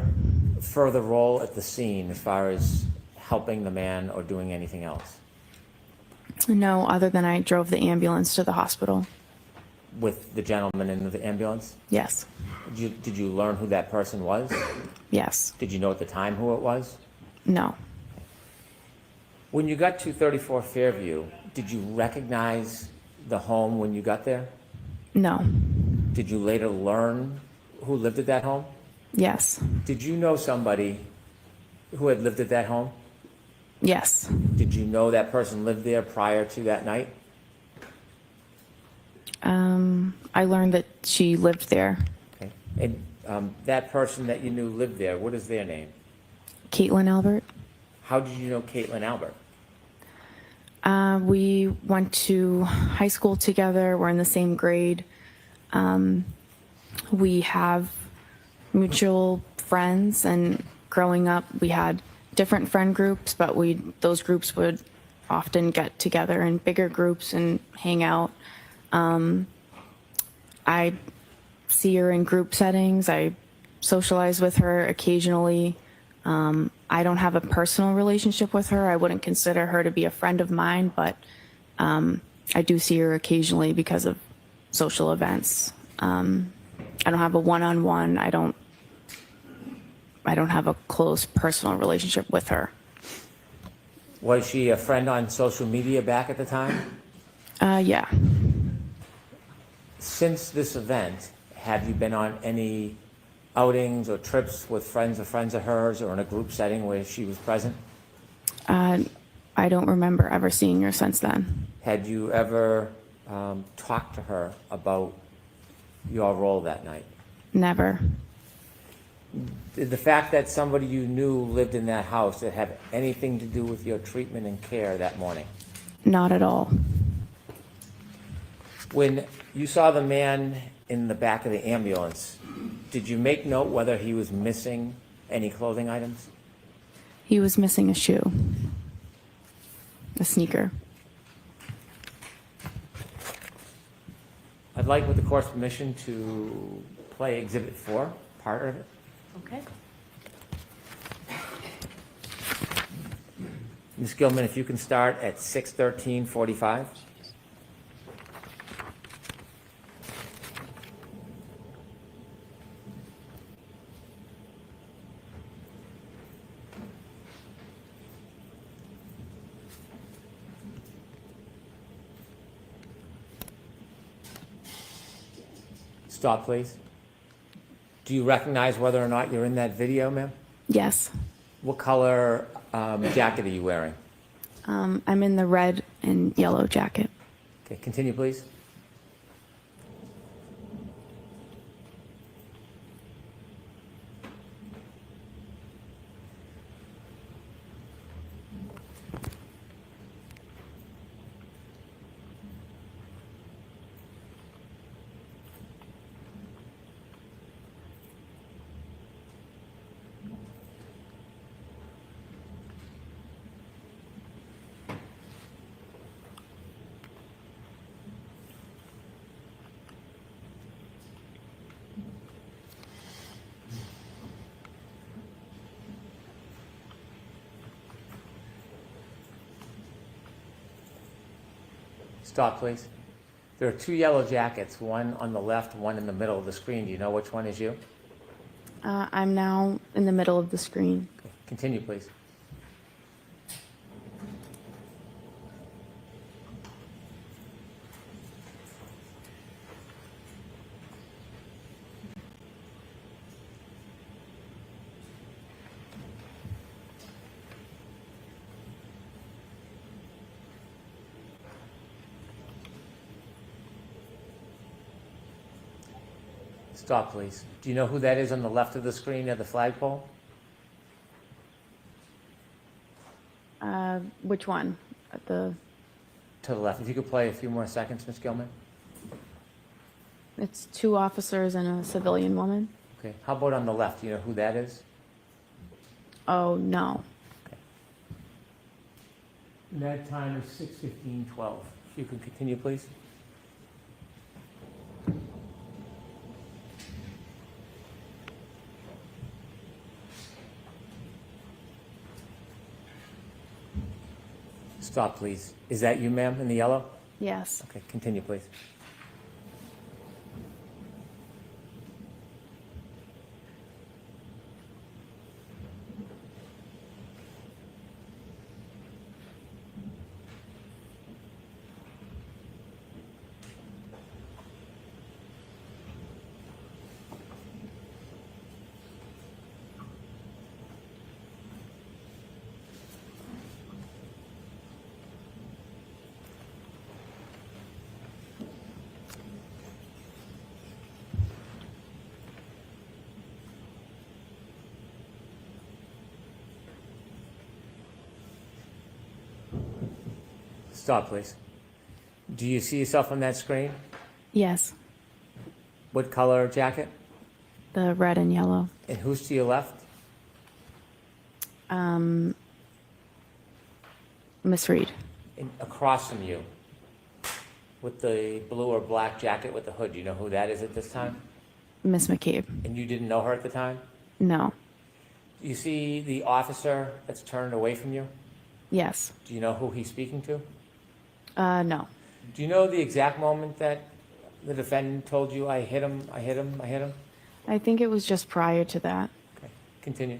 further role at the scene as far as helping the man or doing anything else? No, other than I drove the ambulance to the hospital. With the gentleman in the ambulance? Yes. Did you learn who that person was? Yes. Did you know at the time who it was? No. When you got to 34 Fairview, did you recognize the home when you got there? No. Did you later learn who lived at that home? Yes. Did you know somebody who had lived at that home? Yes. Did you know that person lived there prior to that night? I learned that she lived there. Okay. And that person that you knew lived there, what is their name? Caitlin Albert. How did you know Caitlin Albert? We went to high school together. We're in the same grade. We have mutual friends, and growing up, we had different friend groups, but those groups would often get together in bigger groups and hang out. I see her in group settings. I socialize with her occasionally. I don't have a personal relationship with her. I wouldn't consider her to be a friend of mine, but I do see her occasionally because of social events. I don't have a one-on-one. I don't have a close personal relationship with her. Was she a friend on social media back at the time? Yeah. Since this event, have you been on any outings or trips with friends of hers or in a group setting where she was present? I don't remember ever seeing her since then. Had you ever talked to her about your role that night? Never. Did the fact that somebody you knew lived in that house, did it have anything to do with your treatment and care that morning? Not at all. When you saw the man in the back of the ambulance, did you make note whether he was missing any clothing items? He was missing a shoe. A sneaker. I'd like, with the court's permission, to play Exhibit 4, part of it. Okay. Ms. Gilman, if you can start at 6:13:45. Stop, please. Do you recognize whether or not you're in that video, ma'am? Yes. What color jacket are you wearing? I'm in the red and yellow jacket. Okay, continue, please. Stop, please. There are two yellow jackets, one on the left, one in the middle of the screen. Do you know which one is you? I'm now in the middle of the screen. Okay, continue, please. Stop, please. Do you know who that is on the left of the screen near the flagpole? Which one? At the. To the left. If you could play a few more seconds, Ms. Gilman. It's two officers and a civilian woman. Okay. How about on the left? Do you know who that is? Oh, no. Okay. And that time is 6:15:12. If you could continue, please. Stop, please. Is that you, ma'am, in the yellow? Yes. Okay, continue, please. Stop, please. Do you see yourself on that screen? Yes. What color jacket? The red and yellow. And who's to your left? Miss Reed. And across from you, with the blue or black jacket with the hood. Do you know who that is at this time? Miss McCabe. And you didn't know her at the time? No. Do you see the officer that's turned away from you? Yes. Do you know who he's speaking to? No. Do you know the exact moment that the defendant told you, I hit him, I hit him, I hit him? I think it was just prior to that. Okay, continue.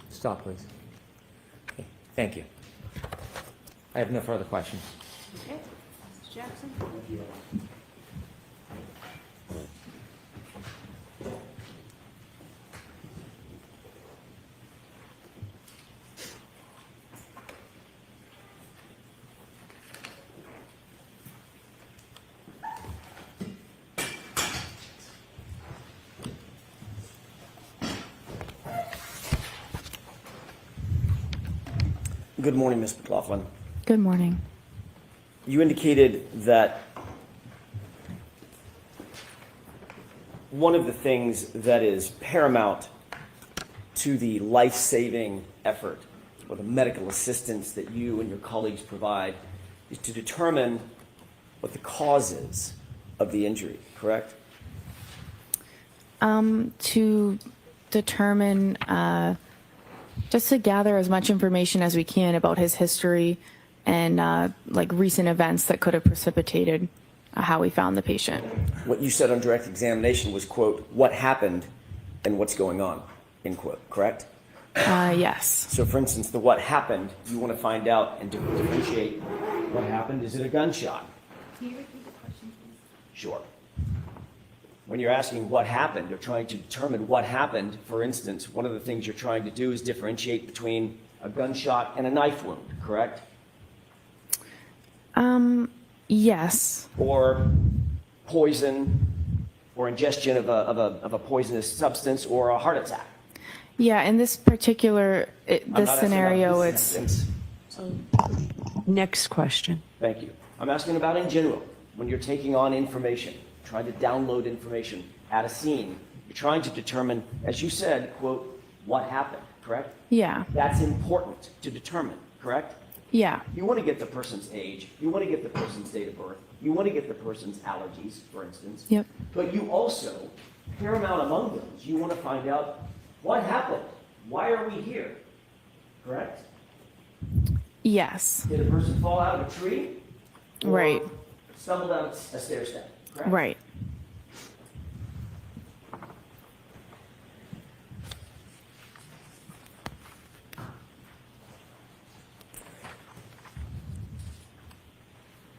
Stop, please. Okay, thank you. I have no further questions. Okay, Mr. Jackson? Good morning, Ms. McLaughlin. Good morning. You indicated that one of the things that is paramount to the life-saving effort or the medical assistance that you and your colleagues provide is to determine what the cause is of the injury, correct? To determine, just to gather as much information as we can about his history and like recent events that could have precipitated how we found the patient. What you said on direct examination was, quote, what happened and what's going on, end quote, correct? Yes. So for instance, the what happened, you want to find out and differentiate what happened. Is it a gunshot? Can you repeat the question, please? Sure. When you're asking what happened, you're trying to determine what happened. For instance, one of the things you're trying to do is differentiate between a gunshot and a knife wound, correct? Yes. Or poison, or ingestion of a poisonous substance, or a heart attack. Yeah, in this particular, this scenario, it's... Next question. Thank you. I'm asking about in general, when you're taking on information, trying to download information at a scene, you're trying to determine, as you said, quote, what happened, correct? Yeah. That's important to determine, correct? Yeah. You want to get the person's age, you want to get the person's date of birth, you want to get the person's allergies, for instance. Yep. But you also, paramount among those, you want to find out what happened, why are we here, correct? Yes. Did a person fall out of a tree? Or Right. stumble down a stair step, correct? Right.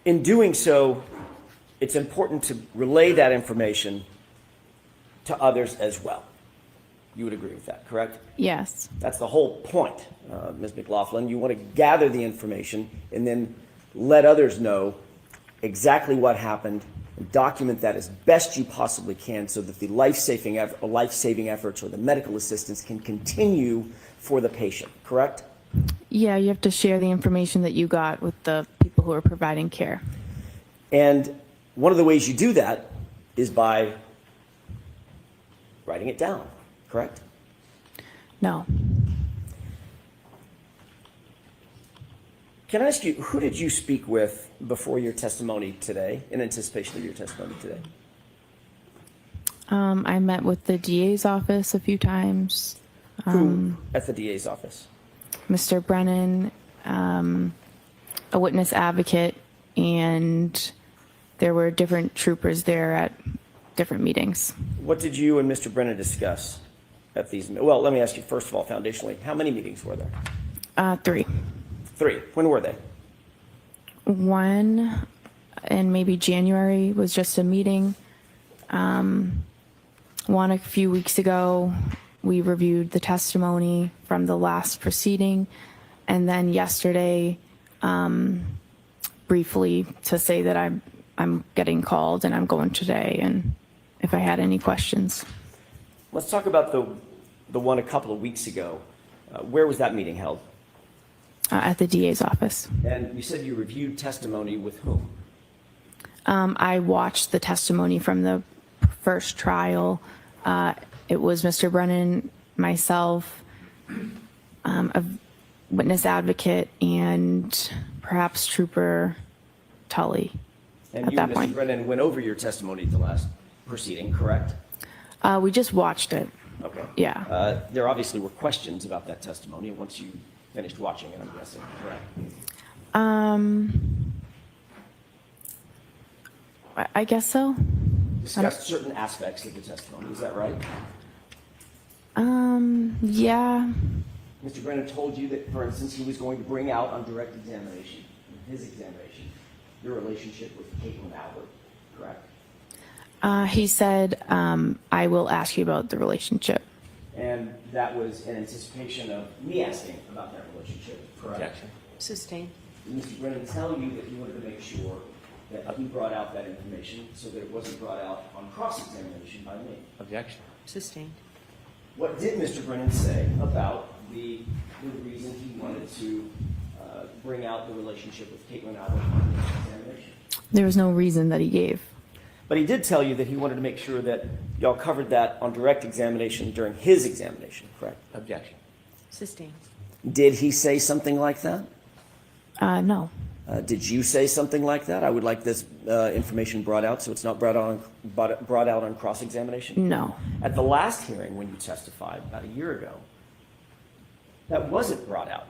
In doing so, it's important to relay that information to others as well. You would agree with that, correct? Yes. That's the whole point, Ms. McLaughlin. You want to gather the information and then let others know exactly what happened and document that as best you possibly can so that the life-saving efforts or the medical assistance can continue for the patient, correct? Yeah, you have to share the information that you got with the people who are providing care. And one of the ways you do that is by writing it down, correct? No. Can I ask you, who did you speak with before your testimony today, in anticipation of your testimony today? I met with the DA's office a few times. Who at the DA's office? Mr. Brennan, a witness advocate, and there were different troopers there at different meetings. What did you and Mr. Brennan discuss at these? Well, let me ask you first of all, foundationally, how many meetings were there? 3. 3. When were they? One in maybe January was just a meeting. One a few weeks ago, we reviewed the testimony from the last proceeding. And then yesterday, briefly to say that I'm getting called and I'm going today, and if I had any questions. Let's talk about the one a couple of weeks ago. Where was that meeting held? At the DA's office. And you said you reviewed testimony with whom? I watched the testimony from the first trial. It was Mr. Brennan, myself, a witness advocate, and perhaps Trooper Tully And at you that and Mr. point. Brennan went over your testimony at the last proceeding, correct? We just watched it. Okay. Yeah. There obviously were questions about that testimony once you finished watching it, I'm guessing, correct? I guess so. Discussed certain aspects of the testimony, is that right? Yeah. Mr. Brennan told you that, for instance, he was going to bring out on direct examination, in his examination, your relationship with Caitlin Albert, correct? He said, I will ask you about the relationship. And that was in anticipation of me asking about that relationship, correct? Objection. Sustained. Did Mr. Brennan tell you that he wanted to make sure that he brought out that information so that it wasn't brought out on cross-examination by me? Objection. Sustained. What did Mr. Brennan say about the reason he wanted to bring out the relationship with Caitlin Albert on the examination? There was no reason that he gave. But he did tell you that he wanted to make sure that y'all covered that on direct examination during his examination, correct? Objection. Sustained. Did he say something like that? No. Did you say something like that? I would like this information brought out so it's not brought out on cross-examination? No. At the last hearing when you testified about a year ago, that wasn't brought out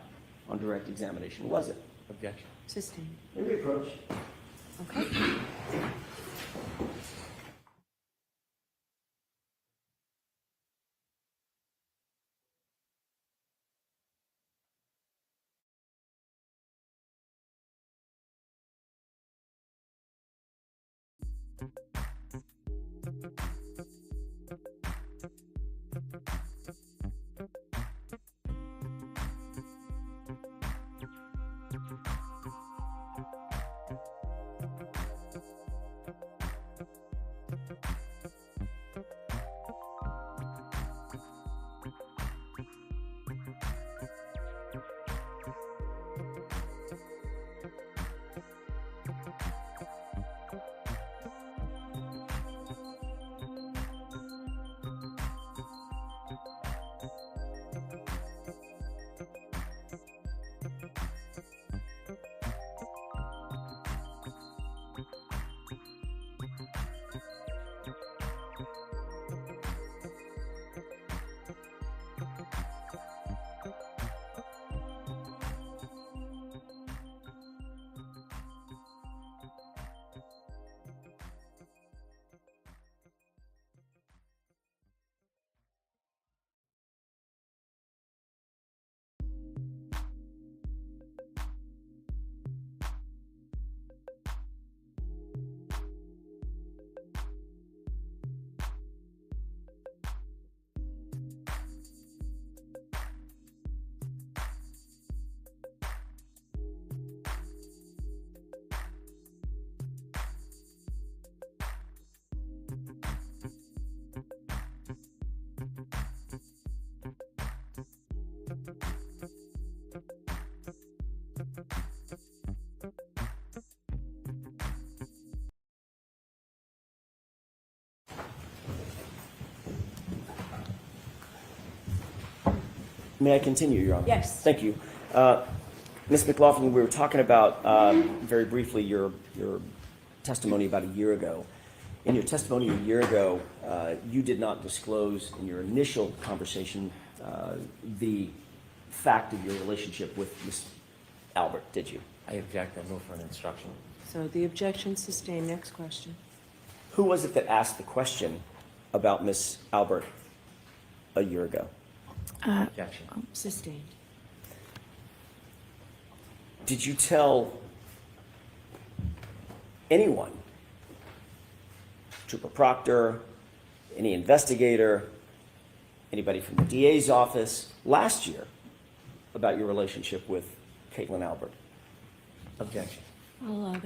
on direct examination, was it? Objection. Sustained. May we approach? Okay. May I continue, Your Honor? Yes. Thank you. Ms. McLaughlin, we were talking about, very briefly, your testimony about a year ago. In your testimony a year ago, you did not disclose in your initial conversation the fact of your relationship with Ms. Albert, did you? I object. I move for an instruction. So the objection sustained. Next question. Who was it that asked the question about Ms. Albert a year ago? Objection. Sustained. Did you tell anyone, Trooper Proctor, any investigator, anybody from the DA's office last year about your relationship with Caitlin Albert? Objection. I'll allow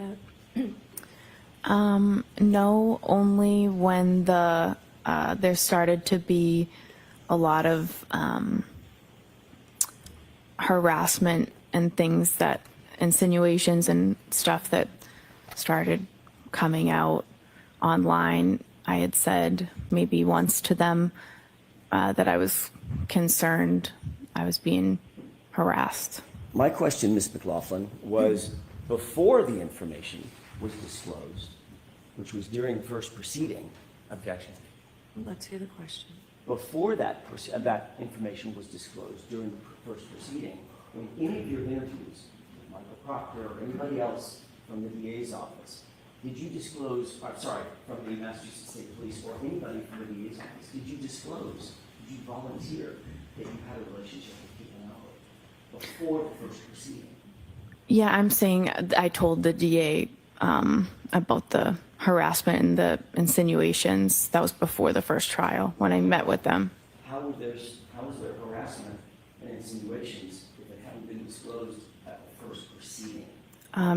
that. No, only when there started to be a lot of harassment and things that insinuations and stuff that started coming out online. I had said maybe once to them that I was concerned I was being harassed. My question, Ms. McLaughlin, was before the information was disclosed, which was during the first proceeding. Objection. Let's hear the question. Before that information was disclosed during the first proceeding, in any of your interviews with Michael Proctor or anybody else from the DA's office, did you disclose, from the Massachusetts State Police or anybody from the DA's office, did you disclose, did you volunteer that you had a relationship with people now before the first proceeding? Yeah, I'm saying I told the DA about the harassment and the insinuations. That was before the first trial when I met with them. How was there harassment and insinuations if it hadn't been disclosed at the first proceeding?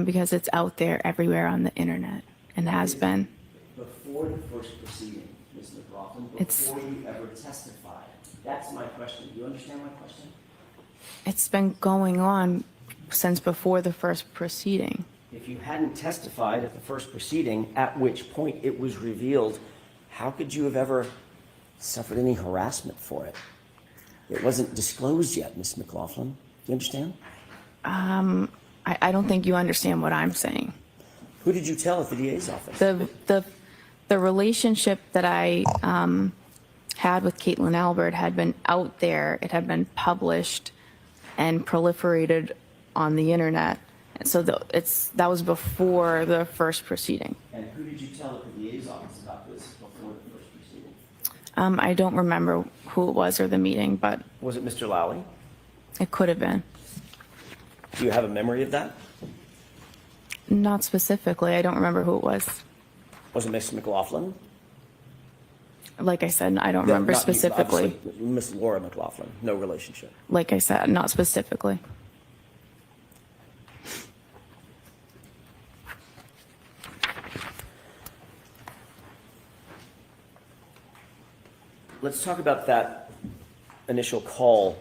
Because it's out there everywhere on the internet and has been. Before the first proceeding, Ms. McLaughlin, before you ever testified. That's my question. Do you understand my question? It's been going on since before the first proceeding. If you hadn't testified at the first proceeding, at which point it was revealed, how could you have ever suffered any harassment for it? It wasn't disclosed yet, Ms. McLaughlin. Do you understand? I don't think you understand what I'm saying. Who did you tell at the DA's office? The relationship that I had with Caitlin Albert had been out there. It had been published and proliferated on the internet. And so that was before the first proceeding. And who did you tell at the DA's office about this before the first proceeding? I don't remember who it was or the meeting, but... Was it Mr. Lowry? It could have been. Do you have a memory of that? Not specifically. I don't remember who it was. Was it Ms. McLaughlin? Like I said, I don't remember specifically. Miss Laura McLaughlin, no relationship. Like I said, not specifically. Let's talk about that initial call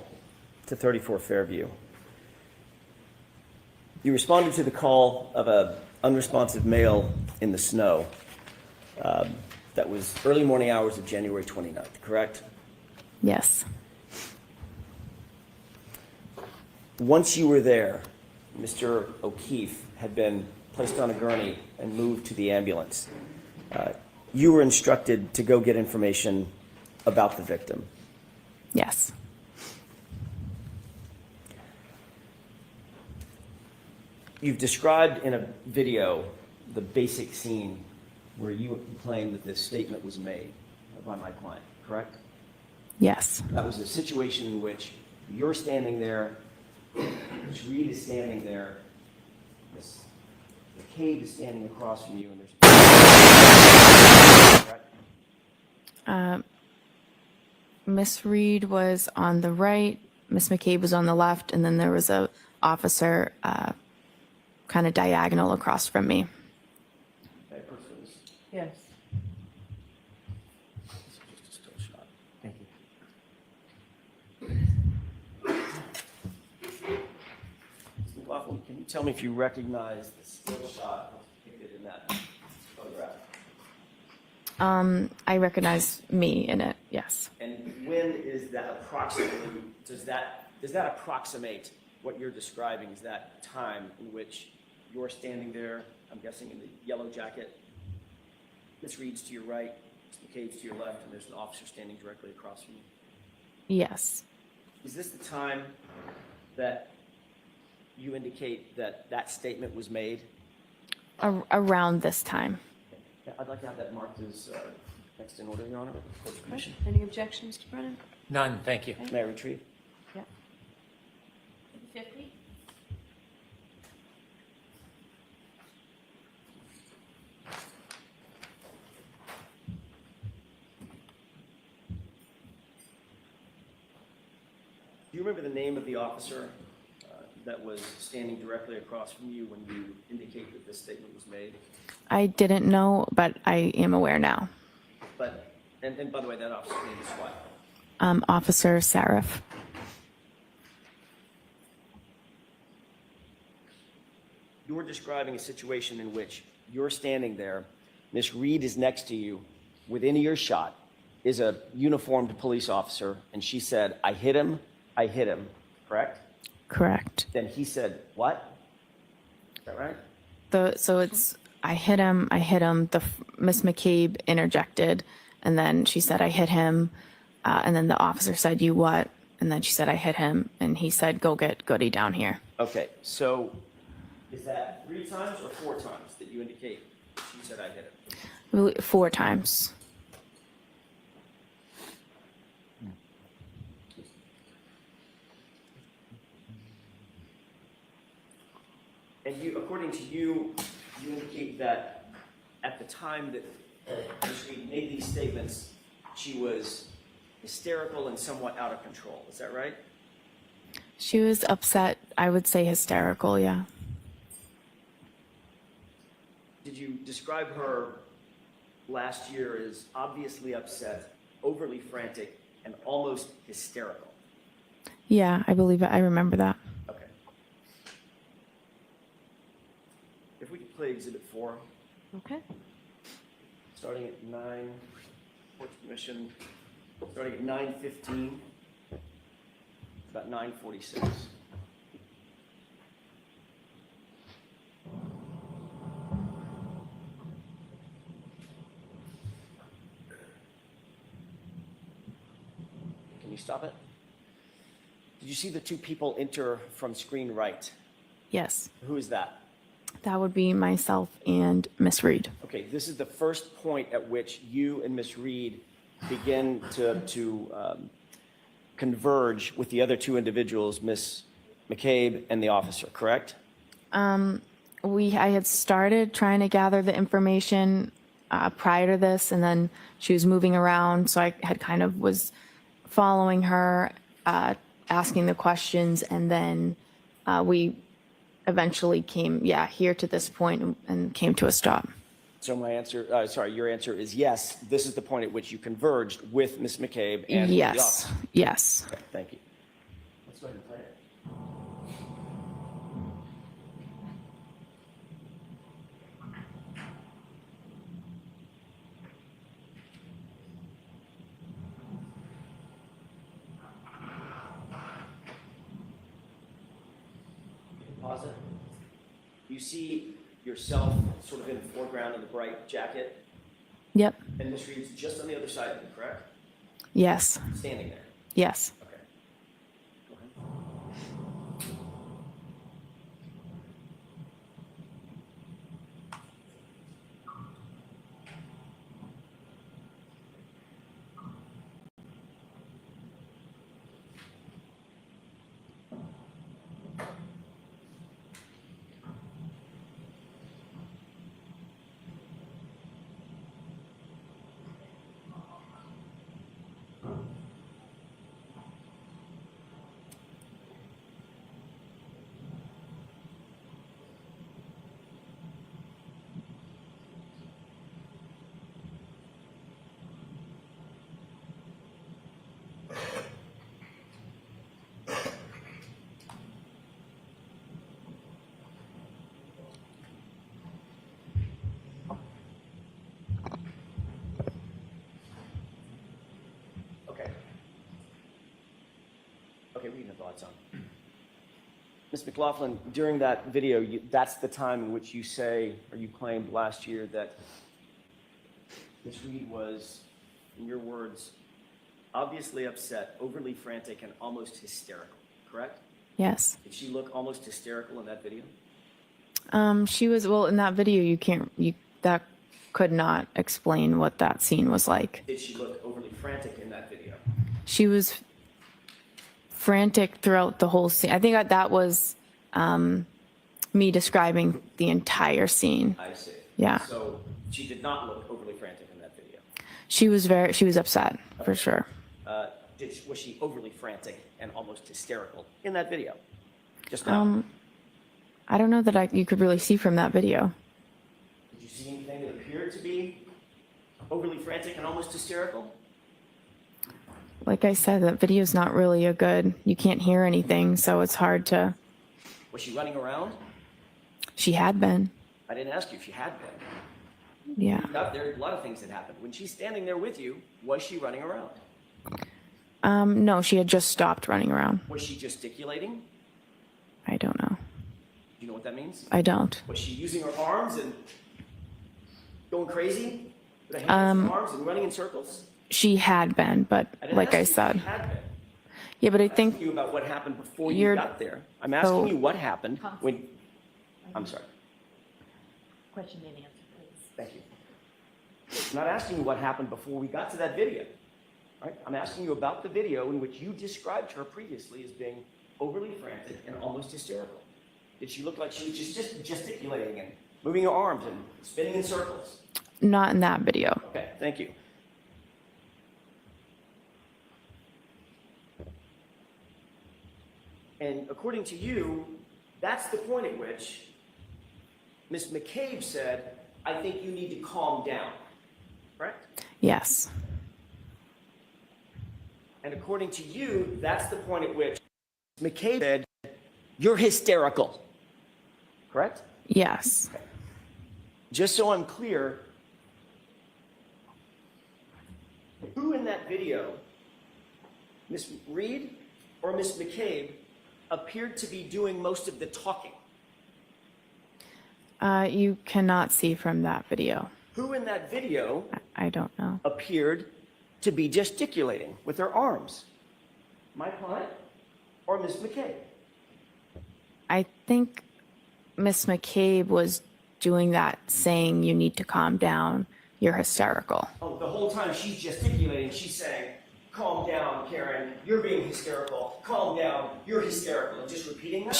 to 34 Fairview. You responded to the call of an unresponsive male in the snow. That was early morning hours of January 29th, correct? Yes. Once you were there, Mr. O'Keefe had been placed on a gurney and moved to the ambulance. You were instructed to go get information about the victim. Yes. You've described in a video the basic scene where you claim that this statement was made by my client, correct? Yes. That was a situation in which you're standing there, Ms. Reed is standing there, Ms. McCabe is standing across from you, and there's... Miss Reed was on the right, Miss McCabe was on the left, and then there was a officer kind of diagonal across from me. Yes. Thank you. Ms. McLaughlin, can you tell me if you recognize the still shot depicted in that photograph? I recognize me in it, yes. And when is that approximately, does that approximate what you're describing as that time in which you're standing there, I'm guessing in the yellow jacket, Ms. Reed's to your right, Ms. McCabe's to your left, and there's an officer standing directly across from you? Yes. Is this the time that you indicate that that statement was made? Around this time. I'd like to have that marked as next in order, Your Honor. Court's permission. Any objections, Mr. Brennan? None, thank you. May I retrieve? Yeah. 50? Do you remember the name of the officer that was standing directly across from you when you indicate that this statement was made? I didn't know, but I am aware now. But, and by the way, that officer's name is what? Officer Sarif. Your describing a situation in which you're standing there, Miss Reed is next to you, within earshot is a uniformed police officer, and she said, I hit him, correct? Correct. Then he said, what? Is that right? So it's, I hit him. Miss McCabe interjected, and then she said, I hit him. And then the officer said, you what? And then she said, I hit him. And he said, go get Goody down here. Okay, so is that 3 times or 4 times that you indicate she said I hit him? 4 times. And you, according to you, you indicate that at the time that Ms. Reed made these statements, she was hysterical and somewhat out of control. Is that right? She was upset. I would say hysterical, yeah. Did you describe her last year as obviously upset, overly frantic, and almost hysterical? Yeah, I believe it. I remember that. Okay. If we could play Exhibit 4. Okay. Starting at 9, court submission, starting at 9:15, about 9:46. Can you stop it? Did you see the 2 people enter from screen right? Yes. Who is that? That would be myself and Miss Reed. Okay, this is the first point at which you and Miss Reed begin to converge with the other 2 individuals, Miss McCabe and the officer, correct? I had started trying to gather the information prior to this, and then she was moving around, so I had kind of was following her, asking the questions, and then we eventually came, here to this point and came to a stop. So your answer is yes. This is the point at which you converged with Miss McCabe and the officer. Yes. Okay, thank you. Let's go ahead and play it. Pause it. You see yourself sort of in the foreground in the bright jacket, Yep. and Miss Reed's just on the other side of you, correct? Yes. Standing there. Yes. Okay. Go ahead. Okay, we can have thoughts on. Ms. McLaughlin, during that video, that's the time in which you say, or you claimed last year, that Ms. Reed was, in your words, obviously upset, overly frantic, and almost hysterical, correct? Yes. Did she look almost hysterical in that video? She was, well, in that video, that could not explain what that scene was like. Did she look overly frantic in that video? She was frantic throughout the whole scene. I think that was me describing the entire scene. I see. Yeah. So she did not look overly frantic in that video. She was upset, for sure. Was she overly frantic and almost hysterical in that video? Just now. I don't know that you could really see from that video. Did you see anything that appeared to be overly frantic and almost hysterical? Like I said, that video is not really you can't hear anything, so it's hard to. Was she running around? She had been. I didn't ask you if she had been. Yeah. There are a lot of things that happened. When she's standing there with you, was she running around? No, she had just stopped running around. Was she gesticulating? I don't know. Do you know what that means? I don't. Was she using her arms and going crazy? With her hands and arms and running in circles? She had been, but didn't like ask I you if she said. had been. Yeah, but I I'm think asking you about what happened before you you're- got there. I'm asking so- you what happened when. I'm sorry. Question and answer, please. Thank you. I'm not asking you what happened before we got to that video. Right? I'm asking you about the video in which you described her previously as being overly frantic and almost hysterical. Did she look like she was just gesticulating and moving her arms and spinning in circles? not in that video. Okay, thank you. And according to you, that's the point at which Ms. McCabe said, I think you need to calm down, correct? Yes. And according to you, that's the point at which McCabe said, you're hysterical, correct? Yes. Just so I'm clear, who in that video, Ms. Reed or Ms. McCabe, appeared to be doing most of the talking? You cannot see from that video. Who in that video I don't know. appeared to be gesticulating with her arms? My client or Ms. McCabe? I think Miss McCabe was doing that, saying you need to calm down. You're hysterical. Oh, the whole time she's gesticulating, she's saying, calm down, Karen, you're being hysterical. Calm down, you're hysterical. And just repeating that?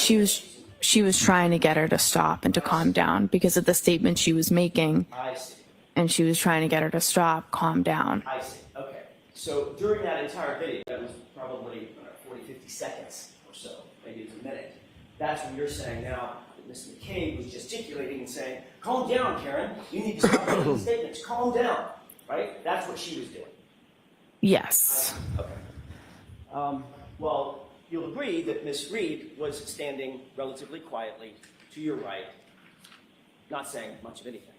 She was trying to get her to stop and to calm down because of the statement she was making. I see. And she was trying to get her to stop, calm down. I see. Okay. So during that entire video, that was probably 40, 50 seconds or so, maybe it's a minute. That's when you're saying now that Ms. McCabe was gesticulating and saying, calm down, Karen. You need to stop making statements. Calm down. Right? That's what she was doing. Yes. Okay. Well, you'll agree that Ms. Reed was standing relatively quietly to your right, not saying much of anything.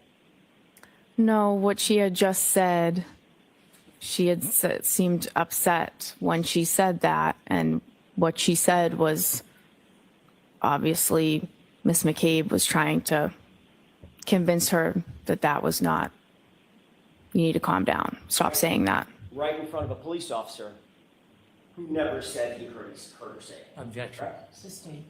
No, what she had just said, she had seemed upset when she said that. And what she said was obviously Miss McCabe was trying to convince her that that was not, you need to calm down. Stop saying that. Right in front of a police officer who never said he heard her say it. Objection. Sustained.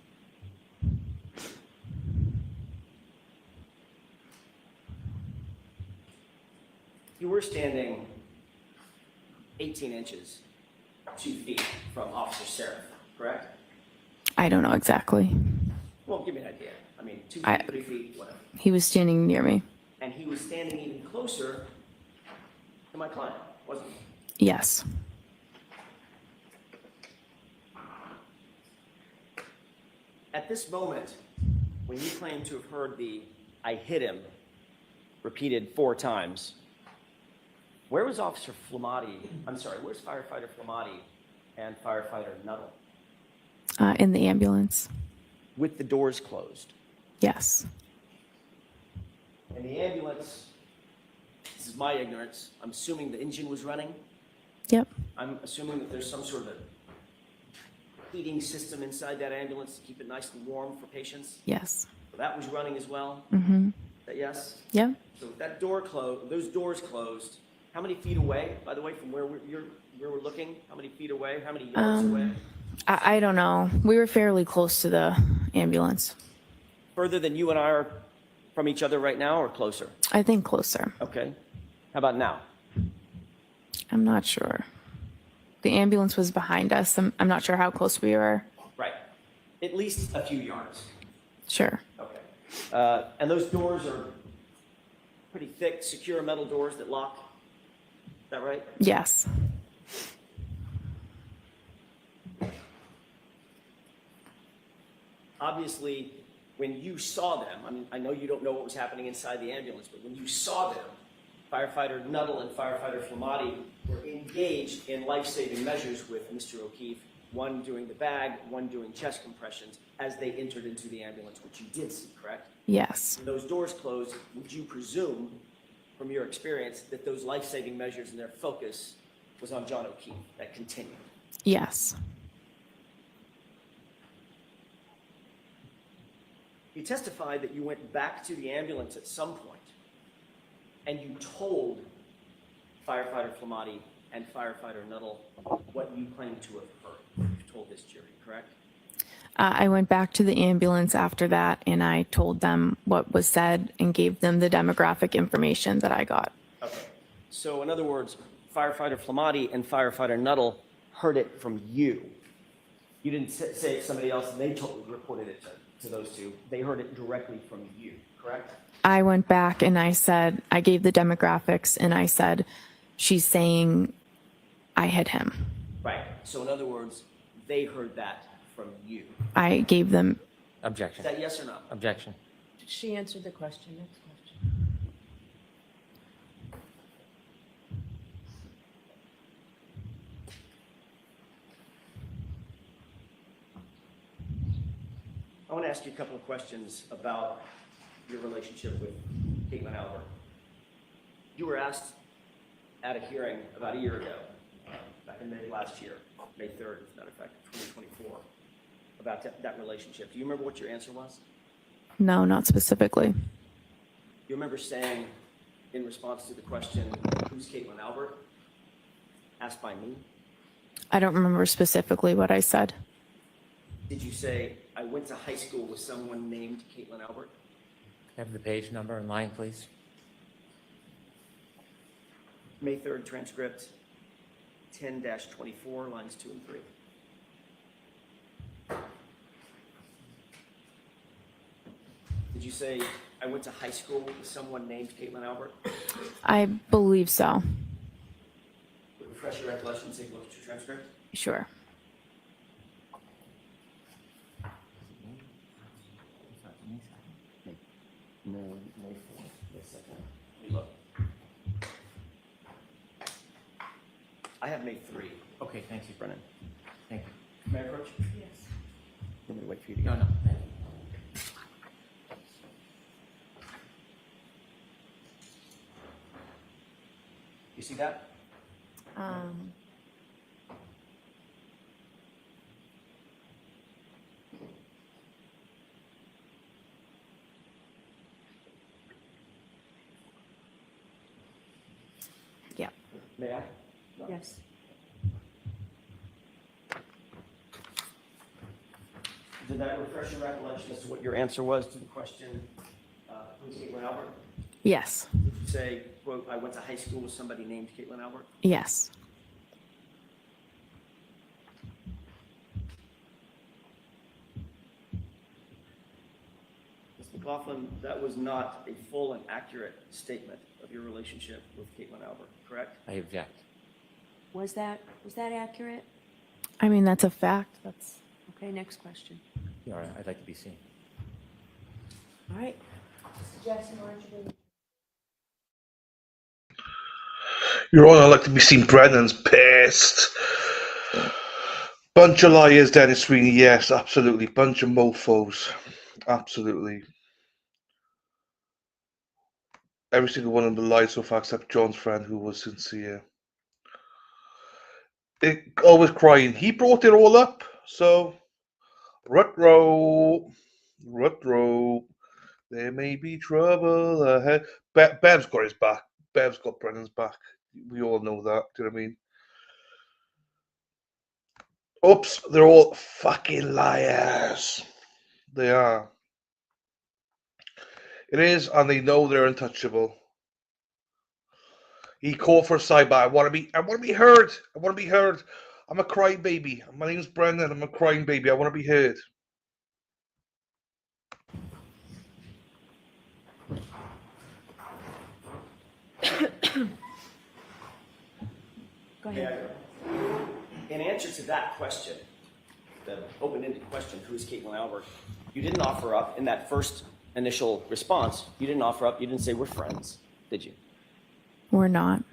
You were standing 18 inches, 2 feet from Officer Seraph, correct? I don't know exactly. Well, give me an idea. I mean, 2 feet, 3 feet, whatever. He was standing near me. And he was standing even closer to my client, wasn't he? Yes. At this moment, when you claim to have heard the "I hit him" repeated 4 times, where was Officer Flamati? I'm sorry, where's Firefighter Flamati and Firefighter Nuttall? In the ambulance. With the doors closed. Yes. And the ambulance, this is my ignorance, I'm assuming the engine was running. Yep. I'm assuming that there's some sort of a heating system inside that ambulance to keep it nice and warm for patients. Yes. So that was running as well. Mm-hmm. Yes? Yeah. So with that door closed, those doors closed, how many feet away, by the way, from where we're looking? How many feet away? How many yards away? I don't know. We were fairly close to the ambulance. Further than you and I are from each other right now, or closer? I think closer. Okay. How about now? I'm not sure. The ambulance was behind us. I'm not sure how close we were. Right. At least a few yards. Sure. Okay. And those doors are pretty thick, secure metal doors that lock. Is that right? Yes. Obviously, when you saw them, I mean, I know you don't know what was happening inside the ambulance, but when you saw them, Firefighter Nuttall and Firefighter Flamati were engaged in life-saving measures with Mr. O'Keefe one doing the bag, one doing chest compressions as they entered into the ambulance, which you did see, correct? Yes. When those doors closed, would you presume, from your experience, that those life-saving measures and their focus was on John O'Keefe, that continued? Yes. You testified that you went back to the ambulance at some point and you told firefighter Flamati and firefighter Nuttall what you claim to have heard. You told this jury, correct? I went back to the ambulance after that and I told them what was said and gave them the demographic information that I got. Okay. So in other words, firefighter Flamati and firefighter Nuttall heard it from you. You didn't say it to somebody else and they reported it to those two. They heard it directly from you, correct? I went back and I said, I gave the demographics and I said, she's saying I hit him. Right. So in other words, they heard that from you. I gave them. Objection. Is that yes or no? Objection. She answered the question. Next question. I want to ask you a couple of questions about your relationship with Caitlin Albert. You were asked at a hearing about a year ago, back in May last year, May 3rd, as a matter of fact, 2024, about that relationship. Do you remember what your answer was? No, not specifically. You remember saying, in response to the question, who's Caitlin Albert, asked by me? I don't remember specifically what I said. Did you say, I went to high school with someone named Caitlin Albert? Have the page number and line, please. May 3rd transcript, 10-24, lines 2 and 3. Did you say, I went to high school with someone named Caitlin Albert? I believe so. Refresh your recollection, take a look at your transcript. Sure. No, May 4th. Wait a second. Let me look. I have May 3. Okay, thank you. Brennan. Thank you. May I approach? Yes. Let me wait for you to No, get no. You see that? Yeah. May I? No. Yes. Did that refresh your recollection as to what your answer was to the question, who's Caitlin Albert? Yes. Did you say, quote, I went to high school with somebody named Caitlin Albert? Yes. Ms. McLaughlin, that was not a full and accurate statement of your relationship with Caitlin Albert, correct? I object. Was that accurate? I mean, that's a fact. That's. Okay, next question. All right, I'd like to be seen. All right. Mr. Jackson, why don't you do Your Honor, I'd like to be seen. Brennan's pissed. Bunch of liars, Dennis Sweeney. Yes, absolutely. Bunch of mofos. Absolutely. Every single one of them lied so far except John's friend who was sincere. It always crying. He brought it all up. So, Rutro. There may be trouble ahead. Bev's got his back. Bev's got Brennan's back. We all know that. Do you know what I mean? Oops, they're all fucking liars. They are. It is, and they know they're untouchable. He called for a sidebar. I want to be heard. I want to be heard. I'm a crying baby. My name's Brendan. I'm a crying baby. I want to be heard. Go ahead. In answer to that question, the open-ended question, who is Caitlin Albert, you didn't offer up in that first initial response, you didn't say we're friends, did you? We're not.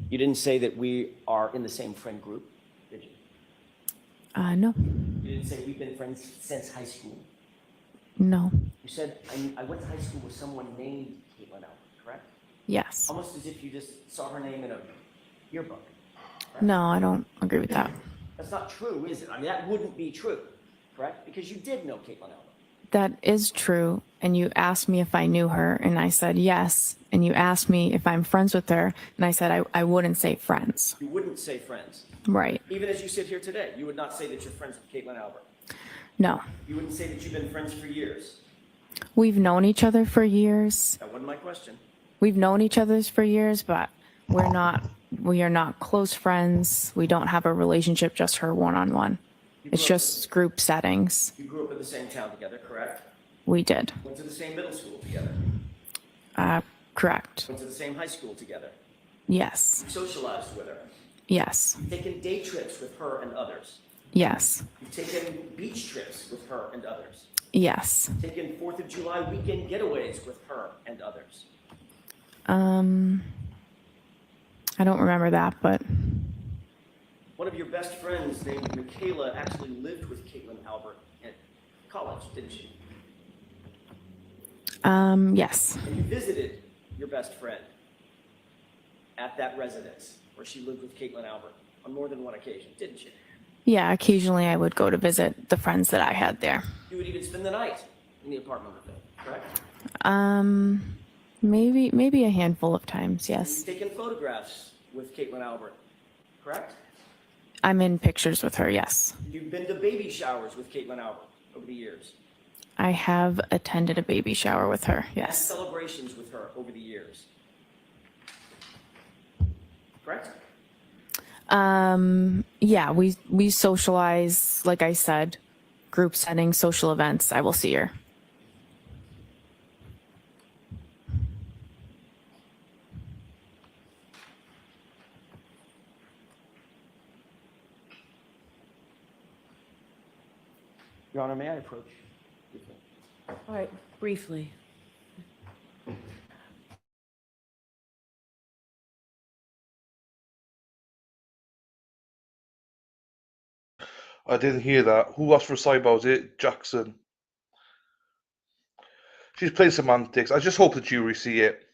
You didn't say that we are in the same friend group, did you? No, You didn't say we've been friends since high school. no, You said I went to high school with someone named Caitlin Albert, correct? yes. Almost as if you just saw her name in a yearbook. Correct? No, I don't agree with that. That's not true, is it? I mean, that wouldn't be true, correct? Because you did know Caitlin Albert. That is true. And you asked me if I knew her, and I said yes. And you asked me if I'm friends with her, and I said I wouldn't say friends. You wouldn't say friends. Right. Even as you sit here today, you would not say that you're friends with Caitlin Albert. No. You wouldn't say that you've been friends for years. We've known each other for years. That wasn't my question. We've known each other for years, but we are not close friends. We don't have a relationship, just her one-on-one. It's just group settings. You grew up in the same town together, correct? We did. Went to the same middle school together. Correct. Went to the same high school together. Yes. You socialized with her. Yes. You've taken day trips with her and others. Yes. You've taken beach trips with her and others. Yes. Taken 4th of July weekend getaways with her and others. I don't remember that, but One of your best friends named Michaela actually lived with Caitlin Albert at college, didn't she? yes. And you visited your best friend at that residence where she lived with Caitlin Albert on more than one occasion, didn't you? Yeah, occasionally I would go to visit the friends that I had there. You would even spend the night in the apartment with them, correct? Maybe a handful of times, yes. You've taken photographs with Caitlin Albert, correct? I'm in pictures with her, yes. You've been to baby showers with Caitlin Albert over the years. I have attended a baby shower with her, Had yes. celebrations with her over the years, correct? Yeah, we socialize, like I said, group settings, social events. I will see her. Your Honor, may I approach? All right, briefly. I didn't hear that. Who asked for a sidebar? Was it Jackson? She's playing semantics. I just hope the jury see it.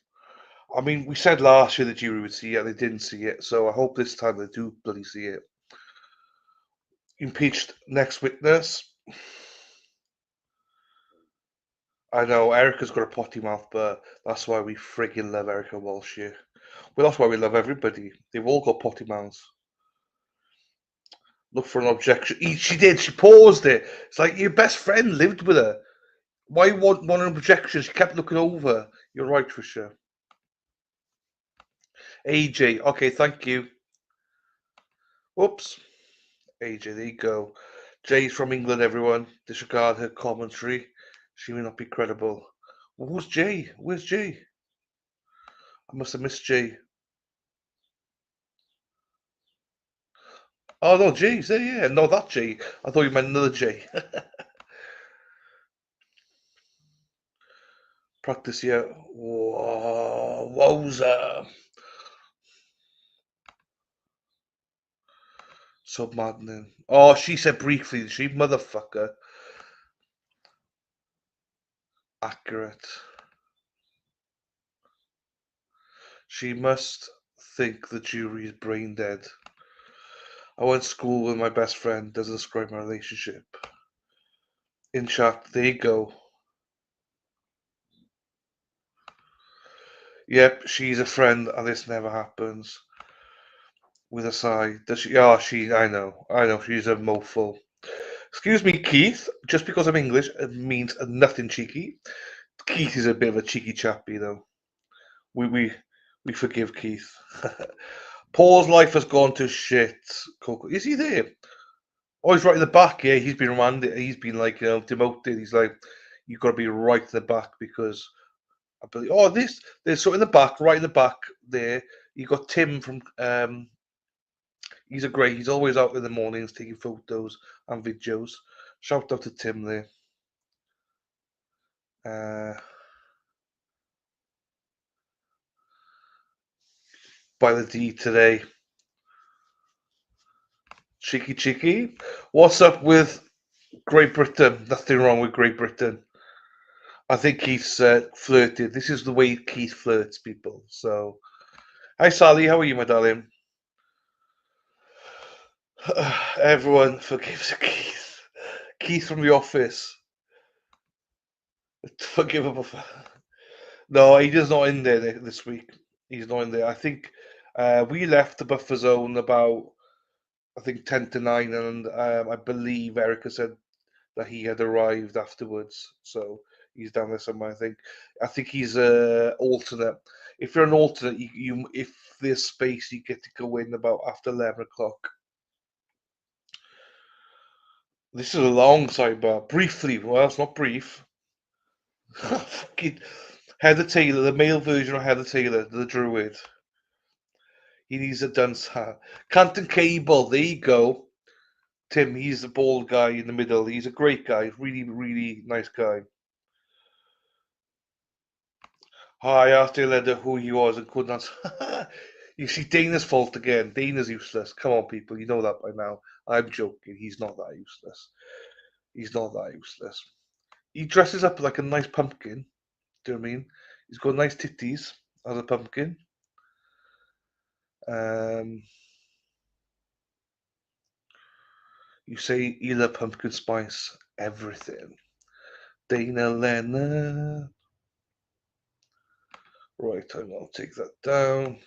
I mean, we said last year the jury would see it, and they didn't see it. So I hope this time they do bloody see it. Impeached next witness. I know Erica's got a potty mouth, but that's why we friggin' love Erica Walsh here. Well, that's why we love everybody. They've all got potty mouths. Look for an objection. She did. She paused it. It's like your best friend lived with her. Why want an objection? She kept looking over. You're right, Trisha. AJ. Okay, thank you. Whoops. AJ, there you go. Jay's from England, everyone. Disregard her commentary. She may not be credible. Well, who's Jay? Where's Jay? I must have missed Jay. Oh, no, Jay's there, yeah. No, that Jay. I thought you meant another Jay. Practice, yeah. Whoa, wowza. So maddening. Oh, she said briefly, did she? Motherfucker. Accurate. She must think the jury is brain dead. I went to school with my best friend. Doesn't describe my relationship. In chat, there you go. Yep, she's a friend, and this never happens. With a sigh. Does she? Oh, I know. She's a mofo. Excuse me, Keith. Just because I'm English, it means nothing cheeky. Keith is a bit of a cheeky chappy, though. We forgive Keith. Paul's life has gone to shit. Coco, is he there? Oh, he's right in the back. Yeah, he's been remanded. He's been like demoted. He's like, you've got to be right in the back because I believe. Oh, there's so in the back, right in the back there. You got Tim from. He's a great. He's always out in the mornings taking photos and videos. Shout out to Tim there. By the D today. Cheeky, cheeky. What's up with Great Britain? Nothing wrong with Great Britain. I think Keith's flirted. This is the way Keith flirts people. So, hi Sally, how are you, my darling? Everyone forgives Keith. Keith from the office. Forgive him. No, he's not in there this week. He's not in there. I think we left the buffer zone about, I think, 10 to 9, and I believe Erica said that he had arrived afterwards. So he's down there somewhere, I think. I think he's alternate. If you're an alternate, if there's space, you get to go in about after 11 o'clock. This is a long sidebar. Briefly, well, it's not brief. Fucking Heather Taylor, the male version of Heather Taylor, the druid. He needs a dunce hat. Canton Cable, there you go. Tim, he's the bald guy in the middle. He's a great guy. Really, really nice guy. I asked Elena who he was and couldn't answer. You see, Dana's fault again. Dana's useless. Come on, people. You know that by now. I'm joking. He's not that useless. He's not that useless. He dresses up like a nice pumpkin. Do you know what I mean? He's got nice titties as a pumpkin. You say you love pumpkin spice. Everything. Dana Leonard. Right, I'll take that down.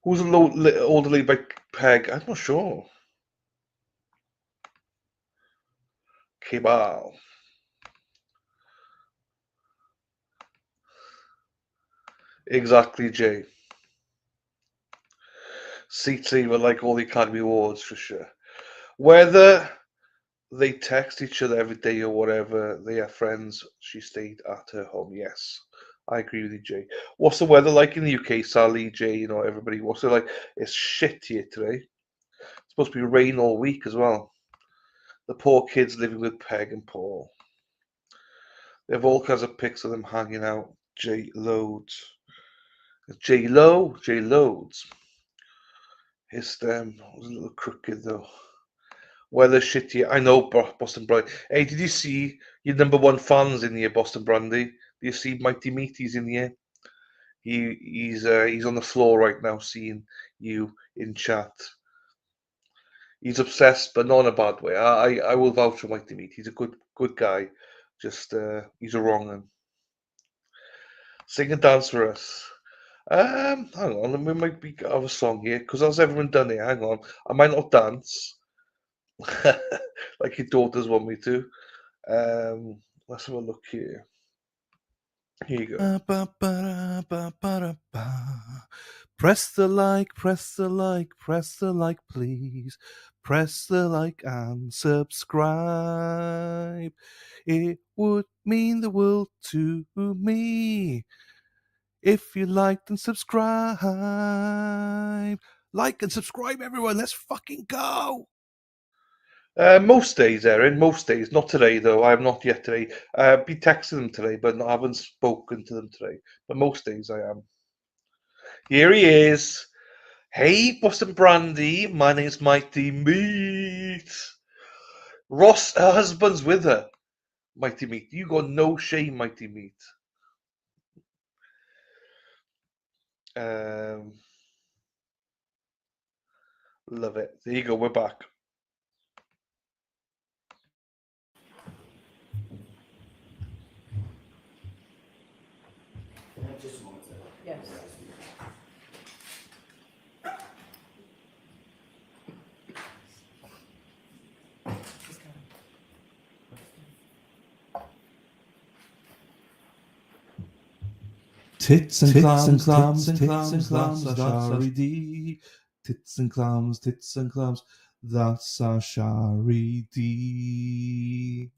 Who's the older lady by Peg? I'm not sure. Kebal. Exactly, Jay. Seats even like all the Academy Awards for sure. Whether they text each other every day or whatever, they are friends. She stayed at her home. Yes, I agree with you, Jay. What's the weather like in the UK, Sally, Jay, everybody? What's it like? It's shit here today. It's supposed to be rain all week as well. The poor kids living with Peg and Paul. They have all kinds of pics of them hanging out. J Loads. J Loads. His stem was a little crooked though. Weather shitty. I know, Boston Brandy. Hey, did you see your number one fans in here, Boston Brandy? Do you see Mighty Meaty's in here? He's on the floor right now, seeing you in chat. He's obsessed, but not in a bad way. I will vouch for Mighty Meat. He's a good guy. Just he's a wrong one. Sing and dance for us. Hang on, we might have a song here because how's everyone done here? Hang on, I might not dance like your daughters want me to. Let's have a look here. Here you go. Press the like, press the like, press the like, please. Press the like and subscribe. It would mean the world to me if you liked and subscribe. Like and subscribe, everyone. Let's fucking go. Most days, Erin. Most days. Not today, though. I have not yet today. Been texting them today, but I haven't spoken to them today. But most days I am. Here he is. Hey, Boston Brandy. My name's Mighty Meat. Ross, her husband's with her. Mighty Meat. You got no shame, Mighty Meat. Love it. There you go. We're back. Yes. Tits and clams, tits and clams, that's our Shari D. Tits and clams, that's our Shari D.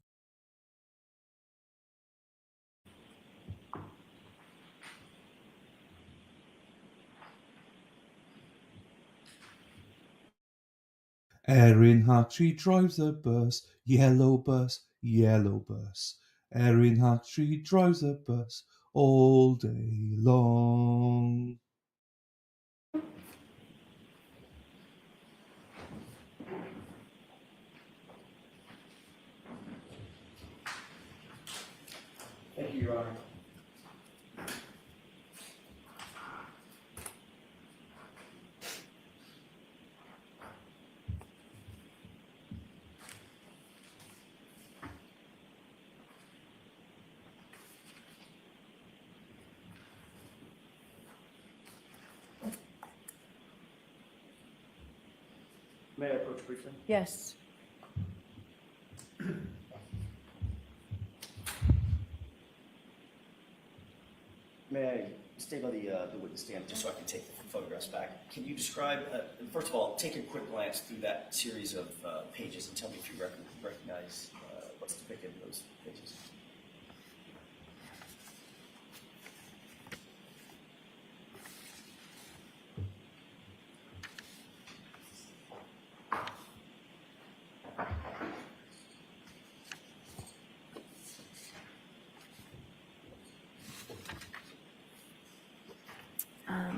Erin Hattree drives a bus, yellow bus, yellow bus. Erin Hattree drives a bus all day long. Your Honor. May I approach briefly? Yes. May I stay by the witness stand just so I can take the photographs back? Can you describe, first of all, take a quick glance through that series of pages and tell me if you recognize what's depicted in those pages?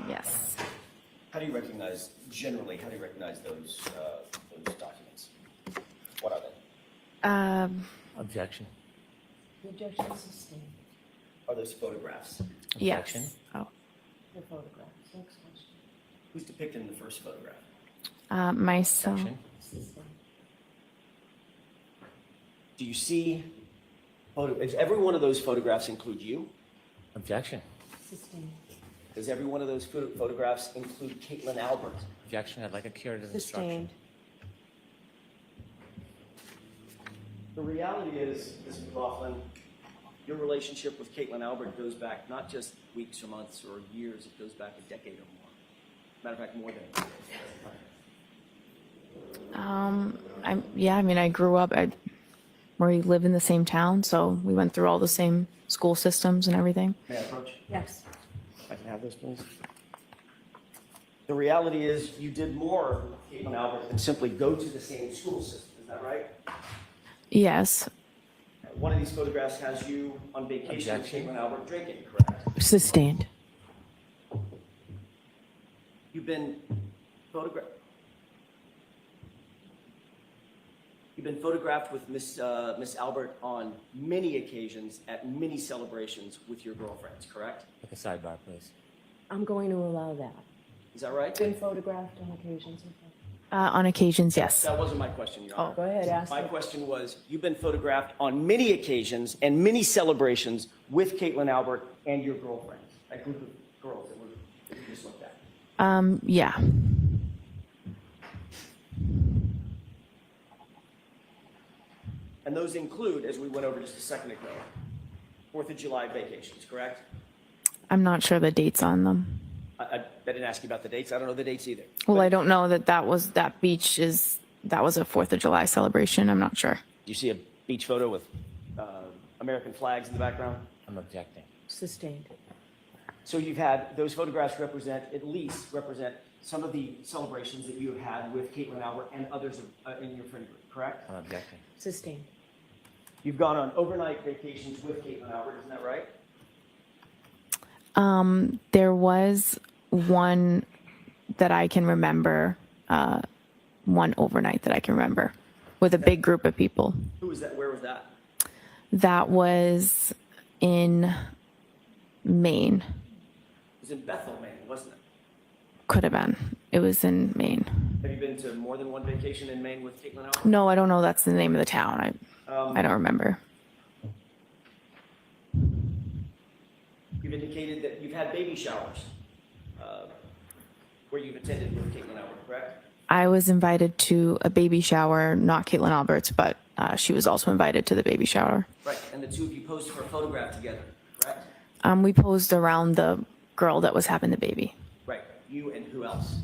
Yes. How do you recognize, generally, how do you recognize those documents? What are they? Objection. The objection is sustained. Are those photographs? Objection. Yes. Oh. The photographs. Next question. Who's depicted in the first photograph? Myself. Objection. Sustained. Do you see, does every one of those photographs include you? Objection. Sustained. Does every one of those photographs include Caitlin Albert? Objection. I'd like a curative instruction. Sustained. The reality is, Ms. McLaughlin, your relationship with Caitlin Albert goes back not just weeks or months or years, it goes back a decade or more. Matter of fact, more than a decade. I grew up we live in the same town, so we went through all the same school systems and everything. May I approach? Yes. If I can have this, please. The reality is you did more with Caitlin Albert than simply go to the same school system. Is that right? Yes. One of these photographs has you on vacation Objection. with Caitlin Albert drinking, correct? Sustained. You've been photographed. You've been photographed with Miss Albert on many occasions at many celebrations with your girlfriends, correct? Like a sidebar, please. I'm going to allow that. Is that right? Been photographed on occasions. On occasions, yes. That wasn't my question, Your Honor. Go ahead, ask My it. question was, you've been photographed on many occasions and many celebrations with Caitlin Albert and your girlfriends, that group of girls that we just looked at. Yeah. And those include, as we went over just a second ago, 4th of July vacations, correct? I'm not sure the dates on them. I didn't ask you about the dates. I don't know the dates either. Well, I don't know that was a 4th of July celebration. I'm not sure. Do you see a beach photo with American flags in the background? I'm objecting. Sustained. So you've had, those photographs represent some of the celebrations that you have had with Caitlin Albert and others in your friend group, correct? I'm objecting. Sustained. You've gone on overnight vacations with Caitlin Albert, isn't that right? There was one that I can remember, one overnight that I can remember with a big group of people. Who was that? Where was that? That was in Maine. It was in Bethel, Maine, wasn't it? Could have been. It was in Maine. Have you been to more than one vacation in Maine with Caitlin Albert? No, I don't know. That's the name of the town. I don't remember. You've indicated that you've had baby showers where you've attended with Caitlin Albert, correct? I was invited to a baby shower, not Caitlin Albert's, but she was also invited to the baby shower. Right, and the two of you posed for a photograph together, correct? We posed around the girl that was having the baby. Right, you and who else?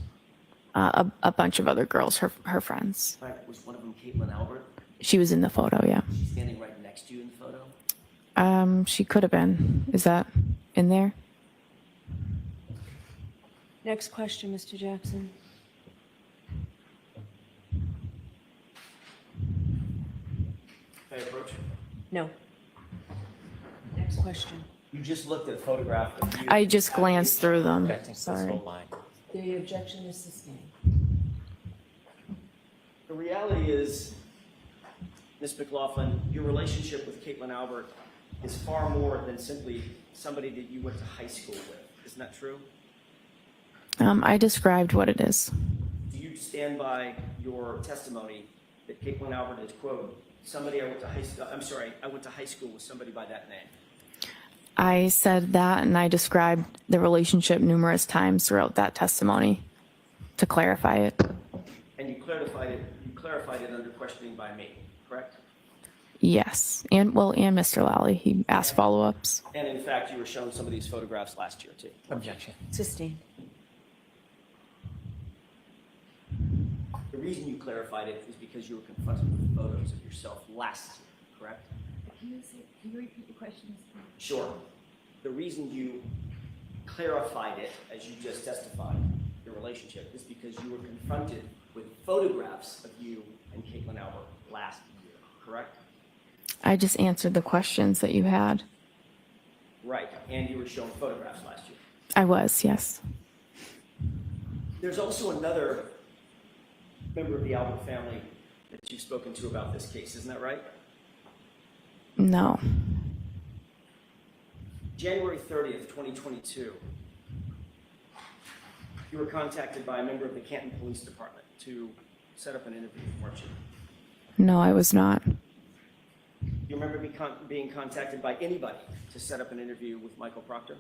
A bunch of other girls, her friends. Right, was one of them Caitlin Albert? She was in the photo, yeah. She's standing right next to you in the photo? She could have been. Is that in there? Next question, Mr. Jackson. May I approach? No. Next question. You just looked at a photograph of you. I just glanced through them. Objecting to this Sorry. whole line. The objection is sustained. The reality is, Ms. McLaughlin, your relationship with Caitlin Albert is far more than simply somebody that you went to high school with. Isn't that true? I described what it is. Do you stand by your testimony that Caitlin Albert is, quote, somebody I went to high school, I'm sorry, I went to high school with somebody by that name? I said that, and I described the relationship numerous times throughout that testimony to clarify it. And you clarified it under questioning by me, correct? Yes, and Mr. Lally, he asked follow-ups. And in fact, you were shown some of these photographs last year too. Objection. Sustained. The reason you clarified it is because you were confronted with photos of yourself last year, correct? Can you repeat the question? Sure. The reason you clarified it, as you just testified, your relationship, is because you were confronted with photographs of you and Caitlin Albert last year, correct? I just answered the questions that you had. Right, and you were shown photographs last year. I was, yes. There's also another member of the Albert family that you've spoken to about this case, isn't that right? No. January 30th, 2022, you were contacted by a member of the Canton Police Department to set up an interview, weren't you? No, I was not. You remember being contacted by anybody to set up an interview with Michael Proctor?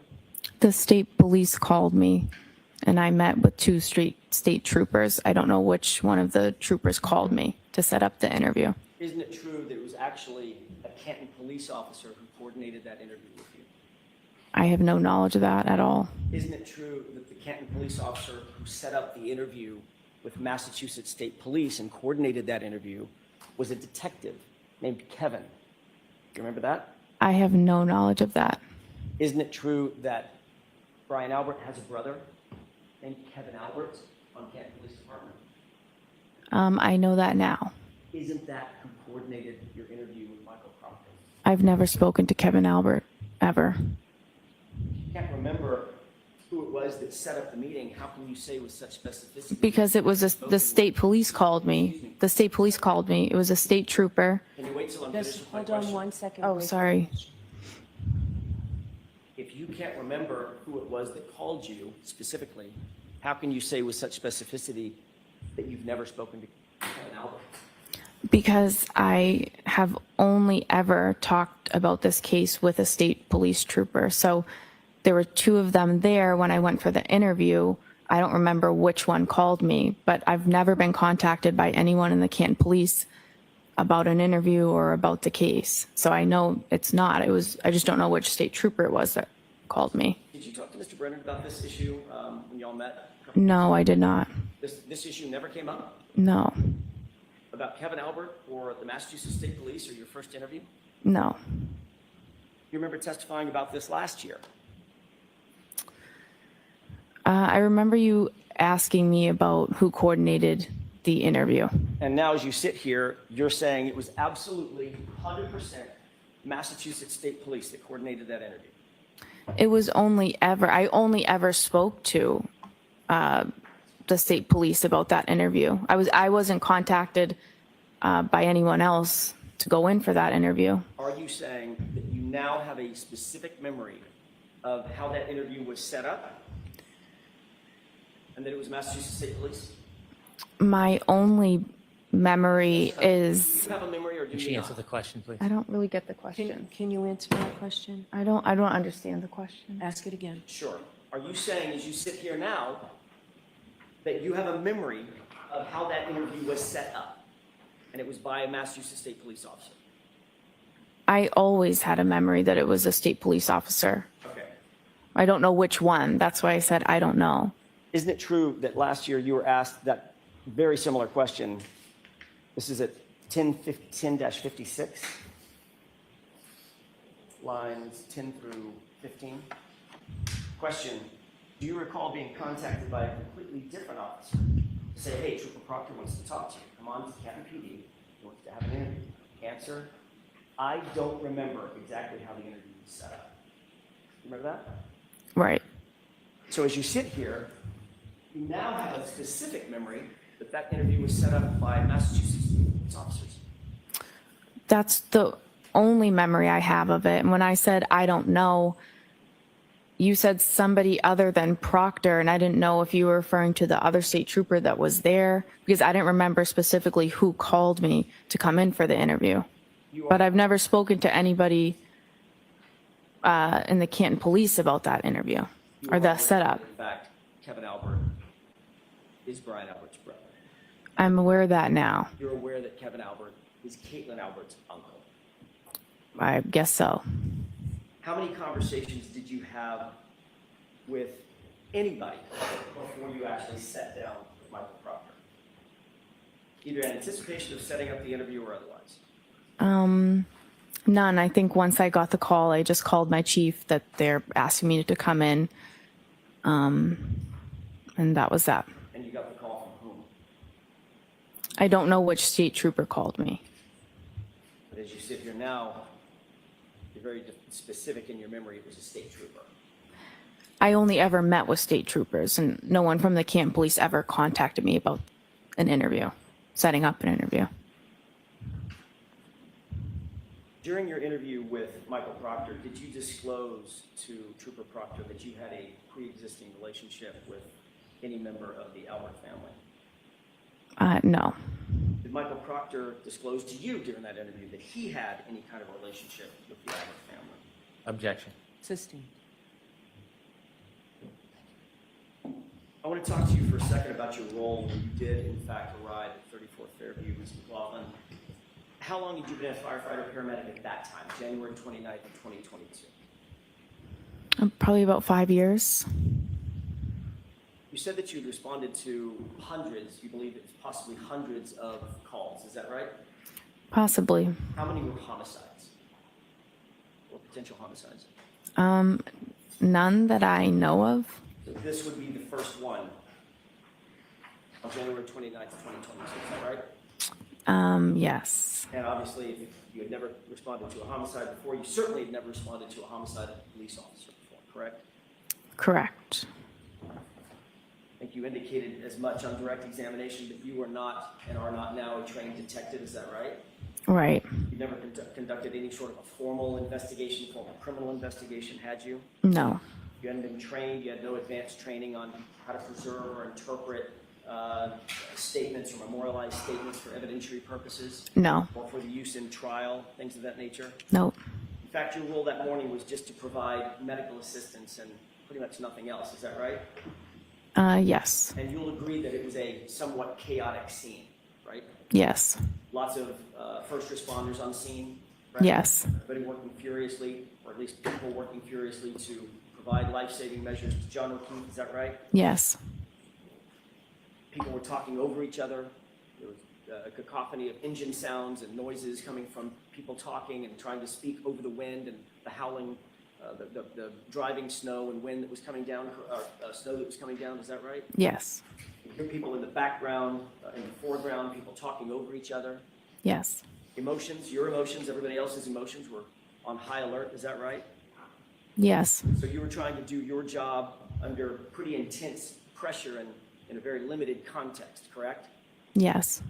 The state police called me, and I met with two state troopers. I don't know which one of the troopers called me to set up the interview. Isn't it true that it was actually a Canton police officer who coordinated that interview with you? I have no knowledge of that at all. Isn't it true that the Canton police officer who set up the interview with Massachusetts State Police and coordinated that interview was a detective named Kevin? Do you remember that? I have no knowledge of that. Isn't it true that Brian Albert has a brother named Kevin Albert on Canton Police Department? I know that now. Isn't that who coordinated your interview with Michael Proctor? I've never spoken to Kevin Albert, ever. You can't remember who it was that set up the meeting. How can you say with such specificity? Because it was the state police called me. The state police called me. It was a state trooper. Can you wait till I'm finished with my Hold on question? 1 second. Oh, please. sorry. If you can't remember who it was that called you specifically, how can you say with such specificity that you've never spoken to Kevin Albert? Because I have only ever talked about this case with a state police trooper. So there were two of them there when I went for the interview. I don't remember which one called me, but I've never been contacted by anyone in the Canton Police about an interview or about the case. So I know it's not. I just don't know which state trooper it was that called me. Did you talk to Mr. Brennan about this issue when y'all met? No, I did not. This issue never came up? No, About Kevin Albert or the Massachusetts State Police or your first interview? no. You remember testifying about this last year? I remember you asking me about who coordinated the interview. And now as you sit here, you're saying it was absolutely 100% Massachusetts State Police that coordinated that interview. It was I only ever spoke to the state police about that interview. I wasn't contacted by anyone else to go in for that interview. Are you saying that you now have a specific memory of how that interview was set up and that it was Massachusetts State Police? My only memory is. Do you have a memory or do you Answer the question, please. I don't really get the question. Can you answer my question? I don't understand the question. Ask it again. Sure. Are you saying as you sit here now that you have a memory of how that interview was set up and it was by a Massachusetts State Police officer? I always had a memory that it was a state police officer. Okay. I don't know which one. That's why I said I don't know. Isn't it true that last year you were asked that very similar question? This is at 10-56, lines 10 through 15. Question, do you recall being contacted by a completely different officer to say, hey, Trooper Proctor wants to talk to you. Come on to Canton PD. He wants to have an interview. Answer, I don't remember exactly how the interview was set up. Remember that? Right. So as you sit here, you now have a specific memory that that interview was set up by Massachusetts officers. That's the only memory I have of it. And when I said, I don't know, you said somebody other than Proctor, and I didn't know if you were referring to the other state trooper that was there, because I didn't remember specifically who called me to come in for the interview. But I've never spoken to anybody in the Canton Police about that interview or the setup. In fact, Kevin Albert is Brian Albert's brother. I'm aware of that now. You're aware that Kevin Albert is Caitlin Albert's uncle. I guess so. How many conversations did you have with anybody before you actually sat down with Michael Proctor? Either in anticipation of setting up the interview or otherwise? None. I think once I got the call, I just called my chief that they're asking me to come in. And that was that. And you got the call from whom? I don't know which state trooper called me. But as you sit here now, you're very specific in your memory. It was a state trooper. I only ever met with state troopers, and no one from the Canton Police ever contacted me about an interview, setting up an interview. During your interview with Michael Proctor, did you disclose to Trooper Proctor that you had a pre-existing relationship with any member of the Albert family? No. Did Michael Proctor disclose to you during that interview that he had any kind of relationship with the Albert family? Objection. Sustained. I want to talk to you for a second about your role when you did, in fact, arrive at 34 Fairview, Ms. McLaughlin. How long had you been a firefighter paramedic at that time, January 29th of 2022? Probably about 5 years. You said that you'd responded to hundreds, you believe it's possibly hundreds of calls, is that right? Possibly. How many were homicides or potential homicides? None that I know of. So this would be the first one on January 29th of 2022, is that right? Yes. And obviously, if you had never responded to a homicide before, you certainly had never responded to a homicide of a police officer before, correct? Correct. I think you indicated as much on direct examination that you were not and are not now a trained detective, is that right? Right. You never conducted any sort of a formal investigation, formal criminal investigation, had you? No. You hadn't been trained, you had no advanced training on how to preserve or interpret statements or memorialized statements for evidentiary purposes? No. Or for the use in trial, things of that nature? Nope. In fact, your role that morning was just to provide medical assistance and pretty much nothing else, is that right? Yes. And you'll agree that it was a somewhat chaotic scene, right? Yes. Lots of first responders on scene, right? Yes. Everybody working furiously, or at least people working furiously to provide life-saving measures to John O'Keefe, is that right? Yes. People were talking over each other. There was a cacophony of engine sounds and noises coming from people talking and trying to speak over the wind and the howling, the driving snow and wind that was coming down, snow that was coming down, is that right? Yes. You hear people in the background, in the foreground, people talking over each other. Yes. Emotions, your emotions, everybody else's emotions were on high alert, is that right? Yes. So you were trying to do your job under pretty intense pressure and in a very limited context, correct? Yes.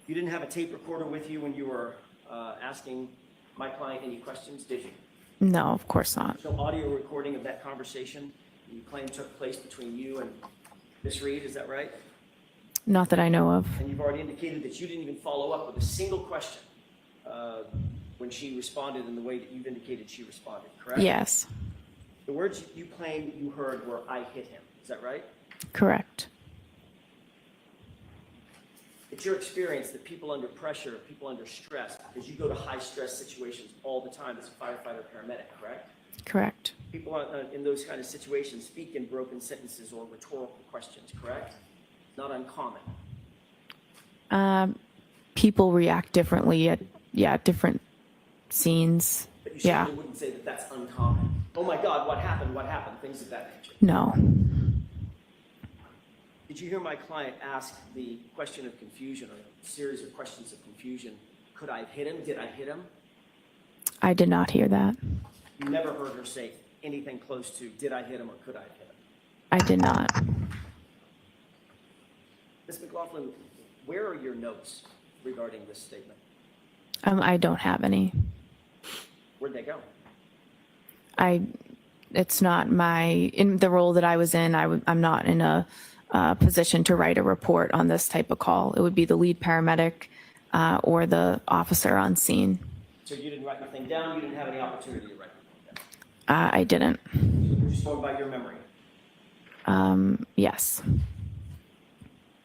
You didn't have a tape recorder with you when you were asking my client any questions, did you? No, of course not. There's no audio recording of that conversation you claim took place between you and Miss Reed, is that right? Not that I know of. And you've already indicated that you didn't even follow up with a single question when she responded in the way that you've indicated she responded, correct? Yes. The words you claim you heard were, "I hit him," is that right? Correct. It's your experience that people under pressure, people under stress, because you go to high-stress situations all the time as a firefighter paramedic, correct? Correct. People in those kind of situations speak in broken sentences or rhetorical questions, correct? Not uncommon. People react differently at different scenes. But you certainly wouldn't say that that's uncommon. Oh my God, what happened? What happened? Things of that nature. No. Did you hear my client ask the question of confusion, or a series of questions of confusion? Could I have hit him? Did I hit him? I did not hear that. You never heard her say anything close to, did I hit him or could I have hit him? I did not. Ms. McLaughlin, where are your notes regarding this statement? I don't have any. Where'd they go? It's not in the role that I was in, I'm not in a position to write a report on this type of call. It would be the lead paramedic or the officer on scene. So you didn't write anything down, you didn't have any opportunity to write anything down? I didn't. You're just going by your memory? Yes. I'd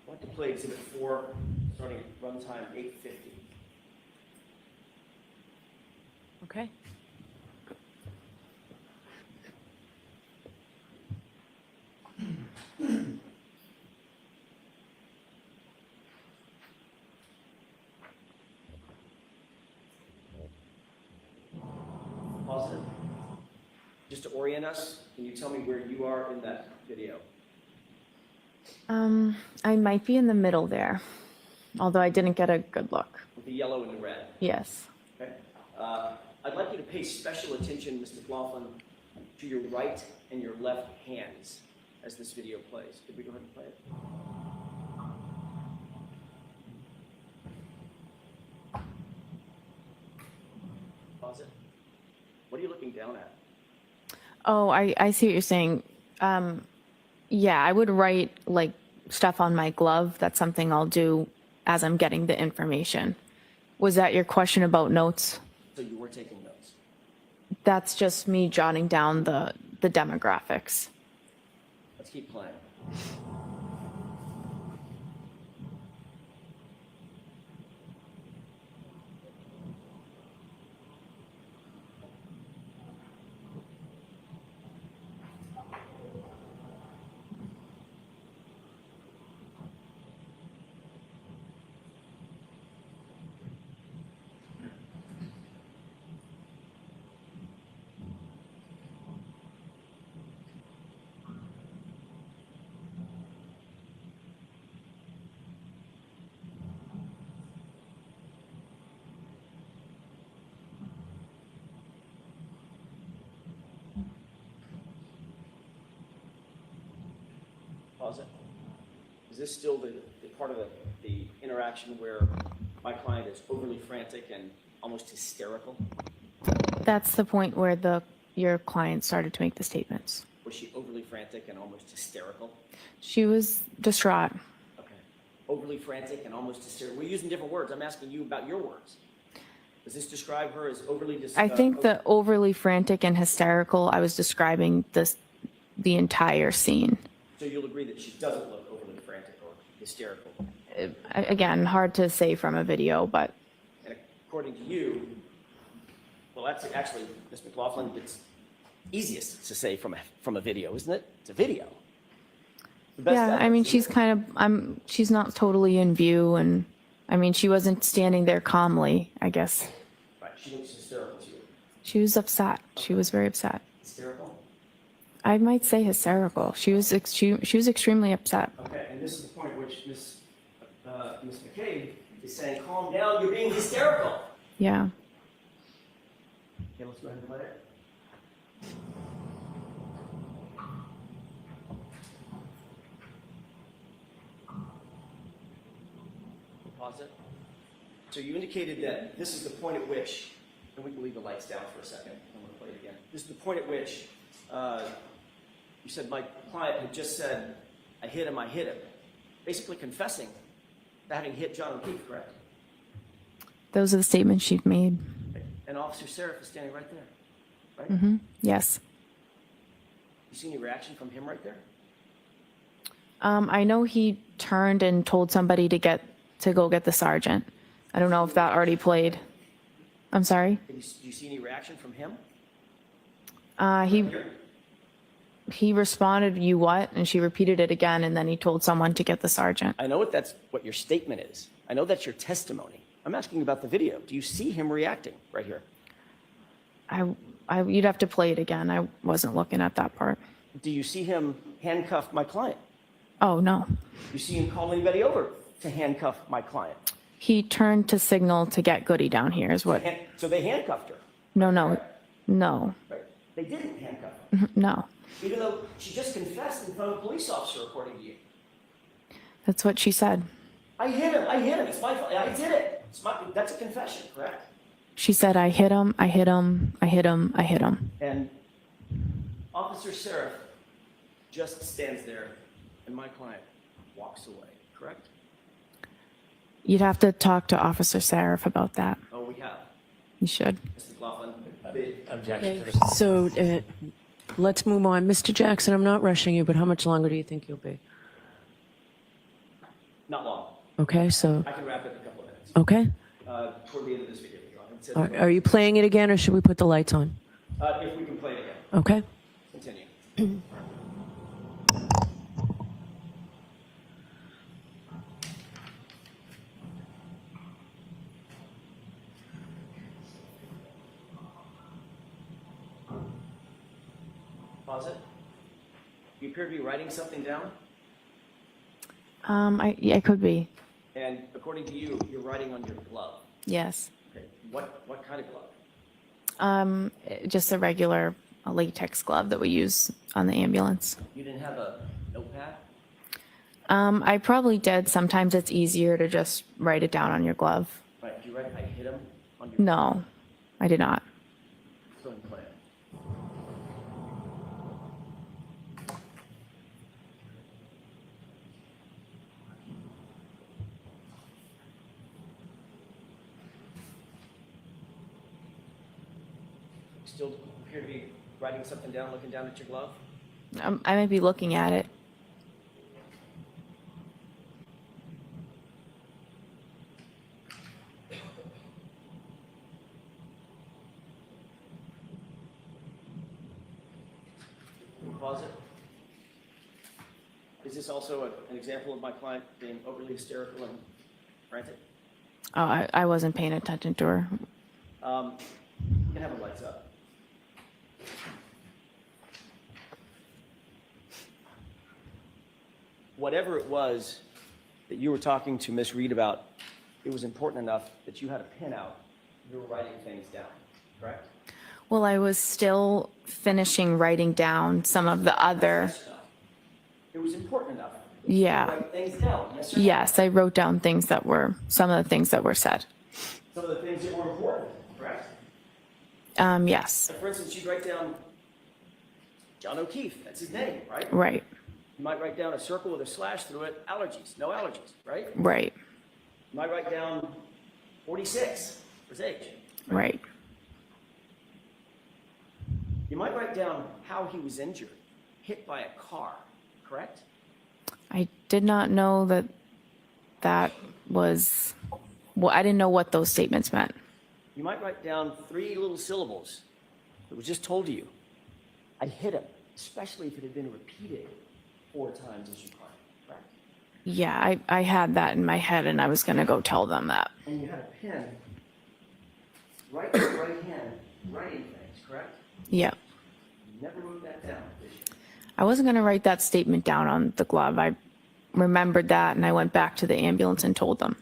like to play Exhibit 4, starting at runtime 8:50. Okay. Pause it. Just to orient us, can you tell me where you are in that video? I might be in the middle there, although I didn't get a good look. With the yellow and the red? Yes. Okay. I'd like you to pay special attention, Mr. McLaughlin, to your right and your left hands as this video plays. Could we go ahead and play it? Pause it. What are you looking down at? Oh, I see what you're saying. Yeah, I would write like stuff on my glove. That's something I'll do as I'm getting the information. Was that your question about notes? So you were taking notes? That's just me jotting down the demographics. Let's keep playing. Pause it. Is this still the part of the interaction where my client is overly frantic and almost hysterical? That's the point where your client started to make the statements. Was she overly frantic and almost hysterical? She was distraught. Okay. Overly frantic and almost hysterical. We're using different words. I'm asking you about your words. Does this describe her as overly I think the overly frantic and hysterical, I was describing the entire scene. So you'll agree that she doesn't look overly frantic or hysterical? Again, hard to say from a video, but And according to you, well, that's actually, Ms. McLaughlin, it's easiest to say from a video, isn't it? It's a video. The best yeah, I evidence, mean, isn't she's it? kind of, she's not totally in view, and I mean, she wasn't standing there calmly, I guess. Right, she looks hysterical to you. She was upset. She was very upset. Hysterical? I might say hysterical. She was extremely upset. Okay, and this is the point at which Ms. McCabe is saying, calm down, you're being hysterical. Yeah. Okay, let's go ahead and play it. Pause it. So you indicated that this is the point at which, and we can leave the lights down for a second. I'm going to play it again. This is the point at which you said my client had just said, I hit him, basically confessing to having hit John O'Keefe, correct? Those are the statements she'd made. And Officer Seraph is standing right there, right? Yes. You see any reaction from him right there? I know he turned and told somebody to go get the sergeant. I don't know if that already played. I'm sorry? Do you see any reaction from him? He responded, "You what?" And she repeated it again, and then he told someone to get the sergeant. I know that's what your statement is. I know that's your testimony. I'm asking about the video. Do you see him reacting right here? You'd have to play it again. I wasn't looking at that part. Do you see him handcuff my client? Oh, no. You see him call anybody over to handcuff my client? He turned to signal to get Goody down here is what. So they handcuffed her? No. Right. They didn't handcuff her? No. Even though she just confessed in front of a police officer, according to you. That's what she said. I hit him. It's my fault. I did it. That's a confession, correct? She said, I hit him, I hit him, I hit him, I hit him. And Officer Seraph just stands there and my client walks away, correct? You'd have to talk to Officer Sarif about that. Oh, we have. You should. Mr. McLaughlin, Objection. Okay, so let's move on. Mr. Jackson, I'm not rushing you, but how much longer do you think you'll be? not long. Okay, so, I can wrap it in a couple of minutes. okay. Toward the end of this video. Your Honor. Are you playing it again, or should we put the lights on? If we can play it again. Okay. Continue. Pause it. You appear to be writing something down, I could be. and according to you, you're writing on your glove. Yes. Okay. What kind of glove? Just a regular latex glove that we use on the ambulance. You didn't have a notepad? I probably did. Sometimes it's easier to just write it down on your glove. Right. Do you write I hit him on your No, I did not. Go ahead and play it. Still appear to be writing something down, looking down at your glove? I might be looking at it. Pause it. Is this also an example of my client being overly hysterical and frantic? Oh, I wasn't paying attention to her. You can have the lights up. Whatever it was that you were talking to Miss Reed about, it was important enough that you had a pin out. You were writing things down, correct? Well, I was still finishing writing down some of the other. It was important enough. Yeah. To write things down, yes or no? Yes, I wrote down some of the things that were said. Some of the things that were important, correct? Yes. For instance, you'd write down John O'Keefe, that's his name, right? Right. You might write down a circle with a slash through it, allergies, no allergies, right? Right. You might write down 46 for his age. Right. You might write down how he was injured, hit by a car, correct? I did not know that was. Well, I didn't know what those statements meant. You might write down 3 little syllables that was just told to you. I hit him, especially if it had been repeated 4 times as you climbed, correct? Yeah, I had that in my head, and I was going to go tell them that. And you had a pen right in your right hand writing things, correct? Yeah. You never wrote that down, did you? I wasn't going to write that statement down on the glove. I remembered that, and I went back to the ambulance and told them.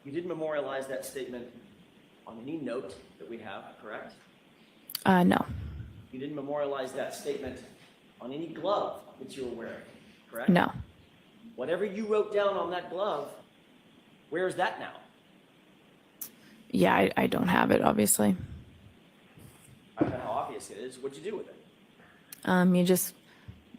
You did memorialize that statement on any note that we have, correct? No. You didn't memorialize that statement on any glove that you were wearing, correct? No. Whatever you wrote down on that glove, where is that now? Yeah, I don't have it, obviously. I don't know how obvious it is. What'd you do with it? You just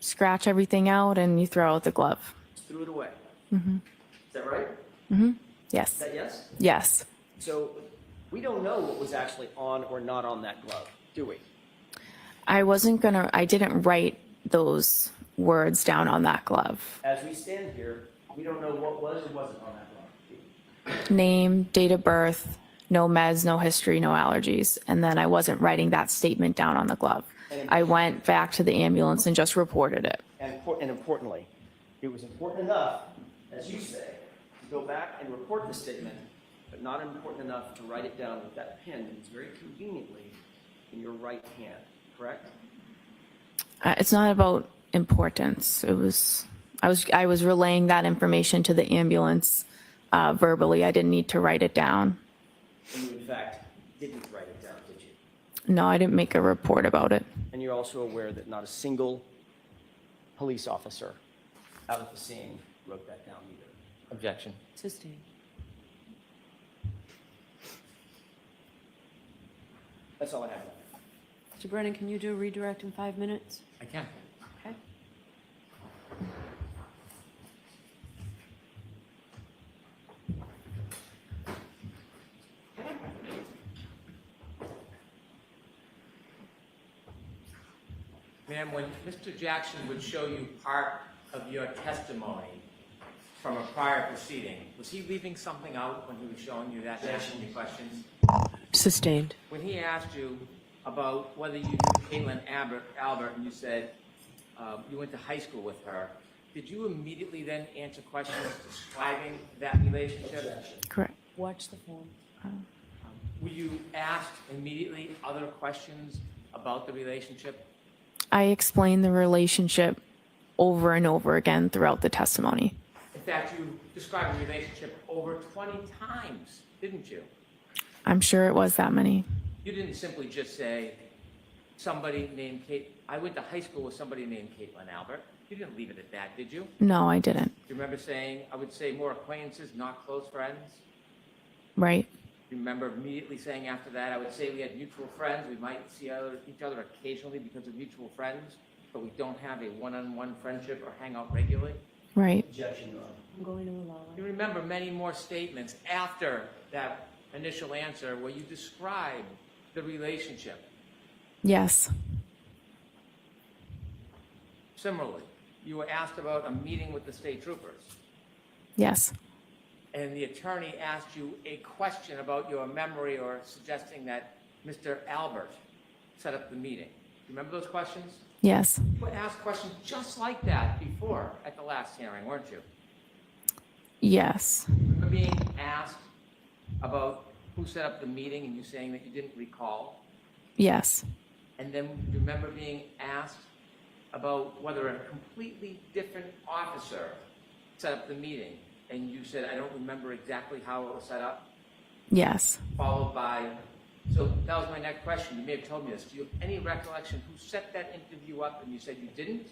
scratch everything out and you throw out the glove. Just threw it away. Mm-hmm. Is that right? Mm-hmm. Is Yes. that yes? Yes. So we don't know what was actually on or not on that glove, do we? I didn't write those words down on that glove. As we stand here, we don't know what was or wasn't on that glove. Name, date of birth, no meds, no history, no allergies. And then I wasn't writing that statement down on the glove. I went back to the ambulance and just reported it. And importantly, it was important enough, as you say, to go back and report the statement, but not important enough to write it down with that pen that is very conveniently in your right hand, correct? It's not about importance. I was relaying that information to the ambulance verbally. I didn't need to write it down. And you, in fact, didn't write it down, did you? No, I didn't make a report about it. And you're also aware that not a single police officer out at the scene wrote that down either, Objection. Sustained. That's all I have. Mr. Brennan, can you do a redirect in 5 minutes? I can. Okay. Ma'am, when Mr. Jackson would show you part of your testimony from a prior proceeding, was he leaving something out when he was showing you that, asking you questions? Sustained. When he asked you about whether you knew Caitlin Albert, and you said you went to high school with her, did you immediately then answer questions describing that relationship? Correct. Watch the form. Were you asked immediately other questions about the relationship? I explained the relationship over and over again throughout the testimony. In fact, you described the relationship over 20 times, didn't you? I'm sure it was that many. You didn't simply just say, somebody named Kate, I went to high school with somebody named Caitlin Albert. You didn't leave it at that, did you? No, I didn't. Do you remember saying, I would say more acquaintances, not close friends? Right. Do you remember immediately saying after that, I would say we had mutual friends, we might see each other occasionally because of mutual friends, but we don't have a one-on-one friendship or hang out regularly? Right. Objection, Your Honor. I'm going to allow it. You remember many more statements after that initial answer where you described the relationship. Yes. Similarly, you were asked about a meeting with the state troopers, Yes. and the attorney asked you a question about your memory or suggesting that Mr. Albert set up the meeting. Do you remember those questions? Yes. You were asked questions just like that before at the last hearing, weren't you? Yes. Remember being asked about who set up the meeting and you saying that you didn't recall? Yes. And then you remember being asked about whether a completely different officer set up the meeting, and you said, I don't remember exactly how it was set up? Yes. Followed by, so that was my next question. You may have told me this. Do you have any recollection who set that interview up, and you said you didn't?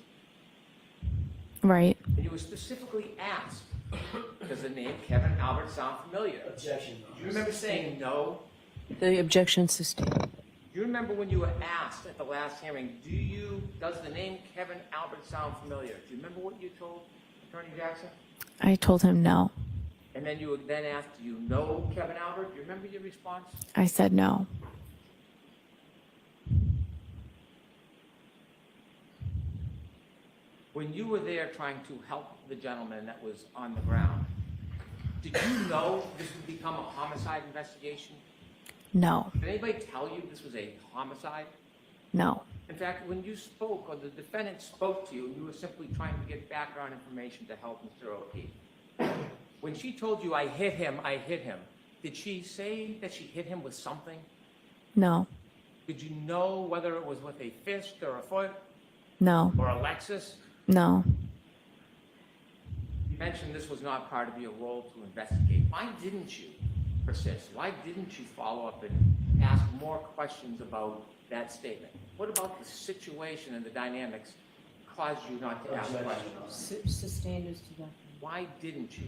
Right. And you were specifically asked, does the name Kevin Albert sound familiar? Objection. Do you remember saying no? The objection sustained. Do you remember when you were asked at the last hearing, does the name Kevin Albert sound familiar? Do you remember what you told Attorney Jackson? I told him no. And then you were then asked, do you know Kevin Albert? Do you remember your response? I said no. When you were there trying to help the gentleman that was on the ground, did you know this would become a homicide investigation? No. Did anybody tell you this was a homicide? No. In fact, when you spoke, or the defendant spoke to you, you were simply trying to get background information to help Mr. O'Keefe. When she told you, I hit him, did she say that she hit him with something? No. Did you know whether it was with a fist or a foot No. or a Lexus? No. You mentioned this was not part of your role to investigate. Why didn't you persist? Why didn't you follow up and ask more questions about that statement? What about the situation and the dynamics caused you not to ask questions? Sustained as to that. Why didn't you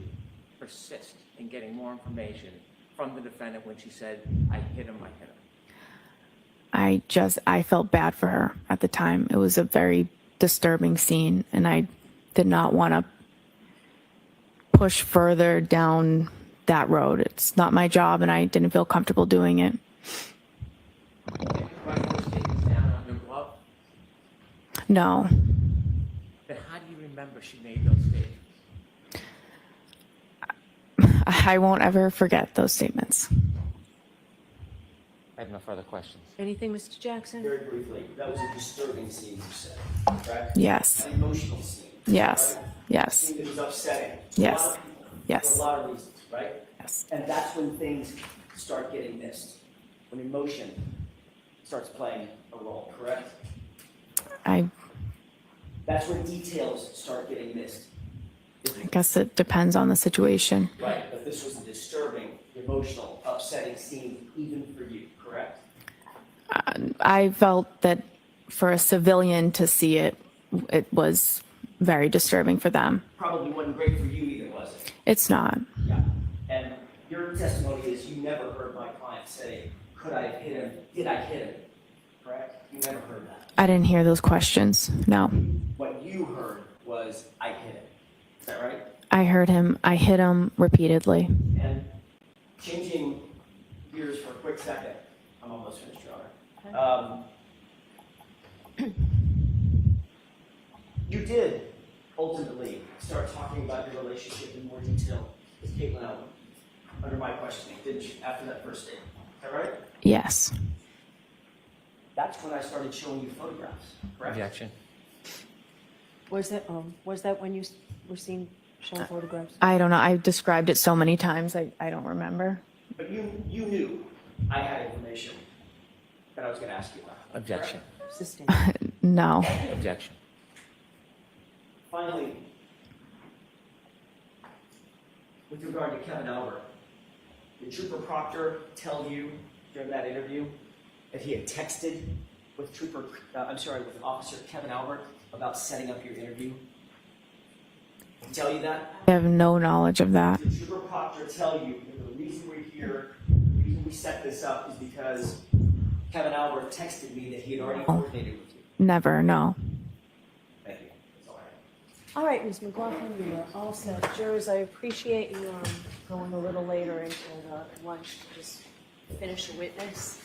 persist in getting more information from the defendant when she said, I hit him? I felt bad for her at the time. It was a very disturbing scene, and I did not want to push further down that road. It's not my job, and I didn't feel comfortable doing it. No. Then how do you remember she made those statements? I won't ever forget those statements. I have no further questions. Anything, Mr. Jackson? Very briefly, that was a disturbing scene, you said, correct? Yes. An emotional scene. Yes. Right? Yes. A scene that was upsetting. Yes. A lot of people, Yes. For a lot of reasons, right? Yes. And that's when things start getting missed. When emotion starts playing a role, correct? That's when details start getting missed. I guess it depends on the situation. Right, but this was a disturbing, emotional, upsetting scene even for you, correct? I felt that for a civilian to see it, it was very disturbing for them. Probably wasn't great for you either, was it? It's not. Yeah. And your testimony is you never heard my client say, could I have hit him? Did I hit him? Correct? You never heard that. I didn't hear those questions. No. What you heard was, I hit him. Is that right? I heard him. I hit him repeatedly. And changing gears for a quick second. I'm almost finished, Your Honor. You did ultimately start talking about your relationship in more detail with Caitlin Allen under my questioning, didn't you, after that first date? Is that right? Yes. That's when I started showing you photographs, correct? Objection. Was that when you were seen showing photographs? I don't know. I've described it so many times. I don't remember. But you knew I had information that I was going to ask you about. Objection. No. Objection. Finally, with regard to Kevin Albert, did Trooper Proctor tell you during that interview that he had texted with with Officer Kevin Albert about setting up your interview? Did he tell you that? I have no knowledge of that. Did Trooper Proctor tell you that the reason we're here, the reason we set this up is because Kevin Albert texted me that he had already coordinated with you? Never. No. Thank you. That's all I have. All right, Ms. McLaughlin, you are all set. Jurors, I appreciate you going a little later until lunch to just finish a witness.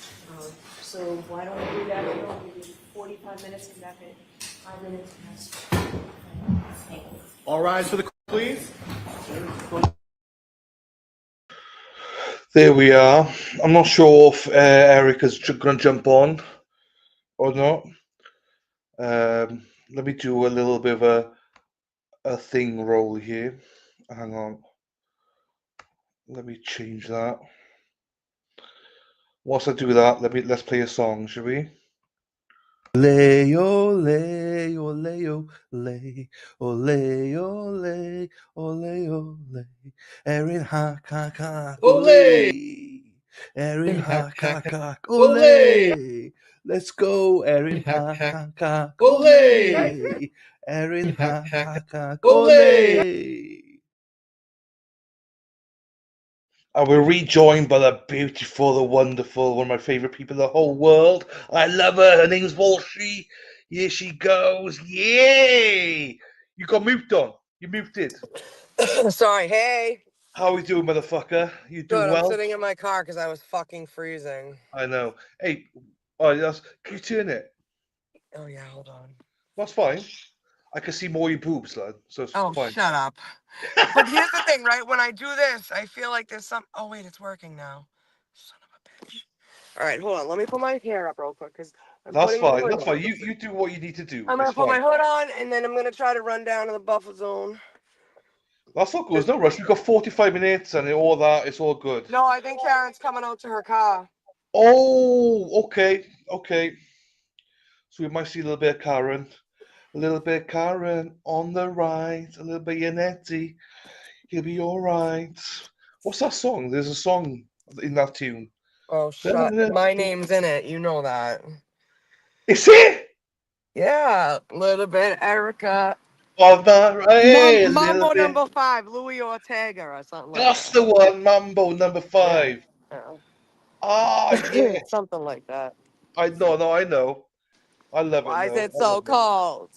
So why don't we do that? We'll give you 45 minutes, come back at 5 minutes past. All rise for the please. There we are. I'm not sure if Erica's going to jump on or not. Let me do a little bit of a thing roll here. Hang on. Let me change that. Whilst I do that, let's play a song, shall we? Ole, ole, ole, ole, ole, ole, ole, ole, Erin hack, hack, hack, ole, Erin hack, hack, hack, ole, let's go, Erin hack, hack, hack, ole, Erin hack, hack, hack, ole. And we're rejoined by the beautiful, the wonderful, one of my favourite people in the whole world. I love her. Her name's Walshy. Here she goes. Yay! You got moved on. You muted. Sorry, hey. How are we doing, motherfucker? You doing Good, well? I'm sitting in my car because I was fucking freezing. I know. Hey, can you turn it? Oh, yeah, hold on. That's fine. I can see more of your boobs, lad. So it's Oh, fine. shut up. But here's the thing, right? When I do this, I feel like there's some... Oh, wait, it's working now. Son of a bitch. All right, hold on. Let me put my hair up real quick because That's fine. That's fine. You do what you need to do. I'm going to put my hood on, and then I'm going to try to run down to the buffer zone. That's all good. There's no rush. We've got 45 minutes and all that. It's all good. No, I think Karen's coming out to her car. Oh, okay. Okay. So we might see a little bit of Karen. A little bit of Karen on the right. A little bit of Nettie. He'll be all right. What's that song? There's a song in that tune. Oh, shut. My name's in it. You know that. Is it? Yeah, a little bit Erica. Oh, hey, Mambo number 5, Louis Ortega or something like that's that. the one, Mambo number 5. Yeah. Ah, yeah. Something like that. I know. I love Why it. is it so cold?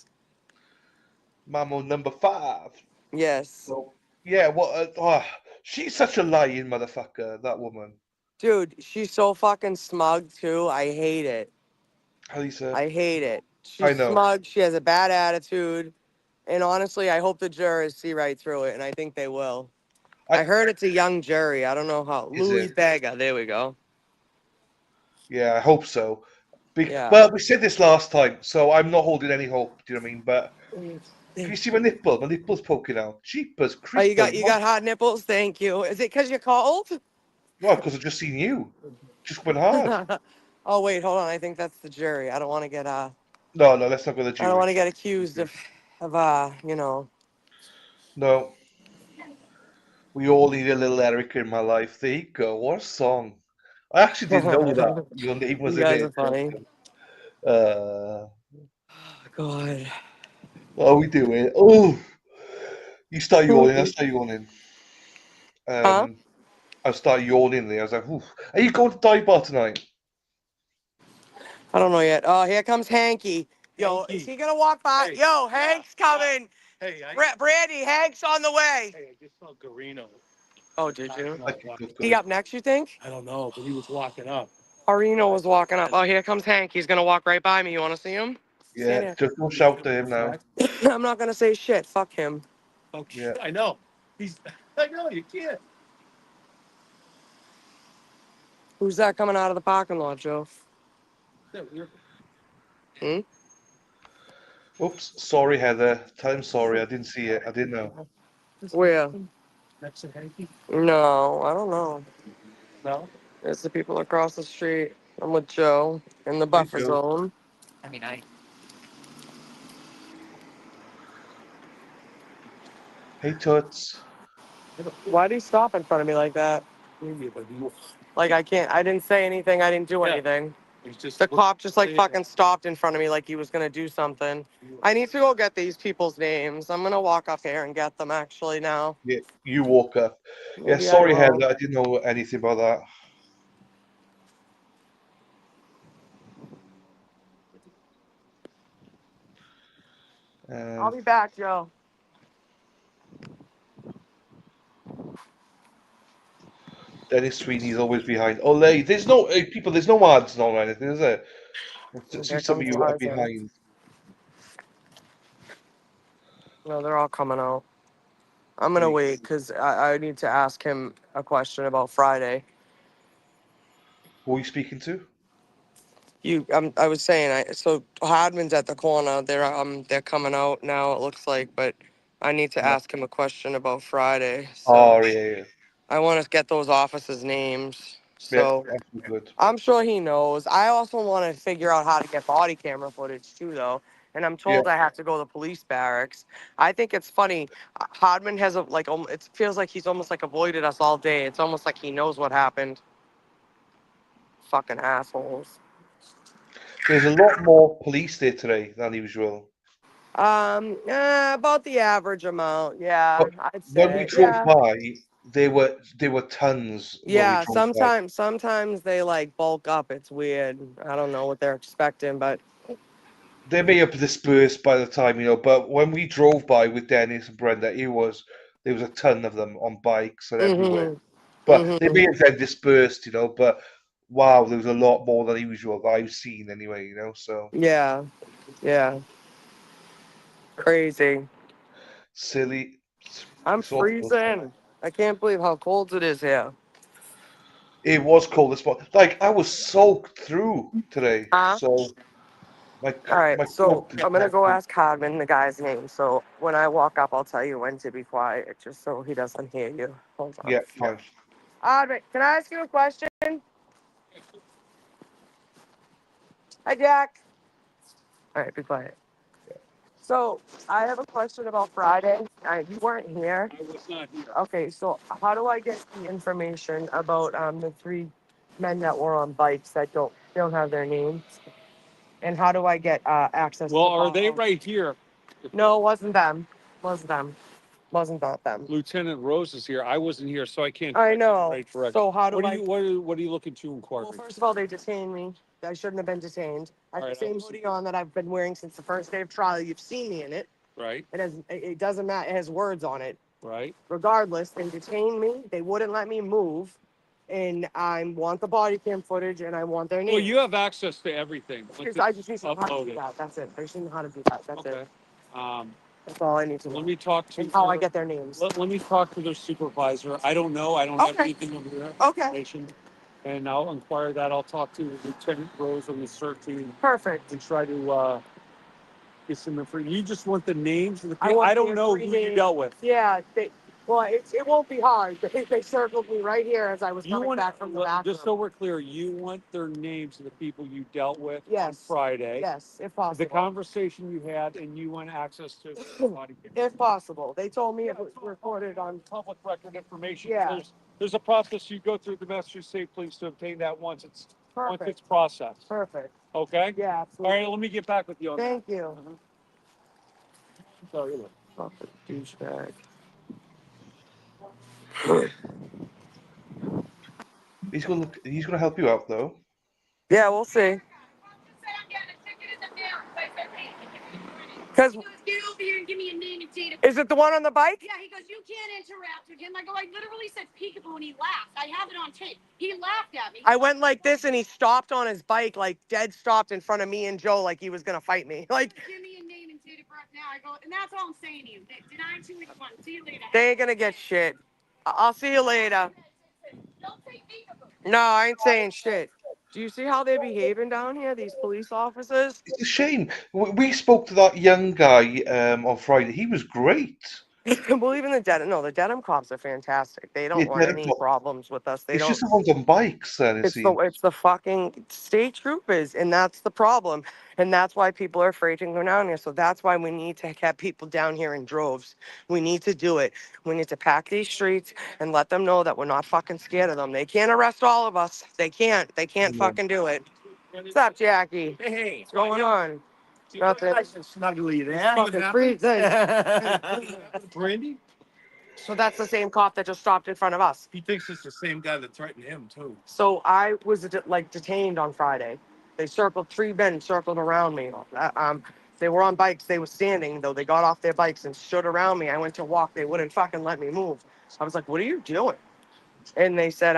Mambo number 5. Yes. So, yeah, she's such a lying motherfucker, that woman. Dude, she's so fucking smug too. I hate it. Lisa. I hate it. I She's know. smug. She has a bad attitude. And honestly, I hope the jurors see right through it, and I think they will. I heard it's a young jury. I don't know how. Louis Vega. There we go. Yeah, I hope so. Yeah. Well, we said this last time, so I'm not holding any hope. Do you know what I mean? But can you see my nipple? My nipple's poking out. Jeepers Oh, creepers. you got hot nipples? Thank you. Is it because you're cold? No, because I've just seen you. Just went hard. Oh, wait, hold on. I think that's the jury. I don't want to get No, let's not go to the jury. I don't want to get accused of No. We all need a little Erica in my life. There you go. What a song. I actually didn't know that your name was You in guys it. are funny. God. What are we doing? Oh, you start yawning. I start yawning. I started yawning there. I was like, oof. Are you going to dive bar tonight? I don't know yet. Oh, here comes Hanky. Yo, is he gonna walk by? Hey. Yo, Hank's coming. Hey, Brandy, Hank's on the way. Hey, I just saw Garino. Oh, did you? Good. He up next, you think? I don't know, but he was walking up. Arino was walking up. Oh, here comes Hank. He's gonna walk right by me. You wanna see him? Stand Yeah, here. just don't shout to him now. I'm not gonna say shit. Fuck him. Oh, Yeah. I know. I know, you can't. Who's that coming out of the parking lot, Joe? Hmm? Oops, sorry, Heather. Tell him sorry. I didn't see it. I didn't know. Where? Next to Hanky? No, I don't know. No? It's the people across the street. I'm with Joe in the Hey, buffer Joe. zone. Hey, Toots. Why'd he stop in front of me like that? Like I can't. I didn't say anything. I didn't do anything. The cop just like fucking stopped in front of me like he was gonna do something. I need to go get these people's names. I'm gonna walk up here and get them actually now. Yeah, you walk up. Yeah, Maybe I sorry, will. Heather. I didn't know anything about that. I'll be back, Joe. Dennis Sweeney's always behind. Olay. There's no people. There's no ads or anything, is there? See There some of comes you are Tarzan. behind. No, they're all coming out. I'm gonna wait because I need to ask him a question about Friday. Who are you speaking to? I was saying, so Hodman's at the corner. They're coming out now. It looks like, but I need to ask him a question about Friday. So Oh, yeah. I want to get those officers' names. Yeah, So that's good. I'm sure he knows. I also want to figure out how to get body camera footage too, though. And I'm told I have to go to the police barracks. I think it's funny. Hodman has it feels like he's almost like avoided us all day. It's almost like he knows what happened. Fucking assholes. There's a lot more police there today than usual. About the average amount. Yeah, But I'd when we say. drove Yeah. by, there were tons when we Yeah, drove by. sometimes they like bulk up. It's weird. I don't know what they're expecting, but They may have dispersed by the time, but when we drove by with Dennis and Brenda, there was a ton of them on bikes and everywhere. But they may have then dispersed, but wow, there was a lot more than usual that I've seen anyway, so. yeah. Crazy. Silly. I'm It's awful. freezing. I can't believe how cold it is here. It was cold this morning. Like, I was soaked through today. So, All right, my so coat is I'm gonna go ask Hodman the guy's name. So when I walk up, I'll tell you when to be quiet, just so he doesn't hear you. Hold on. Yeah, fine. Hodman, can I ask you a question? Hi, Jack. All right, be quiet. So I have a question about Friday. You weren't here. I was not here. Okay, so how do I get the information about the 3 men that were on bikes that don't have their names? And how do I get access Well, to are they right here? No, it wasn't them. Wasn't them. Wasn't that them. Lieutenant Rose is here. I wasn't here, so I can't. I know. Right, correct. So how do what I? What are you looking to inquire? Well, first of all, they detained me. I shouldn't have been detained. I have the same hoodie on that I've been wearing since the first day of trial. You've seen me in it. Right. It doesn't matter. It has words on it. Right. Regardless, they detained me. They wouldn't let me move. And I want the body cam footage and I want their names. Well, you have access to everything. Because I just need to know how to upload do it. that. That's it. I just need to know how to do that. That's it. That's all I need to know. Let me talk to. And how I get their names. Let me talk to their supervisor. I don't know. I don't have anything over there. Okay. And I'll inquire that. I'll talk to Lieutenant Rose on the CERT team. Perfect. And try to get some information. You just want the names of the I people. want I don't the know who everyday- you dealt with. Yeah, it won't be hard. They circled me right here as I was coming back from the bathroom. Just so we're clear, you want their names of the people you dealt with on Yes. Friday. Yes, if possible. The conversation you had, and you want access to the body camera. If possible. They told me it was recorded on Public record information. Yeah. There's a process you go through the Massachusetts State Police to obtain that once it's processed. Perfect. Okay? Yeah, All absolutely. right, let me get back with you on that. Thank you. Sorry, look. Fucking douchebag. He's gonna help you out though. Yeah, we'll see. Because is it the one on the bike? Yeah, he goes, you can't interact with him. I go, I literally said peekaboo and he laughed. I have it on tape. He laughed at me. I went like this and he stopped on his bike, like dead stopped in front of me and Joe, like he was gonna fight me. Like Give me a name and date of birth now. I go, and that's all I'm saying to you. Deny 281. See you later. they ain't gonna get shit. I'll see you later. No, I ain't saying shit. Do you see how they're behaving down here, these police officers? It's a shame. We spoke to that young guy on Friday. He was great. Well, even the Dedham cops are fantastic. They don't Yeah, want Dedham any cop. problems with us. They It's don't. just the ones on bikes then, it seems. It's the fucking state troopers, and that's the problem, and that's why people are afraid to go down here. So that's why we need to have people down here in droves. We need to do it. We need to pack these streets and let them know that we're not fucking scared of them. They can't arrest all of us. They can't. They can't fucking do it. What's up, Jackie? Hey, What's going on? Nothing. Nice and snuggly there. Fucking freeze. Brandy? So that's the same cop that just stopped in front of us. He thinks it's the same guy that threatened him too. So I was detained on Friday. They three men circled around me. They were on bikes. They were standing though. They got off their bikes and stood around me. I went to walk. They wouldn't fucking let me move. I was like, "What are you doing?" And they said,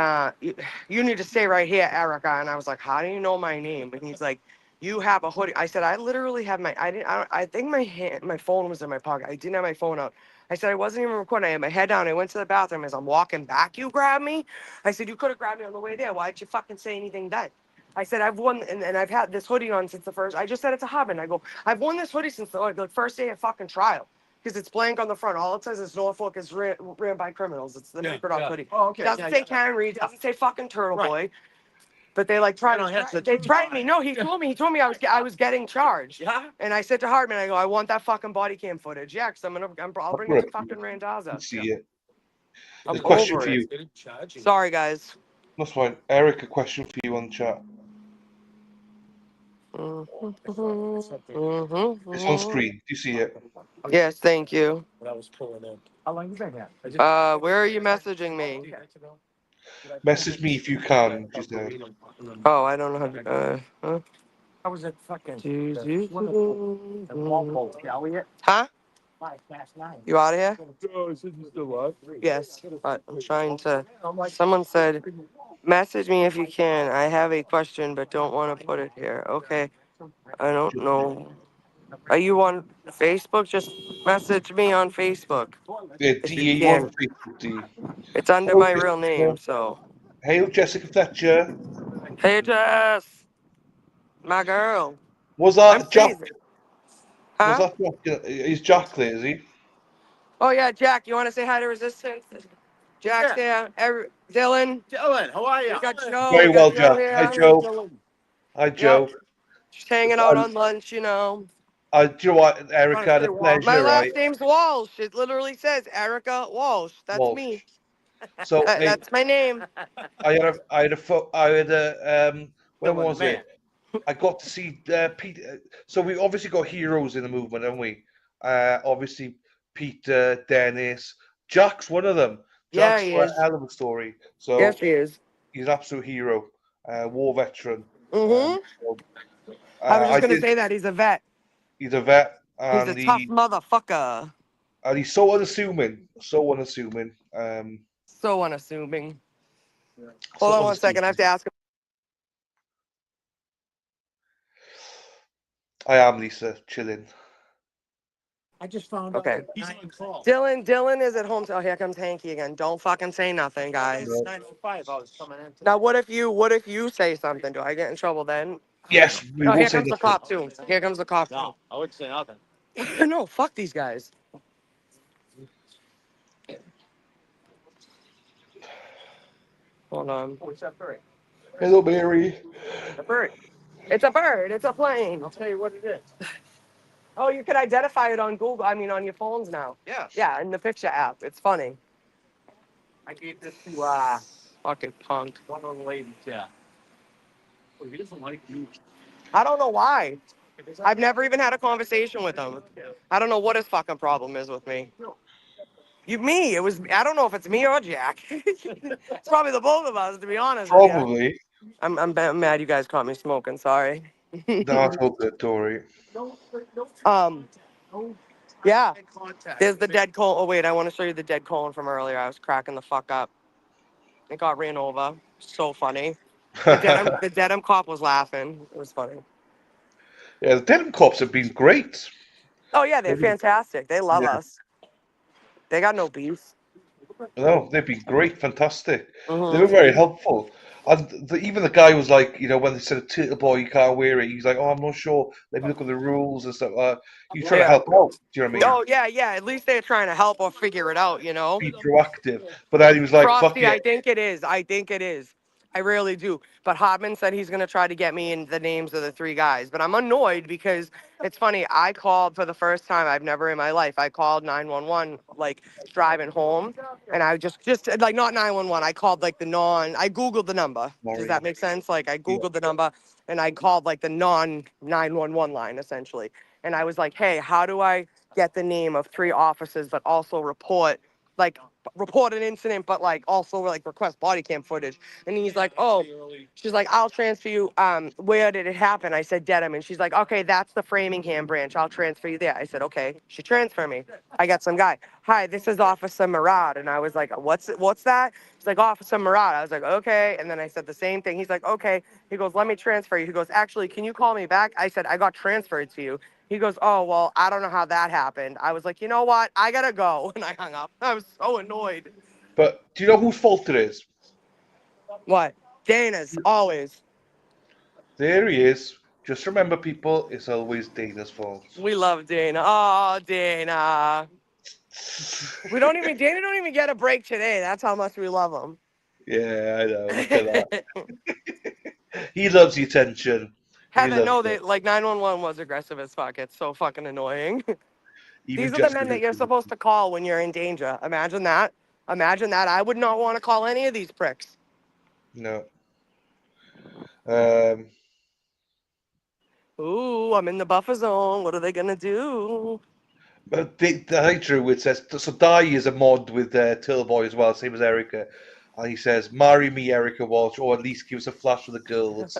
you need to stay right here, Erica. And I was like, how do you know my name? And he's like, you have a hoodie. I said, I literally have I think my phone was in my pocket. I didn't have my phone out. I said, I wasn't even recording. I had my head down. I went to the bathroom. As I'm walking back, you grabbed me. I said, you could have grabbed me on the way there. Why'd you fucking say anything then? I said, I've worn, and I've had this hoodie on since the first, I just said it to Hub, and I go, I've worn this hoodie since the first day of fucking trial. Because it's blank on the front. All it says is Norfolk is ran by criminals. It's the Microdoc hoodie. Oh, okay. Doesn't say Karen Reed. Doesn't say fucking Turtle Boy. But they like tried to. They threatened me. No, he told me. He told me I was getting charged. Yeah. And I said to Hartman, I go, I want that fucking body cam footage. Yeah, because I'll bring it to fucking Randazza. See it. I'm A question over for you. it. Sorry, guys. That's fine. Eric, a question for you on chat. It's on screen. Do you see it? Yes, thank you. When I was pulling in. How long you been here? Where are you messaging me? Message me if you can. Just Oh, I don't know how to. How was it fucking? Huh? You out of here? Oh, is it still live? Yes, but I'm trying to. Someone said, message me if you can. I have a question, but don't want to put it here. Okay. I don't know. Are you on Facebook? Just message me on Facebook. Yeah, If D, you you on can. Facebook, D. It's under Hello, my real Jessica. name, so. Hail, Jessica Fletcher. Hey, Jess. My girl. Was I'm that Jack? freezing. Was Huh? that Jack? Is Jack there, is he? Oh, yeah, Jack. You want to say hi to Resistance? Jack's there. Dylan. Dylan, how are you? We got Joe. Very We got well, Joe Jack. Hi, here. Joe. Hi, Joe. Just hanging out on lunch, you know. Do you know what, Erica? Had a My pleasure, right? last name's Walsh. It literally says Erica Walsh. That's Walsh. me. So, hey, That's my name. when was it? I got to see Pete. So we obviously got heroes in the movement, haven't we? Obviously, Peter, Dennis, Jack's one of them. Yeah, Jack's he got is. a hell of a story. So Yes, he is. he's an absolute hero, war veteran. Mm-hmm. So, I was just gonna did. say that he's a vet. He's a vet, He's a and tough motherfucker. he's so unassuming. So unassuming. So unassuming. So Hold on one second. I have to ask him. I am Lisa, chilling. I just found Okay. out he's on call. Dylan is at home. Oh, here comes Hanky again. Don't fucking say nothing, guys. It's 9:05. I was coming in. Now, what if you say something? Do I get in trouble then? Yes, we Oh, will here say comes the nothing. cop too. Here comes the cop. No, I wouldn't say nothing. No, fuck these guys. Hold on. What's that bird? Hello, Mary. A bird. It's a bird. It's a plane. I'll tell you what it is. Oh, you can identify it on Google. I mean, on your phones now. Yeah. Yeah, in the picture app. It's funny. I gave this to Fucking punk. one of the ladies. Yeah. Well, he doesn't like you. I don't know why. I've never even had a conversation with him. I don't know what his fucking problem is with me. Me. It was. I don't know if it's me or Jack. It's probably the both of us, to be honest with you. Probably. I'm mad you guys caught me smoking. Sorry. That's all good, Dory. Um. Yeah. There's the dead cone. Oh wait, I want to show you the dead cone from earlier. I was cracking the fuck up. It got ran over. So funny. The denim cop was laughing. It was funny. Yeah, the denim cops have been great. Oh yeah, they're fantastic. They love Yeah. us. They got no beef. No, they've been great, fantastic. They were Mhm. very helpful. And even the guy was like, when they said a turtle boy, you can't wear it, he's like, oh, I'm not sure. Let me look at the rules and stuff. You're trying to Yeah. help out. Do you know what I mean? Oh yeah, yeah. At least they're trying to help or figure it out. Be proactive. But then he was like, fuck Frosty, it. I think it is. I think it is. I really do. But Hotman said he's going to try to get me in the names of the three guys. But I'm annoyed because it's funny. I called for the first time I've never in my life. I called 911, like driving home. And I just like not 911. I called like I Googled the number. Does that make sense? Like I Yeah. Googled the number and I called like the non 911 line essentially. And I was like, hey, how do I get the name of three officers but also report an incident, but like also like request body cam footage. And he's like, oh, she's like, I'll transfer you. Where did it happen? I said Dedham. And she's like, okay, that's the Framingham branch. I'll transfer you there. I said, okay. She transferred me. I got some guy. Hi, this is Officer Murad. And I was like, what's that? He's like, Officer Murad. I was like, okay. And then I said the same thing. He's like, okay. He goes, let me transfer you. He goes, actually, can you call me back? I said, I got transferred to you. He goes, oh, well, I don't know how that happened. I was like, you know what? I gotta go. And I hung up. I was so annoyed. But do you know whose fault it is? What? Dana's, always. There he is. Just remember, people, it's always Dana's fault. We love Dana. Oh, Dana. Dana don't even get a break today. That's how much we love him. Yeah, I know. Look at that. He loves the attention. He Heaven, loves no, it. 911 was aggressive as fuck. It's so fucking annoying. Even These are the just men that you're supposed to call when you're in danger. Imagine that. Imagine that. I would not want to call any of these pricks. No. Ooh, I'm in the buffer zone. What are they gonna do? But I Drew, it says, so Dai is a mod with Turtleboy as well, same as Erica. And he says, marry me, Erica Walsh, or at least give us a flash of the girls.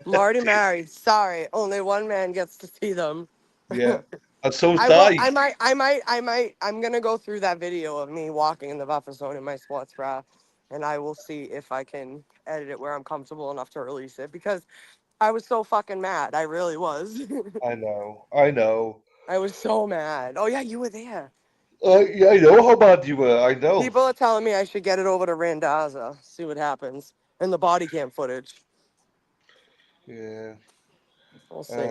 I'm already married. Sorry, only one man gets to see them. Yeah. And so's I will. Dai. I'm gonna go through that video of me walking in the buffer zone in my sports bra, and I will see if I can edit it where I'm comfortable enough to release it because I was so fucking mad. I really was. I know. I know. I was so mad. Oh yeah, you were there. Yeah, I know how bad you were. I know. People are telling me I should get it over to Randazza, see what happens, and the body cam footage. Yeah. We'll see.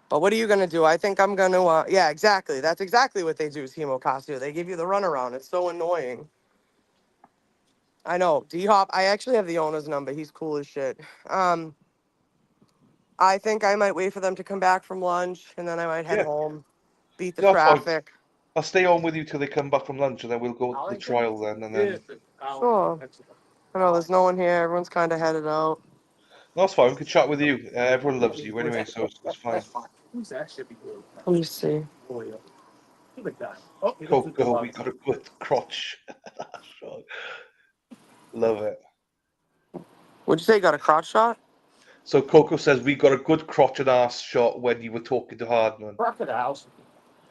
But what are you gonna do? I think I'm gonna. Yeah, exactly. That's exactly what they do. Is Hemocostu. They give you the runaround. It's so annoying. I know. D Hop. I actually have the owner's number. He's cool as shit. I think I might wait for them to come back from lunch, and then I might head Yeah. home, beat the That's fine. traffic. I'll stay on with you till they come back from lunch, and then we'll go to the trial then. And then Sure. I know there's no one here. Everyone's kind of headed out. that's fine. We can chat with you. Everyone loves you anyway, so it's fine. Let me see. Coco, we got a good crotch. Love it. Would you say you got a crotch shot? So Coco says we got a good crotch and ass shot when you were talking to Hardman.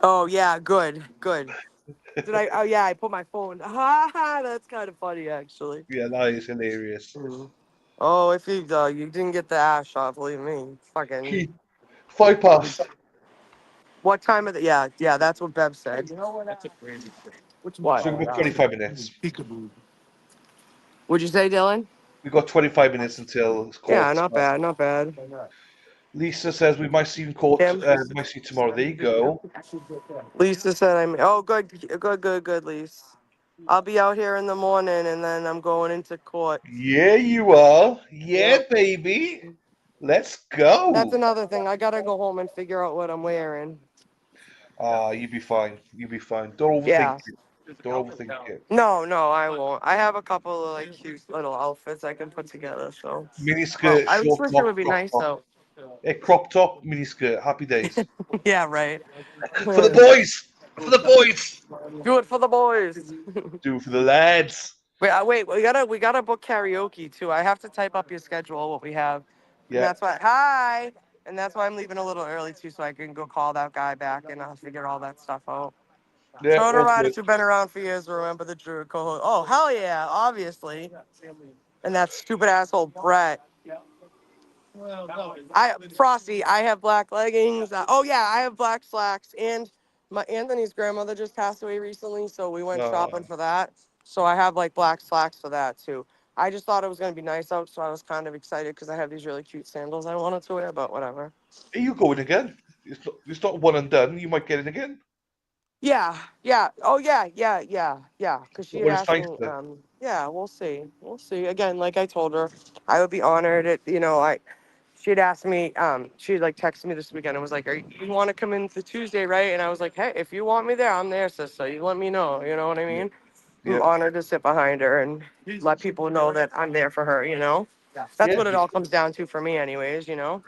Oh yeah, good. Did I? Oh yeah, I put my phone. Ha ha! That's kind of funny actually. Yeah, that is hilarious. Oh, if you didn't get the ass shot, believe me, fucking. 5 past. What time of the? Yeah, that's what Bev said. Which what? So we've got 25 minutes. Would you say, Dylan? We've got 25 minutes until it's court. Yeah, not bad, not bad. Lisa says we might see you in court. Might see you tomorrow. There you go. Lisa said I'm. Oh, good, Lisa. I'll be out here in the morning, and then I'm going into court. Yeah, you are. Yeah, Yep. baby. Let's go. That's another thing. I gotta go home and figure out what I'm wearing. You'll be fine. You'll be fine. Don't overthink Yeah. it. Don't overthink it. No, I won't. I have a couple of like cute little outfits I can put together. So. Mini skirt, I just short wish top, it would be crop nice top. though. Crop top, mini skirt. Happy days. Yeah, right. For the boys. For the boys. Do it for the boys. Do it for the lads. Wait, we gotta book karaoke too. I have to type up your schedule, what we have. And Yeah. that's why hi. And that's why I'm leaving a little early too, so I can go call that guy back and I'll figure all that stuff out. Yeah, So the all riders good. who've been around for years will remember the Drew co-host. Oh hell yeah, obviously. And that stupid asshole Brett. Frosty, I have black leggings. Oh yeah, I have black slacks, and my Anthony's grandmother just passed away recently, so we went shopping for that. So I have like black slacks for that too. I just thought it was gonna be nice out, so I was kind of excited because I have these really cute sandals I wanted to wear, but whatever. Are you going again? It's not one and done. You might get it again. Yeah, yeah. Oh yeah, yeah. Because she had When it's asked me. nicer. Yeah, we'll see. We'll see. Again, like I told her, I would be honored. She'd asked me. She like texted me this weekend and was like, you want to come in the Tuesday, right?" And I was like, "Hey, if you want me there, I'm there, sister. You let me know. You know what I mean?" Yeah. I'm honored to sit behind her and let people know that I'm there for her. That's what it all comes down to for me, anyways. And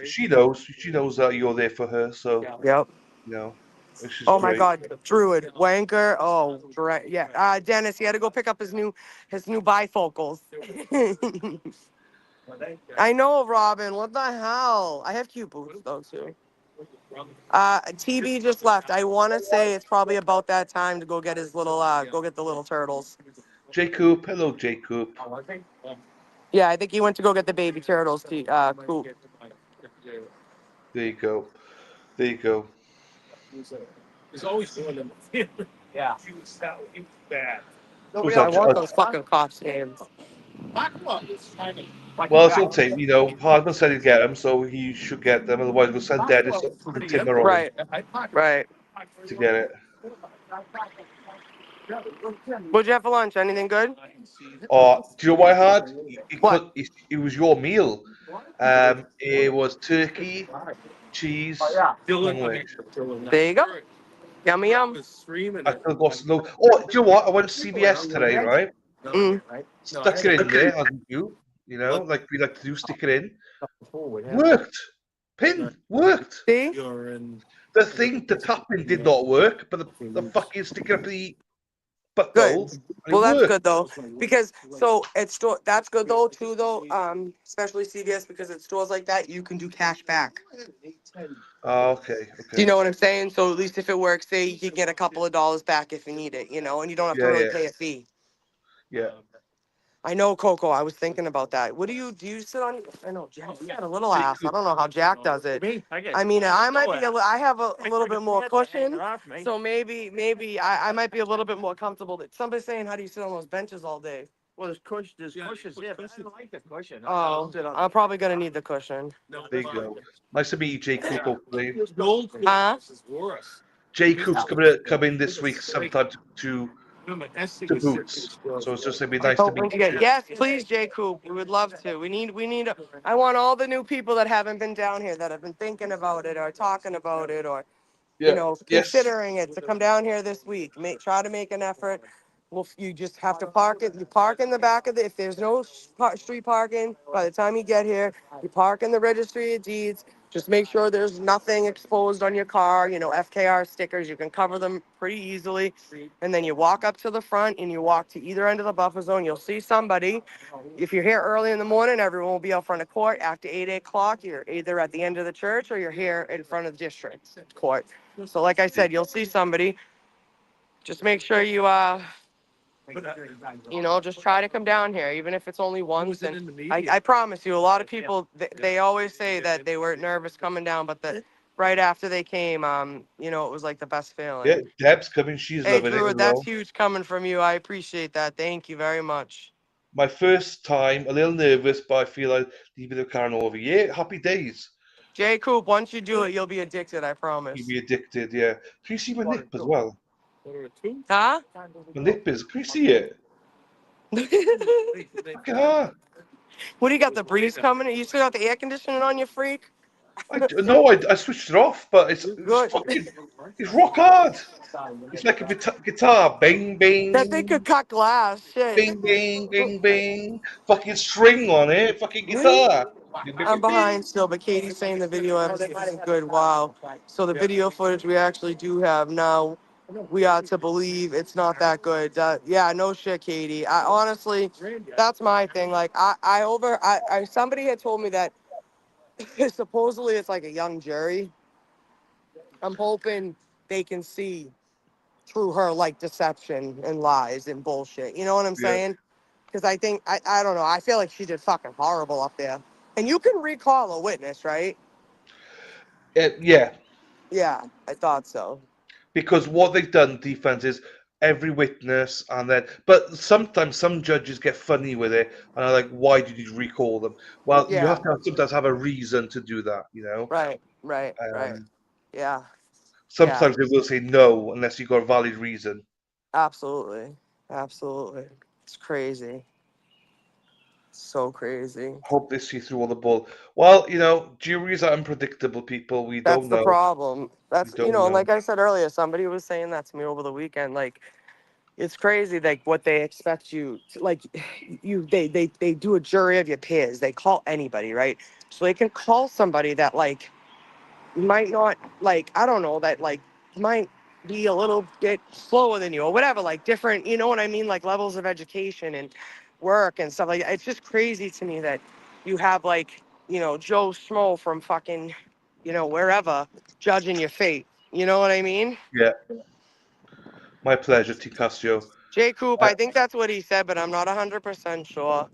she knows. She knows that you're there for her. So. Yep. Which is Oh my great. God, Druid, wanker. Oh, yeah. Dennis, he had to go pick up his new bifocals. I know, Robin. What the hell? I have cute boots though too. TB just left. I want to say it's probably about that time to go get his little go get the little turtles. Jacob, hello, Jacob. Yeah, I think he went to go get the baby turtles. Coop. There you go. There you go. There's always one of them. Yeah. He was bad. Who's I that? want those fucking cops names. Well, it's all take. Hardman said he'd get them, so he should get them. Otherwise, we'll send Dennis and Timmer on Right. to get it. What'd you have for lunch? Anything good? Do you know what I had? It was your meal. It was turkey, cheese, sandwich. There you go. Yummy yum. I still got some. Oh, do you know what? I went to CVS today, right? Stuck it in there, as you do. Like we like to do, stick it in. Worked. Pin worked. See? The thing, the tapping did not work, but the fucking sticking up the butthole. Well, that's good though, because that's good though too though. Especially CVS because at stores like that you can do cash back. Oh, okay. Do you know what I'm saying? So at least if it works, say you can get a couple of dollars back if you need it, and you don't have to really pay a fee. Yeah. I know, Coco. I was thinking about that. Do you sit on? I know Jack's got a little ass. I don't know how Jack does it. I mean, I might be. I have a little bit more cushion, so maybe I might be a little bit more comfortable. Somebody's saying, how do you sit on those benches all day? Well, there's cushions. Yeah, but I don't like the cushion. Oh, I'm probably gonna need the cushion. There you go. Nice to meet you, Jay Coop. Hopefully. Huh? Jay Coop's come in this week sometime to Boots. So it's just gonna be nice to meet you. Yes, please, Jay Coop. We would love to. I want all the new people that haven't been down here that have been thinking about it or talking about it or, considering it to come down here this week. Try to make an effort. Well, you just have to park it. You park in the back of if there's no street parking, by the time you get here, you park in the registry of deeds. Just make sure there's nothing exposed on your car, FKR stickers. You can cover them pretty easily. And then you walk up to the front and you walk to either end of the buffer zone. You'll see somebody. If you're here early in the morning, everyone will be out front of court. After 8 o'clock, you're either at the end of the church or you're here in front of the district court. So like I said, you'll see somebody. Just make sure you, just try to come down here, even if it's only once. And I promise you, a lot of people, they always say that they were nervous coming down, but right after they came, it was like the best feeling. Yeah, Deb's coming. She's loving Drew, it. that's huge coming from you. I appreciate that. Thank you very much. My first time, a little nervous, but I feel like leaving the car over. Yeah, happy days. Jay Coop, once you do it, you'll be addicted, I promise. You'll be addicted, yeah. Can you see my lip as well? Huh? My lip is. Can you see it? Look at her. What do you got? The breeze coming? You still got the air conditioning on, you freak? I switched it off, but it's rock hard. It's like a guitar. Bing, bing. That thing could cut glass. Shit. Bing, bing, bing, bing. Fucking string on it. Fucking guitar. I'm behind still, but Katie's saying the video evidence isn't good. Wow. So the video footage we actually do have now, we ought to believe it's not that good. Yeah, no shit, Katie. I honestly, that's my thing. Like somebody had told me that supposedly it's like a young jury. I'm hoping they can see through her like deception and lies and bullshit. You know what I'm Yeah. saying? Because I think I don't know. I feel like she did fucking horrible up there. And you can recall a witness, right? Yeah, Yeah, I thought so. because what they've done, defense, is every witness, and then, but sometimes some judges get funny with it, and are like, "Why did you recall them?" Well, you have Yeah. to sometimes have a reason to do that, Right. Um, Yeah. Yeah. sometimes they will say no unless you've got a valid reason. Absolutely. Absolutely. It's crazy. So crazy. Hope they see through all the bull. Well, juries are unpredictable, people. We That's don't the know. problem. We That's don't and know. like I said earlier, somebody was saying that to me over the weekend. Like, it's crazy, like what they expect you to, like they do a jury of your peers. They call anybody, right? So they can call somebody that like might not, like, I don't know, that like might be a little bit slower than you or whatever, like different, you know what I mean? Like levels of education and work and stuff like that. It's just crazy to me that you have like, Joe Schmo from fucking, wherever judging your fate. You know what I mean? Yeah, my pleasure, Ticasio. Jay Coop, Uh, I think that's what he said, but I'm not 100% sure.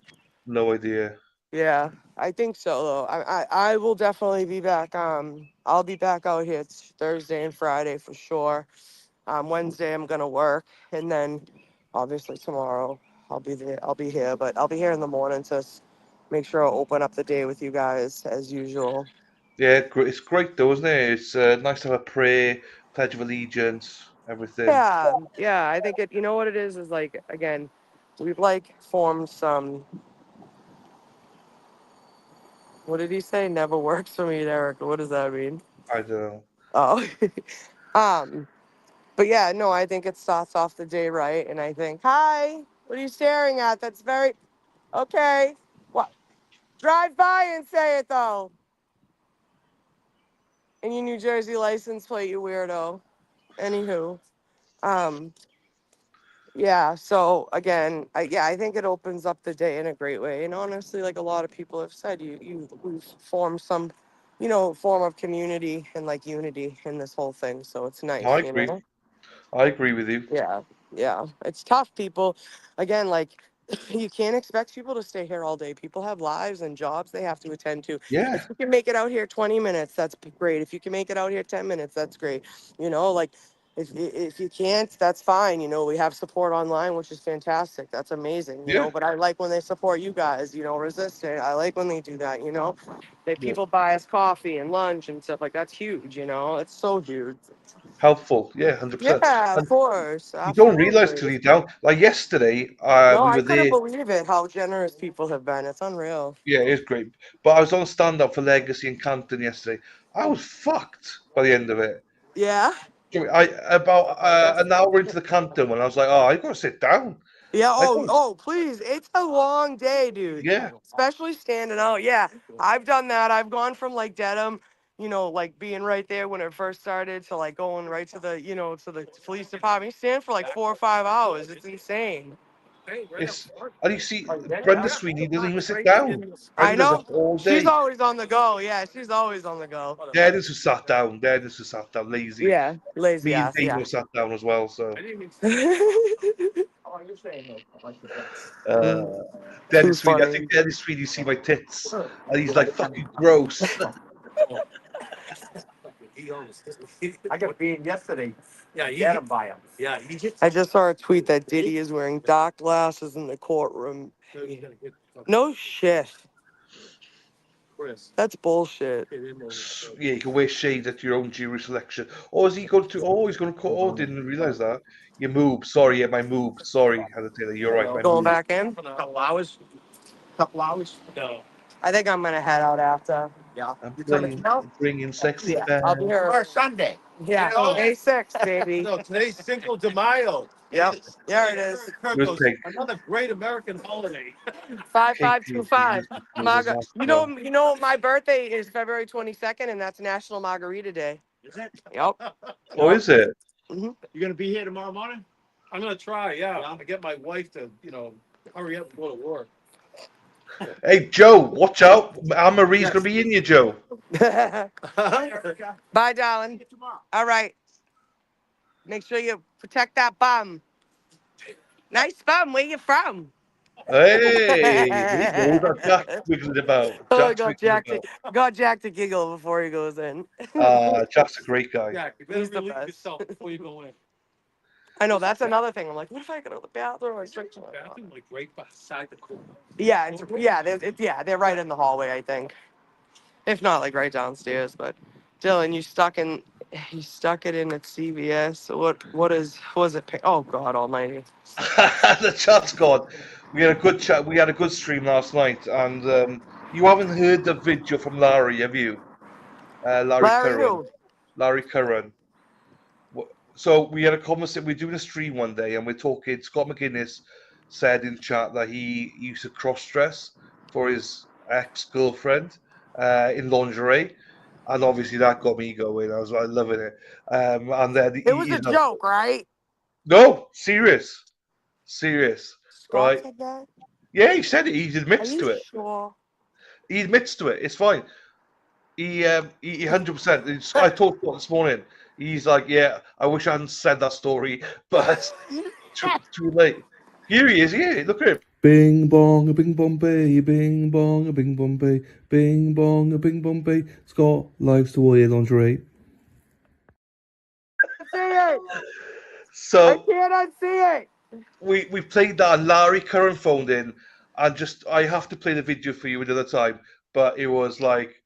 no idea. Yeah, I think so though. I will definitely be back. I'll be back out here. It's Thursday and Friday for sure. Wednesday I'm gonna work, and then obviously tomorrow I'll be there. I'll be here, but I'll be here in the morning to make sure I'll open up the day with you guys as usual. Yeah, it's great though, isn't it? It's nice to have a prayer, pledge of allegiance, everything. Yeah, yeah. I think it. You know what it is like again, we've like formed some. What did he say? Never works for me, Erica. What does that mean? I don't know. Oh, um. But yeah, no, I think it starts off the day right, and I think, hi, what are you staring at? That's very okay. What? Drive by and say it though. And your New Jersey license plate, you weirdo. Anywho, um, yeah. So again, I think it opens up the day in a great way. And honestly, like a lot of people have said, we've formed some, form of community and like unity in this whole thing. So it's I nice, you agree. know. I agree with you. Yeah, yeah. It's tough, people. Again, like you can't expect people to stay here all day. People have lives and jobs they have to attend to. Yeah. If you can make it out here 20 minutes, that's great. If you can make it out here 10 minutes, that's great. Like if you can't, that's fine. We have support online, which is fantastic. That's amazing, Yeah. but I like when they support you guys, resistant. I like when they do that, That Yeah. people buy us coffee and lunch and stuff like that's huge, It's so huge. Helpful. Yeah, 100%. Yeah, of And course. you don't realize till Absolutely. you're down. Like yesterday, No, we I were couldn't there. believe it how generous people have been. It's unreal. Yeah, it is great. But I was on stand up for Legacy in Canton yesterday. I was fucked by the end of it. Yeah? I about an hour into the Canton when I was like, oh, I gotta sit down. Yeah, I got please. It's a long day, dude. yeah. Especially standing out. Yeah, I've done that. I've gone from like Dedham, like being right there when it first started to like going right to the, to the police department. You stand for like 4 or 5 hours. It's insane. It's and you see Brenda Sweeney doesn't even sit down. I Brenda does know. it all She's day. always on the go. Yeah, she's always on the go. Dennis was sat down. Dennis was sat down, lazy. Yeah, lazy Me and ass. Dana Yeah. were sat down as well. So Mm, Too Dennis Sweeney, I funny. think Dennis Sweeney see my tits and he's like fucking gross. I got beat yesterday. Yeah, you get him by him. Yeah, I just saw a tweet that Diddy is wearing dark glasses in the courtroom. No shit. That's bullshit. Yeah, you can wear shades at your own jury selection. Or is he going to? Oh, he's going to court. Oh, didn't realize that. Your move. Sorry, yeah, my move. Sorry, had to tell you. You're right, my Going move. back in? Couple hours. Couple hours. No. I think I'm gonna head out after. Yeah. I'm You coming bringing, now? bringing sexy Yeah, back. I'll be here. Or Sunday. Yeah, May 6th, baby. No, today's Cinco de Mayo. Yep, there it is. Where's Pink? Another great American holiday. 5525. Marga, you No. know what my birthday is February 22nd, and that's National Margarita Day. Is it? Yep. Oh, is it? Mhm. You gonna be here tomorrow morning? I'm gonna try. Yeah, I get my wife to, hurry up and go to work. Hey, Joe, watch out. Anne Marie's going to be in you, Joe. Bye, darling. All right. Make sure you protect that bum. Nice bum. Where you from? Hey, there you go. That Jack wiggling about. Oh, I Jack's got wiggling Jack to about. giggle before he goes in. Jack's a great guy. Jack, you better He's the relieve best. yourself before you go in. I know that's another thing. I'm like, what if I go to the bathroom? I drink too much? Bathroom like right beside the courtroom. Yeah, they're right in the hallway, I think. If not, like right downstairs. But Dylan, you stuck it in at CVS. So was it? Oh God Almighty! The chat's gone. We had a good chat. We had a good stream last night, and you haven't heard the video from Larry, have you? Larry Larry Curran. who? Larry Curran. So we had a conversation. We're doing a stream one day, and we're talking. Scott McGuinness said in chat that he used to cross dress for his ex-girlfriend in lingerie, and obviously that got me going. I was like loving it. And then It was a joke, right? no, serious, Scott right? said that. Yeah, he said it. He Are admits you to it. sure? He admits to it. It's fine. He 100%. I talked to him this morning. He's like, yeah, I wish I hadn't said that story, but too late. Here he is. Here, look at him. Bing bong, a bing bombay, bing bong, a bing bombay, bing bong, a bing bombay. Scott likes to wear lingerie. See it. So I can't unsee it. we played that. And Larry Curran phoned in, and I have to play the video for you another time. But it was like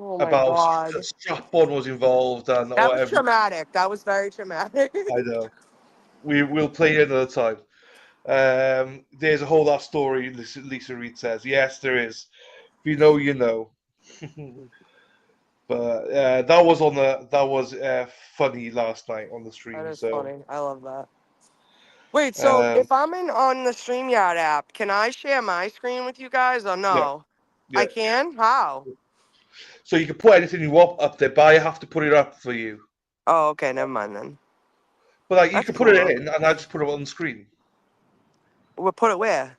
Oh my about God. strap on was involved and That was whatever. traumatic. That was very traumatic. I know. We'll play it another time. There's a whole lot story. Lisa Reed says, yes, there is. If you know, you know. But that was funny last night on the stream. That is So funny. I love that. Wait, so if I'm on the StreamYard app, can I share my screen with you guys or no? yeah. I can? How? So you can put anything you want up there, but I have to put it up for you. Oh, okay, never mind then. But like, you That's can cool, put though. it in, and I just put it on the screen. We'll put it where?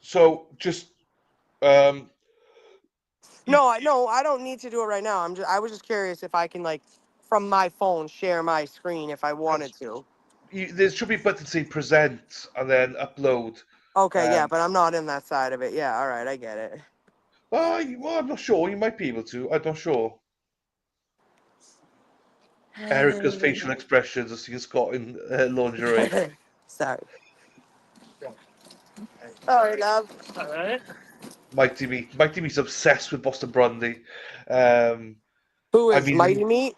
So just No, I don't need to do it right now. I was just curious if I can like from my phone share my screen if I wanted to. there should be a button saying present and then upload. Okay, yeah, but I'm not in that side of it. Yeah, all right, I get it. Well, I'm not sure. You might be able to. I'm not sure. Erica's facial expressions as she's got in lingerie. Sorry. Sorry, love. All right. Mighty Meat's obsessed with Boston Brandy. Who is Mighty Meat?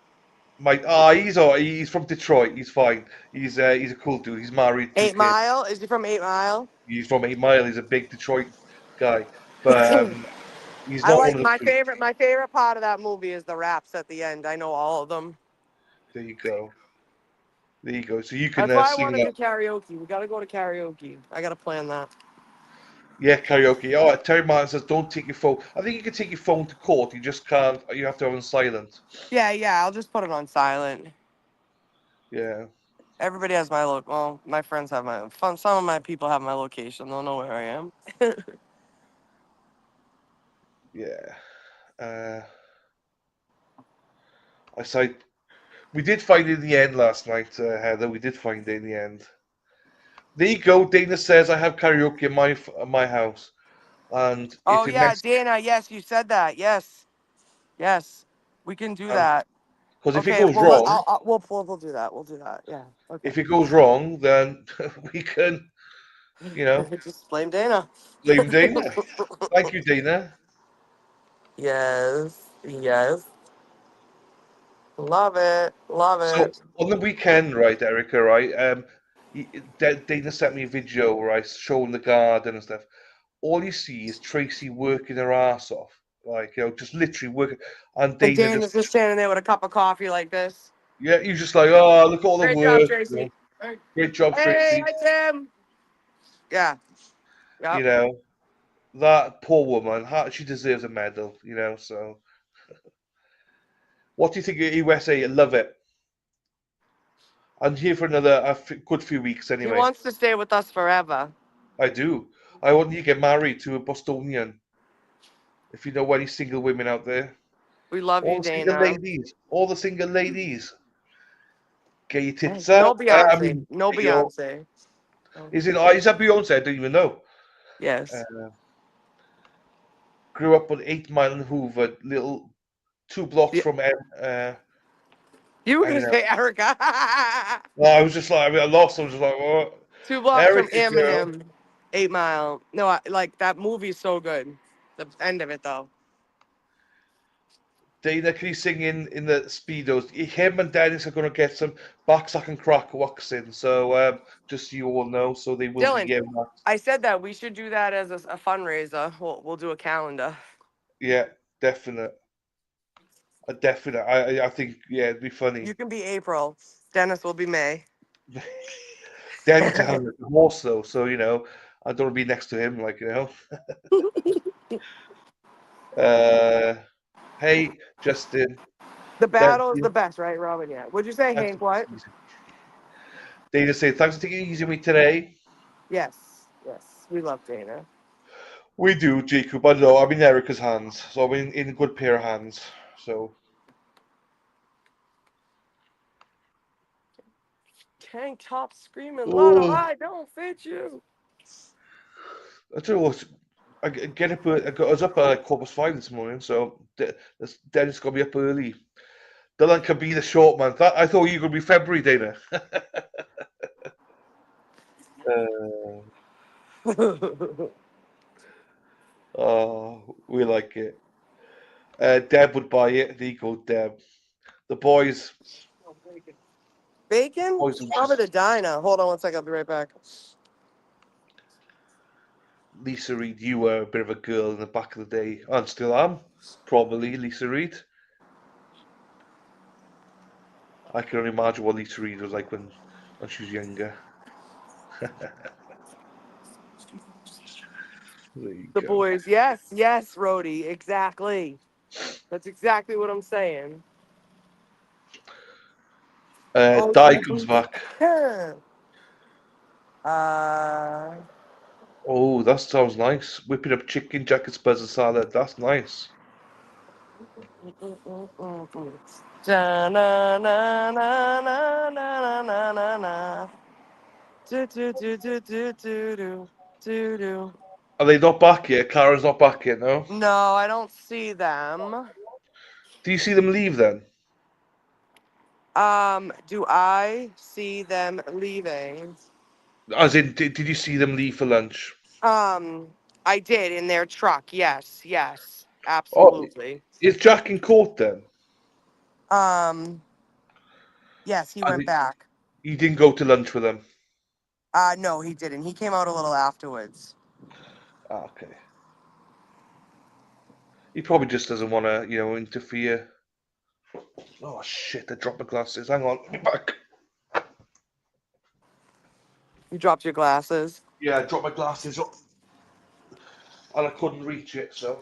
He's from Detroit. He's fine. He's a cool dude. He's married. 8 Mile? Is he from 8 Mile? He's from 8 Mile. He's a big Detroit guy, but he's I not like one of the my favorite part of that movie is the raps at the end. I know all of them. There you go. There you go. So you can That's why I sing want to that. do karaoke. We got to go to karaoke. I got to plan that. Yeah, karaoke. Oh, Terry Martin says don't take your phone. I think you can take your phone to court. You just can't. You have to have it on silent. Yeah, I'll just put it on silent. Yeah. Everybody has my well, my friends have some of my people have my location. They'll know where I am. Yeah. We did find it in the end last night, Heather. We did find it in the end. There you go. Dana says I have karaoke in my house, and Oh yeah, Dana. Yes, you said that. Yes, we can do that. because if it Okay, goes well, wrong, we'll do that. We'll do that. Yeah. Okay. if it goes wrong, then we can, just blame Dana. blame Dana. Thank you, Dana. Yes. Love it. So on the weekend, right, Erica, right? Dana sent me a video, right, showing the garden and stuff. All you see is Tracy working her ass off, Like, you know, just literally working. And And Dana Dana's just, just standing there with a cup of coffee like this. yeah, he's just like, oh, look at all the Great work. job, You know. Tracy. Great job, Hey, Trixie. hi Tim. Yeah. You Yep. know, that poor woman, she deserves a medal, you know, so. What do you think of USA? I love it. I'm here for another good few weeks He anyway. wants to stay with us forever. I do. I want you to get married to a Bostonian. If you know any single women out there. We love All you, the single Dana. ladies. All the single ladies. Get your Hey, tits out. no I Beyonce. mean, No you know, Beyonce. Oh. is that Beyonce? I don't even know. Yes. Grew up on 8 Mile and Hoover, little 2 blocks from You were I gonna don't know. say Erica. Well, I was just like, I mean, I lost. I was just like, what? 2 blocks from Erica girl. Eminem. 8 Mile. No, like that movie's so good. The end of it though. Dana, can you sing in the Speedos? Him and Dennis are going to get some backsack and crack waxing. So just so you all know, so they will be Dylan, getting that. I said that we should do that as a fundraiser. We'll do a calendar. Yeah, definite. A definite. I think, yeah, it'd be funny. You can be April. Dennis will be May. Dennis has a horse, though, so, you know, I don't want to be next to him, like, you know. Hey, Justin. The battle is the best, right, Robin? Yeah. Would you say, Thanks Hank? for What? taking it easy. Dana said, thanks for taking it easy with me today. Yes. Yes. We love Dana. We do, Jacob. I know. I'm in Erica's hands, so I'm in a good pair of hands. So. Tank top screaming, Lotto, Oh, I don't fit you. I tell you what, get up. I was up at 5:15 this morning, so Dennis got me up early. Dylan can be the short month. I thought you were going to be February, Dana. Oh, we like it. Deb would buy it. There you go, Deb. The boys. Bacon? Boys are Probably just the diner. Hold on one second. I'll be right back. Lisa Reed. You were a bit of a girl in the back of the day, and still am. Probably Lisa Reed. I can only imagine what Lisa Reed was like when she was younger. There you The go. boys. Yes, yes, Rhodey. Exactly. That's exactly what I'm saying. Oh, Di comes back. yeah. Oh, that sounds nice. Whipping up chicken, jacket spuds and salad. That's nice. Da, na, na, na, na, na, na, na, na. Do, do, do, do, do, do, do, do, do. Are they not back yet? Karen's not back yet, no? No, I don't see them. Do you see them leave then? Do I see them leaving? As in, did you see them leave for lunch? I did in their truck. Yes, yes, Oh, absolutely. is Jack in court then? Yes, he And went back. he didn't go to lunch with them. No, he didn't. He came out a little afterwards. Okay. He probably just doesn't want to, you know, interfere. Oh shit! I dropped my glasses. Hang on, let me back. You dropped your glasses. Yeah, I dropped my glasses up, and I couldn't reach it, so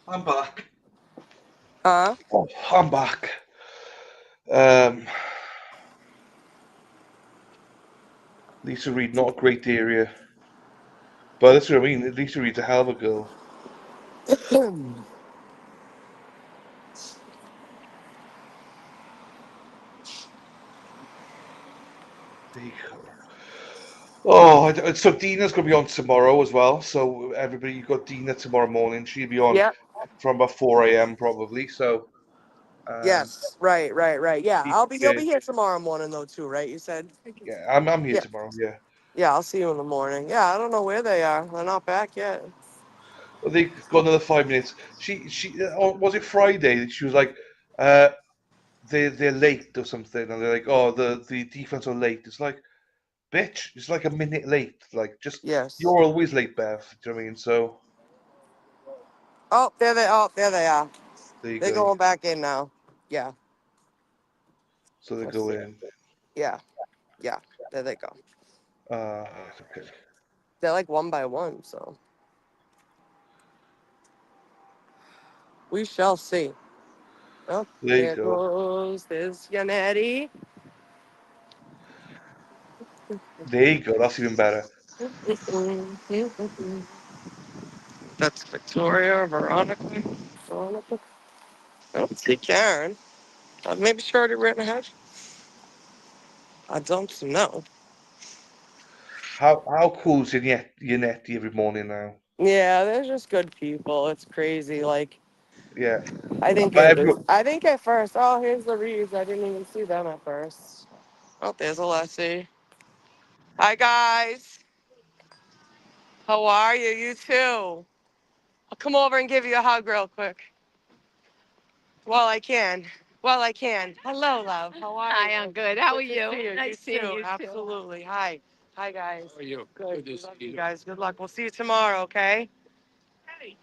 I'm back. Huh? Oh, I'm back. Um, Lisa Reed, not a great area, but that's what I mean. Lisa Reed's a hell of a girl. Oh, so Dina's going to be on tomorrow as well. So everybody, you've got Dina tomorrow morning. She'll be on Yep. from about 4 a.m. probably. So Yes. Right. Yeah. You'll yeah, be here tomorrow morning though too, right? You said. yeah, I'm here Yeah. tomorrow. Yeah. Yeah. I'll see you in the morning. Yeah. I don't know where they are. They're not back yet. Well, they got another 5 minutes. She was it Friday? She was like, uh, they're late or something, and they're like, oh, the defense are late. It's like, bitch, it's like a minute late. Like, just Yes. you're always late, Beth. Do you know what I mean? So Oh, there they. Oh, there they are. There you They're go. going back in now. Yeah. So they Let's go see. in. Yeah. Yeah. There they go. Okay. They're like one by one, so we shall see. Oh, There you there go. goes this Yannetti. There you go. That's even better. That's Victoria, Veronica. Veronica. I don't see Karen. Maybe she already ran ahead. I don't know. How cool is Yannetti every morning now? Yeah, they're just good people. It's crazy. Like Yeah. I think But it every, was. I think at first. Oh, here's the Reeds. I didn't even see them at first. Oh, there's Alessi. Hi guys. How are you? You too. I'll come over and give you a hug real quick. While I can. While I can. Hello, love. How are you? Hi, I'm good. How are Good to you? see you. Nice seeing you too. Absolutely. Hi. Hi, guys. How are you? Good. Good to We see love you you. guys. Good luck. We'll see you tomorrow, okay?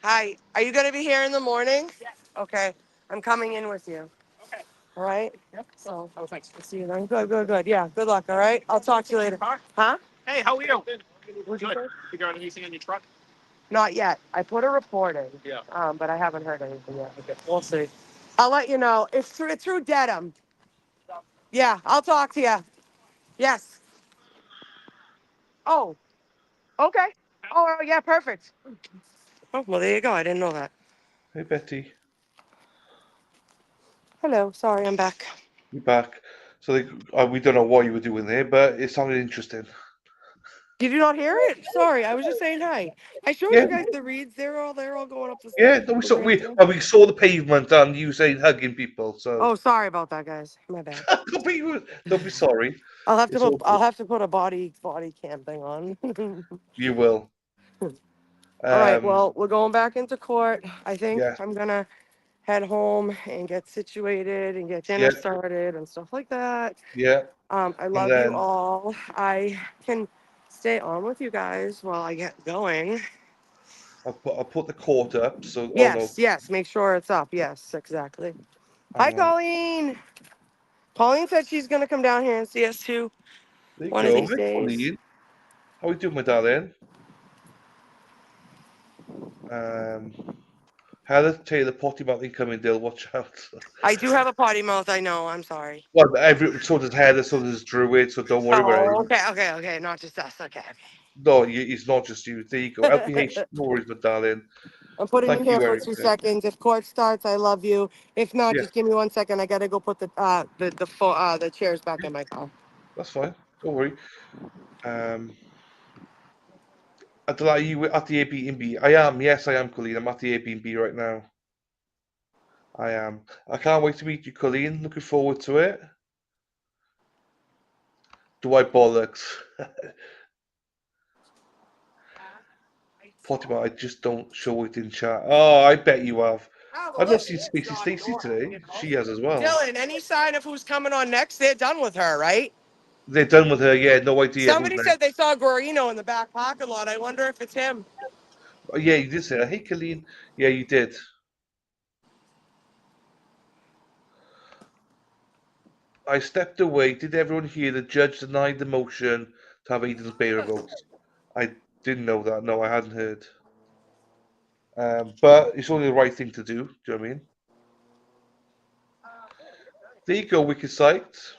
Hi. Are you going to be here in the morning? Yes. Okay. I'm coming in with you. Okay. All right? Yep. So, oh, thanks. We'll see you then. Good. Yeah. Good luck, all right? I'll talk to you later. Huh? Hey, how are you? What'd you say? Figure out anything on your truck? Not yet. I put a report in. Yeah. But I haven't heard anything yet. Okay. We'll see. I'll let you know. It's through Dedham. Yeah, I'll talk to you. Yes. Oh, okay. Oh, yeah, perfect. Oh, well, there you go. I didn't know that. hey Betty, Hello. Sorry, I'm back. you're back. So we don't know what you were doing there, but it sounded interesting. Did you not hear it? Sorry, I was just saying hi. I showed Yeah, you guys the reeds. They're all going up yeah. No, we the saw ramp. we saw the pavement and you saying hugging people. So Oh, sorry about that, guys. My bad. don't be sorry. It's all I'll good. have to put a body cam thing on. You will. All right. Um. Well, we're going back into court. I think Yeah. I'm gonna head home and get situated and get dinner Yeah. started and stuff like that. Yeah. I And love you then all. I can stay on with you guys while I get going. I'll put the court up. So oh no, Yes. Make sure it's up. Yes, exactly. Hi, hang on. Colleen. Pauline said she's gonna come down here and see us too There you one of go. these Hey, days. Colleen. How we doing, my darling? Um. Heather, tell you the potty mouth incoming, Dill. Watch out. I do have a potty mouth. I know. I'm sorry. Well, so does Heather, so does Druid. So don't worry about it. Oh, okay. Not just us. Okay. No, it's not just you. There you go. LPH, no worries, my darling. I'm putting you Thank here you, for 2 seconds. Erica. If court starts, I love you. If not, Yeah, just give me 1 second. I gotta go put the chairs back in my car. that's fine. Don't worry. Um, are you at the Airbnb? I am. Yes, I am, Colleen. I'm at the Airbnb right now. I am. I can't wait to meet you, Colleen. Looking forward to it. Do I bollocks? Fatima, I just don't show it in chat. Oh, I bet you have. Oh, I've well, not look, seen it's Stacey not Stacey normal, today. you know. She has as well. Dylan, any sign of who's coming on next? They're done with her, right? They're done with her. Yeah, no idea who's Somebody next. said they saw Guarino in the back parking lot. I wonder if it's him. Oh, yeah, you did say that. Hey, Colleen. Yeah, you did. I stepped away. Did everyone hear the judge denied the motion to have Aiden's bail revoked? I didn't know that. No, I hadn't heard. But it's only the right thing to do. Do you know what I mean? There you go, Wicked Psyched.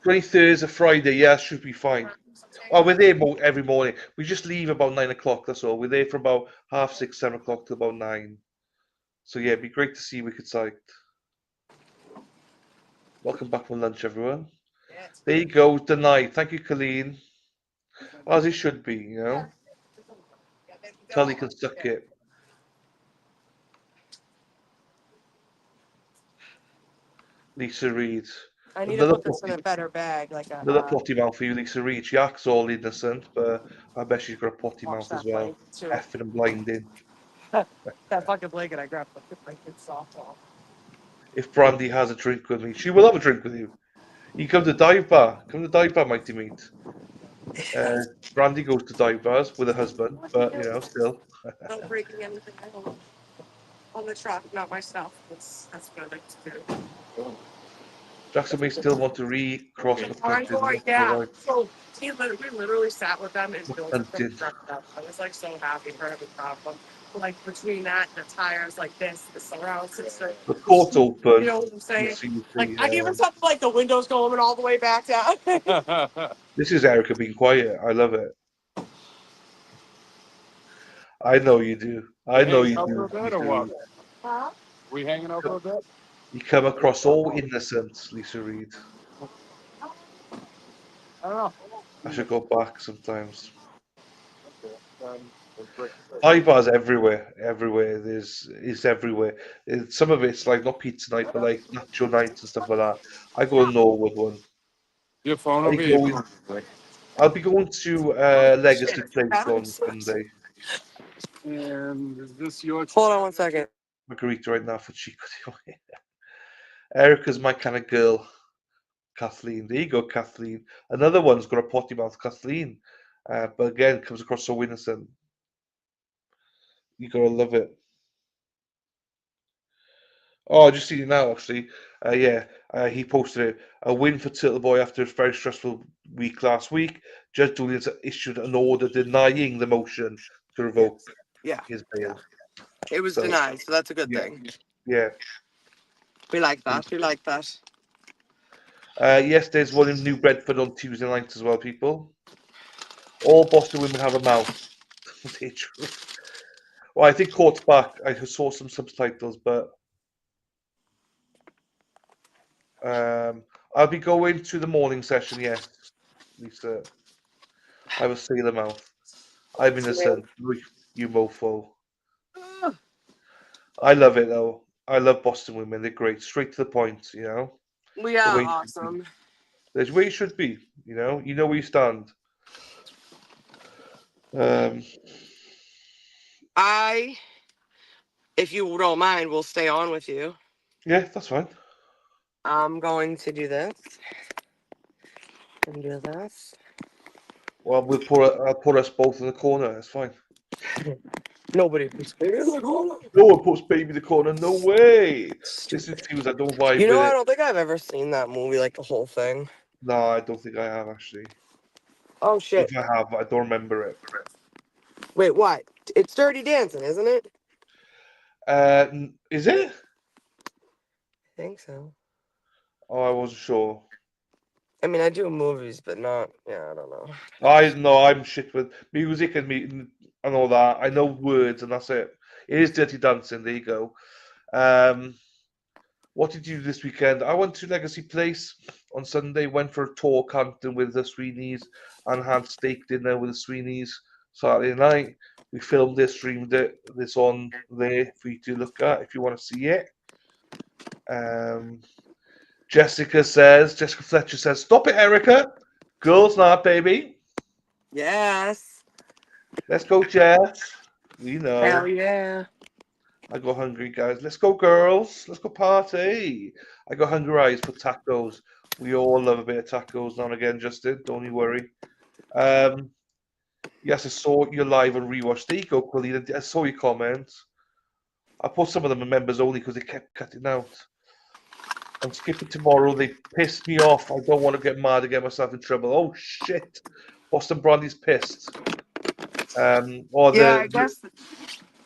23rd is a Friday. Yeah, should be fine. Oh, we're there every morning. We just leave about 9 o'clock. That's all. We're there from about 6:30, 7 o'clock to about 9. So yeah, it'd be great to see Wicked Psyched. Welcome back from lunch, everyone. There you go, denied. Thank you, Colleen. As it should be, you know. Tully can suck it. Lisa Reed. I need to Another put this in potty, a better bag, like another a potty mouth for you, Lisa Reed. She acts all innocent, but I bet she's got a potty wash mouth as that well. blanket too. Effing and blinding. That fucking blanket I grabbed the blanket softball. If Brandy has a drink with me, she will have a drink with you. You come to dive bar. Come to dive bar, mighty meat. Brandy goes to dive bars with her husband, but you know, still. Not breaking anything on the truck, not myself. That's what I like to do. Jackson may still want to recross the country. Yeah. So we literally sat with them and built it from Hunted. the truck up. I was like so happy for every problem. Like between that and the tires like this, the surround system. The court's open. You know what I'm saying? You see Like I even took like the windows going all the way back down. This is Erica being quiet. I love it. I know you do. I know you Hanging do. out for a bit or Lisa what? Reed. Huh? We hanging out for a bit? You come across all innocent, Lisa Reed. I don't know. I should go back sometimes. Dive bars everywhere. Everywhere. It's everywhere. Some of it's like not pizza night, but like nacho nights and stuff like that. I go to Norwood one. Your phone I'll over be here. going to Legacy Place on Sunday. And is this your? Hold on one second. Margarita right now for Chico. Erica's my kind of girl. Kathleen. There you go, Kathleen. Another one's got a potty mouth, Kathleen. But again, comes across so innocent. You gotta love it. Oh, I just seen it now, actually. He posted it. A win for Turtle Boy after a very stressful week last week. Judge Julian issued an order denying the motion to revoke his bail. It was So, denied, so that's a good yeah. thing. Yeah. We like that. We like that. Yes, there's one in New Bedford on Tuesday night as well, people. All Boston women have a mouth. Well, I think Court's back. I saw some subtitles, but I'll be going to the morning session, yes, Lisa. I have a sailor mouth. I'm innocent. You mofo. I love it, though. I love Boston women. They're great. Straight to the point, you know? We The are way awesome. There's where you should be, you know? You know where you stand. If you don't mind, will stay on with you. Yeah, that's fine. I'm going to do this. And do this. Well, I'll put us both in the corner. That's fine. Nobody puts baby in the corner. No one puts baby in the corner. No way. This is things I don't vibe You know, with I it. don't think I've ever seen that movie, like the whole thing. No, I don't think I have, actually. Oh, shit. If I have, I don't remember it. Wait, what? It's Dirty Dancing, isn't it? Is it? I think so. Oh, I wasn't sure. I mean, I do movies, but not, I don't know. I know I'm shit with music and all that. I know words and that's it. It is Dirty Dancing. There you go. What did you do this weekend? I went to Legacy Place on Sunday. Went for a tour Campton with the Sweeneys and had steak dinner with the Sweeneys Saturday night. We filmed it, streamed it. This on there for you to look at if you want to see it. Jessica Fletcher says, "Stop it, Erica. Girls night, baby." Yes. Let's go, Jess. We know. Hell yeah. I got hungry, guys. Let's go, girls. Let's go party. I got hungry eyes for tacos. We all love a bit of tacos now and again, Justin. Don't you worry. Yes, I saw you live on Rewatch. There you go, Colleen. I saw your comments. I put some of them in members only because they kept cutting out. I'm skipping tomorrow. They pissed me off. I don't want to get mad and get myself in trouble. Oh, shit. Boston Brandy's pissed. I guess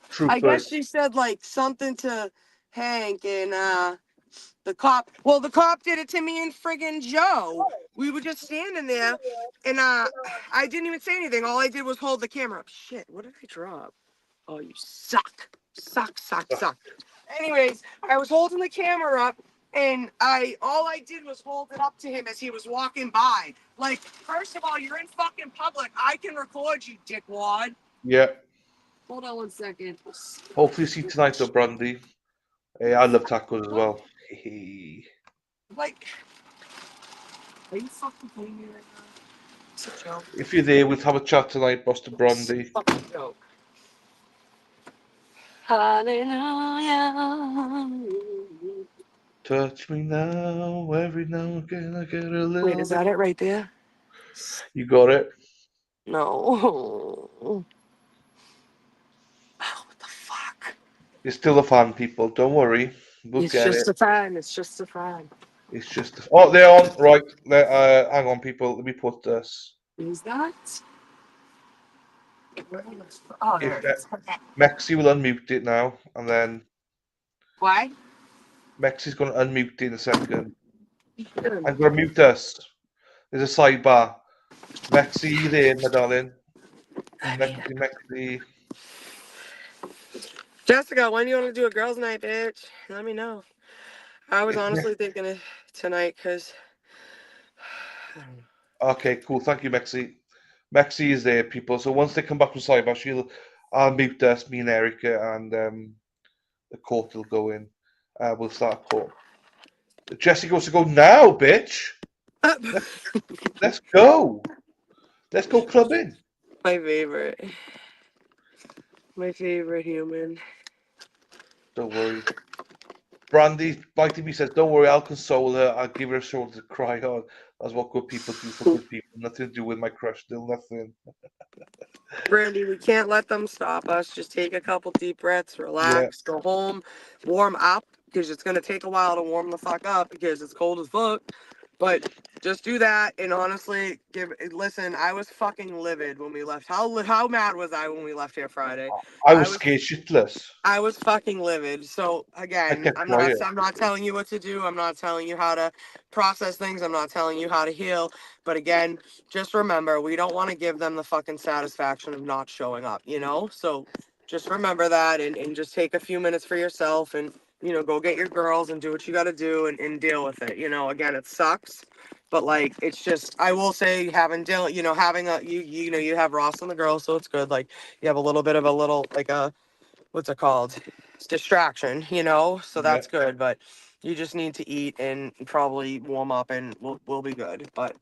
troopers. she said like something to Hank and the cop. Well, the cop did it to me and friggin' Joe. We were just standing there, and I didn't even say anything. All I did was hold the camera up. Shit, what did I drop? Oh, you suck. Suck. Anyways, I was holding the camera up, and all I did was hold it up to him as he was walking by. Like, first of all, you're in fucking public. I can record you, dickwad. Yeah. Hold on 1 second. Hopefully see you tonight, though, Brandy. Hey, I love tacos as well. Like, are you fucking kidding me right now? It's a joke. If you're there, we'll have a chat tonight, Boston Brandy. It's a fucking joke. Hallelujah. Touch me now, every now and again I get a little. Wait, is that it right there? You got it. No. You're still a fan, people. Don't worry. We'll It's get it. just a fan. It's just a fan. It's just. Oh, they're on. Right. Hang on, people. Let me put this. Is that? Oh, there If it is. Mexi will unmute it now, and then Why? Mexi's going to unmute it in a second. I'm going to mute us. There's a sidebar. Mexi, you there, my darling? Mexi. Jessica, when do you want to do a girls' night, bitch? Let me know. I was honestly thinking of tonight because Okay, cool. Thank you, Mexi. Mexi is there, people. So once they come back from sidebar, I'll mute us, me and Erica, and the court will go in. We'll start court. Jessica wants to go now, bitch. Let's go. Let's go clubbing. my favorite. My favorite human. Don't worry. Brandy, my TV says, don't worry, I'll console her. I'll give her a shoulder to cry on. That's what good people do for good people. Nothing to do with my crush. Still nothing. Brandy, we can't let them stop us. Just take a couple deep breaths, relax, go home, warm up, because it's going to take a while to warm the fuck up because it's cold as fuck. But just do that, and honestly, listen, I was fucking livid when we left. How mad was I when we left here Friday? I was scared shitless. I was fucking livid. So I again, kept I'm quiet. not telling you what to do. I'm not telling you how to process things. I'm not telling you how to heal. But again, just remember, we don't want to give them the fucking satisfaction of not showing up, you know? So just remember that and just take a few minutes for yourself and, you know, go get your girls and do what you got to do and deal with it. You know, again, it sucks. But like, it's just, I will say having Dylan, you know, having you know, you have Ross and the girls, so it's good. Like you have a little bit of a little, like a, what's it called? It's distraction, you know? So that's good, but you just need to eat and probably warm up and we'll be good. But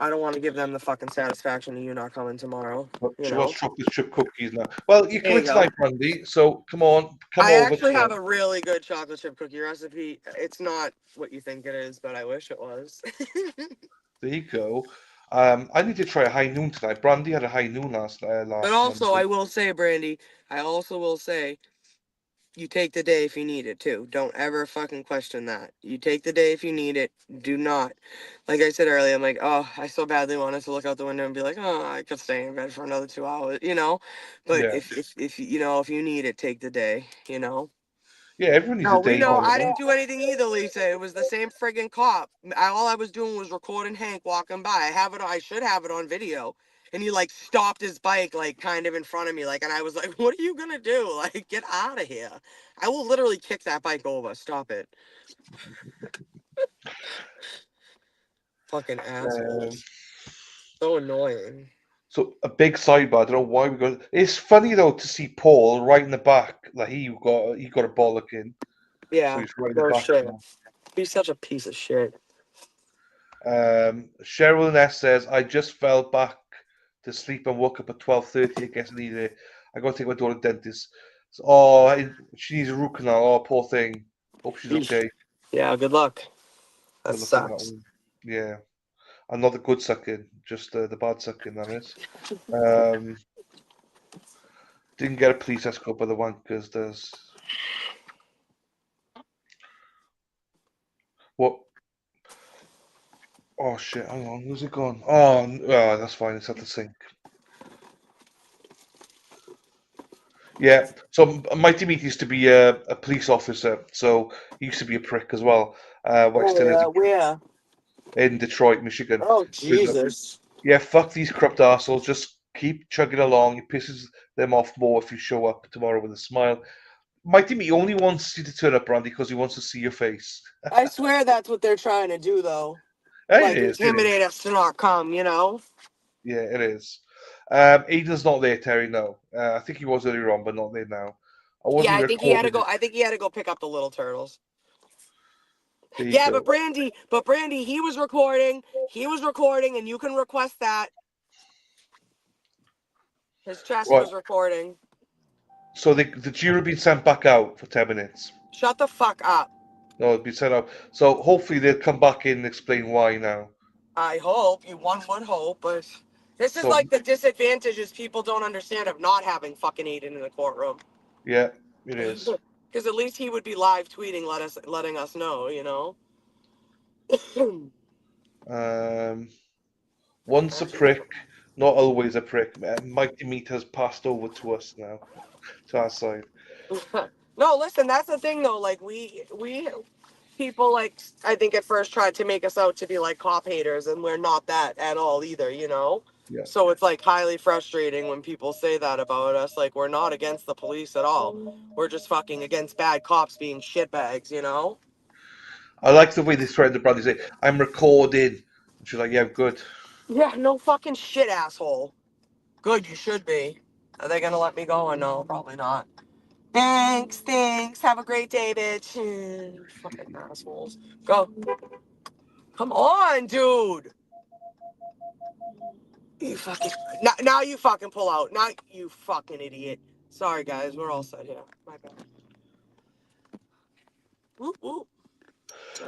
I don't want to give them the fucking satisfaction of you not coming tomorrow, you She know? wants chocolate chip cookies now. Well, you're There you coming go. tonight, Brandy. So come on, come I over. actually have a really good chocolate chip cookie recipe. It's not what you think it is, but I wish it was. There you go. I need to try a high noon tonight. Brandy had a high noon last But also, Monday. I will say, Brandy, I also will say, you take the day if you need it too. Don't ever fucking question that. You take the day if you need it. Do not. Like I said earlier, I'm like, oh, I so badly wanted to look out the window and be like, oh, I could stay in bed for another 2 hours, you know? But Yeah. if you know, if you need it, take the day, you know? Yeah, everyone needs No, a we day. know. Now, I didn't do anything either, Lisa. It was the same friggin' cop. All I was doing was recording Hank walking by. I should have it on video. And he like stopped his bike like kind of in front of me, like, and I was like, "What are you gonna do? Like, get out of here! I will literally kick that bike over. Stop it, fucking Um, assholes! So annoying." so a big sidebar. I don't know why we got. It's funny though to see Paul right in the back. Like he got a bollock in, so Yeah, he's right in the no back shit. now. He's such a piece of shit. Cheryl Ness says, I just fell back to sleep and woke up at 12:30. I guess I need it. I got to take my daughter to the dentist. So, she needs a root canal. Oh, poor thing. Hope she's okay. Yeah, good luck. That Good luck on that sucks. one. Yeah. And not the good sucking, just the bad sucking, that is. Um, didn't get a police escort by the wankers. There's. What? Oh, shit. Hang on. Where's it gone? Oh, that's fine. It's at the sink. Yeah, so Mighty Meat used to be a police officer, so he used to be a prick as well. While Oh still is yeah, where? in Detroit, Michigan. Oh He was like, Jesus. yeah, fuck these corrupt assholes. Just keep chugging along. It pisses them off more if you show up tomorrow with a smile. Mighty Meat only wants you to turn up, Randy, because he wants to see your face. I swear that's what they're trying to do, though. It Like is. It is. intimidate us to not come, you know? Yeah, it is. Aiden's not there, Terry. No, I think he was earlier on, but not there now. I Yeah, wasn't I think he had to recording go. it. I think he had to go pick up the little turtles. There you Yeah, go. but Brandy, he was recording. He was recording, and you can request that. His chest Right. was recording. So the jury been sent back out for 10 minutes. Shut the fuck up. No, it'll be sent out. So hopefully they'll come back in and explain why now. I hope. One would hope, but This is So like the disadvantages people don't understand of not having fucking Aiden in the courtroom. yeah, it is. Because at least he would be live tweeting, letting us know, you know. Once a prick, not always a prick. Mighty Meat has passed over to us now, to our side. No, listen, that's the thing though. Like we people like I think at first tried to make us out to be like cop haters, and we're not that at all either, you know. Yeah. So it's like highly frustrating when people say that about us. Like we're not against the police at all. We're just fucking against bad cops being shitbags, you know. I like the way they threaten the brother. They say, "I'm recording." And she's like, "Yeah, good." Yeah, no fucking shit, asshole. Good, you should be. Are they gonna let me go or no? Probably not. Thanks. Have a great day, bitch. Fucking assholes. Go. Come on, dude. You fucking. Now you fucking pull out. Now you fucking idiot. Sorry, guys. We're all set here. My bad. Whoop, whoop.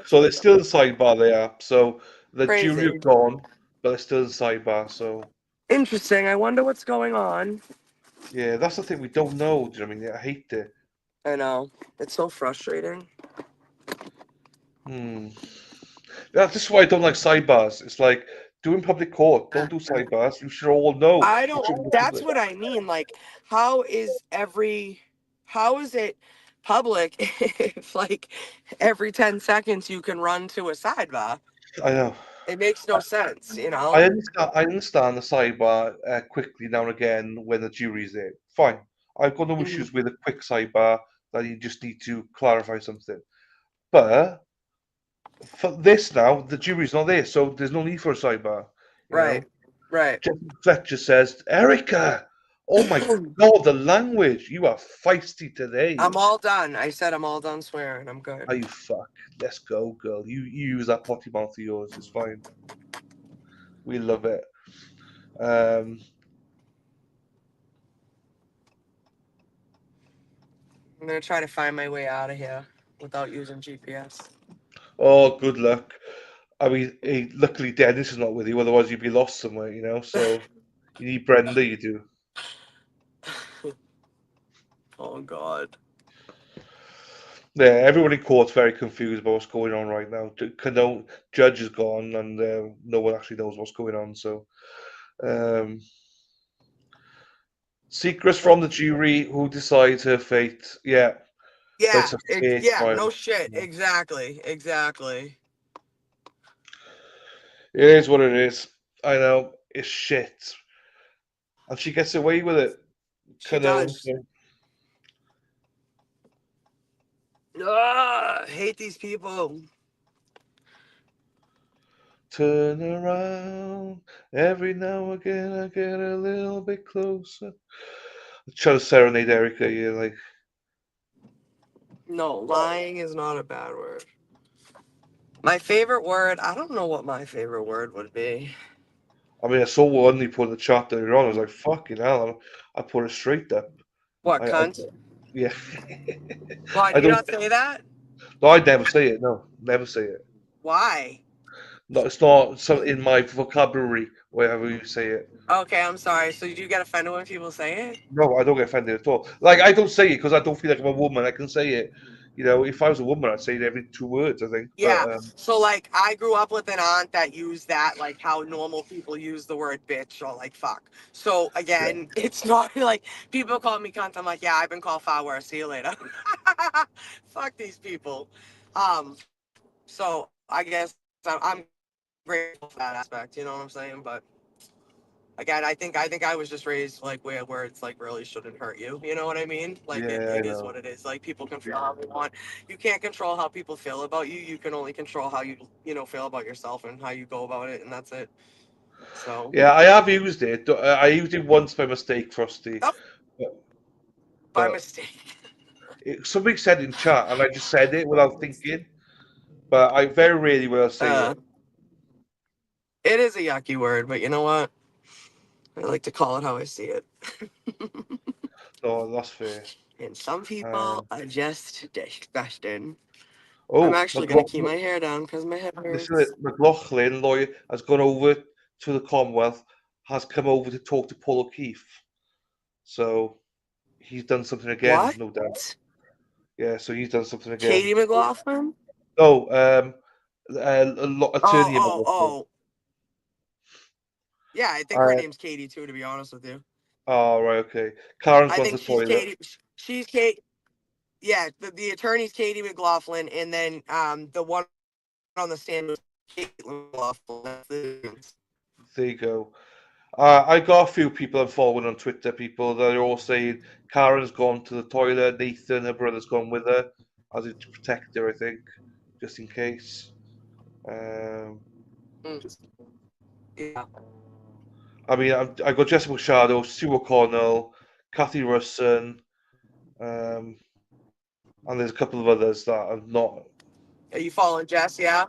So they're still in sidebar. They are. So the jury Crazy. are gone, but they're still in sidebar. So Interesting. I wonder what's going on. yeah, that's the thing. We don't know. Do you know what I mean? I hate it. I know. It's so frustrating. That's just why I don't like sidebars. It's like doing public court. Don't do sidebars. You should all know. I You don't. shouldn't do That's public. what I mean. Like, how is it public if like every 10 seconds you can run to a sidebar? I know. It makes no sense, you know. I understand the sidebar quickly now and again when the jury's there. Fine. I've got no issues with a quick sidebar that you just need to clarify something. But for this now, the jury's not there, so there's no need for a sidebar. You know? Right. Jeffrey Fletcher says, Erica, oh my God, the language. You are feisty today. I'm all done. I said I'm all done swearing. I'm good. Oh, you fuck. Let's go, girl. You use that potty mouth of yours. It's fine. We love it. I'm gonna try to find my way out of here without using GPS. Oh, good luck. I mean, luckily Dennis is not with you, otherwise you'd be lost somewhere, you know. So you need Brenda, you do. Oh God. Yeah, everyone in court's very confused about what's going on right now. No judge is gone, and no one actually knows what's going on. So, secrets from the jury who decides her fate. Yeah, but Yeah. it's a fake Yeah. trial. No shit. Exactly. It is what it is. I know it's shit, and she gets away with it. She does. Hate these people. Turn around. Every now and again, I get a little bit closer. I try to serenade Erica. You're like, No, lying is not a bad word. My favorite word, I don't know what my favorite word would be. I mean, I saw one you put in the chat earlier on. I was like, fucking hell. I put it straight up. What, I, cunt? yeah. Why, I do you don't. not say that? No, I'd never say it. No, never say it. Why? No, it's not so in my vocabulary, wherever you say it. Okay, I'm sorry. So you do get offended when people say it? No, I don't get offended at all. Like, I don't say it because I don't feel like I'm a woman. I can say it. You know, if I was a woman, I'd say it every 2 words, I think. Yeah. But, So like I grew up with an aunt that used that, like how normal people use the word bitch or like fuck. So again, it's not like people call me cunt. I'm like, yeah, I've been called far worse. See you later. Fuck these people. So I guess I'm grateful for that aspect, you know what I'm saying? But again, I think I was just raised like where words like really shouldn't hurt you. You know what I mean? Like yeah, I it is know. what it is. Like people can feel how they want. You can't control how people feel about you. You can only control how you feel about yourself and how you go about it, and that's it. So Yeah, I have used it. I used it once by mistake, Frosty. by mistake. Somebody said in chat, and I just said it without thinking. But I very rarely will say it. It is a yucky word, but you know what? I like to call it how I see it. No, that's fair. And some people are just disgusting. Oh, I'm actually gonna keep my hair down because my head hurts. Listen, McLaughlin, lawyer, has gone over to the Commonwealth has come over to talk to Paul O'Keefe. So he's done something again, What? no doubt. Yeah, so he's done something again. Katie McLaughlin? No, Oh, attorney oh, McLaughlin. oh. Yeah, I think her name's Katie too, to be honest with you. Oh, right, okay. Karen's I gone to think the she's toilet. Katie. She's Kate. Yeah, the attorney's Katie McLaughlin, and then the one on the stand was Caitlin McLaughlin. There you go. I got a few people I'm following on Twitter, people that are all saying Karen's gone to the toilet, Nathan, her brother's gone with her, as a protect her, I think, just in case. Yeah. I mean, I got Jessica Machado, Sue O'Connell, Kathy Russon, and there's a couple of others that I'm not. Are you following Jess? Yeah.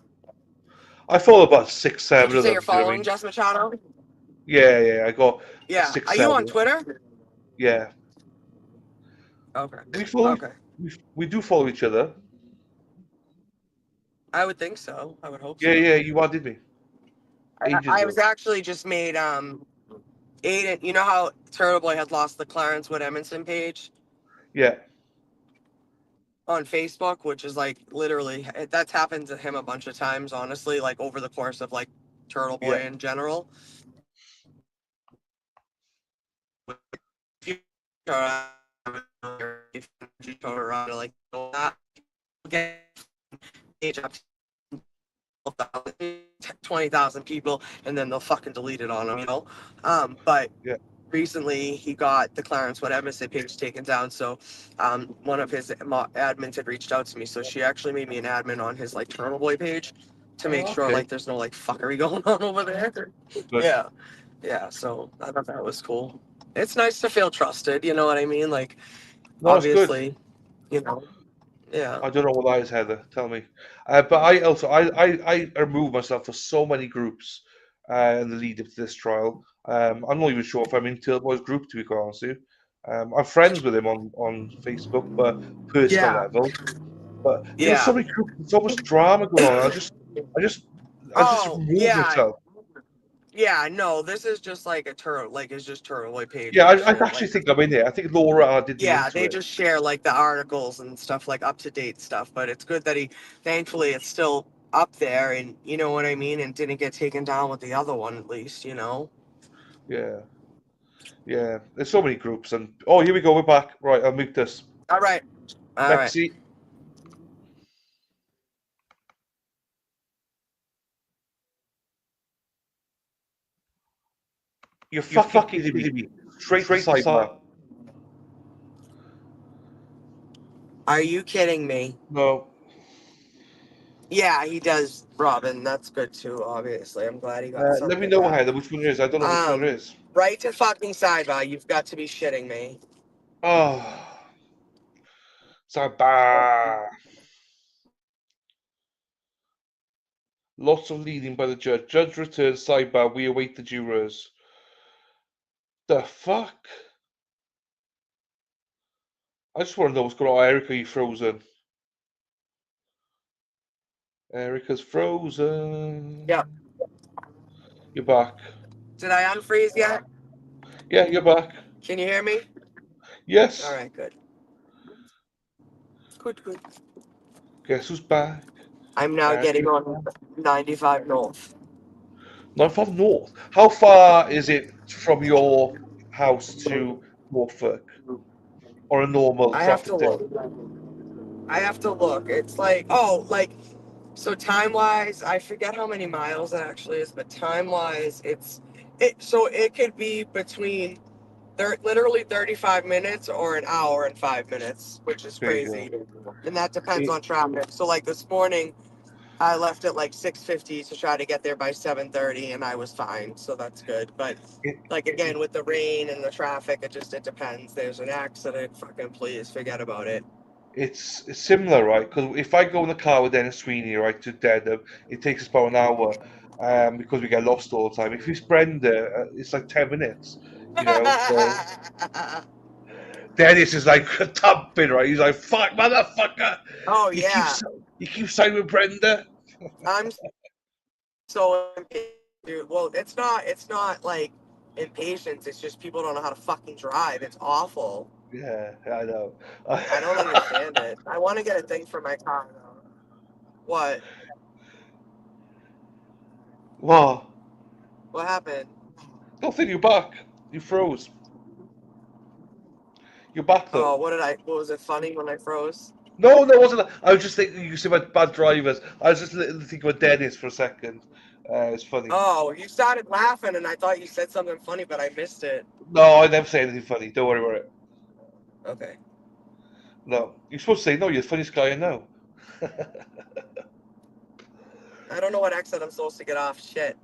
I follow about 6, 7 Did you of say them. you're Do you know what I following mean? Jess Machado? Yeah. I got Yeah. 6, Are you 7. on Twitter? Yeah. Okay. We follow. Okay. We do follow each other. I would think so. I would hope so. Yeah. You added me. Ages I ago. was actually just made Aiden. You know how Turtle Boy had lost the Clarence Wood Emerson page? Yeah. On Facebook, which is like literally that's happened to him a bunch of times, honestly, like over the course of like Turtle Boy in general. If you turn around to like get age up to 20,000 people, and then they'll fucking delete it on him, you know. But recently he got the Clarence Wood Emerson page taken down, so one of his admins had reached out to me, so she actually made me an admin on his like Turtle Boy page to make sure like there's no like fuckery going on over there. Yeah, so I thought that was cool. It's nice to feel trusted, you know what I mean? Like, No, it's good. obviously, you know. Yeah. I don't know what that is, Heather. Tell me. But I also I removed myself for so many groups in the lead up to this trial. I'm not even sure if I'm in Turboy's group, to be quite honest with you. I'm friends with him on Facebook, but personal level. But there were so many groups, so much drama going on. I just removed myself. Yeah, no, this is just like a turtle, like it's just Turtle Boy page. Yeah, like, I shit, actually like, think I'm in there. I think Laura added me yeah, into they it. just share like the articles and stuff, like up to date stuff. But it's good that thankfully, it's still up there, and you know what I mean, and didn't get taken down with the other one, at least, you know. Yeah. There's so many groups, and here we go. We're back. Right, I'll mute this. All right. Lexi. You're fucking kidding me. Straight to sidebar. Are you kidding me? No. Yeah, he does, Robin. That's good too. Obviously, I'm glad he got Let something me know, back. Heather, which one it is. I don't know which one it is. Right to fucking sidebar. You've got to be shitting me. Oh. Sidebar. Lots of leading by the judge. Judge returns sidebar. We await the jurors. The fuck? I just want to know what's going on. Erica, you frozen? Erica's frozen. Yep. You're back. Did I unfreeze yet? Yeah, you're back. Can you hear me? Yes. All right, good. Good. Guess who's back? I'm now getting on 95 North. 95 North. How far is it from your house to Norfolk? Or a normal I have to traffic day? look. It's like, so time-wise, I forget how many miles it actually is, but time-wise, so it could be between literally 35 minutes or an hour and 5 minutes, which is crazy. And that depends on traffic. So like this morning, I left at like 6:50 to try to get there by 7:30, and I was fine, so that's good. But like again, with the rain and the traffic, it depends. There's an accident, fucking please forget about it. It's similar, right? Because if I go in the car with Dennis Sweeney, right, to Dedham, it takes us about an hour because we get lost all the time. If it's Brenda, it's like 10 minutes, you know? So Dennis is like thumping, right? He's like, fuck, motherfucker. Oh, you yeah. You keep saying with Brenda? I'm so impatient, dude. Well, it's not like impatience. It's just people don't know how to fucking drive. It's awful. Yeah, I know. I don't understand it. I want to get a thing for my car though. What? What? What happened? Nothing. You're back. You froze. You're back though. Oh, what was it funny when I froze? No, no, it wasn't. I was just thinking you said about bad drivers. I was just thinking about Dennis for a second. It's funny. Oh, you started laughing and I thought you said something funny, but I missed it. No, I never say anything funny. Don't worry about it. Okay. No, you're supposed to say no. You're the funniest guy I know. I don't know what accent I'm supposed to get off. Shit.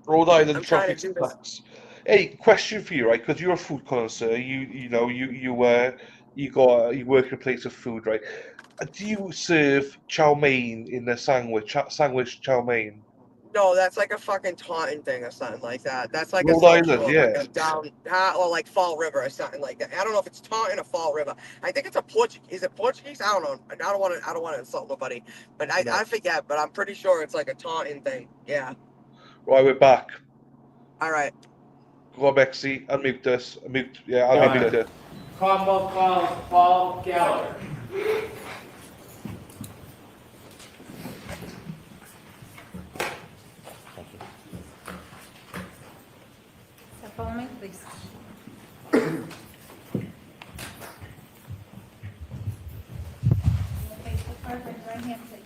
Rhode Island I'm trying to chocolate do this. snacks. Hey, question for you, right? Because you're a food connoisseur. You work in a place of food, right? Do you serve chow mein in the sandwich chow mein? No, that's like a fucking Taunton thing or something like that. That's like a Rhode South Island, Shore, yeah. like a down, or like Fall River or something like that. I don't know if it's Taunton or Fall River. I think it's a Portuguese. Is it Portuguese? I don't know. I don't want to insult nobody, but I forget. But I'm pretty sure it's like a Taunton thing. Yeah. Right, we're back. All right. Go on, Bexy. Unmute us. I'll unmute her. Commonwealth calls Paul Gallagher. Follow me, please. Right hand, please.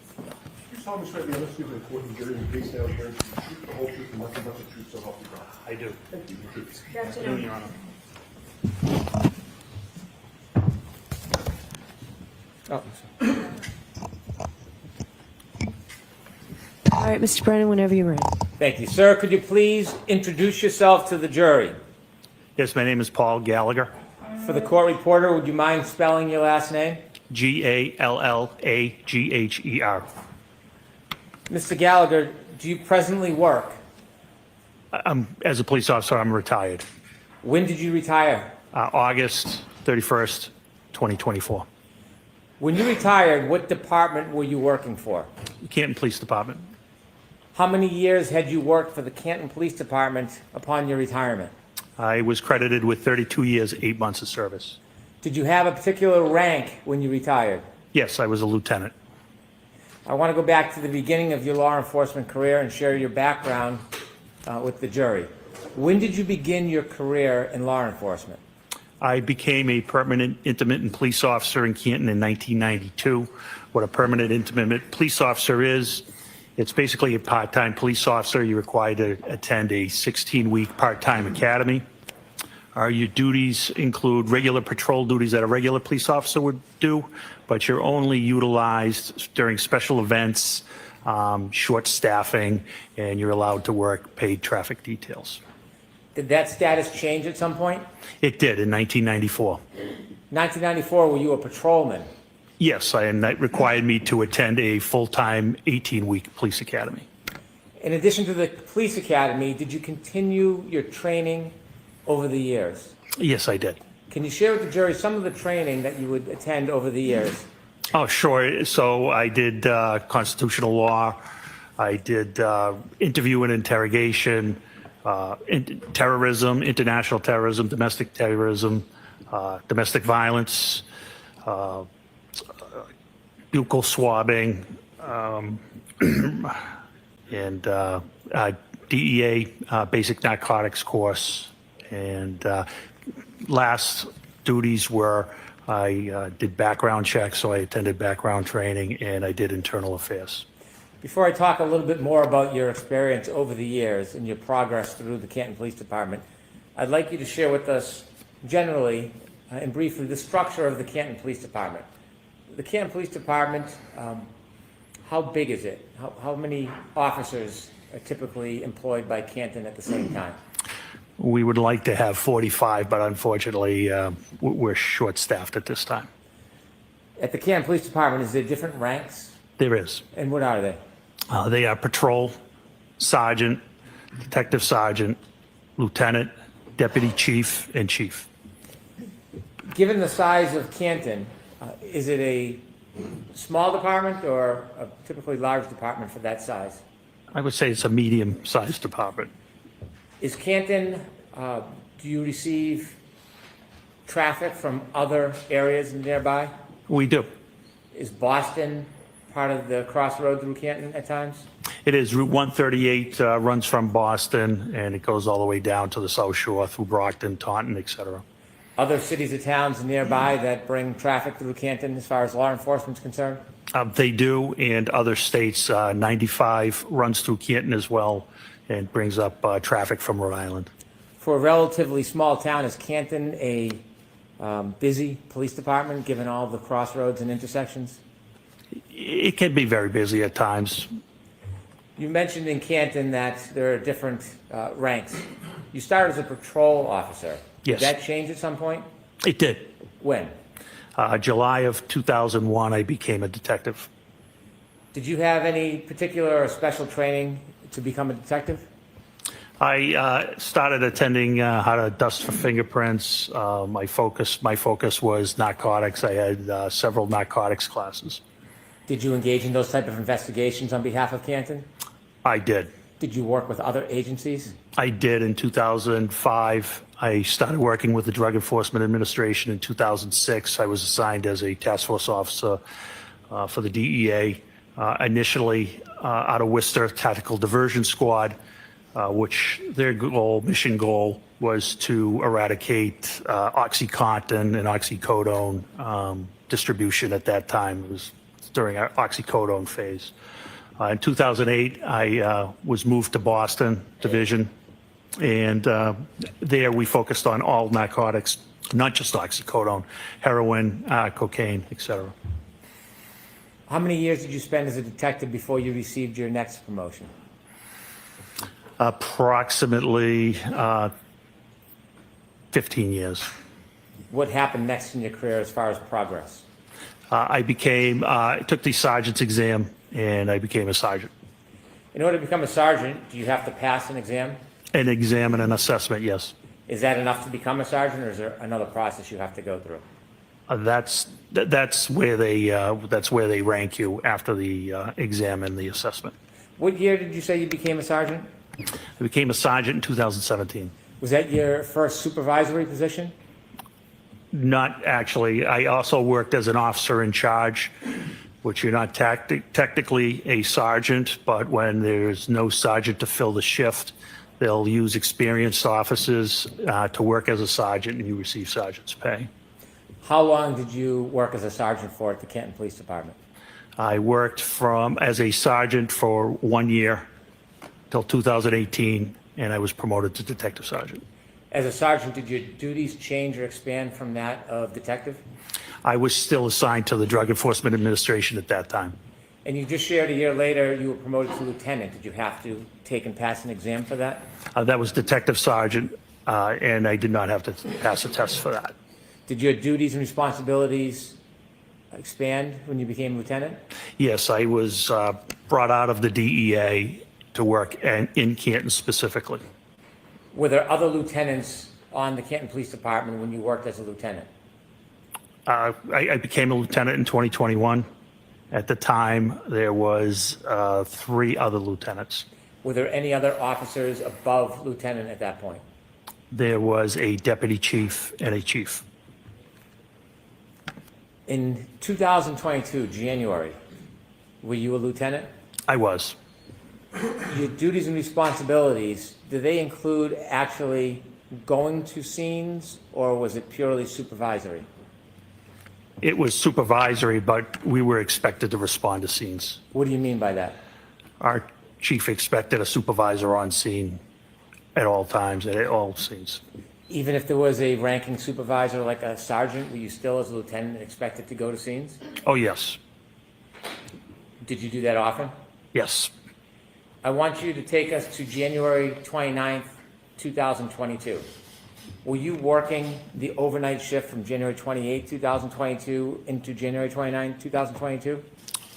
You solemnly swear the evidence given in court and jury in the case now here is the truth, the whole truth, and nothing but the truth, so help you God. I do. Thank you. Good afternoon. Your Honor. All right, Mr. Brennan, whenever you're ready. Thank you. Sir, could you please introduce yourself to the jury? Yes, my name is Paul Gallagher. For the court reporter, would you mind spelling your last name? Gallagher. Mr. Gallagher, do you presently work? As a police officer, I'm retired. When did you retire? August 31st, 2024. When you retired, what department were you working for? Canton Police Department. How many years had you worked for the Canton Police Department upon your retirement? I was credited with 32 years, 8 months of service. Did you have a particular rank when you retired? Yes, I was a lieutenant. I want to go back to the beginning of your law enforcement career and share your background with the jury. When did you begin your career in law enforcement? I became a permanent intermittent police officer in Canton in 1992. What a permanent intermittent police officer is, it's basically a part-time police officer. You're required to attend a 16-week part-time academy. Your duties include regular patrol duties that a regular police officer would do, but you're only utilized during special events, short staffing, and you're allowed to work paid traffic details. Did that status change at some point? It did in 1994. 1994, were you a patrolman? Yes, and that required me to attend a full-time 18-week police academy. In addition to the police academy, did you continue your training over the years? Yes, I did. Can you share with the jury some of the training that you would attend over the years? Oh, sure. So I did constitutional law. I did interview and interrogation, terrorism, international terrorism, domestic violence, buccal swabbing, and DEA basic narcotics course. And last duties were I did background checks, so I attended background training, and I did internal affairs. Before I talk a little bit more about your experience over the years and your progress through the Canton Police Department, I'd like you to share with us generally and briefly the structure of the Canton Police Department. The Canton Police Department, how big is it? How many officers are typically employed by Canton at the same time? We would like to have 45, but unfortunately, we're short-staffed at this time. At the Canton Police Department, is there different ranks? There is. And what are they? They are patrol, sergeant, detective sergeant, lieutenant, deputy chief, and chief. Given the size of Canton, is it a small department or a typically large department for that size? I would say it's a medium-sized department. Is Canton, do you receive traffic from other areas nearby? We do. Is Boston part of the crossroad through Canton at times? It is. Route 138 runs from Boston, and it goes all the way down to the South Shore through Brockton, Taunton, etc. Other cities or towns nearby that bring traffic through Canton as far as law enforcement is concerned? They do, and other states. 95 runs through Canton as well and brings up traffic from Rhode Island. For a relatively small town, is Canton a busy police department given all the crossroads and intersections? It can be very busy at times. You mentioned in Canton that there are different ranks. You started as a patrol officer. Yes. Did that change at some point? It did. When? July of 2001, I became a detective. Did you have any particular or special training to become a detective? I started attending how to dust for fingerprints. My focus was narcotics. I had several narcotics classes. Did you engage in those type of investigations on behalf of Canton? I did. Did you work with other agencies? I did in 2005. I started working with the Drug Enforcement Administration in 2006. I was assigned as a task force officer for the DEA, initially out of Worcester Tactical Diversion Squad, which their mission goal was to eradicate OxyContin and oxycodone distribution at that time. It was during our oxycodone phase. In 2008, I was moved to Boston Division, and there we focused on all narcotics, not just oxycodone, heroin, cocaine, etc. How many years did you spend as a detective before you received your next promotion? Approximately 15 years. What happened next in your career as far as progress? I took the sergeant's exam, and I became a sergeant. In order to become a sergeant, do you have to pass an exam? An exam and an assessment, yes. Is that enough to become a sergeant, or is there another process you have to go through? That's where they rank you after the exam and the assessment. What year did you say you became a sergeant? I became a sergeant in 2017. Was that your first supervisory position? Not actually. I also worked as an officer in charge, which you're not technically a sergeant, but when there's no sergeant to fill the shift, they'll use experienced officers to work as a sergeant, and you receive sergeant's pay. How long did you work as a sergeant for at the Canton Police Department? I worked as a sergeant for 1 year till 2018, and I was promoted to detective sergeant. As a sergeant, did your duties change or expand from that of detective? I was still assigned to the Drug Enforcement Administration at that time. And you just shared a year later you were promoted to lieutenant. Did you have to take and pass an exam for that? That was detective sergeant, and I did not have to pass a test for that. Did your duties and responsibilities expand when you became lieutenant? Yes, I was brought out of the DEA to work in Canton specifically. Were there other lieutenants on the Canton Police Department when you worked as a lieutenant? I became a lieutenant in 2021. At the time, there was 3 other lieutenants. Were there any other officers above lieutenant at that point? There was a deputy chief and a chief. In 2022, January, were you a lieutenant? I was. Your duties and responsibilities, do they include actually going to scenes, or was it purely supervisory? It was supervisory, but we were expected to respond to scenes. What do you mean by that? Our chief expected a supervisor on scene at all times, at all scenes. Even if there was a ranking supervisor like a sergeant, were you still as a lieutenant expected to go to scenes? Oh, yes. Did you do that often? Yes. I want you to take us to January 29th, 2022. Were you working the overnight shift from January 28th, 2022 into January 29th, 2022?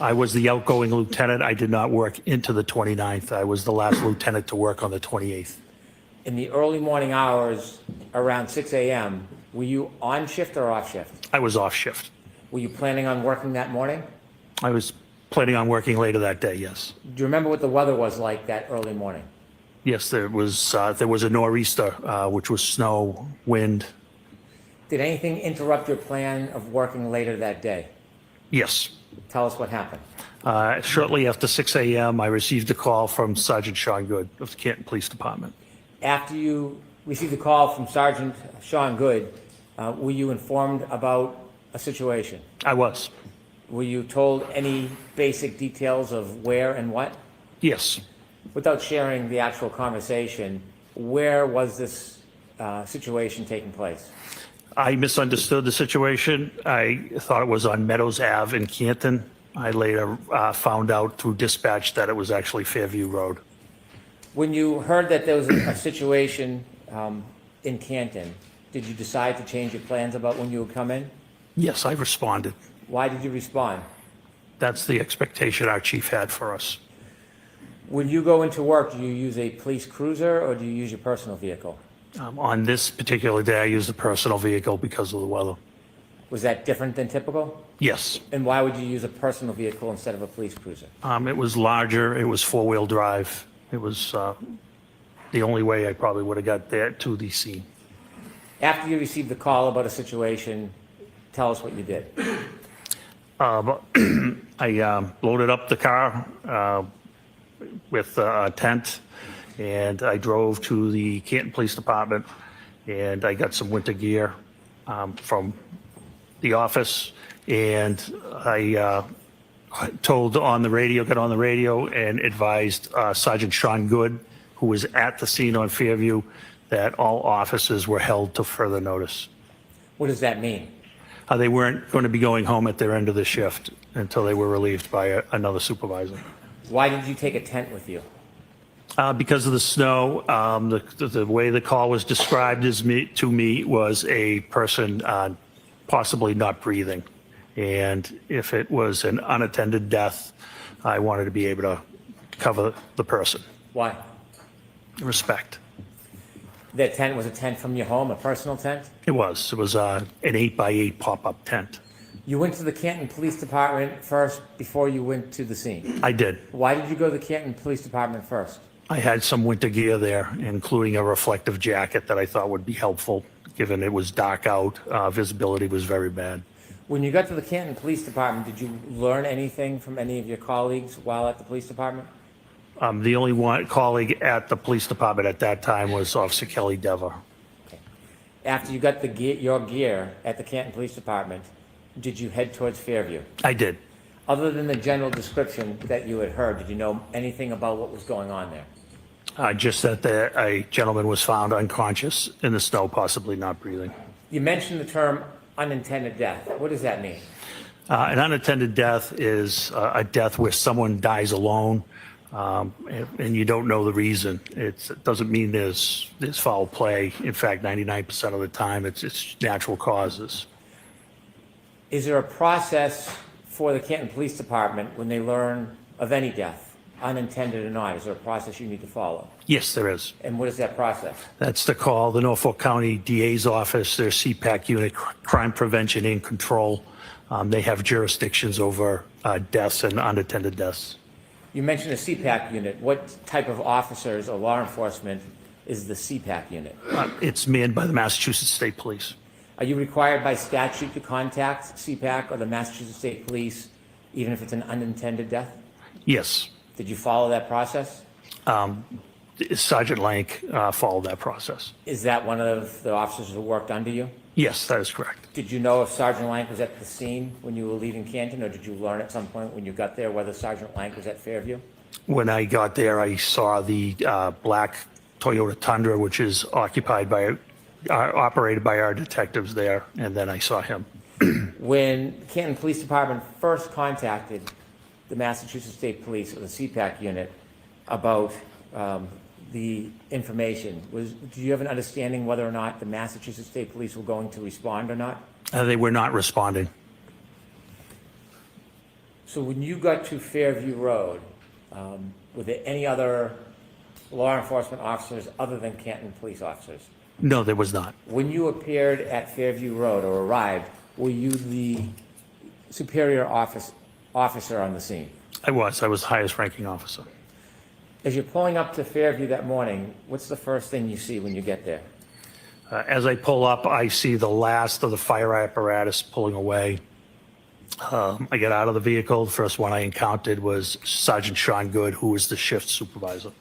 I was the outgoing lieutenant. I did not work into the 29th. I was the last lieutenant to work on the 28th. In the early morning hours, around 6 a.m., were you on shift or off shift? I was off shift. Were you planning on working that morning? I was planning on working later that day, yes. Do you remember what the weather was like that early morning? Yes, there was a nor'easter, which was snow, wind. Did anything interrupt your plan of working later that day? Yes. Tell us what happened. Shortly after 6 a.m., I received a call from Sergeant Sean Good of the Canton Police Department. After you received a call from Sergeant Sean Good, were you informed about a situation? I was. Were you told any basic details of where and what? Yes. Without sharing the actual conversation, where was this situation taking place? I misunderstood the situation. I thought it was on Meadows Ave in Canton. I later found out through dispatch that it was actually Fairview Road. When you heard that there was a situation in Canton, did you decide to change your plans about when you would come in? Yes, I responded. Why did you respond? That's the expectation our chief had for us. When you go into work, do you use a police cruiser or do you use your personal vehicle? On this particular day, I used a personal vehicle because of the weather. Was that different than typical? Yes. And why would you use a personal vehicle instead of a police cruiser? It was larger. It was four-wheel drive. It was the only way I probably would have got there to the scene. After you received the call about a situation, tell us what you did. I loaded up the car with a tent, and I drove to the Canton Police Department, and I got some winter gear from the office, and I got on the radio and advised Sergeant Sean Good, who was at the scene on Fairview, that all officers were held to further notice. What does that mean? They weren't going to be going home at their end of the shift until they were relieved by another supervisor. Why did you take a tent with you? Because of the snow, the way the call was described to me was a person possibly not breathing. And if it was an unattended death, I wanted to be able to cover the person. Why? Respect. That tent was a tent from your home, a personal tent? It was. It was an 8x8 pop-up tent. You went to the Canton Police Department first before you went to the scene? I did. Why did you go to the Canton Police Department first? I had some winter gear there, including a reflective jacket that I thought would be helpful, given it was dark out. Visibility was very bad. When you got to the Canton Police Department, did you learn anything from any of your colleagues while at the police department? The only one colleague at the police department at that time was Officer Kelly Dever. Okay. After you got your gear at the Canton Police Department, did you head towards Fairview? I did. Other than the general description that you had heard, did you know anything about what was going on there? Just that a gentleman was found unconscious in the snow, possibly not breathing. You mentioned the term unintended death. What does that mean? An unattended death is a death where someone dies alone, and you don't know the reason. It doesn't mean there's foul play. In fact, 99% of the time, it's natural causes. Is there a process for the Canton Police Department when they learn of any death, unintended or not? Is there a process you need to follow? Yes, there is. And what is that process? That's to call the Norfolk County DA's office, their CPAC unit, Crime Prevention and Control. They have jurisdictions over deaths and unattended deaths. You mentioned a CPAC unit. What type of officers or law enforcement is the CPAC unit? It's manned by the Massachusetts State Police. Are you required by statute to contact CPAC or the Massachusetts State Police, even if it's an unintended death? Yes. Did you follow that process? Sergeant Lank followed that process. Is that one of the officers who worked under you? Yes, that is correct. Did you know if Sergeant Lank was at the scene when you were leaving Canton, or did you learn at some point when you got there whether Sergeant Lank was at Fairview? When I got there, I saw the black Toyota Tundra, which is operated by our detectives there, and then I saw him. When the Canton Police Department first contacted the Massachusetts State Police or the CPAC unit about the information, do you have an understanding whether or not the Massachusetts State Police were going to respond or not? They were not responding. So when you got to Fairview Road, were there any other law enforcement officers other than Canton police officers? No, there was not. When you appeared at Fairview Road or arrived, were you the superior officer on the scene? I was the highest ranking officer. As you're pulling up to Fairview that morning, what's the first thing you see when you get there? As I pull up, I see the last of the fire apparatus pulling away. I get out of the vehicle. The first one I encountered was Sergeant Sean Good, who was the shift supervisor.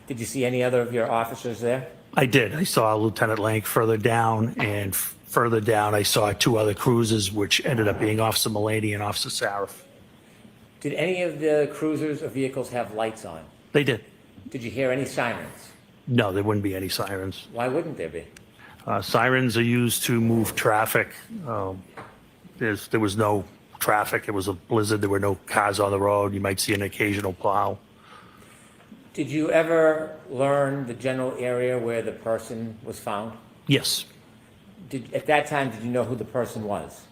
Did you see any other of your officers there? I did. I saw Lieutenant Lank further down, and further down I saw two other cruisers, which ended up being Officer Mulaney and Officer Sarif. Did any of the cruisers or vehicles have lights on? They did. Did you hear any sirens? No, there wouldn't be any sirens. Why wouldn't there be? Sirens are used to move traffic. There was no traffic. It was a blizzard. There were no cars on the road. You might see an occasional plow. Did you ever learn the general area where the person was found? Yes, At that time, did you know who the person was?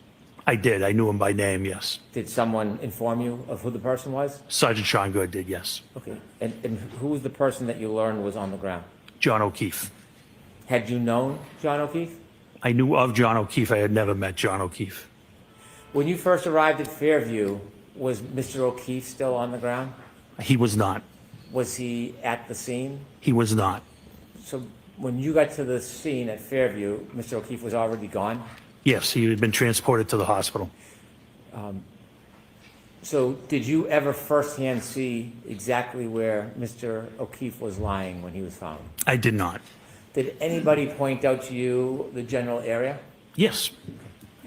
I did. I knew him by name, yes. Did someone inform you of who the person was? Sergeant Sean Good did, yes. Okay. And who was the person that you learned was on the ground? John O'Keefe. Had you known John O'Keefe? I knew of John O'Keefe. I had never met John O'Keefe. When you first arrived at Fairview, was Mr. O'Keefe still on the ground? He was not. Was he at the scene? He was not. So when you got to the scene at Fairview, Mr. O'Keefe was already gone? Yes, he had been transported to the hospital. So did you ever firsthand see exactly where Mr. O'Keefe was lying when he was found? I did not. Did anybody point out to you the general area? Yes.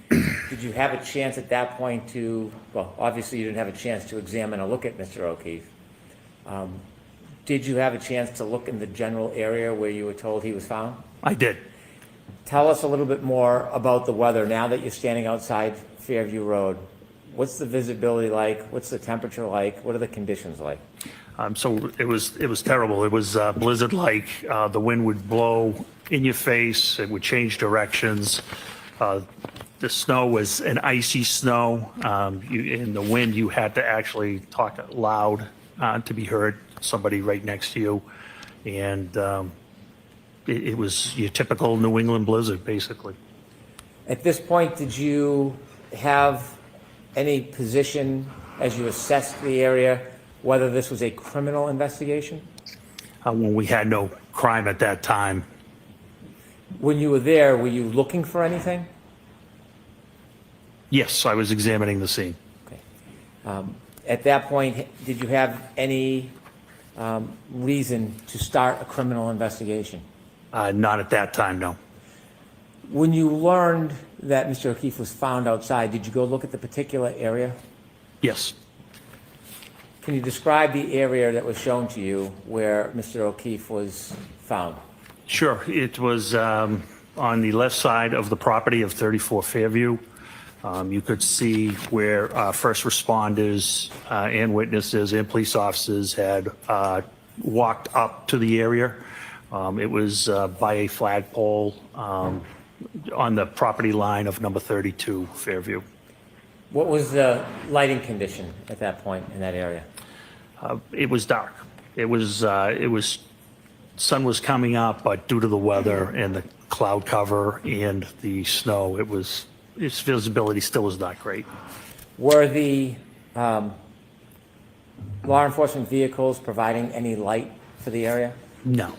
Did you have a chance at that point to, well, obviously you didn't have a chance to examine or look at Mr. O'Keefe. Did you have a chance to look in the general area where you were told he was found? I did. Tell us a little bit more about the weather now that you're standing outside Fairview Road. What's the visibility like? What's the temperature like? What are the conditions like? So it was terrible. It was blizzard-like. The wind would blow in your face. It would change directions. The snow was an icy snow. In the wind, you had to actually talk loud to be heard. Somebody right next to you, and it was your typical New England blizzard, basically. At this point, did you have any position as you assessed the area, whether this was a criminal investigation? When we had no crime at that time. When you were there, were you looking for anything? Yes, I was examining the scene. Okay. At that point, did you have any reason to start a criminal investigation? Not at that time, no. When you learned that Mr. O'Keefe was found outside, did you go look at the particular area? Yes. Can you describe the area that was shown to you where Mr. O'Keefe was found? Sure. It was on the left side of the property of 34 Fairview. You could see where first responders and witnesses and police officers had walked up to the area. It was by a flagpole on the property line of number 32 Fairview. What was the lighting condition at that point in that area? It was dark. It was sun was coming up, but due to the weather and the cloud cover and the snow, its visibility still was not great. Were the law enforcement vehicles providing any light for the area? No.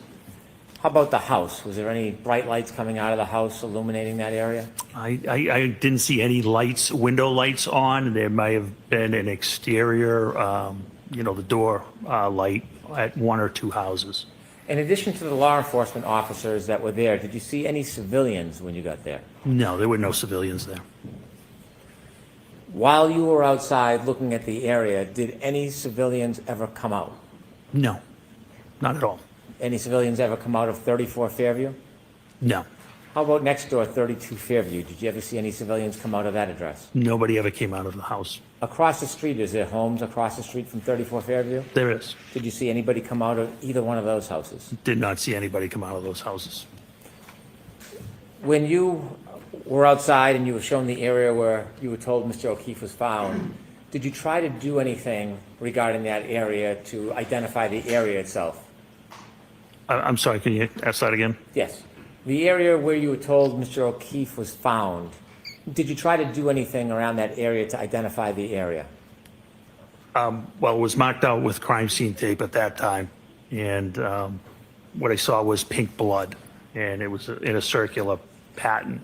How about the house? Was there any bright lights coming out of the house illuminating that area? I didn't see any lights, window lights on. There may have been an exterior, the door light at one or two houses. In addition to the law enforcement officers that were there, did you see any civilians when you got there? No, there were no civilians there. While you were outside looking at the area, did any civilians ever come out? No, not at all. Any civilians ever come out of 34 Fairview? No. How about next door, 32 Fairview? Did you ever see any civilians come out of that address? Nobody ever came out of the house. Across the street, is there homes across the street from 34 Fairview? There is. Did you see anybody come out of either one of those houses? Did not see anybody come out of those houses. When you were outside and you were shown the area where you were told Mr. O'Keefe was found, did you try to do anything regarding that area to identify the area itself? I'm sorry, can you ask that again? Yes. The area where you were told Mr. O'Keefe was found, did you try to do anything around that area to identify the area? Well, it was marked out with crime scene tape at that time. and what I saw was pink blood, and it was in a circular pattern.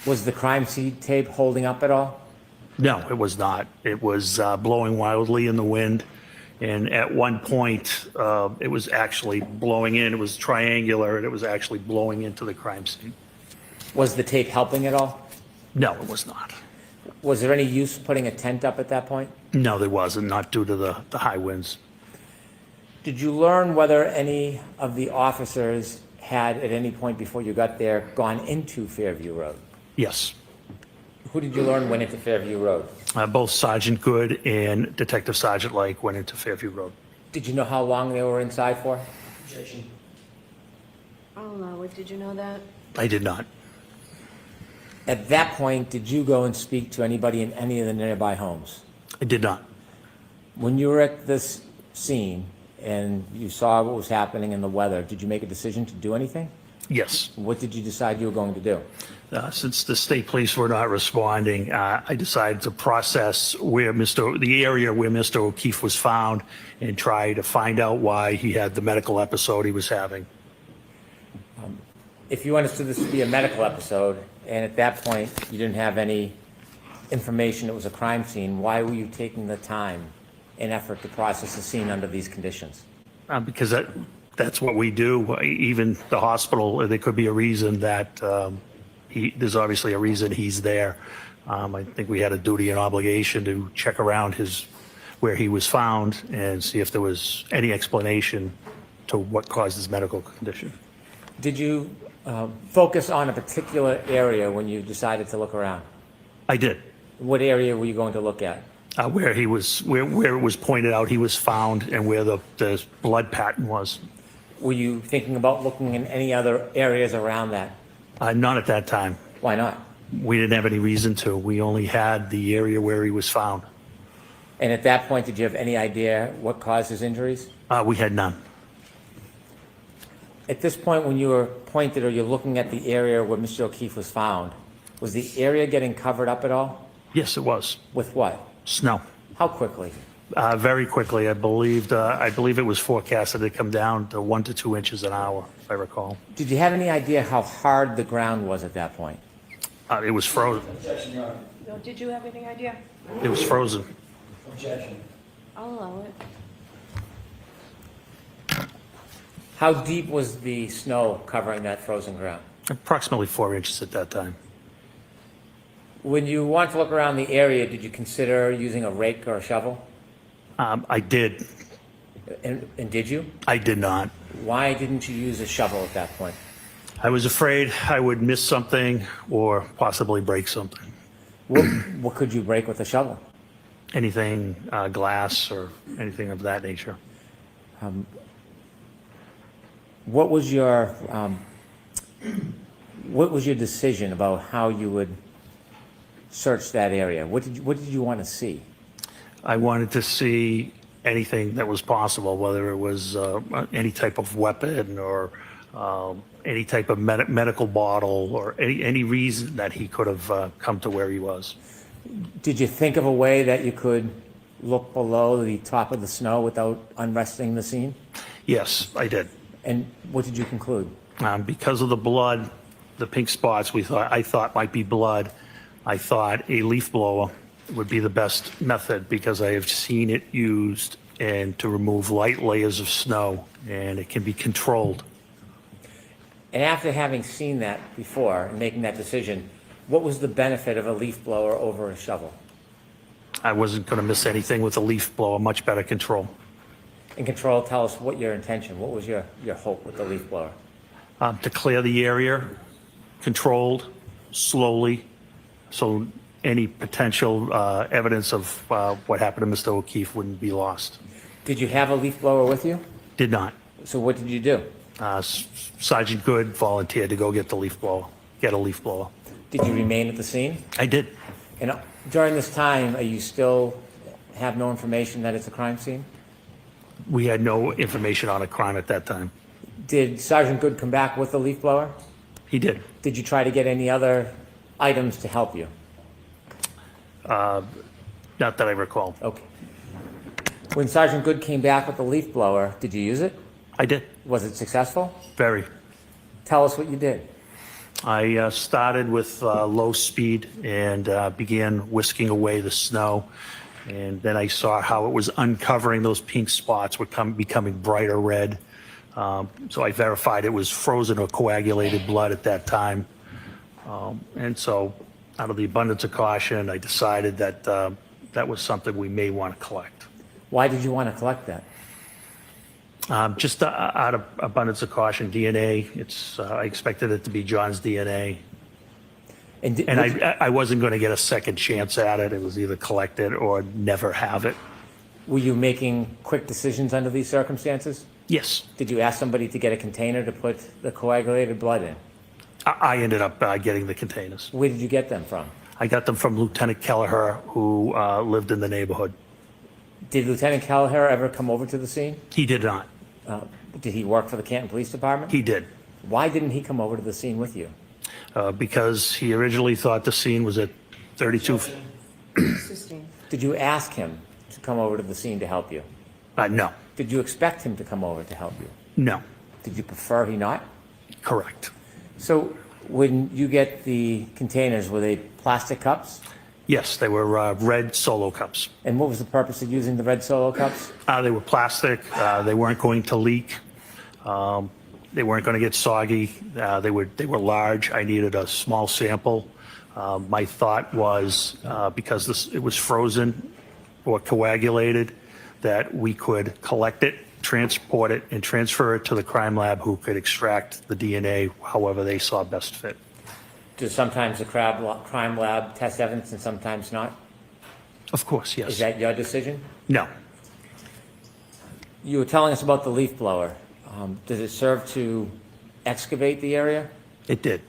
Was the crime scene tape holding up at all? No, it was not. It was blowing wildly in the wind, and at one point, it was actually blowing in. It was triangular, and it was actually blowing into the crime scene. Was the tape helping at all? No, it was not. Was there any use putting a tent up at that point? No, there wasn't, not due to the high winds. Did you learn whether any of the officers had, at any point before you got there, gone into Fairview Road? Yes. Who did you learn went into Fairview Road? Both Sergeant Good and Detective Sergeant Lake went into Fairview Road. Did you know how long they were inside for? I'll allow it. Did you know that? I did not. At that point, did you go and speak to anybody in any of the nearby homes? I did not. When you were at this scene and you saw what was happening in the weather, did you make a decision to do anything? Yes. What did you decide you were going to do? Since the state police were not responding, I decided to process the area where Mr. O'Keefe was found and try to find out why he had the medical episode he was having. If you understood this to be a medical episode, and at that point you didn't have any information it was a crime scene, why were you taking the time and effort to process the scene under these conditions? Because that's what we do. Even the hospital, there could be a reason that there's obviously a reason he's there. I think we had a duty and obligation to check around where he was found and see if there was any explanation to what caused his medical condition. Did you focus on a particular area when you decided to look around? I did. What area were you going to look at? Where it was pointed out he was found and where the blood pattern was. Were you thinking about looking in any other areas around that? Not at that time. Why not? We didn't have any reason to. We only had the area where he was found. And at that point, did you have any idea what caused his injuries? We had none. At this point, when you were pointed or you're looking at the area where Mr. O'Keefe was found, was the area getting covered up at all? Yes, it was. With what? Snow. How quickly? Very quickly. I believe it was forecasted to come down to 1 to 2 inches an hour, if I recall. Did you have any idea how hard the ground was at that point? It was frozen. No, did you have any idea? It was frozen. I'll allow it. How deep was the snow covering that frozen ground? Approximately 4 inches at that time. When you wanted to look around the area, did you consider using a rake or a shovel? I did. And did you? I did not. Why didn't you use a shovel at that point? I was afraid I would miss something or possibly break something. What could you break with a shovel? Anything, glass or anything of that nature. What was your decision about how you would search that area? What did you want to see? I wanted to see anything that was possible, whether it was any type of weapon or any type of medical bottle or any reason that he could have come to where he was. Did you think of a way that you could look below the top of the snow without unresting the scene? Yes, I did. And what did you conclude? Because of the blood, the pink spots I thought might be blood, I thought a leaf blower would be the best method because I have seen it used and to remove light layers of snow, and it can be controlled. And after having seen that before and making that decision, what was the benefit of a leaf blower over a shovel? I wasn't going to miss anything with a leaf blower, much better control. And control, tell us what your intention, what was your hope with the leaf blower? To clear the area, controlled, slowly, so any potential evidence of what happened to Mr. O'Keefe wouldn't be lost. Did you have a leaf blower with you? Did not. So what did you do? Sergeant Good volunteered to go get a leaf blower. Did you remain at the scene? I did. And during this time, are you still have no information that it's a crime scene? We had no information on a crime at that time. Did Sergeant Good come back with the leaf blower? He did. Did you try to get any other items to help you? Not that I recall. Okay. When Sergeant Good came back with the leaf blower, did you use it? I did. Was it successful? Very. Tell us what you did. I started with low speed and began whisking away the snow. And then I saw how it was uncovering those pink spots were becoming brighter red. So I verified it was frozen or coagulated blood at that time. And so out of the abundance of caution, I decided that that was something we may want to collect. Why did you want to collect that? Just out of abundance of caution, DNA. I expected it to be John's DNA. And I wasn't going to get a second chance at it. It was either collect it or never have it. Were you making quick decisions under these circumstances? Yes. Did you ask somebody to get a container to put the coagulated blood in? I ended up getting the containers. Where did you get them from? I got them from Lieutenant Kelleher, who lived in the neighborhood. Did Lieutenant Kelleher ever come over to the scene? He did not. Did he work for the Canton Police Department? He did. Why didn't he come over to the scene with you? Because he originally thought the scene was at 32. Did you ask him to come over to the scene to help you? No. Did you expect him to come over to help you? No. Did you prefer he not? Correct. So when you get the containers, were they plastic cups? Yes, they were red Solo cups. And what was the purpose of using the red Solo cups? They were plastic. They weren't going to leak. They weren't going to get soggy. They were large. I needed a small sample. My thought was because it was frozen or coagulated, that we could collect it, transport it, and transfer it to the crime lab, who could extract the DNA however they saw best fit. Do sometimes the crime lab test evidence and sometimes not? Of course, yes. Is that your decision? No. You were telling us about the leaf blower. Does it serve to excavate the area? It did.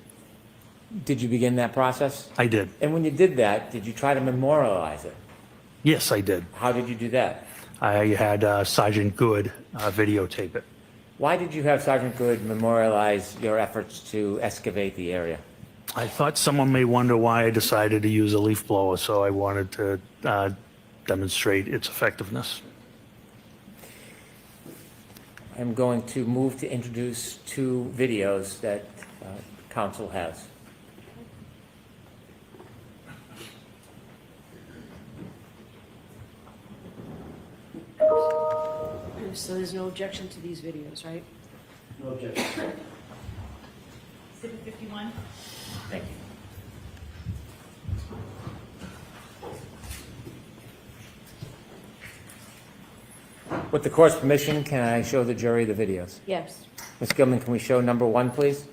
Did you begin that process? I did. And when you did that, did you try to memorialize it? Yes, I did. How did you do that? I had Sergeant Good videotape it. Why did you have Sergeant Good memorialize your efforts to excavate the area? I thought someone may wonder why I decided to use a leaf blower, so I wanted to demonstrate its effectiveness. I'm going to move to introduce two videos that council has. So there's no objection to these videos, right? No objection. Exhibit 51. Thank you. With the court's permission, can I show the jury the videos? Yes. Ms. Gilman, can we show number one, please?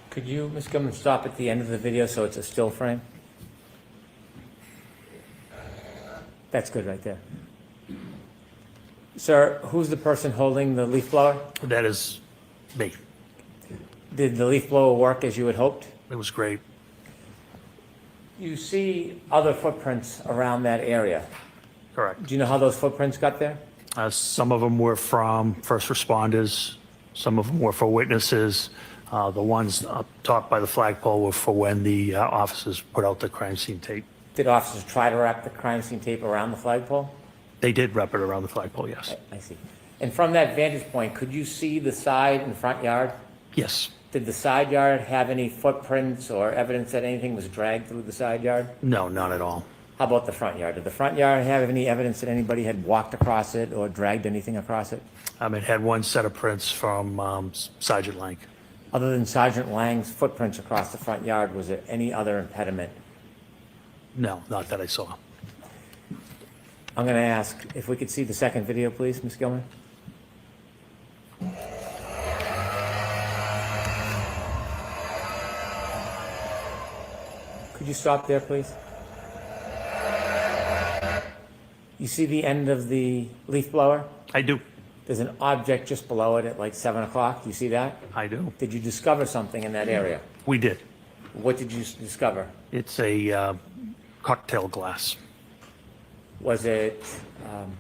Could you, Ms. Gilman, stop at the end of the video so it's a still frame? That's good right there. Sir, who's the person holding the leaf blower? That is me. Did the leaf blower work as you had hoped? It was great. You see other footprints around that area. Correct. Do you know how those footprints got there? Some of them were from first responders. Some of them were for witnesses. The ones up top by the flagpole were for when the officers put out the crime scene tape. Did officers try to wrap the crime scene tape around the flagpole? They did wrap it around the flagpole, yes. I see. And from that vantage point, could you see the side and front yard? Yes. Did the side yard have any footprints or evidence that anything was dragged through the side yard? No, not at all. How about the front yard? Did the front yard have any evidence that anybody had walked across it or dragged anything across it? It had one set of prints from Sergeant Lang. Other than Sergeant Lang's footprints across the front yard, was there any other impediment? No, not that I saw. I'm going to ask if we could see the second video, please, Ms. Gilman. Could you stop there, please? You see the end of the leaf blower? I do. There's an object just below it at like 7 o'clock. You see that? I do. Did you discover something in that area? We did. What did you discover? It's a cocktail glass. Was it,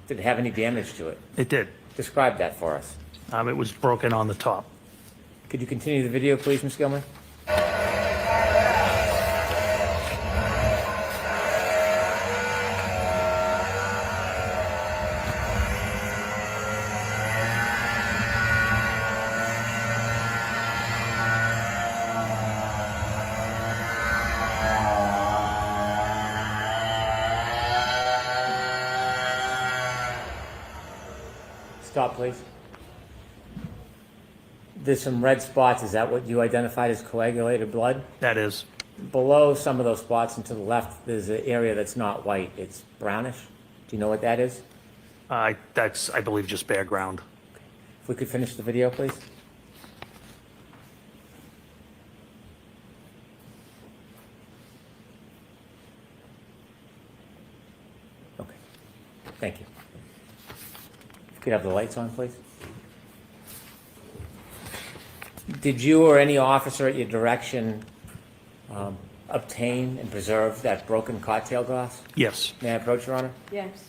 did it have any damage to it? It did. Describe that for us. It was broken on the top. Could you continue the video, please, Ms. Gilman? Stop, please. There's some red spots. Is that what you identified as coagulated blood? That is. Below some of those spots and to the left, there's an area that's not white. It's brownish. Do you know what that is? That's, I believe, just bare ground. If we could finish the video, please. Okay. Thank you. Could have the lights on, please? Did you or any officer at your direction obtain and preserve that broken cocktail glass? Yes. May I approach, Your Honor? Yes.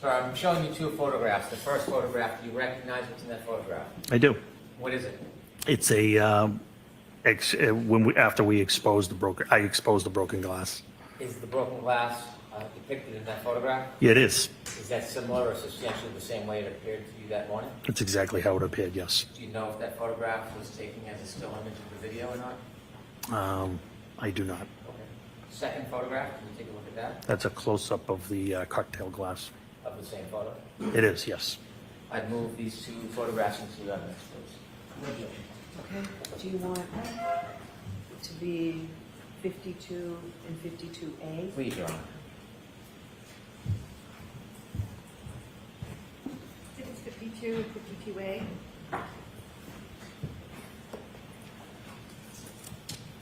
So I'm showing you two photographs. The first photograph, do you recognize what's in that photograph? I do. What is it? It's a after we exposed the broken, I exposed the broken glass. Is the broken glass depicted in that photograph? Yeah, it is. Is that similar or substantially the same way it appeared to you that morning? It's exactly how it appeared. Yes. Do you know if that photograph was taken as a still image of the video or not? I do not. Okay. Second photograph, can you take a look at that? That's a close-up of the cocktail glass. Of the same photo? It is. Yes. I'd move these two photographs into evidence, please. Okay, do you want it to be 52 and 52A? Please, Your Honor. It's 52 and 52A.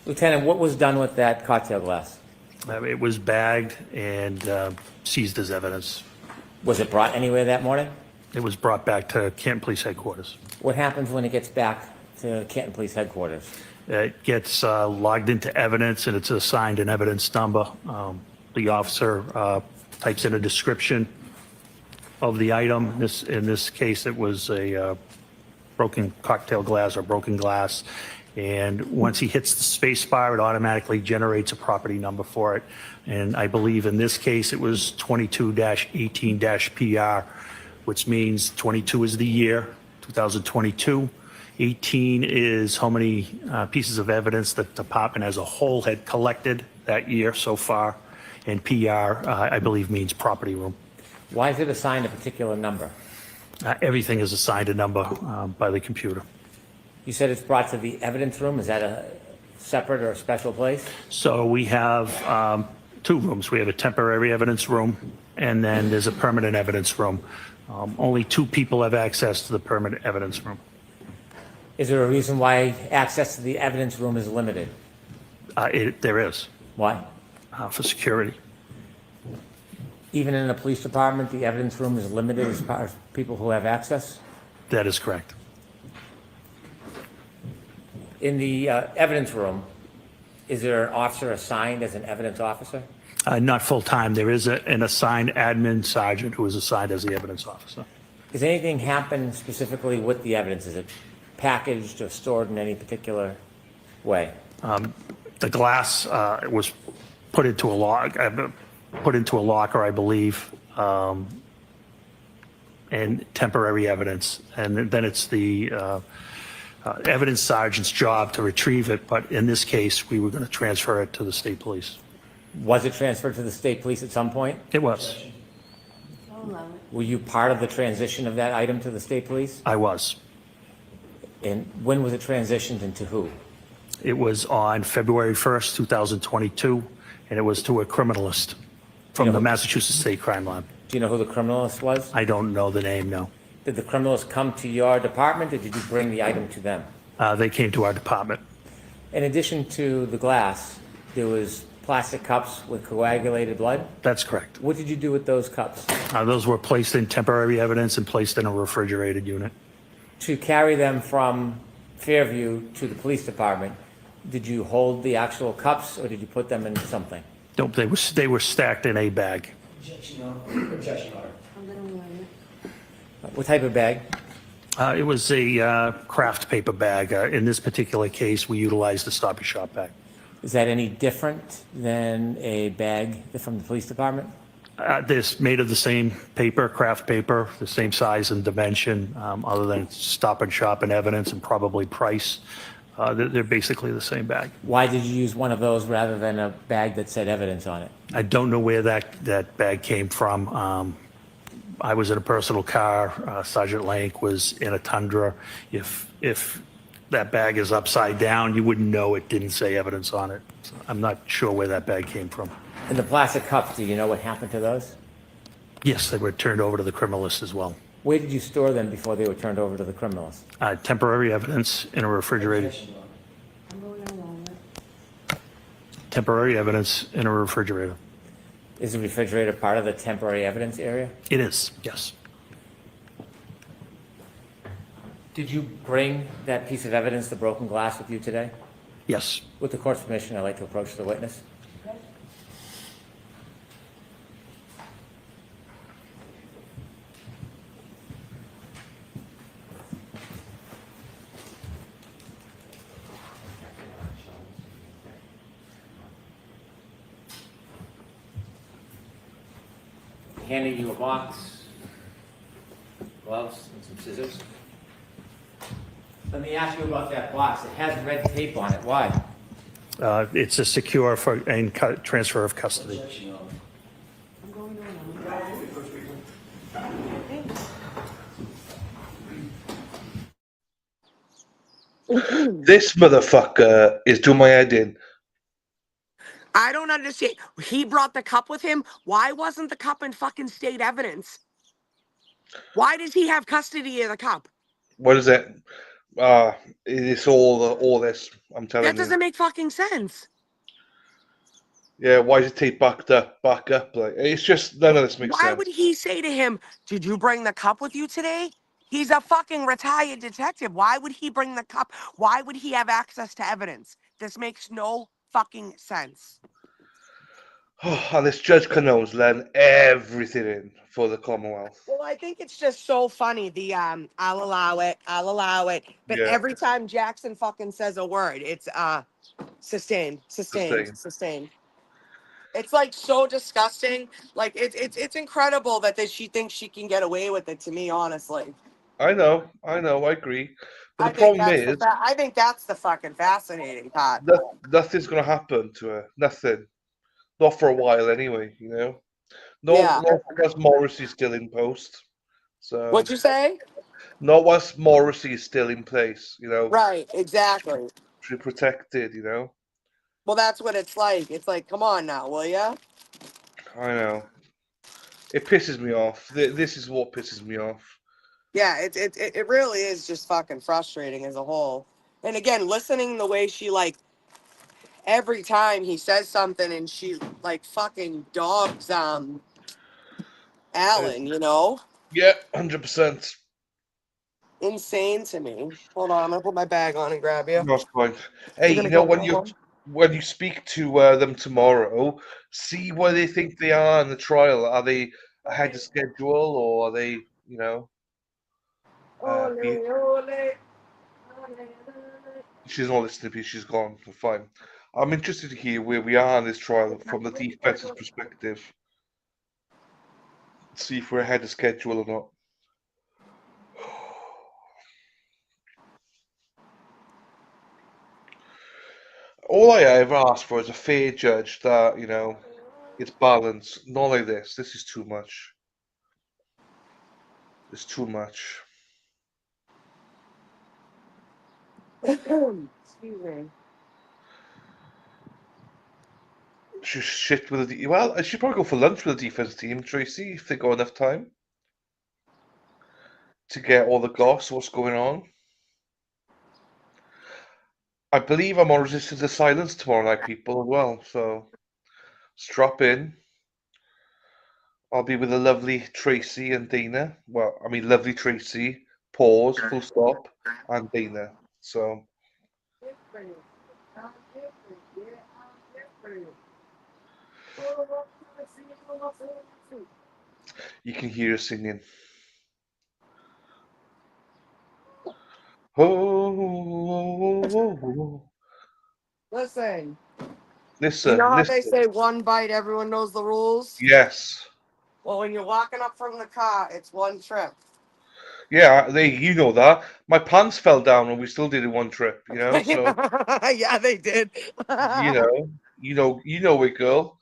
Lieutenant, what was done with that cocktail glass? It was bagged and seized as evidence. Was it brought anywhere that morning? It was brought back to Canton Police Headquarters. What happens when it gets back to Canton Police Headquarters? It gets logged into evidence and it's assigned an evidence number. The officer types in a description of the item. In this case, it was a broken cocktail glass or broken glass. And once he hits the space bar, it automatically generates a property number for it. And I believe in this case, it was 22-18-PR, which means 22 is the year, 2022. 18 is how many pieces of evidence that the department as a whole had collected that year so far. And PR, I believe, means property room. Why is it assigned a particular number? Everything is assigned a number by the computer. You said it's brought to the evidence room. Is that a separate or a special place? So we have two rooms. We have a temporary evidence room, and then there's a permanent evidence room. Only two people have access to the permanent evidence room. Is there a reason why access to the evidence room is limited? There is. Why? For security. Even in the police department, the evidence room is limited as far as people who have access? That is correct. In the evidence room, is there an officer assigned as an evidence officer? Not full-time. There is an assigned admin sergeant who is assigned as the evidence officer. Does anything happen specifically with the evidence? Is it packaged or stored in any particular way? The glass was put into a locker, I believe. and temporary evidence. And then it's the evidence sergeant's job to retrieve it. But in this case, we were going to transfer it to the state police. Was it transferred to the state police at some point? It was. Were you part of the transition of that item to the state police? I was. And when was it transitioned and to who? It was on February 1st, 2022, and it was to a criminalist from the Massachusetts State Crime Lab. Do you know who the criminalist was? I don't know the name, no. Did the criminalist come to your department, or did you bring the item to them? They came to our department. In addition to the glass, there was plastic cups with coagulated blood? That's correct. What did you do with those cups? Those were placed in temporary evidence and placed in a refrigerated unit. To carry them from Fairview to the police department, did you hold the actual cups, or did you put them in something? Nope, they were stacked in a bag. Objection order. What type of bag? It was a craft paper bag. In this particular case, we utilized the Stop and Shop bag. Is that any different than a bag from the police department? This made of the same paper, craft paper, the same size and dimension, other than Stop and Shop and evidence and probably price. They're basically the same bag. Why did you use one of those rather than a bag that said evidence on it? I don't know where that bag came from. I was in a personal car. Sergeant Lank was in a Tundra. If that bag is upside down, you wouldn't know it didn't say evidence on it. So I'm not sure where that bag came from. And the plastic cups, do you know what happened to those? Yes, they were turned over to the criminalist as well. Where did you store them before they were turned over to the criminalist? Temporary evidence in a refrigerator. Temporary evidence in a refrigerator. Is the refrigerator part of the temporary evidence area? It is, yes. Did you bring that piece of evidence, the broken glass, with you today? Yes. With the court's permission, I'd like to approach the witness. Handing you a box, gloves, and some scissors. Let me ask you about that box. It has red tape on it. Why? It's a secure and transfer of custody. This motherfucker is doing my head in. I don't understand. He brought the cup with him. Why wasn't the cup in fucking state evidence? Why does he have custody of the cup? What is it? It's all this. I'm telling you. That doesn't make fucking sense. Yeah, why is it tape back up? Like, it's just none of this makes sense. Why would he say to him, "Did you bring the cup with you today?" He's a fucking retired detective. Why would he bring the cup? Why would he have access to evidence? This makes no fucking sense. And this Judge Cano's letting everything in for the Commonwealth. Well, I think it's just so funny. The I'll allow it. But Yeah. every time Jackson fucking says a word, it's sustained. It's like so disgusting. Like it's incredible that she thinks she can get away with it. To me, honestly, I know, I agree. But the problem is, I think that's the fucking fascinating part. nothing's going to happen to her. Nothing. Not for a while, anyway. You know. No, Yeah. not because Morrissey's still in post. So. What'd you say? Not whilst Morrissey is still in place. You know. Right. Exactly. To be protected. You know. Well, that's what it's like. It's like, come on now, will ya? I know. It pisses me off. This is what pisses me off. Yeah, it really is just fucking frustrating as a whole. And again, listening the way she like every time he says something and she like fucking dogs Alan, you know? Yeah, 100%. Insane to me. Hold on, I'm gonna put my bag on and grab you. That's fine. Hey, you know when you speak to them tomorrow, see where they think they are in the trial. Are they ahead of schedule, or are they, you know? She's not listening to me. She's gone. Fine. I'm interested to hear where we are in this trial from the defense's perspective. See if we're ahead of schedule or not. All I ever ask for is a fair judge that, you know, it's balanced. Not like this. This is too much. It's too much. Excuse me. She's shit with the well. I should probably go for lunch with the defense team, Tracy, if they got enough time to get all the goss, what's going on. I believe I'm on Resistance to Silence tomorrow night, people, as well. So strap in. I'll be with the lovely Tracy and Dana. Well, I mean, lovely Tracy, pause, full stop, and Dana. So you can hear her singing. Oh, Listen, you listen, know how they listen. say one bite, everyone knows the rules? Yes. Well, when you're walking up from the car, it's one trip. Yeah, you know that. My pants fell down and we still did it one trip, you know, so Yeah, they did. you know it, girl.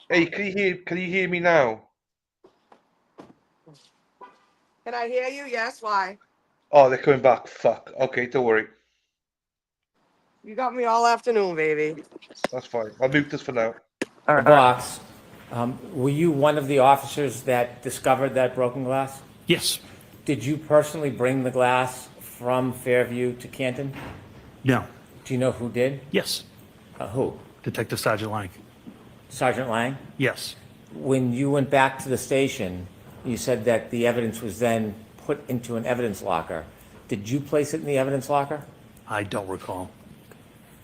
Hey, can you hear me now? Can I hear you? Yes, why? Oh, they're coming back. Fuck. Okay, don't worry. You got me all afternoon, baby. That's fine. I'll mute this for now. The box. Were you one of the officers that discovered that broken glass? Yes. Did you personally bring the glass from Fairview to Canton? No. Do you know who did? Yes. Who? Detective Sergeant Lang. Sergeant Lang? Yes. When you went back to the station, you said that the evidence was then put into an evidence locker. Did you place it in the evidence locker? I don't recall.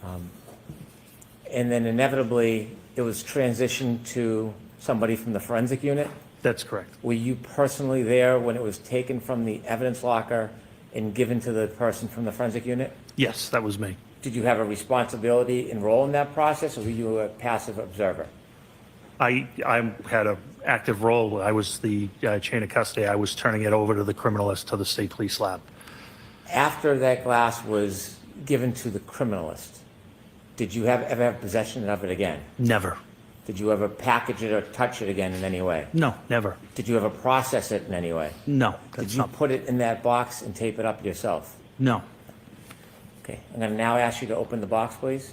And then inevitably, it was transitioned to somebody from the forensic unit? That's correct. Were you personally there when it was taken from the evidence locker and given to the person from the forensic unit? Yes, that was me. Did you have a responsibility and role in that process, or were you a passive observer? I had an active role. I was the chain of custody. I was turning it over to the criminalist to the state police lab. After that glass was given to the criminalist, did you ever have possession of it again? Never. Did you ever package it or touch it again in any way? No, never. Did you ever process it in any way? No. Did you put it in that box and tape it up yourself? No. Okay, I'm going to now ask you to open the box, please.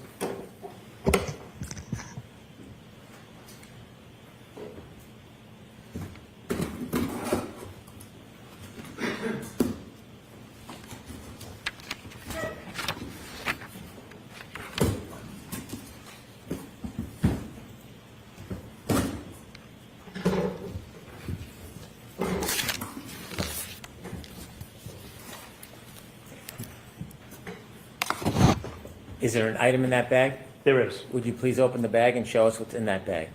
Is there an item in that bag? There is. Would you please open the bag and show us what's in that bag?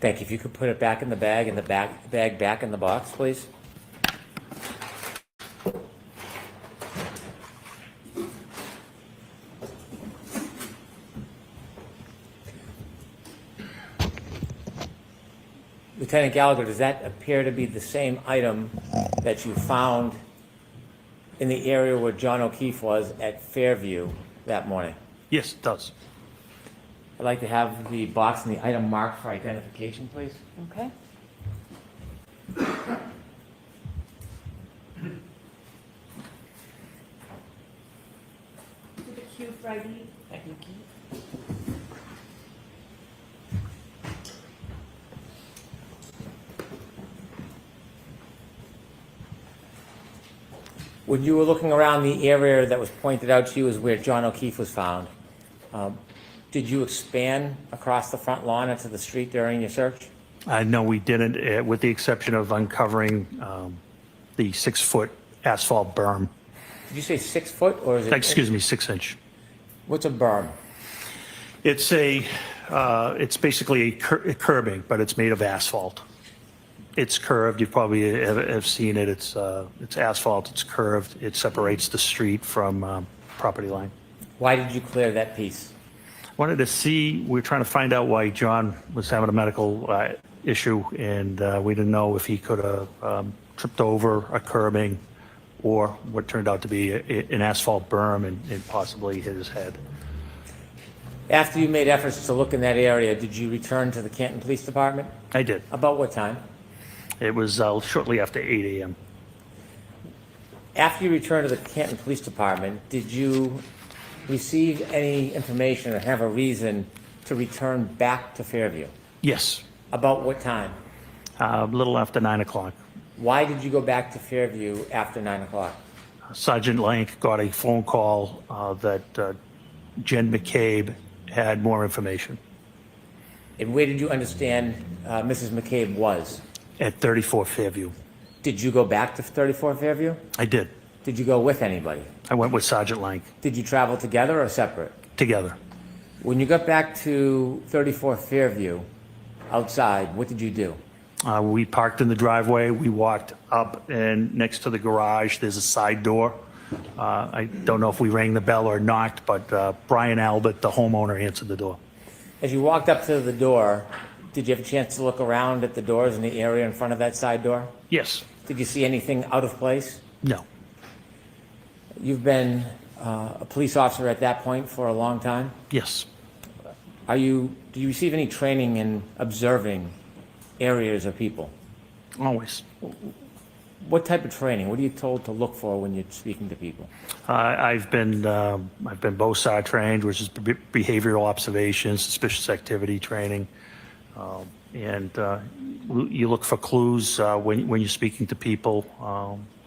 Thank you. If you could put it back in the bag and the bag back in the box, please. Lieutenant Gallagher, does that appear to be the same item that you found in the area where John O'Keefe was at Fairview that morning? Yes, it does. I'd like to have the box and the item marked for identification, please. Okay. To the queue for ID. Thank you. When you were looking around the area that was pointed out to you as where John O'Keefe was found, did you expand across the front lawn into the street during your search? No, we didn't, with the exception of uncovering the 6-foot asphalt berm. Did you say 6 foot or is it? Excuse me, 6 inch. What's a berm? It's basically a curbing, but it's made of asphalt. It's curved. You probably have seen it. It's asphalt. It's curved. It separates the street from property line. Why did you clear that piece? Wanted to see. We're trying to find out why John was having a medical issue, and we didn't know if he could have tripped over a curbing or what turned out to be an asphalt berm and possibly hit his head. After you made efforts to look in that area, did you return to the Canton Police Department? I did. About what time? It was shortly after 8 a.m. After you returned to the Canton Police Department, did you receive any information or have a reason to return back to Fairview? Yes. About what time? A little after 9 o'clock. Why did you go back to Fairview after 9 o'clock? Sergeant Lank got a phone call that Jen McCabe had more information. And where did you understand Mrs. McCabe was? At 34 Fairview. Did you go back to 34 Fairview? I did. Did you go with anybody? I went with Sergeant Lank. Did you travel together or separate? Together. When you got back to 34 Fairview, outside, what did you do? We parked in the driveway. We walked up, and next to the garage, there's a side door. I don't know if we rang the bell or not, but Brian Albert, the homeowner, answered the door. As you walked up to the door, did you have a chance to look around at the doors in the area in front of that side door? Yes. Did you see anything out of place? No. You've been a police officer at that point for a long time? Yes. Do you receive any training in observing areas or people? Always. What type of training? What are you told to look for when you're speaking to people? I've been BOSAR trained, which is behavioral observation, suspicious activity training, and you look for clues when you're speaking to people.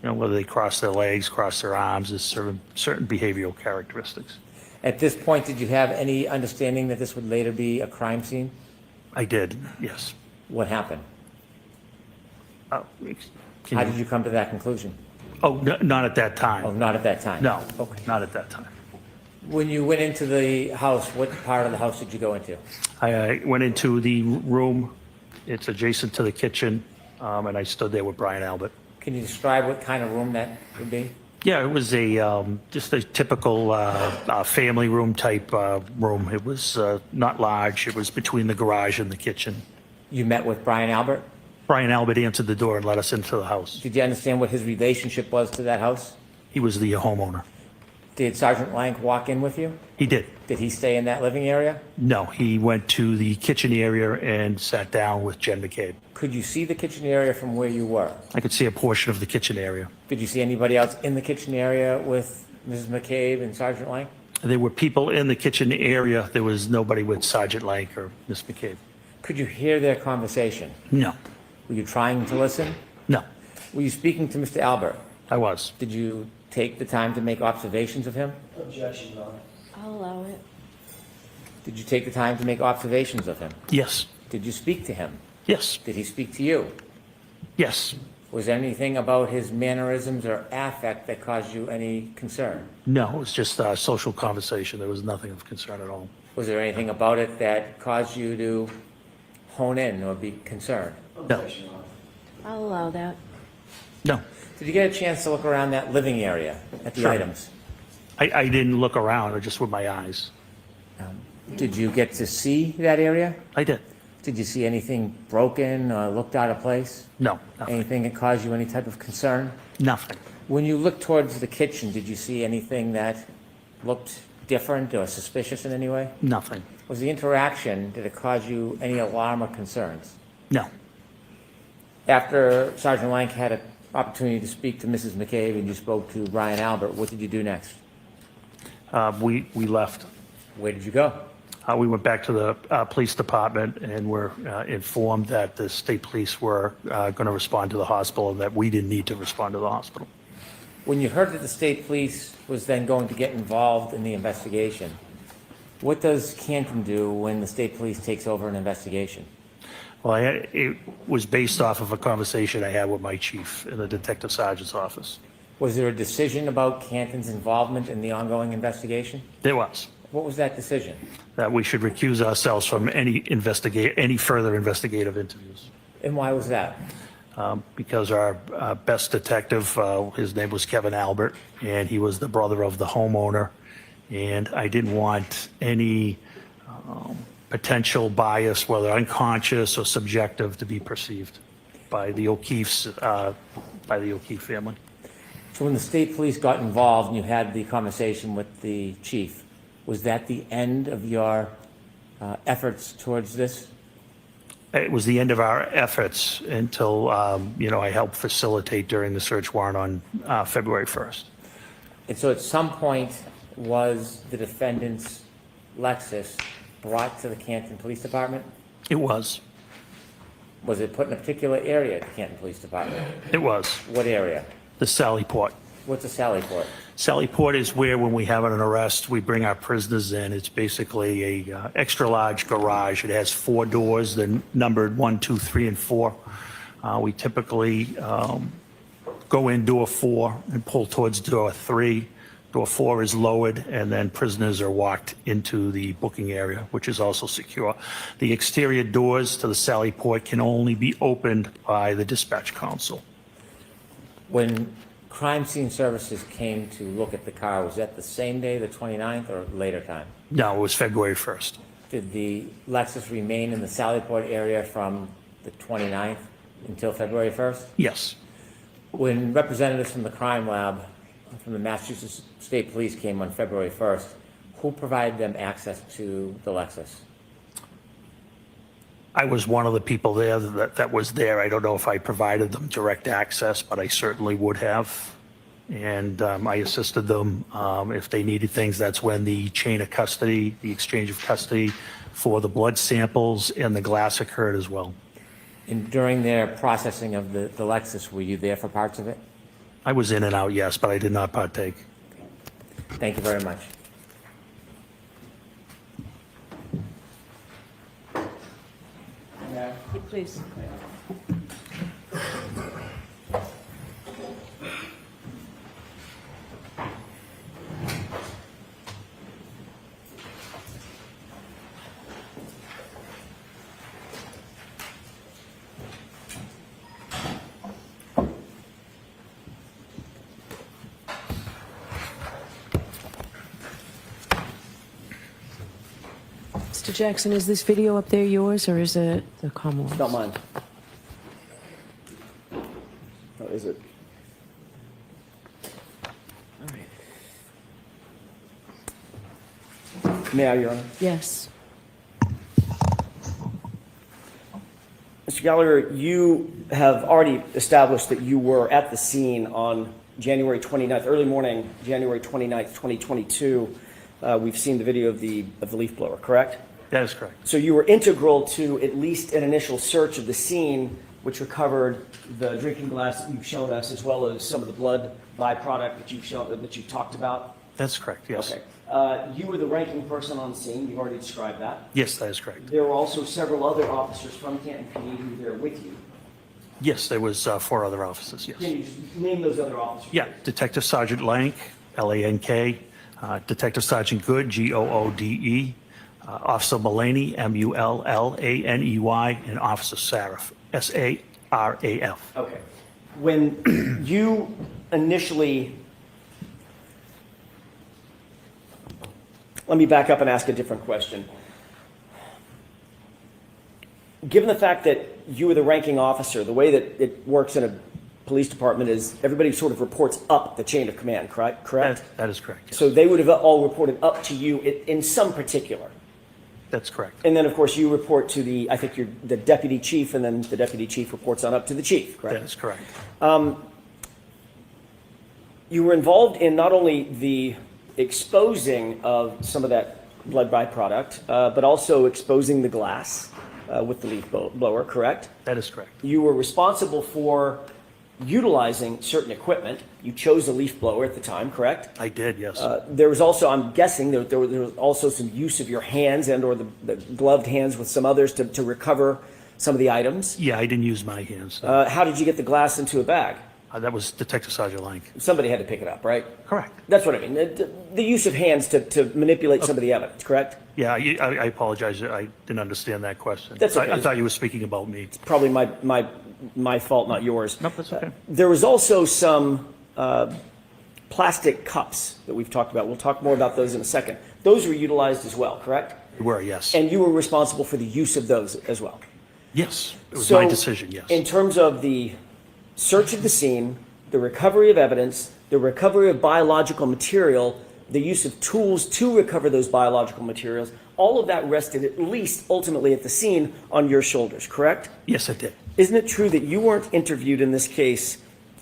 Whether they cross their legs, cross their arms, there's certain behavioral characteristics. At this point, did you have any understanding that this would later be a crime scene? I did, yes. What happened? How Can did you come to that conclusion? Oh, not at that time. Oh, not at that time? No, Okay. not at that time. When you went into the house, what part of the house did you go into? I went into the room. It's adjacent to the kitchen, and I stood there with Brian Albert. Can you describe what kind of room that would be? Yeah, it was just a typical family room type room. It was not large. It was between the garage and the kitchen. You met with Brian Albert? Brian Albert answered the door and let us into the house. Did you understand what his relationship was to that house? He was the homeowner. Did Sergeant Lank walk in with you? He did. Did he stay in that living area? No, he went to the kitchen area and sat down with Jen McCabe. Could you see the kitchen area from where you were? I could see a portion of the kitchen area. Did you see anybody else in the kitchen area with Mrs. McCabe and Sergeant Lank? There were people in the kitchen area. There was nobody with Sergeant Lank or Miss McCabe. Could you hear their conversation? No. Were you trying to listen? No. Were you speaking to Mr. Albert? I was. Did you take the time to make observations of him? Objection, Your Honor. I'll allow it. Did you take the time to make observations of him? Yes. Did you speak to him? Yes. Did he speak to you? Yes. Was there anything about his mannerisms or affect that caused you any concern? No, it was just a social conversation. There was nothing of concern at all. Was there anything about it that caused you to hone in or be concerned? No. I'll allow that. No. Did you get a chance to look around that living area at the Sure. items? I didn't look around, just with my eyes. Did you get to see that area? I did. Did you see anything broken or looked out of place? No. Nothing. Anything that caused you any type of concern? Nothing. When you looked towards the kitchen, did you see anything that looked different or suspicious in any way? Nothing. Was the interaction, did it cause you any alarm or concerns? No. After Sergeant Lank had an opportunity to speak to Mrs. McCabe and you spoke to Brian Albert, what did you do next? We left. Where did you go? We went back to the police department and were informed that the state police were going to respond to the hospital and that we didn't need to respond to the hospital. When you heard that the state police was then going to get involved in the investigation, what does Canton do when the state police takes over an investigation? Well, it was based off of a conversation I had with my chief in the detective sergeant's office. Was there a decision about Canton's involvement in the ongoing investigation? There was. What was that decision? That we should recuse ourselves from any further investigative interviews. And why was that? Because our best detective, his name was Kevin Albert, and he was the brother of the homeowner, and I didn't want any potential bias, whether unconscious or subjective, to be perceived by the O'Keefe's, by the O'Keefe family. So when the state police got involved and you had the conversation with the chief, was that the end of your efforts towards this? It was the end of our efforts until, I helped facilitate during the search warrant on February 1st. And so at some point, was the defendant's Lexus brought to the Canton Police Department? It was. Was it put in a particular area at the Canton Police Department? It was. What area? The Sally Port. What's a Sally Port? Sally Port is where, when we have an arrest, we bring our prisoners in. It's basically a extra large garage. It has 4 doors. They're numbered 1, 2, 3, and 4. We typically go in door 4 and pull towards door 3. Door 4 is lowered, and then prisoners are walked into the booking area, which is also secure. The exterior doors to the Sally Port can only be opened by the dispatch council. When crime scene services came to look at the car, was that the same day, the 29th, or later time? No, it was February 1st. Did the Lexus remain in the Sallyport area from the 29th until February 1st? Yes. When representatives from the crime lab from the Massachusetts State Police came on February 1st, who provided them access to the Lexus? I was one of the people there that was there. I don't know if I provided them direct access, but I certainly would have. And I assisted them if they needed things. That's when the chain of custody, the exchange of custody for the blood samples and the glass occurred as well. And during their processing of the Lexus, were you there for parts of it? I was in and out, yes, but I did not partake. Thank you very much. Please. Mr. Jackson, is this video up there yours, or is it the Commonwealth? It's not mine. Oh, is it? All right. May I, Your Honor? Yes. Mr. Gallagher, you have already established that you were at the scene on January 29th, early morning, January 29th, 2022. We've seen the video of the leaf blower, correct? That is correct. So you were integral to at least an initial search of the scene, which recovered the drinking glass that you've shown us, as well as some of the blood byproduct that you've talked about. That's correct, yes. Okay. You were the ranking person on scene. You've already described that. Yes, that is correct. There were also several other officers from Canton PD who were there with you. Yes, there was 4 other officers, yes. Can you just name those other officers? Yeah, Detective Sergeant Lank, Lank, Detective Sergeant Good, Goode, Officer Mullaney, Mullaney, and Officer Saraf, Saraf. Okay. When you initially, let me back up and ask a different question. Given the fact that you were the ranking officer, the way that it works in a police department is everybody sort of reports up the chain of command, correct? That is correct. Yes. So they would have all reported up to you in some particular. That's correct. And then, of course, you report to I think you're the deputy chief, and then the deputy chief reports on up to the chief, correct? That is correct. You were involved in not only the exposing of some of that blood byproduct, but also exposing the glass with the leaf blower, correct? That is correct. You were responsible for utilizing certain equipment. You chose a leaf blower at the time, correct? I did, yes. There was also, I'm guessing, there was also some use of your hands and or the gloved hands with some others to recover some of the items. Yeah, I didn't use my hands. How did you get the glass into a bag? That was Detective Sergeant Lang. Somebody had to pick it up, right? Correct. That's what I mean. The use of hands to manipulate some of the evidence, correct? Yeah, I apologize. I didn't understand that question. That's okay. I thought you were speaking about me. Probably my fault, not yours. Nope, that's okay. There was also some plastic cups that we've talked about. We'll talk more about those in a second. Those were utilized as well, correct? They were, yes. And you were responsible for the use of those as well? Yes, it was So, my decision, yes. In terms of the search of the scene, the recovery of evidence, the recovery of biological material, the use of tools to recover those biological materials, all of that rested at least ultimately at the scene on your shoulders, correct? Yes, it did. Isn't it true that you weren't interviewed in this case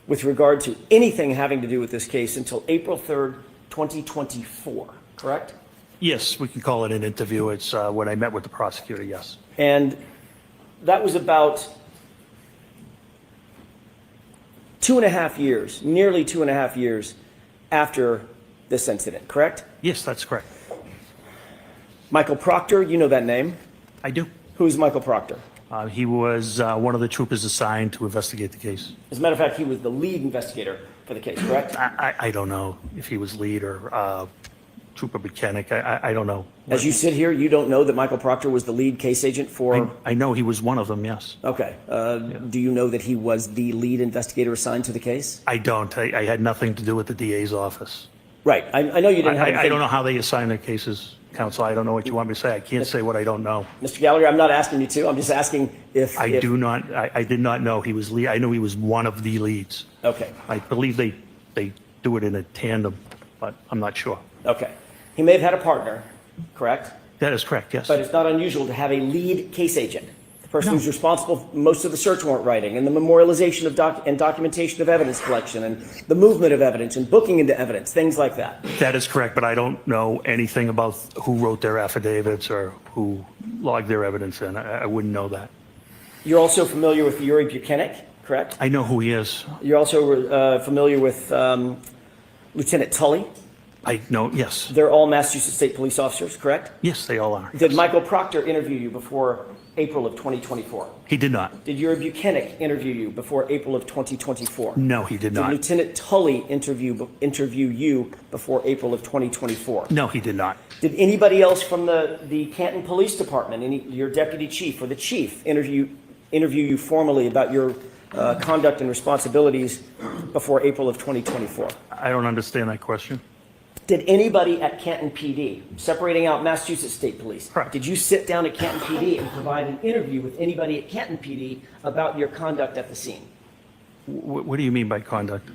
with regard to anything having to do with this case until April 3rd, 2024, correct? Yes, we can call it an interview. It's when I met with the prosecutor, yes. And that was about 2.5 years, nearly 2.5 years after this incident, correct? Yes, that's correct. Michael Proctor, you know that name? I do. Who's Michael Proctor? He was one of the troopers assigned to investigate the case. As a matter of fact, he was the lead investigator for the case, correct? I don't know if he was lead or trooper mechanic. I don't know. As you sit here, you don't know that Michael Proctor was the lead case agent for... I know he was one of them, yes. Okay. Do you know that he was the lead investigator assigned to the case? I don't. I had nothing to do with the DA's office. Right. I know you didn't have... I don't know how they assign their cases, counsel. I don't know what you want me to say. I can't say what I don't know. Mr. Gallagher, I'm not asking you to. I'm just asking if... I did not know he was lead. I knew he was one of the leads. Okay. I believe they do it in a tandem, but I'm not sure. Okay. He may have had a partner, correct? That is correct, yes. But it's not unusual to have a lead case agent, the person who's responsible for most of the search warrant writing and the memorialization of documentation of evidence collection and the movement of evidence and booking into evidence, things like that. That is correct, but I don't know anything about who wrote their affidavits or who logged their evidence in. I wouldn't know that. You're also familiar with Yuri Buchanan, correct? I know who he is. You're also familiar with Lieutenant Tully? I know, yes. They're all Massachusetts State Police officers, correct? Yes, they all are. Did Michael Proctor interview you before April of 2024? He did not. Did Yuri Buchanan interview you before April of 2024? No, he did not. Did Lieutenant Tully interview you before April of 2024? No, he did not. Did anybody else from the Canton Police Department, your deputy chief or the chief, interview you formally about your conduct and responsibilities before April of 2024? I don't understand that question. Did anybody at Canton PD, separating out Massachusetts State Police, did you sit down at Canton PD and provide an interview with anybody at Canton PD about your conduct at the scene? What do you mean by conduct?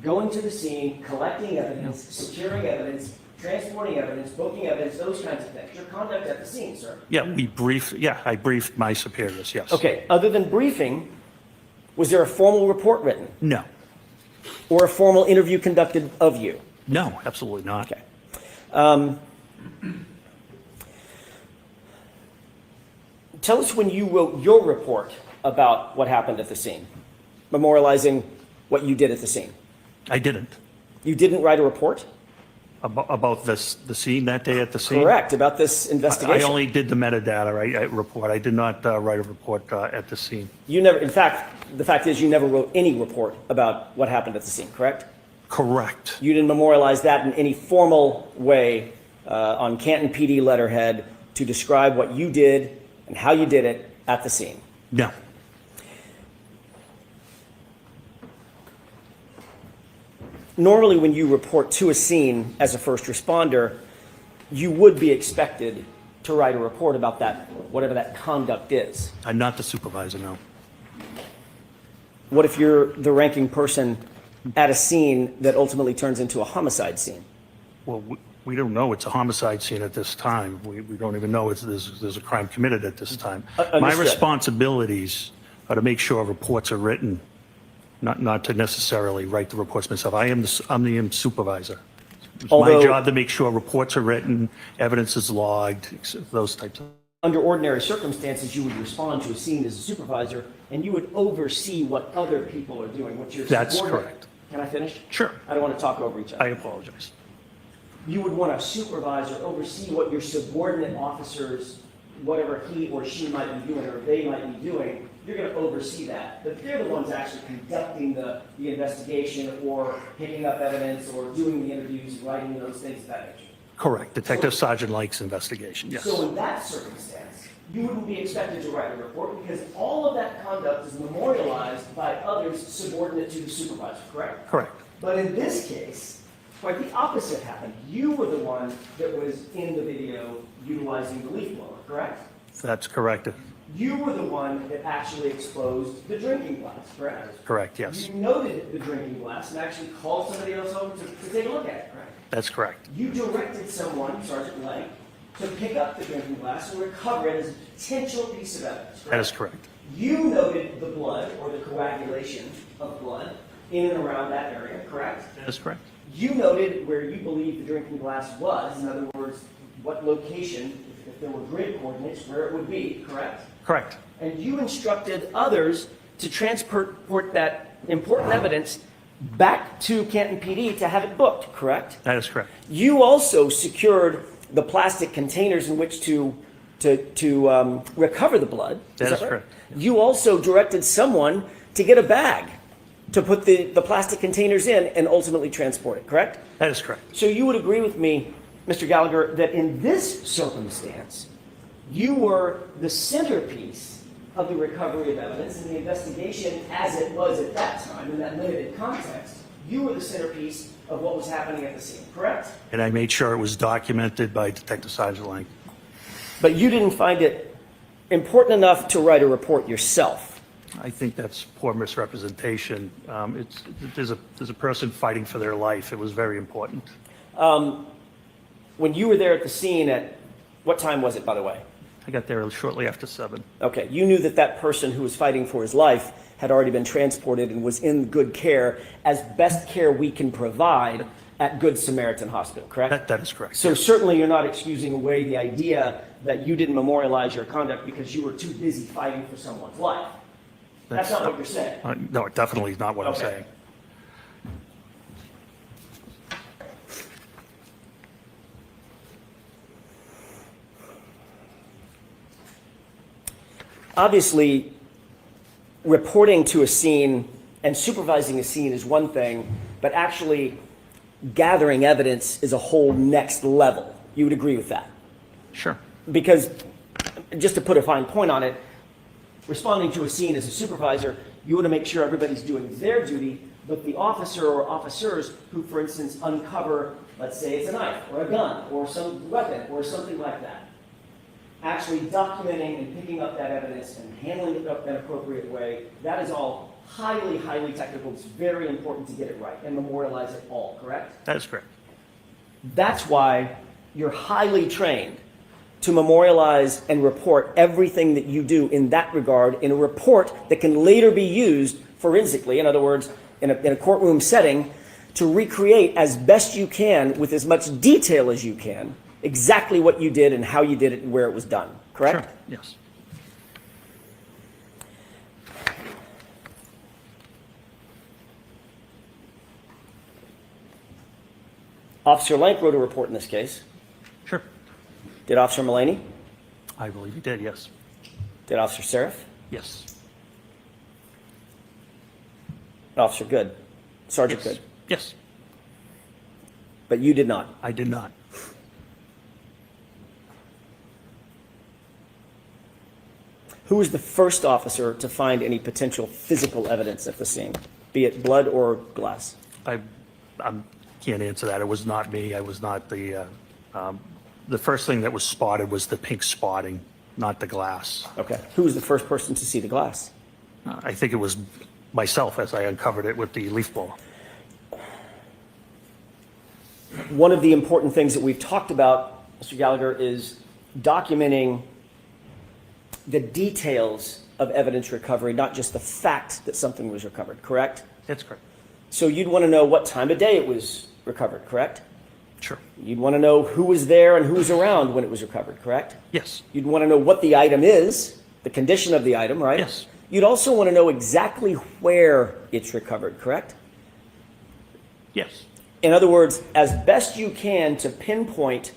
Going to the scene, collecting evidence, securing evidence, transporting evidence, booking evidence, those kinds of things. Your conduct at the scene, sir. Yeah, I briefed my superiors, yes. Okay, other than briefing, was there a formal report written? No. Or a formal interview conducted of you? No, absolutely not. Okay. Tell us when you wrote your report about what happened at the scene, memorializing what you did at the scene. I didn't. You didn't write a report? About the scene that day at the scene? Correct, about this investigation. I only did the metadata report. I did not write a report at the scene. You never, in fact, the fact is you never wrote any report about what happened at the scene, correct? Correct. You didn't memorialize that in any formal way on Canton PD letterhead to describe what you did and how you did it at the scene? No. Normally when you report to a scene as a first responder, you would be expected to write a report about that, whatever that conduct is. I'm not the supervisor, no. What if you're the ranking person at a scene that ultimately turns into a homicide scene? Well, we don't know it's a homicide scene at this time. We don't even know there's a crime committed at this time. My responsibilities are to make sure reports are written, not to necessarily write the reports myself. I'm the supervisor. It's my job to make sure reports are written, evidence is logged, those types of things. Under ordinary circumstances, you would respond to a scene as a supervisor, and you would oversee what other people are doing, what your That's subordinate- correct. Can I finish? Sure. I don't want to talk over each other. I apologize. You would want a supervisor oversee what your subordinate officers, whatever he or she might be doing or they might be doing you're going to oversee that. But they're the ones actually conducting the investigation or picking up evidence or doing the interviews, writing those things of that nature. Correct. Detective Sergeant Lake's investigation, yes. So in that circumstance, you wouldn't be expected to write a report because all of that conduct is memorialized by others subordinate to the supervisor, correct? Correct. But in this case, quite the opposite happened. You were the one that was in the video utilizing the leaf blower, correct? That's correct. You were the one that actually exposed the drinking glass, correct? Correct, yes. You noted the drinking glass and actually called somebody else over to take a look at it, correct? That's correct. You directed someone, Sergeant Lang, to pick up the drinking glass and recover it as a potential piece of evidence, correct? That is correct. You noted the blood or the coagulation of blood in and around that area, correct? That is correct. You noted where you believe the drinking glass was, in other words, what location, if there were grid coordinates, where it would be, correct? Correct. And you instructed others to transport that important evidence back to Canton PD to have it booked, correct? That is correct. You also secured the plastic containers in which to recover the blood. That is right? correct. You also directed someone to get a bag to put the plastic containers in and ultimately transport it, correct? That is correct. So you would agree with me, Mr. Gallagher, that in this circumstance, you were the centerpiece of the recovery of evidence and the investigation as it was at that time, in that limited context. You were the centerpiece of what was happening at the scene, correct? And I made sure it was documented by Detective Sergeant Lang. But you didn't find it important enough to write a report yourself. I think that's poor misrepresentation. There's a person fighting for their life. It was very important. When you were there at the scene at, what time was it, by the way? I got there shortly after 7. Okay, you knew that that person who was fighting for his life had already been transported and was in good care, as best care we can provide at Good Samaritan Hospital, correct? That is correct. So certainly you're not excusing away the idea that you didn't memorialize your conduct because you were too busy fighting for someone's life. That's not what you're saying. No, it definitely is not what I'm Okay. saying. Obviously, reporting to a scene and supervising a scene is one thing, but actually gathering evidence is a whole next level. You would agree with that? Sure. Because, just to put a fine point on it, responding to a scene as a supervisor, you want to make sure everybody's doing their duty, but the officer or officers who, for instance, uncover, let's say it's a knife or a gun or some weapon or something like that, actually documenting and picking up that evidence and handling it up in an appropriate way, that is all highly, highly technical. It's very important to get it right and memorialize it all, correct? That is correct. That's why you're highly trained to memorialize and report everything that you do in that regard in a report that can later be used forensically, in other words, in a courtroom setting, to recreate as best you can with as much detail as you can exactly what you did and how you did it and where it was done, correct? Sure. Yes. Officer Lank wrote a report in this case. Sure. Did Officer Mullaney? I believe he did, yes. Did Officer Seraph? Yes. Officer Good? Sergeant Yes. Good? Yes. But you did not? I did not. Who was the first officer to find any potential physical evidence at the scene, be it blood or glass? I can't answer that. It was not me. I was not the first thing that was spotted was the pink spotting, not the glass. Okay. Who was the first person to see the glass? I think it was myself as I uncovered it with the leaf blower. One of the important things that we've talked about, Mr. Gallagher, is documenting the details of evidence recovery, not just the fact that something was recovered, correct? That's correct. So you'd want to know what time of day it was recovered, correct? Sure. You'd want to know who was there and who was around when it was recovered, correct? Yes. You'd want to know what the item is, the condition of the item, right? Yes. You'd also want to know exactly where it's recovered, correct? Yes. In other words, as best you can to pinpoint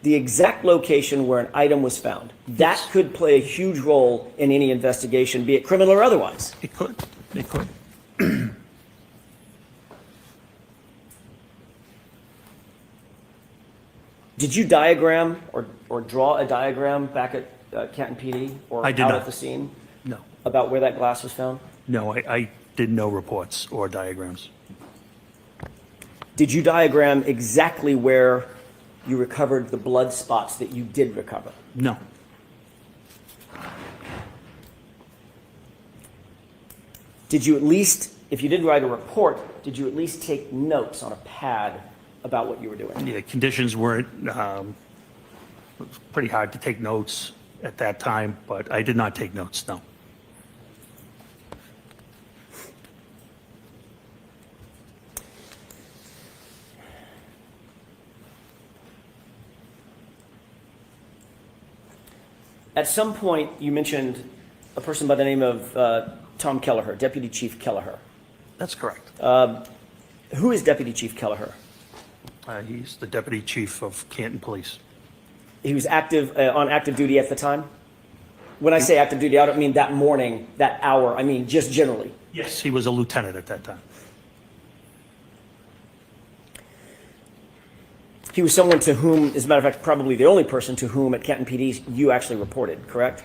the exact location where an item was found. That could play a huge role in any investigation, be it criminal or otherwise. It could. It could. Did you diagram or draw a diagram back at Canton PD or I did out not. at the scene No. about where that glass was found? No, I did no reports or diagrams. Did you diagram exactly where you recovered the blood spots that you did recover? No. Did you at least, if you did write a report, did you at least take notes on a pad about what you were doing? Yeah, conditions weren't, it was pretty hard to take notes at that time, but I did not take notes, no. At some point, you mentioned a person by the name of Tom Kelleher, Deputy Chief Kelleher. That's correct. Who is Deputy Chief Kelleher? He's the Deputy Chief of Canton Police. He was active on active duty at the time? When I say active duty, I don't mean that morning, that hour. I mean just generally. Yes, he was a lieutenant at that time. He was someone to whom, as a matter of fact, probably the only person to whom at Canton PD you actually reported, correct?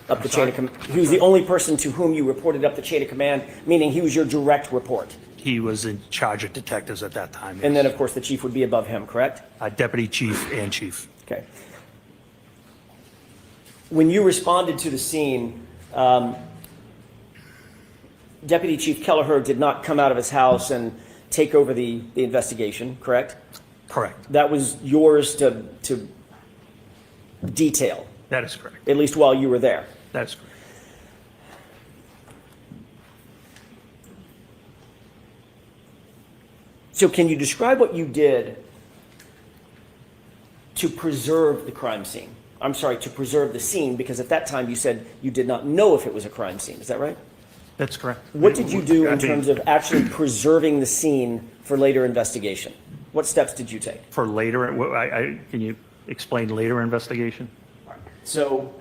Up the chain of command. He was the only person to whom you reported up the chain of command, meaning he was your direct report. He was in charge of detectives at that time. And then, of course, the chief would be above him, correct? Deputy Chief and Chief. Okay. When you responded to the scene, Deputy Chief Kelleher did not come out of his house and take over the investigation, correct? Correct. That was yours to detail. That is correct. At least while you were there. That's correct. So can you describe what you did to preserve the crime scene? I'm sorry, to preserve the scene, because at that time you said you did not know if it was a crime scene. Is that right? That's correct. What did you do in terms of actually preserving the scene for later investigation? What steps did you take? For later, can you explain later investigation? So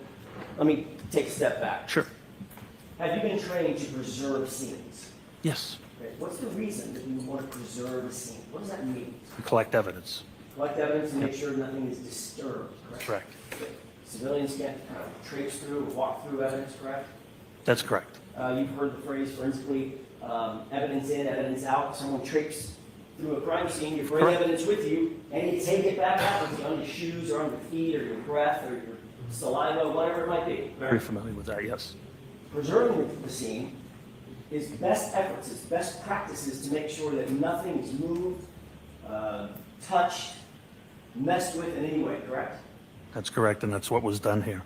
let me take a step back. Sure. Have you been trained to preserve scenes? Yes. Okay. What's the reason that you want to preserve a scene? What does that mean? To collect evidence. Collect evidence and make sure nothing is disturbed, correct? Correct. Okay. Civilians can't kind of traipse through or walk through evidence, correct? That's correct. You've heard the phrase forensically, evidence in, evidence out. Someone traipses through a crime scene, you bring Correct. evidence with you, and you take it back out with you on your shoes or on your feet or your breath or your saliva, whatever it might be. Very familiar with that, yes. Preserving the scene is best efforts, it's best practices to make sure that nothing is moved, touched, messed with in any way, correct? That's correct, and that's what was done here.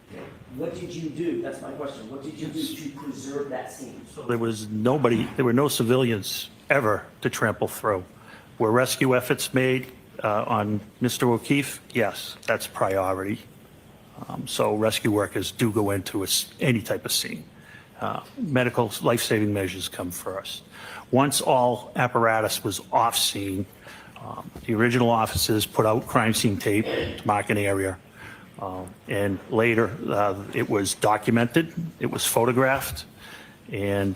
What did you do? That's my question. What did you do to preserve that scene? So there were no civilians ever to trample through. Were rescue efforts made on Mr. O'Keefe? Yes, that's priority. So rescue workers do go into any type of scene. Medical life-saving measures come first. Once all apparatus was off scene, the original officers put out crime scene tape to mark an area. And later, it was documented, it was photographed, and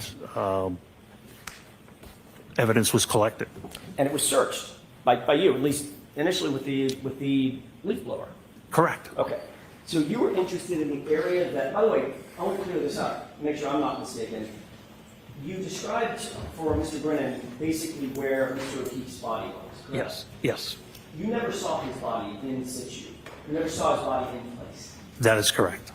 evidence was collected. And it was searched by you, at least initially with the leaf blower. Correct. Okay. So you were interested in the area that, by the way, I want to clear this up, make sure I'm not mistaken. You described for Mr. Brennan basically where Mr. O'Keefe's body was, correct? Yes, yes, You never saw his body in situ. You never saw his body in place. that is correct.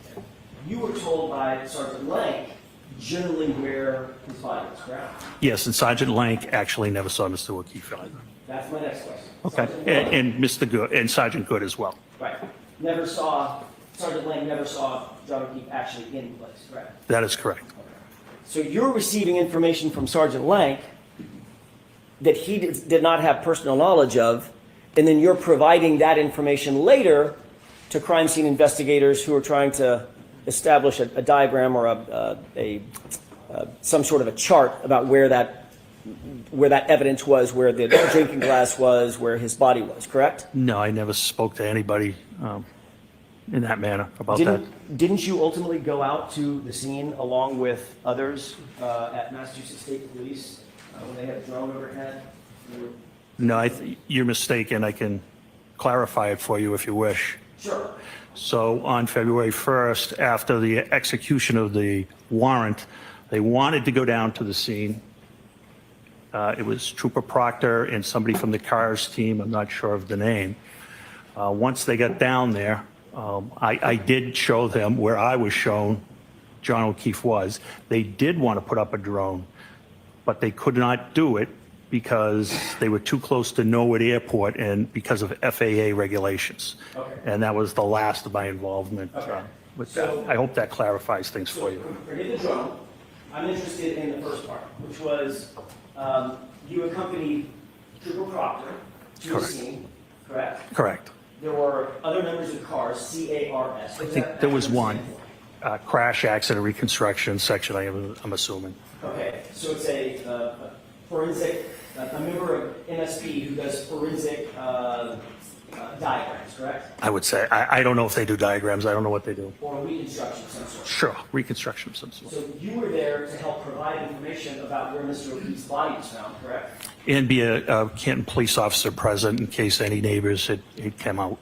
You were told by Sergeant Lank generally where his body was, correct? Yes, and Sergeant Lank actually never saw Mr. O'Keefe either. That's my next question. Okay, Sergeant Lank- and Mr. Good, and Sergeant Good as well. Right. Sergeant Lank never saw John O'Keefe actually in place, correct? That is correct. So you're receiving information from Sergeant Lank that he did not have personal knowledge of, and then you're providing that information later to crime scene investigators who are trying to establish a diagram or some sort of a chart about where that where that evidence was, where the drinking glass was, where his body was, correct? No, I never spoke to anybody in that manner about that. Didn't you ultimately go out to the scene along with others at Massachusetts State Police when they had a drone overhead? No, you're mistaken. I can clarify it for you if you wish. Sure. So on February 1st, after the execution of the warrant, they wanted to go down to the scene. It was Trooper Proctor and somebody from the CARS team. I'm not sure of the name. Once they got down there, I did show them where I was shown John O'Keefe was. They did want to put up a drone, but they could not do it because they were too close to Norwood Airport and because of FAA regulations. Okay. And that was the last of my involvement with that. I hope that clarifies things for you. Forget the drone. I'm interested in the first part, which was you accompanied Trooper Proctor to the scene, correct? Correct. There were other members of CARS, C-A-R-S. I think there was one crash accident reconstruction section, I'm assuming. Okay, so it's a forensic, a member of MSP who does forensic diagrams, correct? I would say. I don't know if they do diagrams. I don't know what they do. Or reconstruction of some sort. Sure, reconstruction of some sort. So you were there to help provide information about where Mr. O'Keefe's body was found, correct? And be a Canton police officer present in case any neighbors had come out.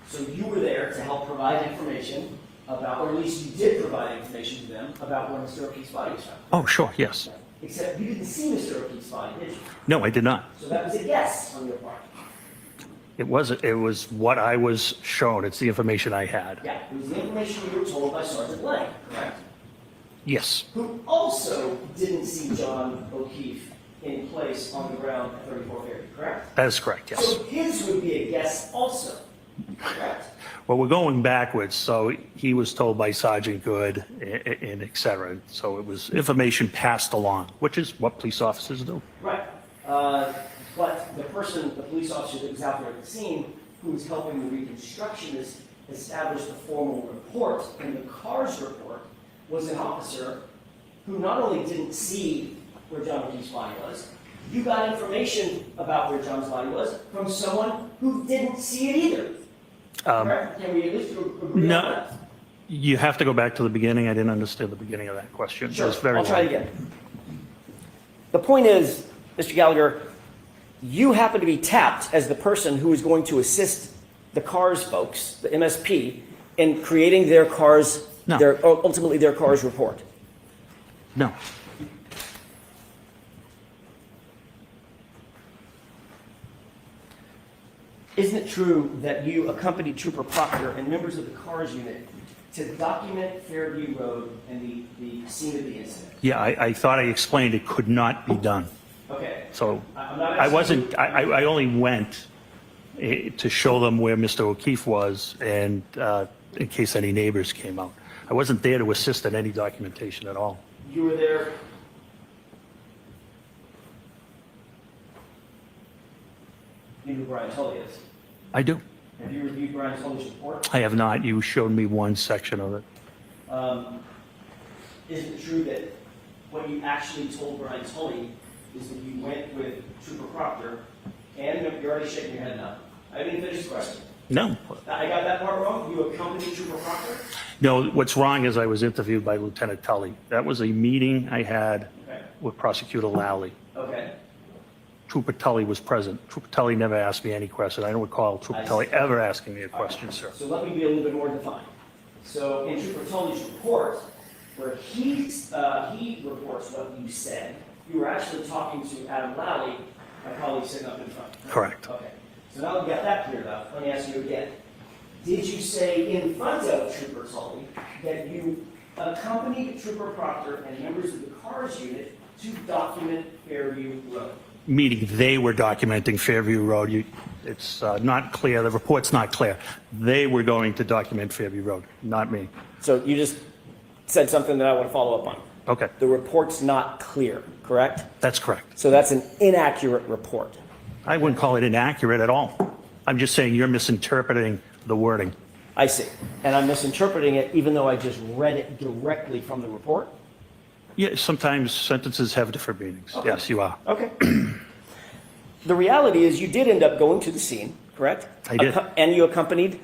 So you were there to help provide information about, or at least you did provide information to them about where Mr. O'Keefe's body was found. Oh, sure, yes. Except you didn't see Mr. O'Keefe's body, did you? No, I did not. So that was a guess on your part. It was what I was shown. It's the information I had. Yeah, it was the information you were told by Sergeant Lang, correct? Yes. Who also didn't see John O'Keefe in place on the ground at 34 Ferry, correct? That is correct, yes. So his would be a guess also, correct? Well, we're going backwards. So he was told by Sergeant Good and et cetera. So it was information passed along, which is what police officers do. Right. But the person, the police officer that was out there at the scene, who was helping the reconstructionist establish the formal report, and the CARS report was an officer who not only didn't see where John O'Keefe's body was, you got information about where John's body was from someone who didn't see it either. Correct? Can we at least agree on No, that? you have to go back to the beginning. I didn't understand the beginning of that question. Sure, It was very I'll try it long. again. The point is, Mr. Gallagher, you happen to be tapped as the person who is going to assist the CARS folks, the MSP, in creating their CARS, ultimately their CARS report. No. Isn't it true that you accompanied Trooper Proctor and members of the CARS unit to document Fairview Road and the scene of the incident? Yeah, I thought I explained it could not be done. Okay. So I'm not I wasn't, I only went to show them where Mr. O'Keefe was and in case any neighbors came out. I wasn't there to assist in any documentation at all. You were there. You know who Brian Tully is? I do. Have you reviewed Brian Tully's report? I have not. You showed me one section of it. Is it true that what you actually told Brian Tully is that you went with Trooper Proctor and you're already shaking your head now? I didn't finish the question. No. I got that part wrong? You accompanied Trooper Proctor? No, what's wrong is I was interviewed by Lieutenant Tully. That was a meeting I had Okay. with Prosecutor Lally. Okay. Trooper Tully was present. Trooper Tully never asked me any question. I don't recall Trooper Tully ever asking me a question, sir. So let me be a little bit more defined. So in Trooper Tully's report, where he reports what you said, you were actually talking to Adam Lally, my colleague sitting up in front. Correct. Okay. So now we've got that cleared up. Let me ask you again. Did you say in front of Trooper Tully that you accompanied Trooper Proctor and members of the CARS unit to document Fairview Road? Meaning they were documenting Fairview Road. It's not clear. The report's not clear. They were going to document Fairview Road, not me. So you just said something that I want to follow up on. Okay. The report's not clear, correct? That's correct. So that's an inaccurate report. I wouldn't call it inaccurate at all. I'm just saying you're misinterpreting the wording. I see. And I'm misinterpreting it even though I just read it directly from the report? Yeah, sometimes sentences have different meanings. Okay. Yes, you are. Okay. The reality is you did end up going to the scene, correct? I did. And you accompanied,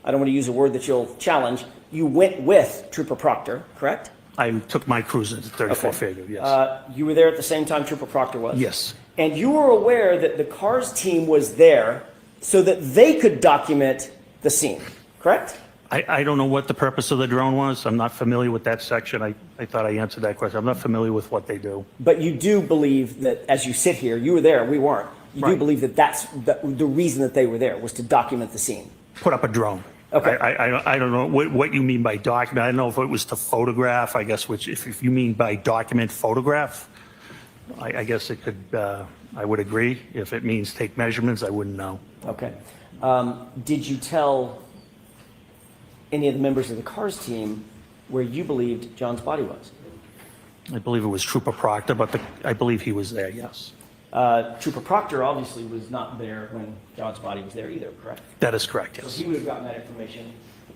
I don't want to use a word that you'll challenge, you went with Trooper Proctor, correct? I took my cruiser to 34 Okay. Fairview, yes. You were there at the same time Trooper Proctor was? Yes. And you were aware that the CARS team was there so that they could document the scene, correct? I don't know what the purpose of the drone was. I'm not familiar with that section. I thought I answered that question. I'm not familiar with what they do. But you do believe that as you sit here, you were there, we weren't. You do Right. believe that that's the reason that they were there was to document the scene. Put up a drone. Okay. I don't know what you mean by document. I don't know if it was to photograph, I guess, which if you mean by document, photograph, I guess it could, I would agree. If it means take measurements, I wouldn't know. Okay. Did you tell any of the members of the CARS team where you believed John's body was? I believe it was Trooper Proctor, but I believe he was there, yes. Trooper Proctor obviously was not there when John's body was there either, correct? That is correct, So yes. he would have gotten that information.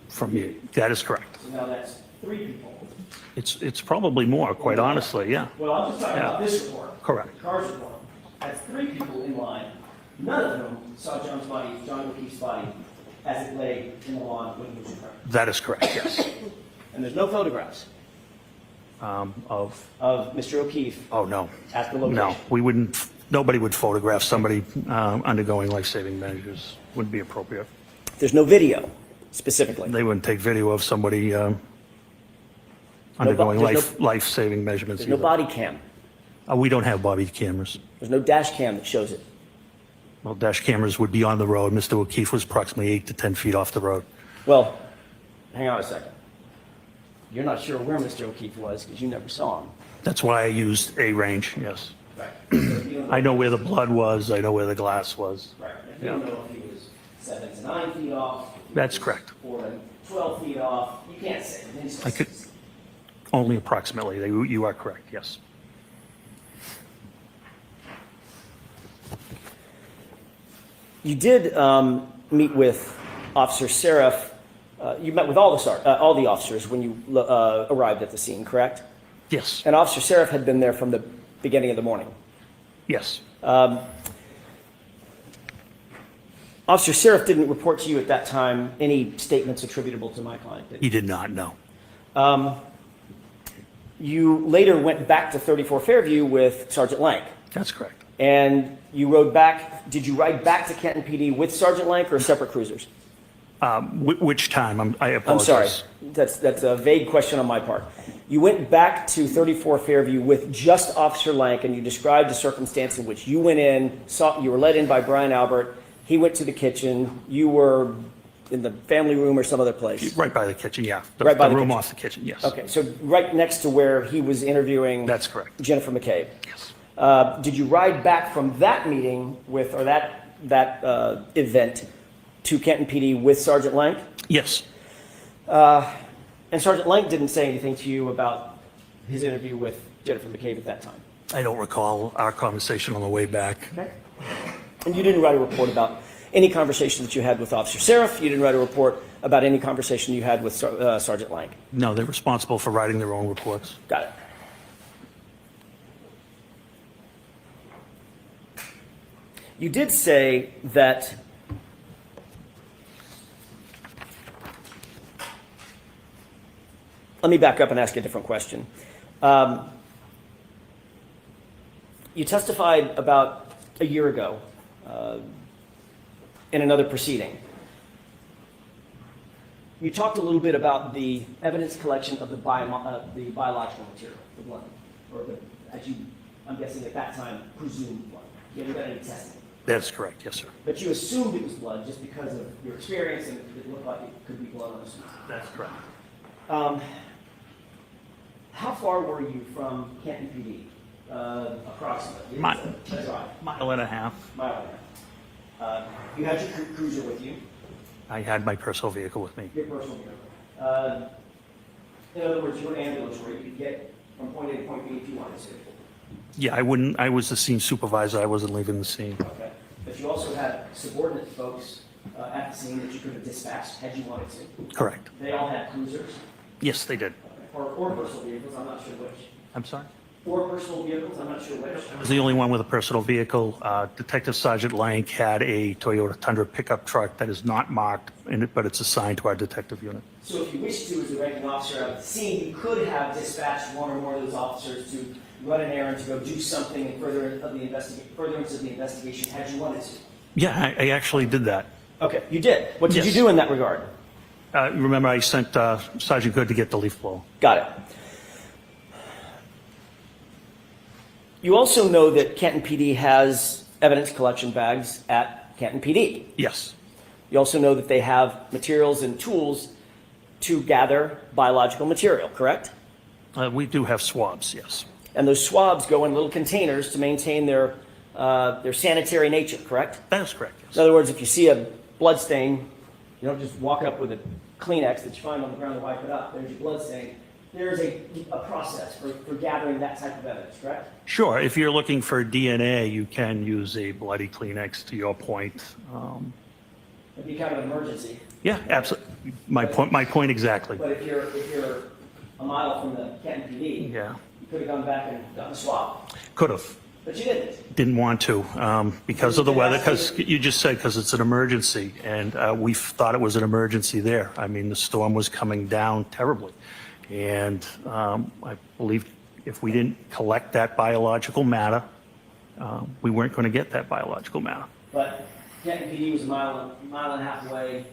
From you. That is correct. So now that's 3 people. It's probably more, quite honestly, yeah. Well, I'm just talking about this report. Correct. The CARS report. That's 3 people in line. None of them saw John's body, John O'Keefe's body, as it lay in the lawn when he was recovered. That is correct, yes. And there's no photographs Of Mr. O'Keefe Oh, no. at the location. No, we wouldn't, nobody would photograph somebody undergoing life-saving measures. Wouldn't be appropriate. There's no video, specifically. They wouldn't take video of somebody undergoing there's life-saving measurements. There's no either. body cam. We don't have body cameras. There's no dash cam that shows it. Well, dash cameras would be on the road. Mr. O'Keefe was approximately 8 to 10 feet off the road. Well, hang on a second. You're not sure where Mr. O'Keefe was because you never saw him. That's why I used a range, yes. Right. I know where the blood was. I know where the glass was. Right. You don't know if he was 7 to 9 feet off. That's correct. 4 to 12 feet off. You can't say. I could, only approximately. You are correct, yes. You did meet with Officer Seraph. You met with all the officers when you arrived at the scene, correct? Yes. And Officer Seraph had been there from the beginning of the morning. Yes. Officer Seraph didn't report to you at that time any statements attributable to my client, did he? He did not, no. You later went back to 34 Fairview with Sergeant Lank. That's correct. And you rode back, did you ride back to Kenton PD with Sergeant Lank or separate cruisers? Which time? I I'm apologize. sorry. That's a vague question on my part. You went back to 34 Fairview with just Officer Lank, and you described the circumstance in which you went in, you were let in by Brian Albert, he went to the kitchen, you were in the family room or some other place. Right by the kitchen, yeah. Right by the room kitchen. off the kitchen, yes. Okay, so right next to where he was interviewing. That's correct. Jennifer McCabe. Yes. Did you ride back from that meeting with, or that event to Kenton PD with Sergeant Lank? Yes. And Sergeant Lank didn't say anything to you about his interview with Jennifer McCabe at that time? I don't recall our conversation on the way back. Okay. And you didn't write a report about any conversation that you had with Officer Seraph? You didn't write a report about any conversation you had with Sergeant Lank? No, they're responsible for writing their own reports. Got it. You did say that let me back up and ask a different question. You testified about a year ago in another proceeding. You talked a little bit about the evidence collection of the biological material, the blood, or I'm guessing at that time, presumed blood. You haven't done any testing. That's correct, yes, sir. But you assumed it was blood just because of your experience and it looked like it could be blood on the suit. That's correct. How far were you from Kenton PD? Approximately. Mile and a half. Mile and a half. You had your cruiser with you. I had my personal vehicle with me. Your personal vehicle. In other words, your ambulance where you could get from point A to point B if you wanted to. Yeah, I was the scene supervisor. I wasn't leaving the scene. Okay. But you also had subordinate folks at the scene that you could have dispatched had you wanted to. Correct. They all had cruisers. Yes, they did. Or personal vehicles, I'm not sure which. I'm sorry? 4 personal vehicles, I'm not sure which. I was the only one with a personal vehicle. Detective Sergeant Lank had a Toyota Tundra pickup truck that is not marked, but it's assigned to our detective unit. So if you wish to, as the ranking officer of the scene, you could have dispatched one or more of those officers to run an errand, to go do something in furtherance of the investigation, had you wanted to. Yeah, I actually did that. Okay, you did. What did Yes. you do in that regard? Remember, I sent Sergeant Good to get the leaf blower. Got it. You also know that Canton PD has evidence collection bags at Canton PD. Yes. You also know that they have materials and tools to gather biological material, correct? We do have swabs, yes. And those swabs go in little containers to maintain their sanitary nature, correct? That is correct, yes. In other words, if you see a blood stain, you don't just walk up with a Kleenex that you find on the ground and wipe it up. There's your blood stain. There's a process for gathering that type of evidence, correct? Sure. If you're looking for DNA, you can use a bloody Kleenex, to your point. It'd be kind of an emergency. Yeah, absolutely. My point exactly. But if you're a mile from the Canton PD, Yeah. you could have gone back and gotten a swab. Could have. But you didn't. Didn't want to because of the weather, because you just said because it's an emergency, and we thought it was an emergency there. I mean, the storm was coming down terribly. And I believe if we didn't collect that biological matter, we weren't going to get that biological matter. But Canton PD was a mile and a half away,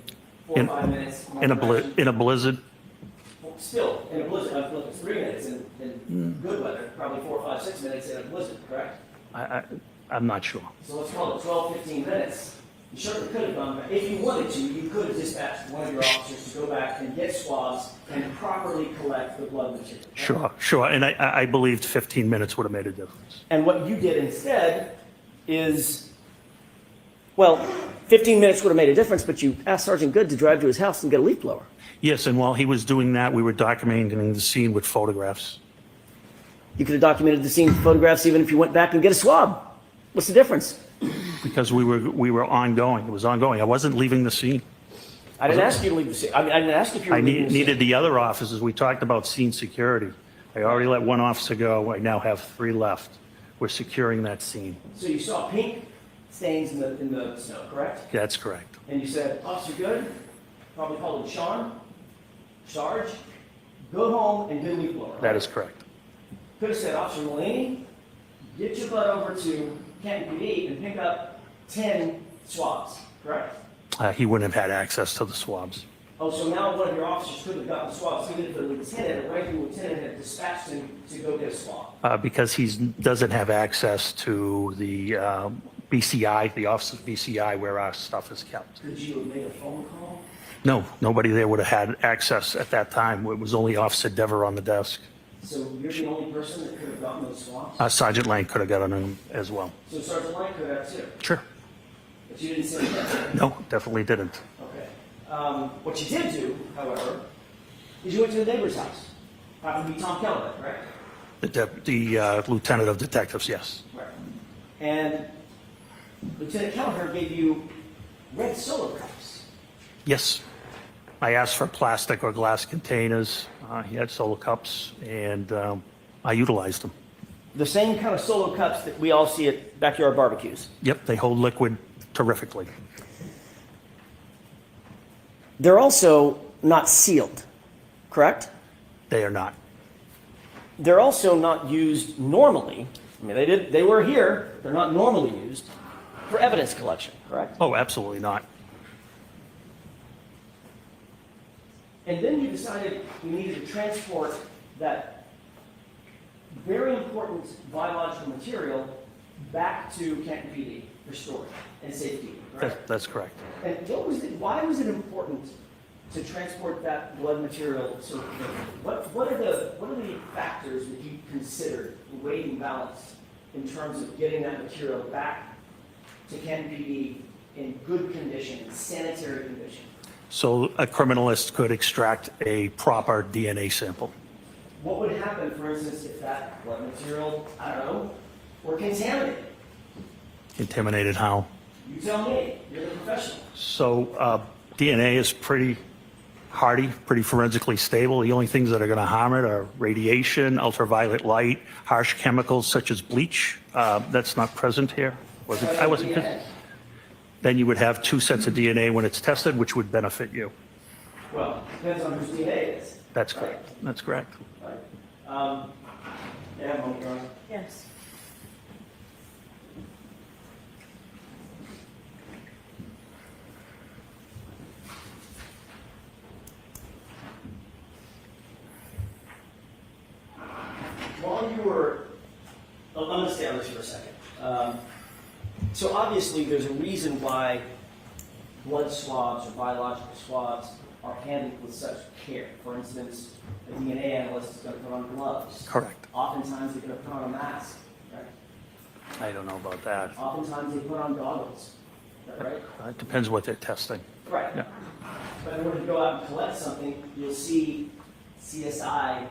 4 or 5 minutes. In a blizzard. Still, in a blizzard, look, it's 3 minutes in good weather, probably 4, 5, 6 minutes in a blizzard, correct? I'm not sure. So let's call it 12, 15 minutes. You certainly could have gone back. If you wanted to, you could have dispatched one of your officers to go back and get swabs and properly collect the blood material. Sure. And I believed 15 minutes would have made a difference. And what you did instead is, well, 15 minutes would have made a difference, but you asked Sergeant Good to drive to his house and get a leaf blower. Yes, and while he was doing that, we were documenting the scene with photographs. You could have documented the scene with photographs even if you went back and get a swab. What's the difference? Because we were ongoing. It was ongoing. I wasn't leaving the scene. I didn't ask you to leave the scene. I didn't ask if you were leaving the scene. Needed the other officers. We talked about scene security. I already let one officer go. I now have 3 left. We're securing that scene. So you saw pink stains in the snow, correct? That's correct. And you said, Officer Good, probably called him Sean, Sarge, go home and get a leaf blower. Right? That is correct. Could have said, Officer Mulaney, get your butt over to Canton PD and pick up 10 swabs, correct? He wouldn't have had access to the swabs. Oh, so now one of your officers could have gotten swabs, even if the lieutenant, a ranking lieutenant, had dispatched him to go get a swab. Because he doesn't have access to the BCI, the office of BCI, where our stuff is kept. Could you have made a phone call? No, nobody there would have had access at that time. It was only Officer Dever on the desk. So you're the only person that could have gotten those swabs? Sergeant Lang could have gotten them as well. So Sergeant Lang could have too? Sure. But you didn't say that? No, definitely didn't. Okay. What you did do, however, is you went to the neighbor's house. Happened to be Tom Keller, correct? The lieutenant of detectives, yes. Right. And Lieutenant Kelleher gave you red Solo cups. Yes. I asked for plastic or glass containers. He had Solo cups, and I utilized them. The same kind of Solo cups that we all see at backyard barbecues. Yep, they hold liquid terrifically. They're also not sealed, correct? They are not. They're also not used normally. I mean, they were here. They're not normally used for evidence collection, correct? Oh, absolutely not. And then you decided you needed to transport that very important biological material back to Canton PD for storage and safety, correct? That's correct. And why was it important to transport that blood material so quickly? What are the factors that you considered, weighed and balanced, in terms of getting that material back to Canton PD in good condition, sanitary condition? So a criminalist could extract a proper DNA sample. What would happen, for instance, if that blood material, I don't know, were contaminated? Contaminated how? You tell me. You're the professional. So DNA is pretty hardy, pretty forensically stable. The only things that are going to harm it are radiation, ultraviolet light, harsh chemicals such as bleach. That's not present here. I wasn't. Then you would have 2 sets of DNA when it's tested, which would benefit you. Well, depends on whose DNA is. That's correct. That's correct. Yes. While you were, I'm going to stay on this for a second. So obviously there's a reason why blood swabs or biological swabs are handled with such care. For instance, a DNA analyst is going to put on gloves. Correct. Oftentimes they're going to put on a mask, right? I don't know about that. Oftentimes they put on goggles, is that right? It depends what they're testing. Right. Yeah. But in order to go out and collect something, you'll see CSI,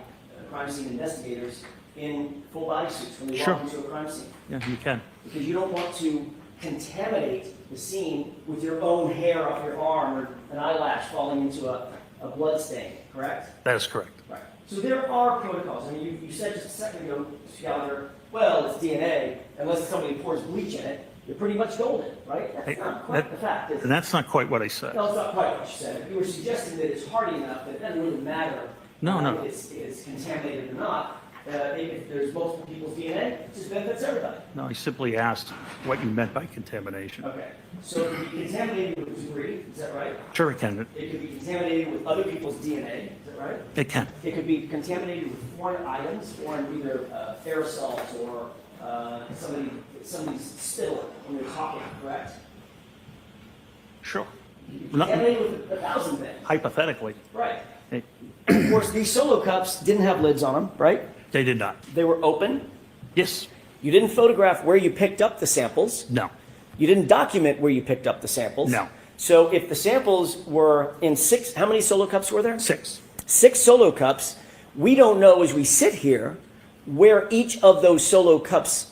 crime scene investigators, in full body suits when they Sure. walk into a crime scene. Yeah, you can. Because you don't want to contaminate the scene with your own hair off your arm or an eyelash falling into a blood stain, correct? That is correct. Right. So there are protocols. I mean, you said just a second ago, Mr. Gallagher, well, it's DNA, unless somebody pours bleach in it, you're pretty much golden, right? That's not quite the fact, is it? And that's not quite what I said. No, it's not quite what you said. You were suggesting that it's hardy enough that it doesn't really matter No. if it's contaminated or not. If there's multiple people's DNA, it just benefits everybody. No, I simply asked what you meant by contamination. Okay. So it could be contaminated with debris, is that right? Sure, it can. It could be contaminated with other people's DNA, is that right? It can. It could be contaminated with foreign items, foreign either aerosols or somebody's spittle when they're talking, correct? Sure. Contaminated with 1,000 things. Hypothetically. Right. It- Of course, these solo cups didn't have lids on them, right? They did not. They were open. Yes. You didn't photograph where you picked up the samples. No. You didn't document where you picked up the samples. No. So if the samples were in 6, how many solo cups were there? 6. 6 solo cups. We don't know as we sit here where each of those solo cups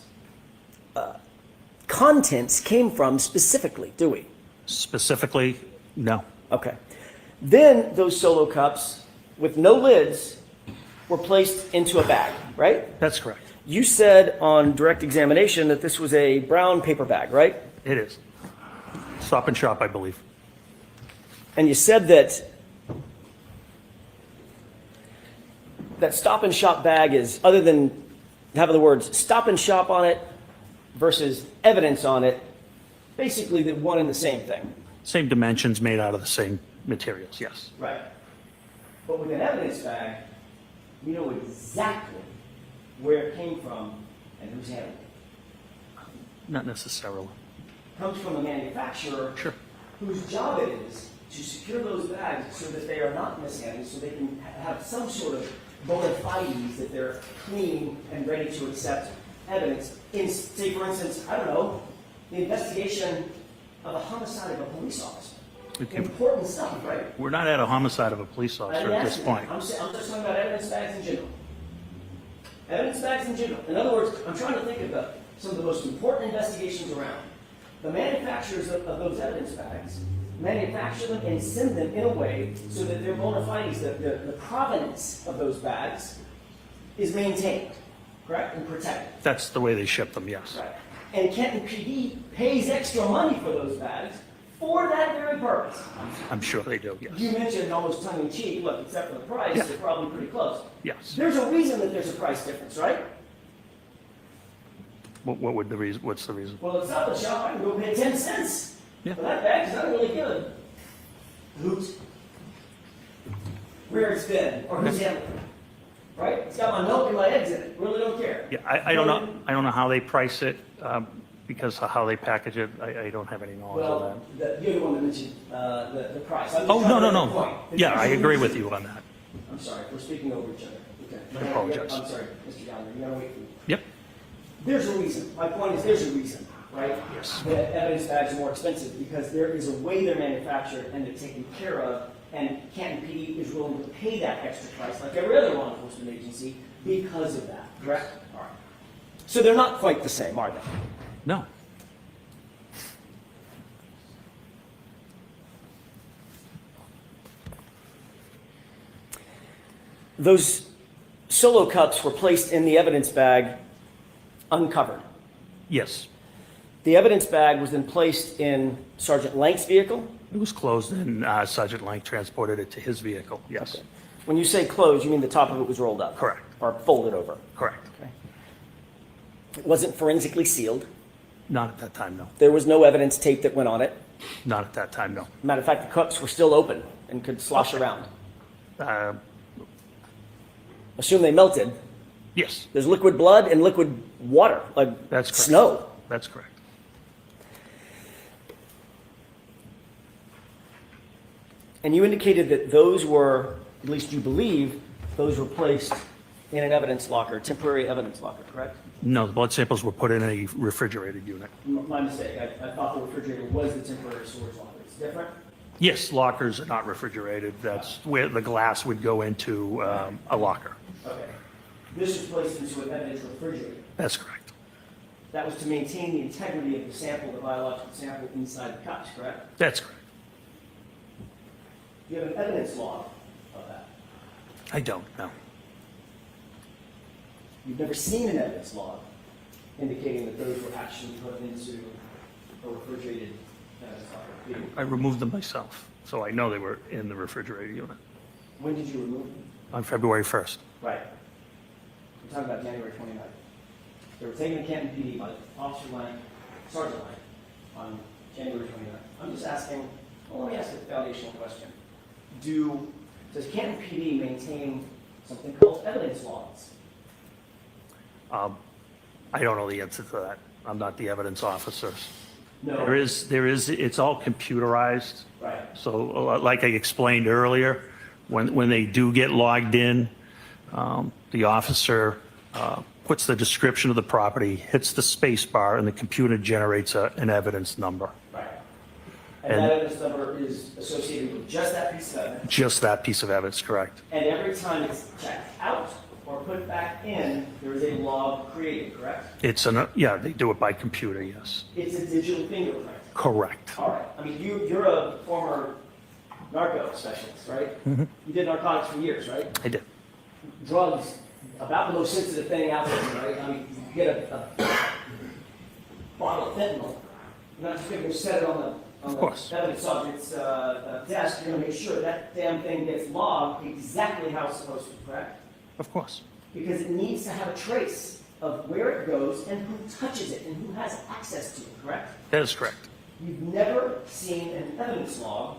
contents came from specifically, do we? Specifically, no. Okay. Then those solo cups with no lids were placed into a bag, right? That's correct. You said on direct examination that this was a brown paper bag, right? It is. Stop and Shop, I believe. And you said that Stop and Shop bag is, other than having the words Stop and Shop on it versus evidence on it, basically the one and the same thing. Same dimensions, made out of the same materials, yes. Right. But with an evidence bag, we know exactly where it came from and who's handling it. Not necessarily. Comes from a manufacturer whose job it is to secure those bags so that they are not mishandled, so they can have some sort of bona fides that they're clean and ready to accept evidence. In, say, for instance, I don't know, the investigation of a homicide of a police officer. Important stuff, right? We're not at a homicide of a police officer at this point. I'm just talking about evidence bags in general. Evidence bags in general. In other words, I'm trying to think of some of the most important investigations around. The manufacturers of those evidence bags manufacture them and send them in a way so that their bona fides, the provenance of those bags, is maintained, correct, and protected. That's the way they ship them, yes. Right. And Kenton PD pays extra money for those bags for that very purpose. I'm sure they do, yes. You mentioned almost tongue-in-cheek, look, except for the price, Yeah. they're probably pretty close. Yes. There's a reason that there's a price difference, right? What would the reason? What's the reason? Well, it's not the shop, I can go pay 10 cents Yeah. for that bag, because I don't really give a hoot where it's been or who's handling it. Right? It's got my milk and my eggs in it. Really don't care. Yeah, I don't know. I don't know how they price it because of how they package it. I don't have any knowledge of Well, that. you're the one that mentioned the price. I'm just Oh, trying no, to no, make a no. point. Yeah, I agree with you on that. I'm sorry, we're speaking over each other. Okay. I apologize. I'm sorry, Mr. Gallagher, you gotta wait for me. Yep. There's a reason. My point is there's a reason, right? Yes. That evidence bags are more expensive because there is a way they're manufactured and they're taken care of, and Canton PD is willing to pay that extra price, like every other law enforcement agency, because of that. Correct? All right. So they're not quite the same, are they? No. Those solo cups were placed in the evidence bag uncovered. Yes. The evidence bag was then placed in Sergeant Lank's vehicle. It was closed and Sergeant Lang transported it to his vehicle, yes. Okay. When you say closed, you mean the top of it was rolled up? Correct. Or folded over? Correct. Okay. It wasn't forensically sealed. Not at that time, no. There was no evidence tape that went on it. Not at that time, no. Matter of fact, the cups were still open and could slosh around. Assume they melted. Yes. There's liquid blood and liquid water, like That's correct. snow. That's correct. And you indicated that those were, at least you believe, those were placed in an evidence locker, temporary evidence locker, correct? No, the blood samples were put in a refrigerated unit. My mistake. I thought the refrigerator was the temporary storage locker. It's different? Yes, lockers are not refrigerated. That's where the glass would go into a locker. Okay. This was placed into an evidence refrigerator. That's correct. That was to maintain the integrity of the sample, the biological sample inside the cups, correct? That's correct. Do you have an evidence log of that? I don't, no. You've never seen an evidence log indicating that those were actually put into a refrigerated evidence locker? I removed them myself, so I know they were in the refrigerated unit. When did you remove them? On February 1st. Right. We're talking about January 29th. They were taken to Canton PD by Officer Lang, Sergeant Lang, on January 29th. I'm just asking, well, let me ask a foundational question. Does Canton PD maintain something called evidence logs? I don't know the answer to that. I'm not the evidence officer. No. There is, it's all computerized. Right. So like I explained earlier, when they do get logged in, the officer puts the description of the property, hits the space bar, and the computer generates an evidence number. Right. And that evidence number is associated with just that piece of evidence? Just that piece of evidence, correct. And every time it's checked out or put back in, there is a log created, correct? Yeah, they do it by computer, yes. It's a digital fingerprint. Correct. All right. I mean, you're a former narco specialist, right? Mm-hmm. You did narcotics for years, right? I did. Drugs, about the most sensitive thing out there, right? I mean, you get a bottle of fentanyl, you're not just going to set it on the evidence subject's desk. You're going to make sure that damn thing gets logged exactly how it's supposed to, correct? Of course. Because it needs to have a trace of where it goes and who touches it and who has access to it, correct? That is correct. You've never seen an evidence log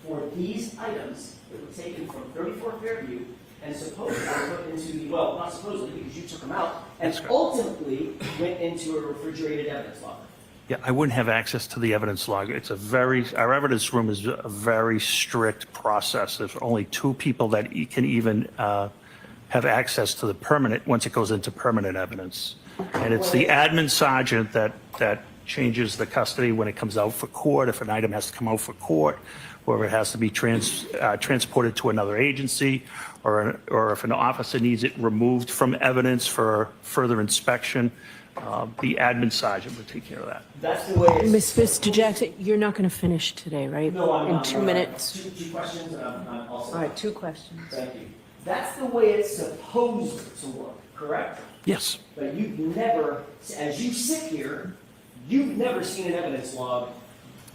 for these items that were taken from 34 Fairview and supposedly put into the, well, not supposedly because you took them out, and ultimately went into a refrigerated evidence locker. Yeah, I wouldn't have access to the evidence log. Our evidence room is a very strict process. There's only 2 people that can even have access to the permanent, once it goes into permanent evidence. And it's the admin sergeant that changes the custody when it comes out for court, if an item has to come out for court, or if it has to be transported to another agency, or if an officer needs it removed from evidence for further inspection, the admin sergeant would take care of that. That's the way it's... Mr. Jackson, you're not going to finish today, right? No, I'm In not. 2 minutes. Two questions, and I'm also... All right, 2 questions. Thank you. That's the way it's supposed to work, correct? Yes. But you've never, as you sit here, you've never seen an evidence log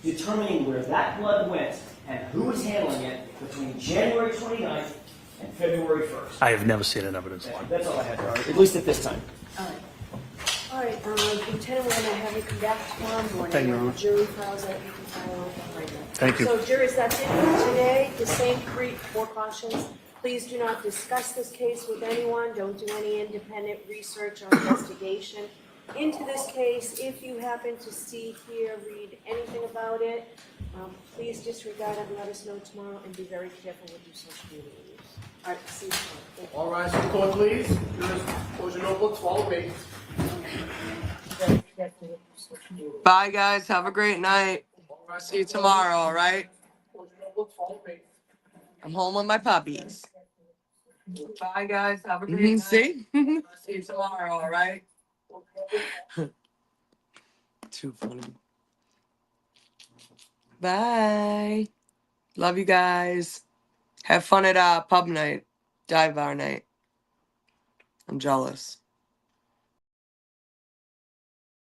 determining where that blood went and who was handling it between January 29th and February 1st. I have never seen an evidence log. That's all I had, Robert, at least at this time. All right, Lieutenant, we're gonna have you come back tomorrow morning. Thank you, when Your the jury files that you can file right now. Thank you. So jurors, that's it for today. The same 4 cautions. Please do not discuss this case with anyone. Don't do any independent research or investigation into this case. If you happen to see, hear, read anything about it, please disregard it and let us know tomorrow, and be very careful with your social media use. All right, see you tomorrow. Thank you. All rise to the court, please. Jurors, close your notebooks, follow me. Bye, guys. Have a great night. See you tomorrow, all right? I'm home with my puppies. Bye, guys. Have a great night. See? See you tomorrow, all right? Too funny. Bye. Love you guys. Have fun at pub night. Dive bar night. I'm jealous.